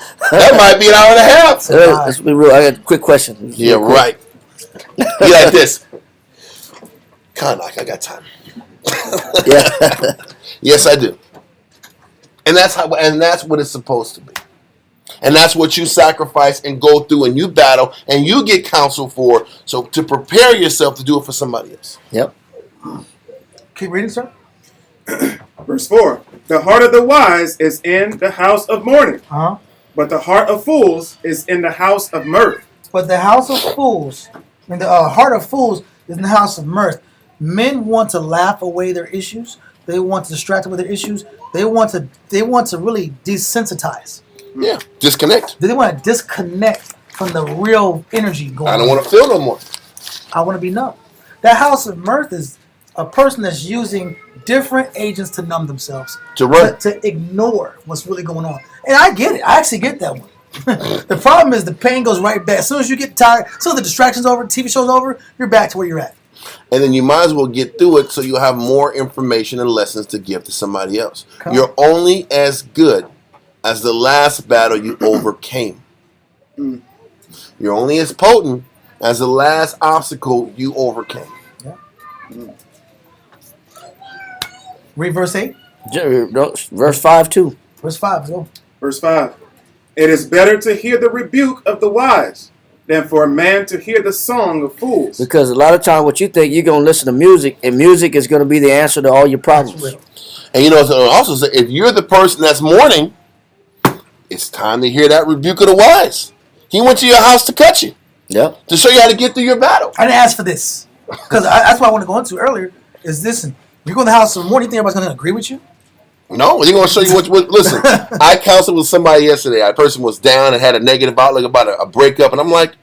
might be an hour and a half. Let's be real. I got a quick question. Yeah, right. You like this. Karnak, I got time. Yeah. Yes, I do. And that's what it's supposed to be. And that's what you sacrifice and go through and you battle and you get counsel for. So to prepare yourself to do it for somebody else. Yep. Keep reading, sir. Verse 4. The heart of the wise is in the house of mourning, Uh-huh. but the heart of fools is in the house of mirth. But the house of fools, and the heart of fools is in the house of mirth. Men want to laugh away their issues. They want to distract away their issues. They want to really desensitize. Yeah. Disconnect. They want to disconnect from the real energy going on. I don't want to feel no more. I want to be numb. That house of mirth is a person that's using different agents to numb themselves. To run. To ignore what's really going on. And I get it. I actually get that one. The problem is the pain goes right back. As soon as you get tired, as soon as the distraction's over, TV show's over, you're back to where you're at. And then you might as well get through it so you'll have more information and lessons to give to somebody else. Okay. You're only as good as the last battle you overcame. You're only as potent as the last obstacle you overcame. Read verse 8. Verse 5 too. Verse 5. Go. Verse 5. It is better to hear the rebuke of the wise than for a man to hear the song of fools. Because a lot of times what you think, you're going to listen to music, and music is going to be the answer to all your problems. And you know, so also say, if you're the person that's mourning, it's time to hear that rebuke of the wise. He went to your house to cut you. Yep. To show you how to get through your battle. I didn't ask for this. Because that's what I want to go into earlier. Is this, you go in the house some more, do you think everybody's going to agree with you? No, they're going to show you what. Listen, I counseled with somebody yesterday. A person was down and had a negative outlook about a breakup, and I'm like,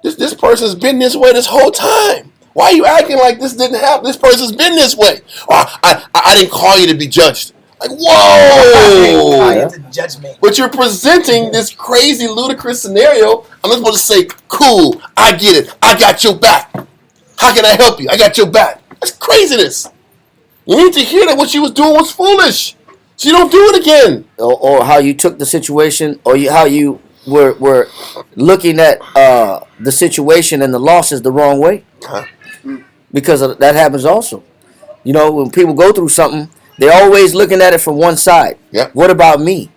this person's been this way this whole time. Why are you acting like this didn't happen? This person's been this way. Oh, I didn't call you to be judged. Like, whoa! To judge me. But you're presenting this crazy, ludicrous scenario. I'm not supposed to say, cool, I get it. I got your back. How can I help you? I got your back. That's craziness. You need to hear that what she was doing was foolish. So you don't do it again. Or how you took the situation, or how you were looking at the situation and the losses the wrong way. Because that happens also. You know, when people go through something, they're always looking at it from one side. Yep. What about me?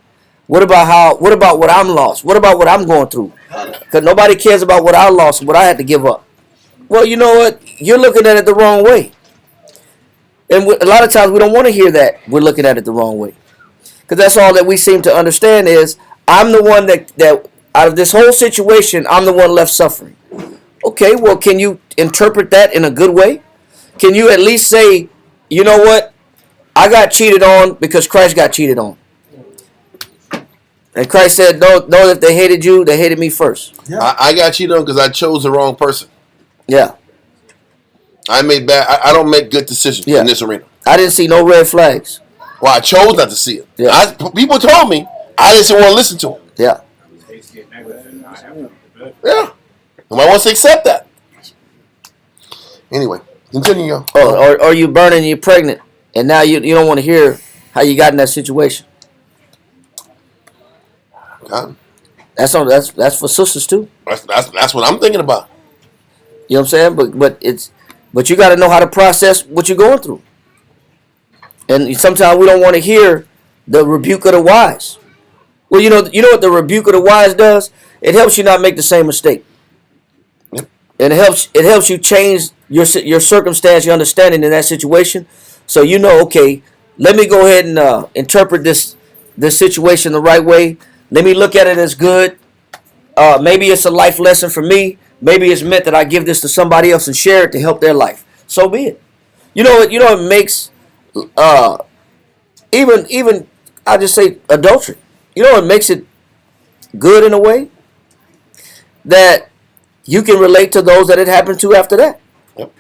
What about what I'm lost? What about what I'm going through? Because nobody cares about what I lost and what I had to give up. Well, you know what? You're looking at it the wrong way. And a lot of times we don't want to hear that we're looking at it the wrong way. Because that's all that we seem to understand is, I'm the one that out of this whole situation, I'm the one left suffering. Okay, well, can you interpret that in a good way? Can you at least say, you know what? I got cheated on because Christ got cheated on. And Christ said, no, if they hated you, they hated me first. Yeah. I got cheated on because I chose the wrong person. Yeah. I made bad. I don't make good decisions in this arena. I didn't see no red flags. Well, I chose not to see it. Yeah. People told me. I just didn't want to listen to them. Yeah. Yeah. Nobody wants to accept that. Anyway, continue. Or you burning and you're pregnant, and now you don't want to hear how you got in that situation. God. That's for sisters too. That's what I'm thinking about. You know what I'm saying? But you got to know how to process what you're going through. And sometimes we don't want to hear the rebuke of the wise. Well, you know what the rebuke of the wise does? It helps you not make the same mistake. Yep. And it helps you change your circumstance, your understanding in that situation. So you know, okay, let me go ahead and interpret this situation the right way. Let me look at it as good. Maybe it's a life lesson for me. Maybe it's meant that I give this to somebody else and share it to help their life. So be it. You know it makes even I just say adultery. You know what makes it good in a way? That you can relate to those that it happened to after that. Yep.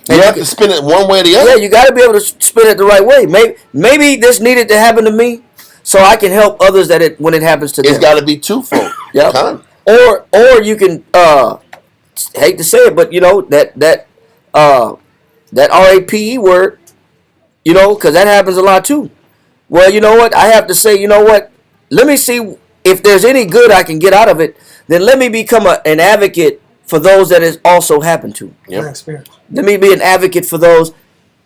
And you have to spin it one way or the other. Yeah, you got to be able to spin it the right way. Maybe this needed to happen to me so I can help others when it happens to them. It's got to be twofold. Yeah. Or you can hate to say it, but you know that RAPE word, you know, because that happens a lot too. Well, you know what? I have to say, you know what? Let me see if there's any good I can get out of it. Then let me become an advocate for those that has also happened to. Yep. Let me be an advocate for those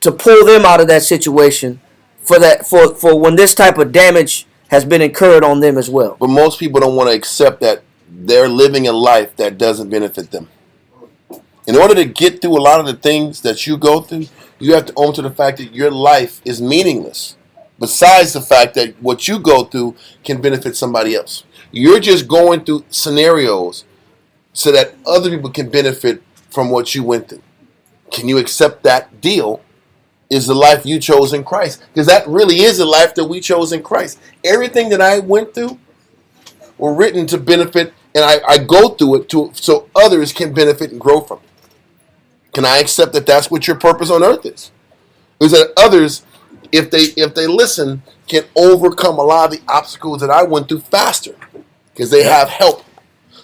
to pull them out of that situation. For when this type of damage has been incurred on them as well. But most people don't want to accept that they're living a life that doesn't benefit them. In order to get through a lot of the things that you go through, you have to own to the fact that your life is meaningless. Besides the fact that what you go through can benefit somebody else. You're just going through scenarios so that other people can benefit from what you went through. Can you accept that deal? Is the life you chose in Christ? Because that really is the life that we chose in Christ. Everything that I went through were written to benefit, and I go through it so others can benefit and grow from it. Can I accept that that's what your purpose on earth is? Is that others, if they listen, can overcome a lot of the obstacles that I went through faster because they have help.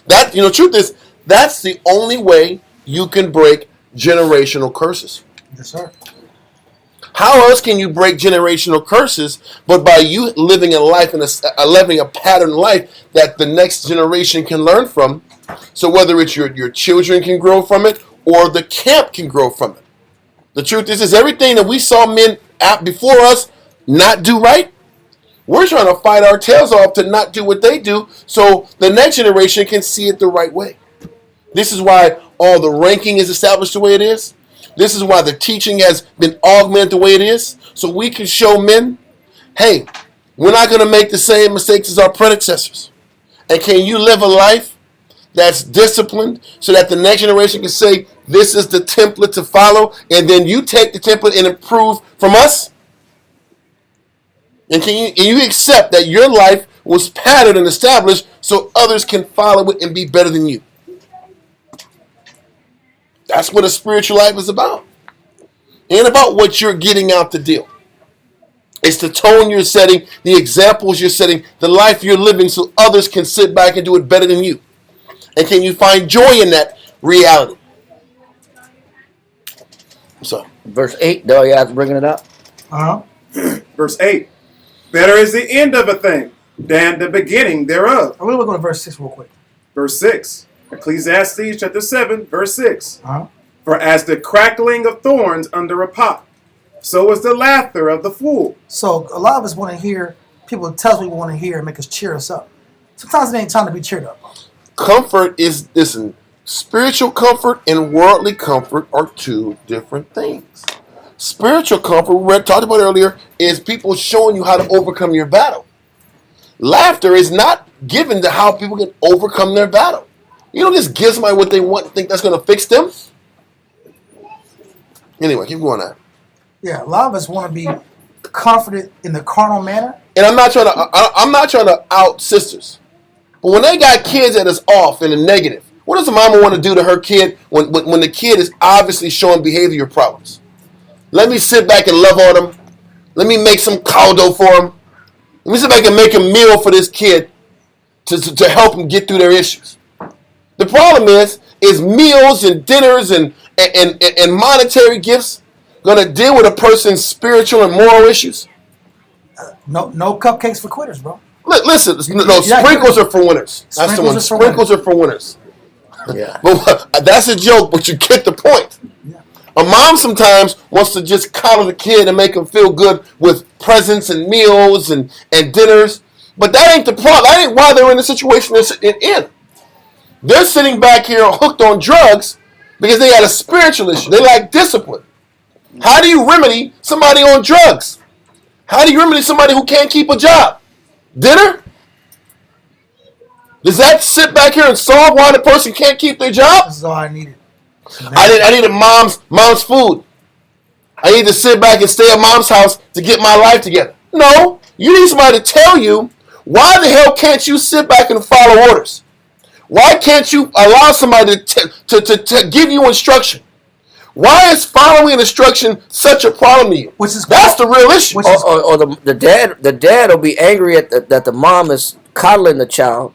That, truth is, that's the only way you can break generational curses. Yes, sir. How else can you break generational curses but by you living a life and living a pattern life that the next generation can learn from? So whether it's your children can grow from it or the camp can grow from it. The truth is everything that we saw men before us not do right, we're trying to fight our tails off to not do what they do so the next generation can see it the right way. This is why all the ranking is established the way it is. This is why the teaching has been augmented the way it is. So we can show men, hey, we're not going to make the same mistakes as our predecessors. And can you live a life that's disciplined so that the next generation can say, this is the template to follow, and then you take the template and improve from us? And can you accept that your life was patterned and established so others can follow it and be better than you? That's what a spiritual life is about. It ain't about what you're getting out the deal. It's the tone you're setting, the examples you're setting, the life you're living so others can sit back and do it better than you. And can you find joy in that reality? So, Verse 8, though, you have bringing it up. Verse 8. Better is the end of a thing than the beginning thereof. I'm going to go to verse 6 real quick. Verse 6. Ecclesiastes chapter 7, verse 6. Uh-huh. For as the crackling of thorns under a pot, so is the laughter of the fool. So a lot of us want to hear, people tell us what we want to hear and make us cheer us up. Sometimes it ain't time to be cheered up. comfort is, listen, spiritual comfort and worldly comfort are two different things. Spiritual comfort, we talked about earlier, is people showing you how to overcome your battle. Laughter is not given to how people can overcome their battle. You don't just give somebody what they want and think that's going to fix them. Anyway, keep going on. Yeah, a lot of us want to be comforted in the carnal manner. And I'm not trying to out sisters. But when they got kids that is off in a negative, what does a mama want to do to her kid when the kid is obviously showing behavior problems? Let me sit back and love on them. Let me make some caldo for them. Let me sit back and make a meal for this kid to help them get through their issues. The problem is meals and dinners and monetary gifts going to deal with a person's spiritual and moral issues? No cupcakes for quitters, bro. Listen, no, sprinkles are for winners. That's the one. Sprinkles are for winners. Yeah. But that's a joke, but you get the point. Yeah. A mom sometimes wants to just coddle the kid and make him feel good with presents and meals and dinners. But that ain't the problem. That ain't why they're in the situation they're in. They're sitting back here hooked on drugs because they had a spiritual issue. They lack discipline. How do you remedy somebody on drugs? How do you remedy somebody who can't keep a job? Dinner? Does that sit back here and solve why the person can't keep their job? This is all I needed. I needed mom's food. I need to sit back and stay at mom's house to get my life together. No, you need somebody to tell you, why the hell can't you sit back and follow orders? Why can't you allow somebody to give you instruction? Why is following instruction such a problem to you? That's the real issue. Or the dad will be angry that the mom is coddling the child,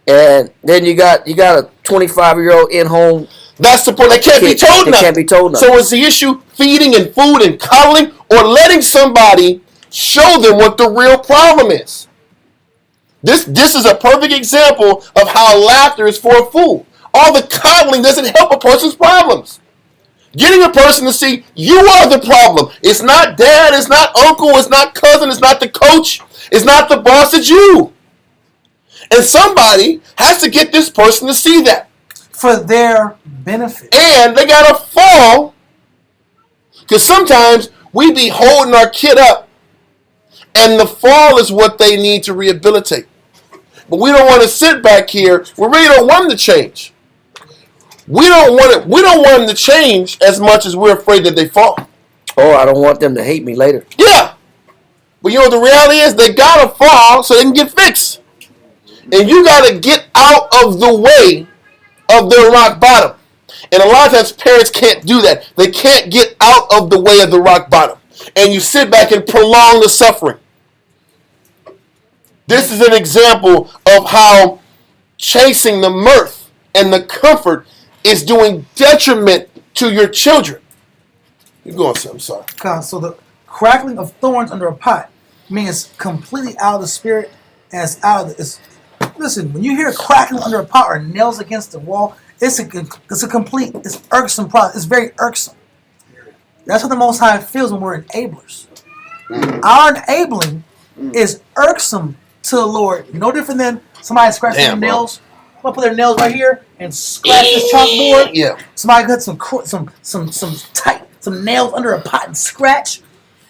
and then you got a 25-year-old in home. That's the point. They can't be told nothing. Can't be told nothing. So is the issue feeding and food and coddling, or letting somebody show them what the real problem is? This is a perfect example of how laughter is for a fool. All the coddling doesn't help a person's problems. Getting a person to see you are the problem. It's not dad, it's not uncle, it's not cousin, it's not the coach, it's not the boss, it's you. And somebody has to get this person to see that. For their benefit. And they got to fall. Because sometimes we be holding our kid up. And the fall is what they need to rehabilitate. But we don't want to sit back here. We really don't want them to change. We don't want them to change as much as we're afraid that they fall. Or I don't want them to hate me later. Yeah. But you know what the reality is? They got to fall so they can get fixed. And you got to get out of the way of their rock bottom. And a lot of times parents can't do that. They can't get out of the way of the rock bottom. And you sit back and prolong the suffering. This is an example of how chasing the mirth and the comfort is doing detriment to your children. You're going something, sorry. God, so the crackling of thorns under a pot means completely out of the spirit and it's out of the... Listen, when you hear crackling under a pot or nails against the wall, it's irksome process. It's very irksome. That's what the Most High feels when we're enablers. Our enabling is irksome to the Lord. No different than somebody scratching their nails. I'm gonna put their nails right here and scratch this chalkboard. Yeah. Somebody got some nails under a pot and scratch.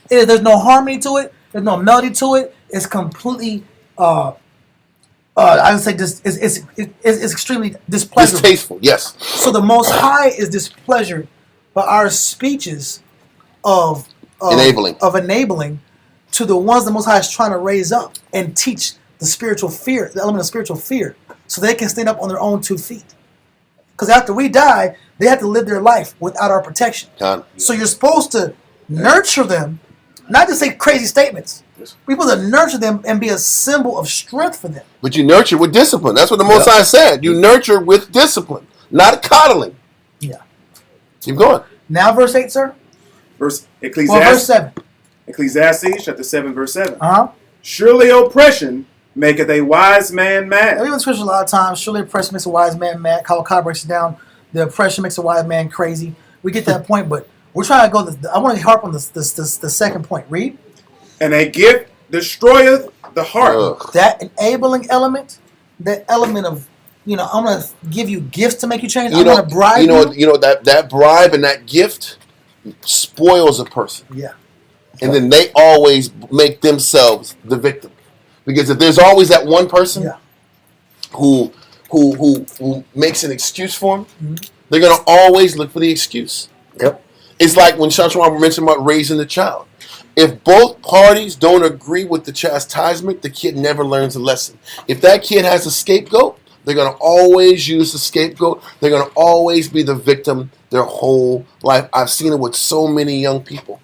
There's no harmony to it. There's no melody to it. It's completely. I would say it's extremely displeasurable. Distasteful, yes. So the Most High is displeasured by our speeches of enabling to the ones the Most High is trying to raise up and teach the spiritual fear, the element of spiritual fear, so they can stand up on their own 2 feet. Because after we die, they have to live their life without our protection. So you're supposed to nurture them, not just say crazy statements. We're supposed to nurture them and be a symbol of strength for them. But you nurture with discipline. That's what the Most High said. You nurture with discipline, not coddling. Yeah. Keep going. Now verse 8, sir? Verse verse 7. Ecclesiastes chapter 7, verse 7. Uh-huh. Surely oppression maketh a wise man mad. We in the scripture a lot of times. Surely oppression makes a wise man mad. Kawakar breaks it down. The oppression makes a wise man crazy. We get that point, but we're trying to go. I want to harp on the second point. Read. And a gift destroyeth the heart. That enabling element, that element of, I'm going to give you gifts to make you change. I'm going to bribe you. You know that bribe and that gift spoils a person. Yeah. And then they always make themselves the victim. Because if there's always that one person who makes an excuse for them, they're going to always look for the excuse. Yep. It's like when Shashwan mentioned about raising the child. If both parties don't agree with the chastisement, the kid never learns a lesson. If that kid has a scapegoat, they're going to always use the scapegoat. They're going to always be the victim their whole life. I've seen it with so many young people.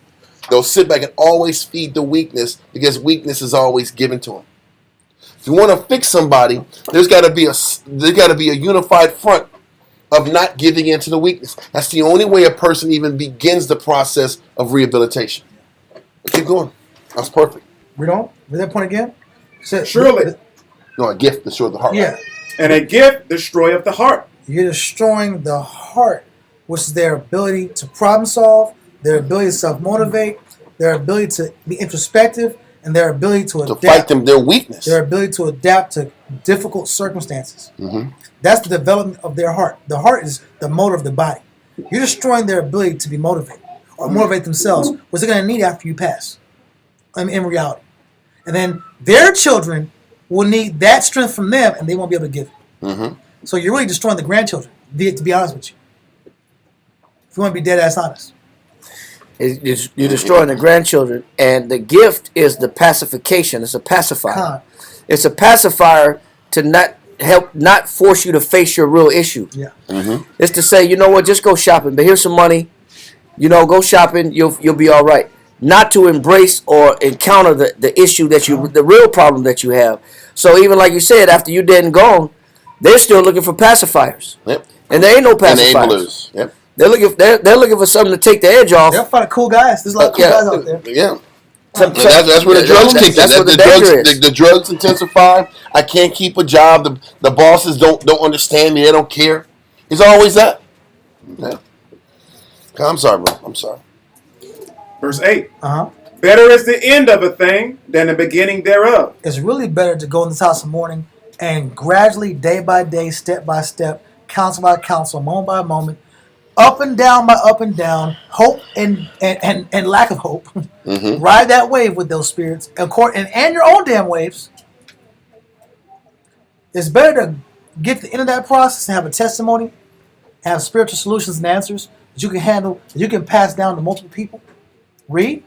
They'll sit back and always feed the weakness because weakness is always given to them. If you want to fix somebody, there's got to be a unified front of not giving in to the weakness. That's the only way a person even begins the process of rehabilitation. Keep going. That's perfect. Read on. Read that point again. Surely. No, a gift destroys the heart. Yeah. And a gift destroyeth the heart. You're destroying the heart, which is their ability to problem solve, their ability to self-motivate, their ability to be introspective, and their ability to adapt. Fight them, their weakness. Their ability to adapt to difficult circumstances. Mm-hmm. That's the development of their heart. The heart is the motor of the body. You're destroying their ability to be motivated or motivate themselves, which they're going to need after you pass, in reality. And then their children will need that strength from them, and they won't be able to give it. Mm-hmm. So you're really destroying the grandchildren, to be honest with you. If you want to be dead-ass honest. You're destroying the grandchildren, and the gift is the pacification. It's a pacifier. It's a pacifier to not force you to face your real issue. Yeah. Mm-hmm. It's to say, you know what, just go shopping, but here's some money. Go shopping. You'll be all right. Not to embrace or encounter the issue the real problem that you have. So even like you said, after you're dead and gone, they're still looking for pacifiers. Yep. And there ain't no pacifiers. Enablers. Yep. They're looking for something to take the edge off. They'll find cool guys. There's a lot of cool guys out there. Yeah. That's where the drugs kick in. That's where the danger is. The drugs intensify. I can't keep a job. The bosses don't understand me. They don't care. It's always that. Yeah. I'm sorry, bro. I'm sorry. Verse 8. Uh-huh. Better is the end of a thing than the beginning thereof. It's really better to go in this house in the morning and gradually, day by day, step by step, counsel by counsel, moment by moment, up and down by up and down, hope and lack of hope. Mm-hmm. Ride that wave with those spirits, and your own damn waves. It's better to get to the end of that process and have a testimony, have spiritual solutions and answers that you can handle, that you can pass down to multiple people. Read.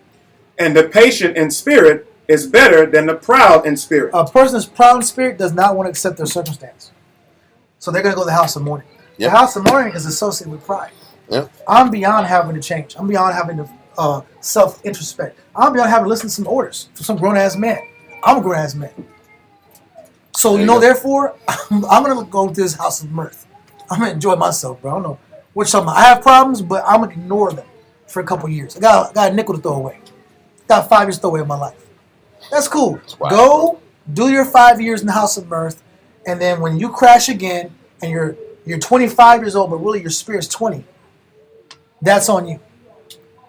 And the patient in spirit is better than the proud in spirit. A person that's proud in spirit does not want to accept their circumstance. So they're going to go to the house of mourning. Yep. The house of mourning is associated with pride. Yep. I'm beyond having to change. I'm beyond having to self-introspect. I'm beyond having to listen to some orders from some grown-ass man. I'm a grown-ass man. So, therefore, I'm going to go to this house of mirth. I'm going to enjoy myself, bro. I don't know what you're talking about. I have problems, but I'm going to ignore them for a couple years. I got a nickel to throw away. Got 5 years to throw away in my life. That's cool. Wow. Go do your 5 years in the house of mirth, and then when you crash again and you're 25 years old, but really your spirit's 20, that's on you.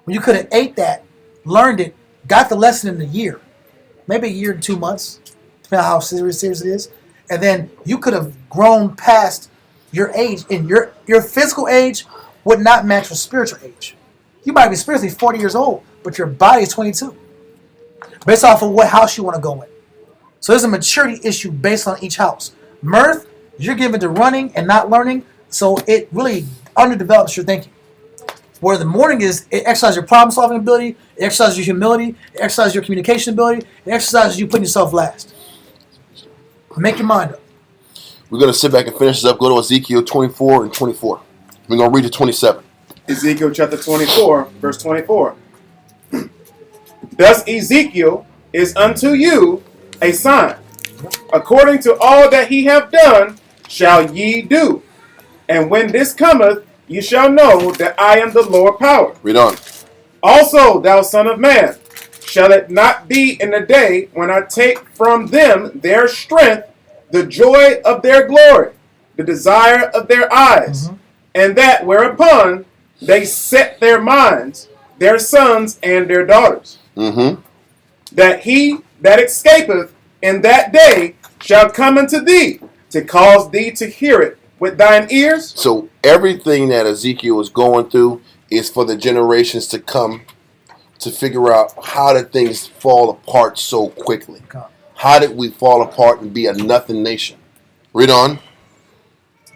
When you could have ate that, learned it, got the lesson in a year, maybe a year and 2 months, depending on how serious it is, and then you could have grown past your age, and your physical age would not match your spiritual age. You might be spiritually 40 years old, but your body is 22. Based off of what house you want to go in. So there's a maturity issue based on each house. Mirth, you're given to running and not learning, so it really underdevelops your thinking. Where the morning is, it exercises your problem-solving ability, it exercises your humility, it exercises your communication ability, it exercises you putting yourself last. Make your mind up. We're going to sit back and finish this up. Go to Ezekiel 24 and 24. We're going to read to 27. Ezekiel chapter 24, verse 24. Thus Ezekiel is unto you a sign. According to all that he hath done, shall ye do. And when this cometh, ye shall know that I am the Lord power. Read on. Also, thou son of man, shall it not be in the day when I take from them their strength, the joy of their glory, the desire of their eyes, and that whereupon they set their minds, their sons and their daughters, that he that escapeth in that day shall come unto thee, to cause thee to hear it with thine ears. So everything that Ezekiel is going through is for the generations to come to figure out how did things fall apart so quickly. How did we fall apart and be a nothing nation? Read on.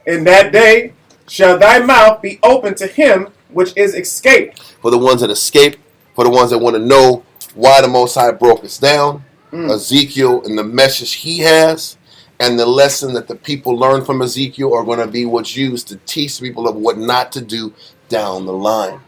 In that day shall thy mouth be open to him which is escaped. For the ones that escape, for the ones that want to know why the Most High broke us down, Ezekiel and the message he has, and the lesson that the people learn from Ezekiel are going to be what's used to teach people of what not to do down the line.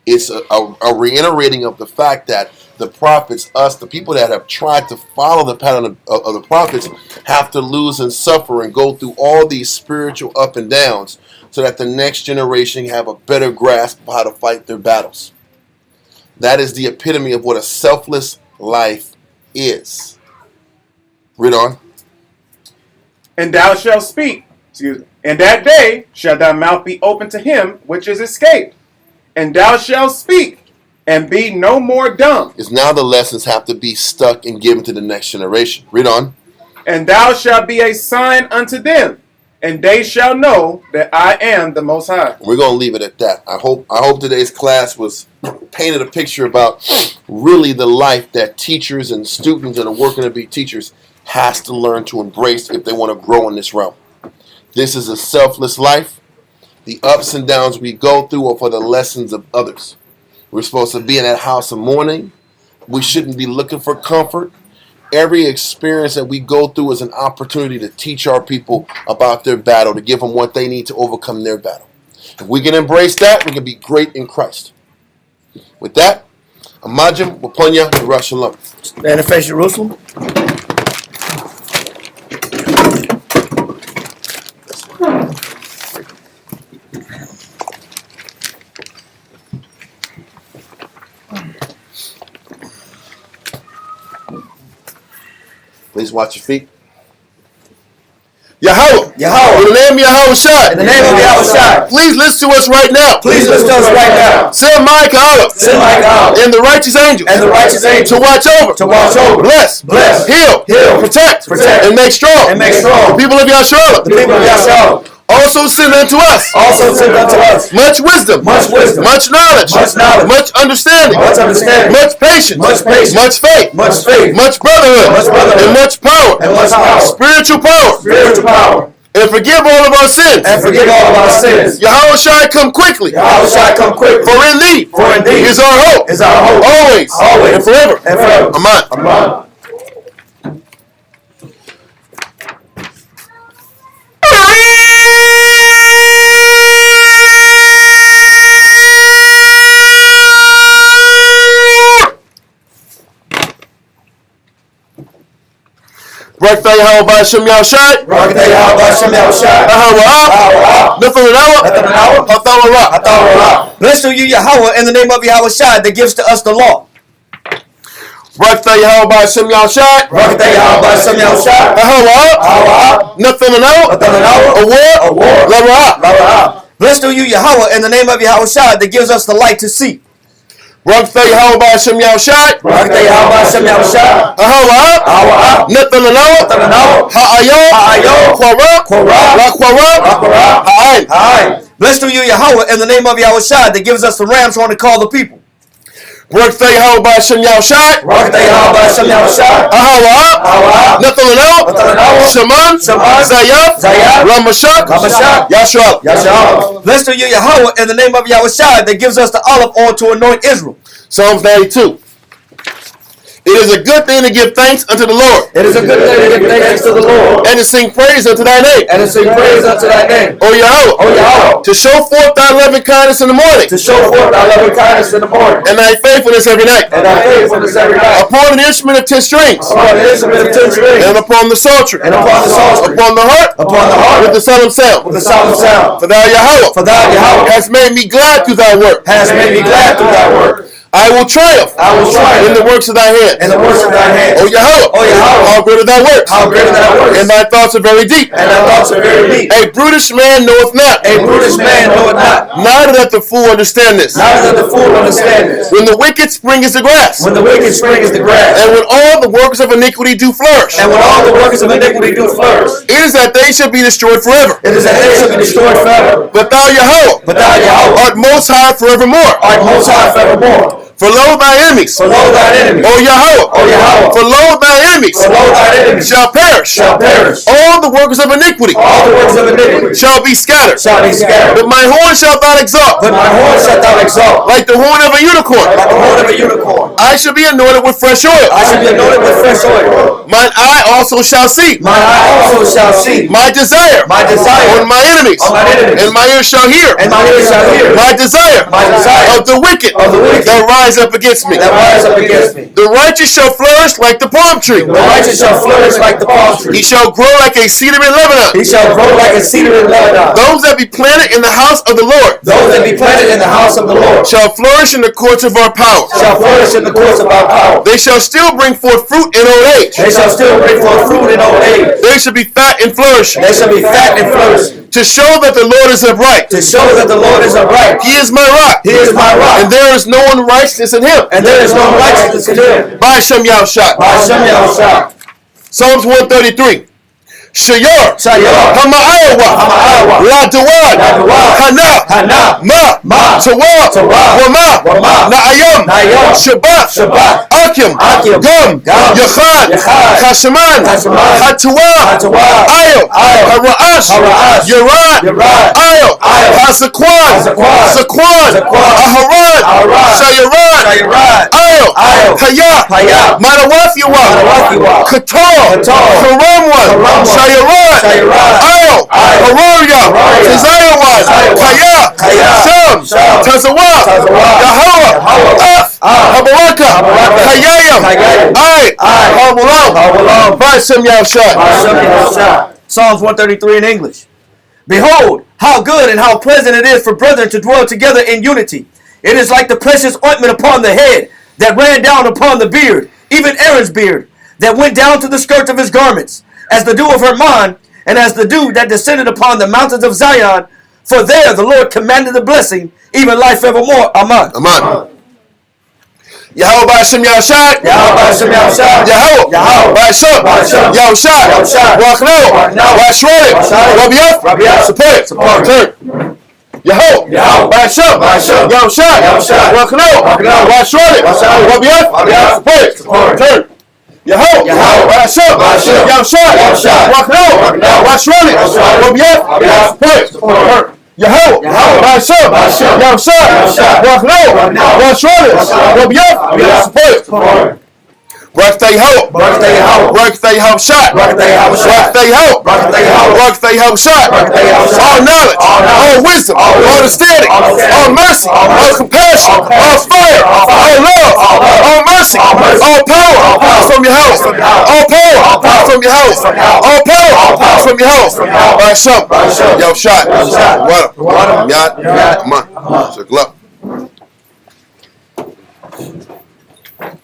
It's a reiterating of the fact that the prophets, us, the people that have tried to follow the pattern of the prophets, have to lose and suffer and go through all these spiritual up and downs so that the next generation have a better grasp of how to fight their battles. That is the epitome of what a selfless life is. Read on. And thou shalt speak. In that day shall thy mouth be open to him which is escaped. And thou shalt speak, and be no more dumb. Is now the lessons have to be stuck and given to the next generation. Read on. And thou shalt be a sign unto them, and they shall know that I am the Most High. We're going to leave it at that. I hope today's class was painted a picture about really the life that teachers and students that are working to be teachers has to learn to embrace if they want to grow in this realm. This is a selfless life. The ups and downs we go through are for the lessons of others. We're supposed to be in that house of mourning. We shouldn't be looking for comfort. Every experience that we go through is an opportunity to teach our people about their battle, to give them what they need to overcome their battle. If we can embrace that, we can be great in Christ. With that, Amajim, Waponya, and Rosh Shalom. Manifest Jerusalem. Please watch your feet. Yahweh. Yahweh. In the name of Yahweh Shai. In the name of Yahweh Shai. Please listen to us right now. Please listen to us right now. Send Michael Send Michael and the righteous angels and the righteous angels to watch over, bless, heal, protect, and make strong and make strong the people of Yahshua. the people of Yahshua. Also send unto us much wisdom, much knowledge, much understanding, much patience, much faith, much brotherhood, and much power, spiritual power. And forgive all of our sins. Yahweh shall come quickly. For in thee is our hope. Always. And forever. Amen. Barakatah Yahweh B'Hashem Yahushai. Blessed are you, Yahweh, in the name of Yahweh Shai that gives to us the law. Barakatah Yahweh B'Hashem Yahushai. Blessed are you, Yahweh, in the name of Yahweh Shai that gives us the light to see. Barakatah Yahweh B'Hashem Yahushai. Blessed are you, Yahweh, in the name of Yahweh Shai that gives us the ram's horn to call the people. Barakatah Yahweh B'Hashem Yahushai. Shaman, Zayaf, Ramashak, Yashua. Blessed are you, Yahweh, in the name of Yahweh Shai that gives us the olive oil to anoint Israel. Psalms 92. It is a good thing to give thanks unto the Lord. It is a good thing to give thanks to the Lord. And to sing praise unto thy name. And to sing praise unto thy name. O Yahweh. To show forth thy loving kindness in the morning. To show forth thy loving kindness in the morning. And thy faithfulness every night. And thy faithfulness every night. Upon an instrument of 10 strings. Upon an instrument of 10 strings. And upon the psaltery. And upon the psaltery. Upon the harp. Upon the harp. With the solemn sound. With the solemn sound. For thou Yahweh. For thou Yahweh. Hast made me glad through thy work. Has made me glad through thy work. I will triumph. In the works of thy hands. In the works of thy hands. O Yahweh. How great are thy works. How great are thy works. And thy thoughts are very deep. And thy thoughts are very deep. A brutish man knoweth not. A brutish man knoweth not. Neither doth the fool understand this. Neither doth the fool understand this. When the wicked spring is the grass. When the wicked spring is the grass. And when all the workers of iniquity do flourish. And when all the workers of iniquity do flourish. It is that they shall be destroyed forever. It is that they shall be destroyed forever. But thou Yahweh. Art most high forevermore. Art most high forevermore. For lo thy enemies. For lo thy enemies. O Yahweh. For lo thy enemies. For lo thy enemies. Shall perish. All the workers of iniquity. All the workers of iniquity. Shall be scattered. But my horn shalt thou exalt. Like the horn of a unicorn. I shall be anointed with fresh oil. Mine eye also shall see. My desire. On my enemies. And my ear shall hear. My desire. Of the wicked. That rise up against me. The righteous shall flourish like the palm tree. He shall grow like a cedar in Lebanon. Those that be planted in the house of the Lord. Shall flourish in the courts of our power. They shall still bring forth fruit in old age. They shall be fat and flourishing. To show that the Lord is upright. He is my rock. And there is no unrighteousness in him. B'Hashem Yahushua. Psalms 133. Shayar, Hama'ayawa, La Dawad, Hana, Ma, Tawab, Wama, Na'ayam, Shabbat, Akim, Gum, Yachad, Kashaman, Hatuwa, Ayo, Hara'ash, Yarad, Ayo, Hazakwan, Zakwan, Aharad, Shayarad, Ayo, Hayah, Manawafiwa, Qatar, Haramwan, Shayarad, Ayo, Haroria, Tazayawan, Kaya, Sham, Tazawah, Yahweh, Habaraka, Hayayam, Hamulam, B'Hashem Yahushua. Psalms 133 in English. Behold, how good and how pleasant it is for brethren to dwell together in unity. It is like the precious ointment upon the head that ran down upon the beard, even Aaron's beard, that went down to the skirt of his garments, as the dew of Hermon, and as the dew that descended upon the mountains of Zion. For there the Lord commanded the blessing, even life evermore. Amen. Amen. Yahweh Ba'ashem Yahushai. Yahweh Ba'ashem Yahushai. Yahweh Ba'ashem Yahushai. Wa'achno. Wa'ashronim. Rabbi Yaf. Support. Turn. Yahweh Ba'ashem Yahushai. Wa'achno. Wa'ashronim. Rabbi Yaf. Support. Turn. Yahweh Ba'ashem Yahushai. Wa'achno. Wa'ashronim. Rabbi Yaf. Support. Turn. Yahweh Ba'ashem Yahushai. Wa'achno. Wa'ashronim. Rabbi Yaf. Support. Barak Thy Yahweh. Barak Thy Yahushai. Barak Thy Yahweh. Barak Thy Yahushai. All knowledge, all wisdom, all understanding, all mercy, all compassion, all fire, all love, all mercy, all power from your house. All power from your house. All power from your house. Ba'ashem Yahushai. What? Yad. Come on. Circle up.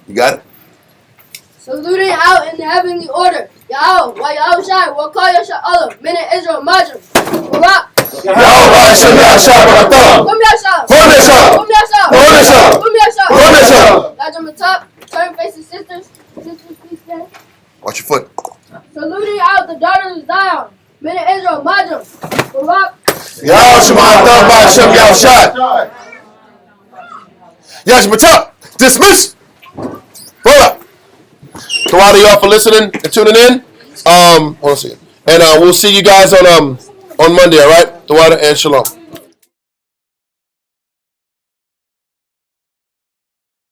You got it? Saluting out in the heavenly order. Yahweh, wa Yahushai, wa call Yashai Allah, Mina Israel, Majim, Barak. Yahweh Ba'ashem Yahushai. Kum Yashai. Kum Yashai. Kum Yashai. Lodge on the top. Turn faces sisters. Sisters, please stand. Watch your foot. Saluting out the daughters of Zion. Mina Israel, Majim, Barak. Yahweh Shema Ba'ashem Yahushai. Yashmatah. Dismiss. Hold up. To all of y'all for listening and tuning in. Hold on a second. And we'll see you guys on Monday, all right? Tawada and Shalom.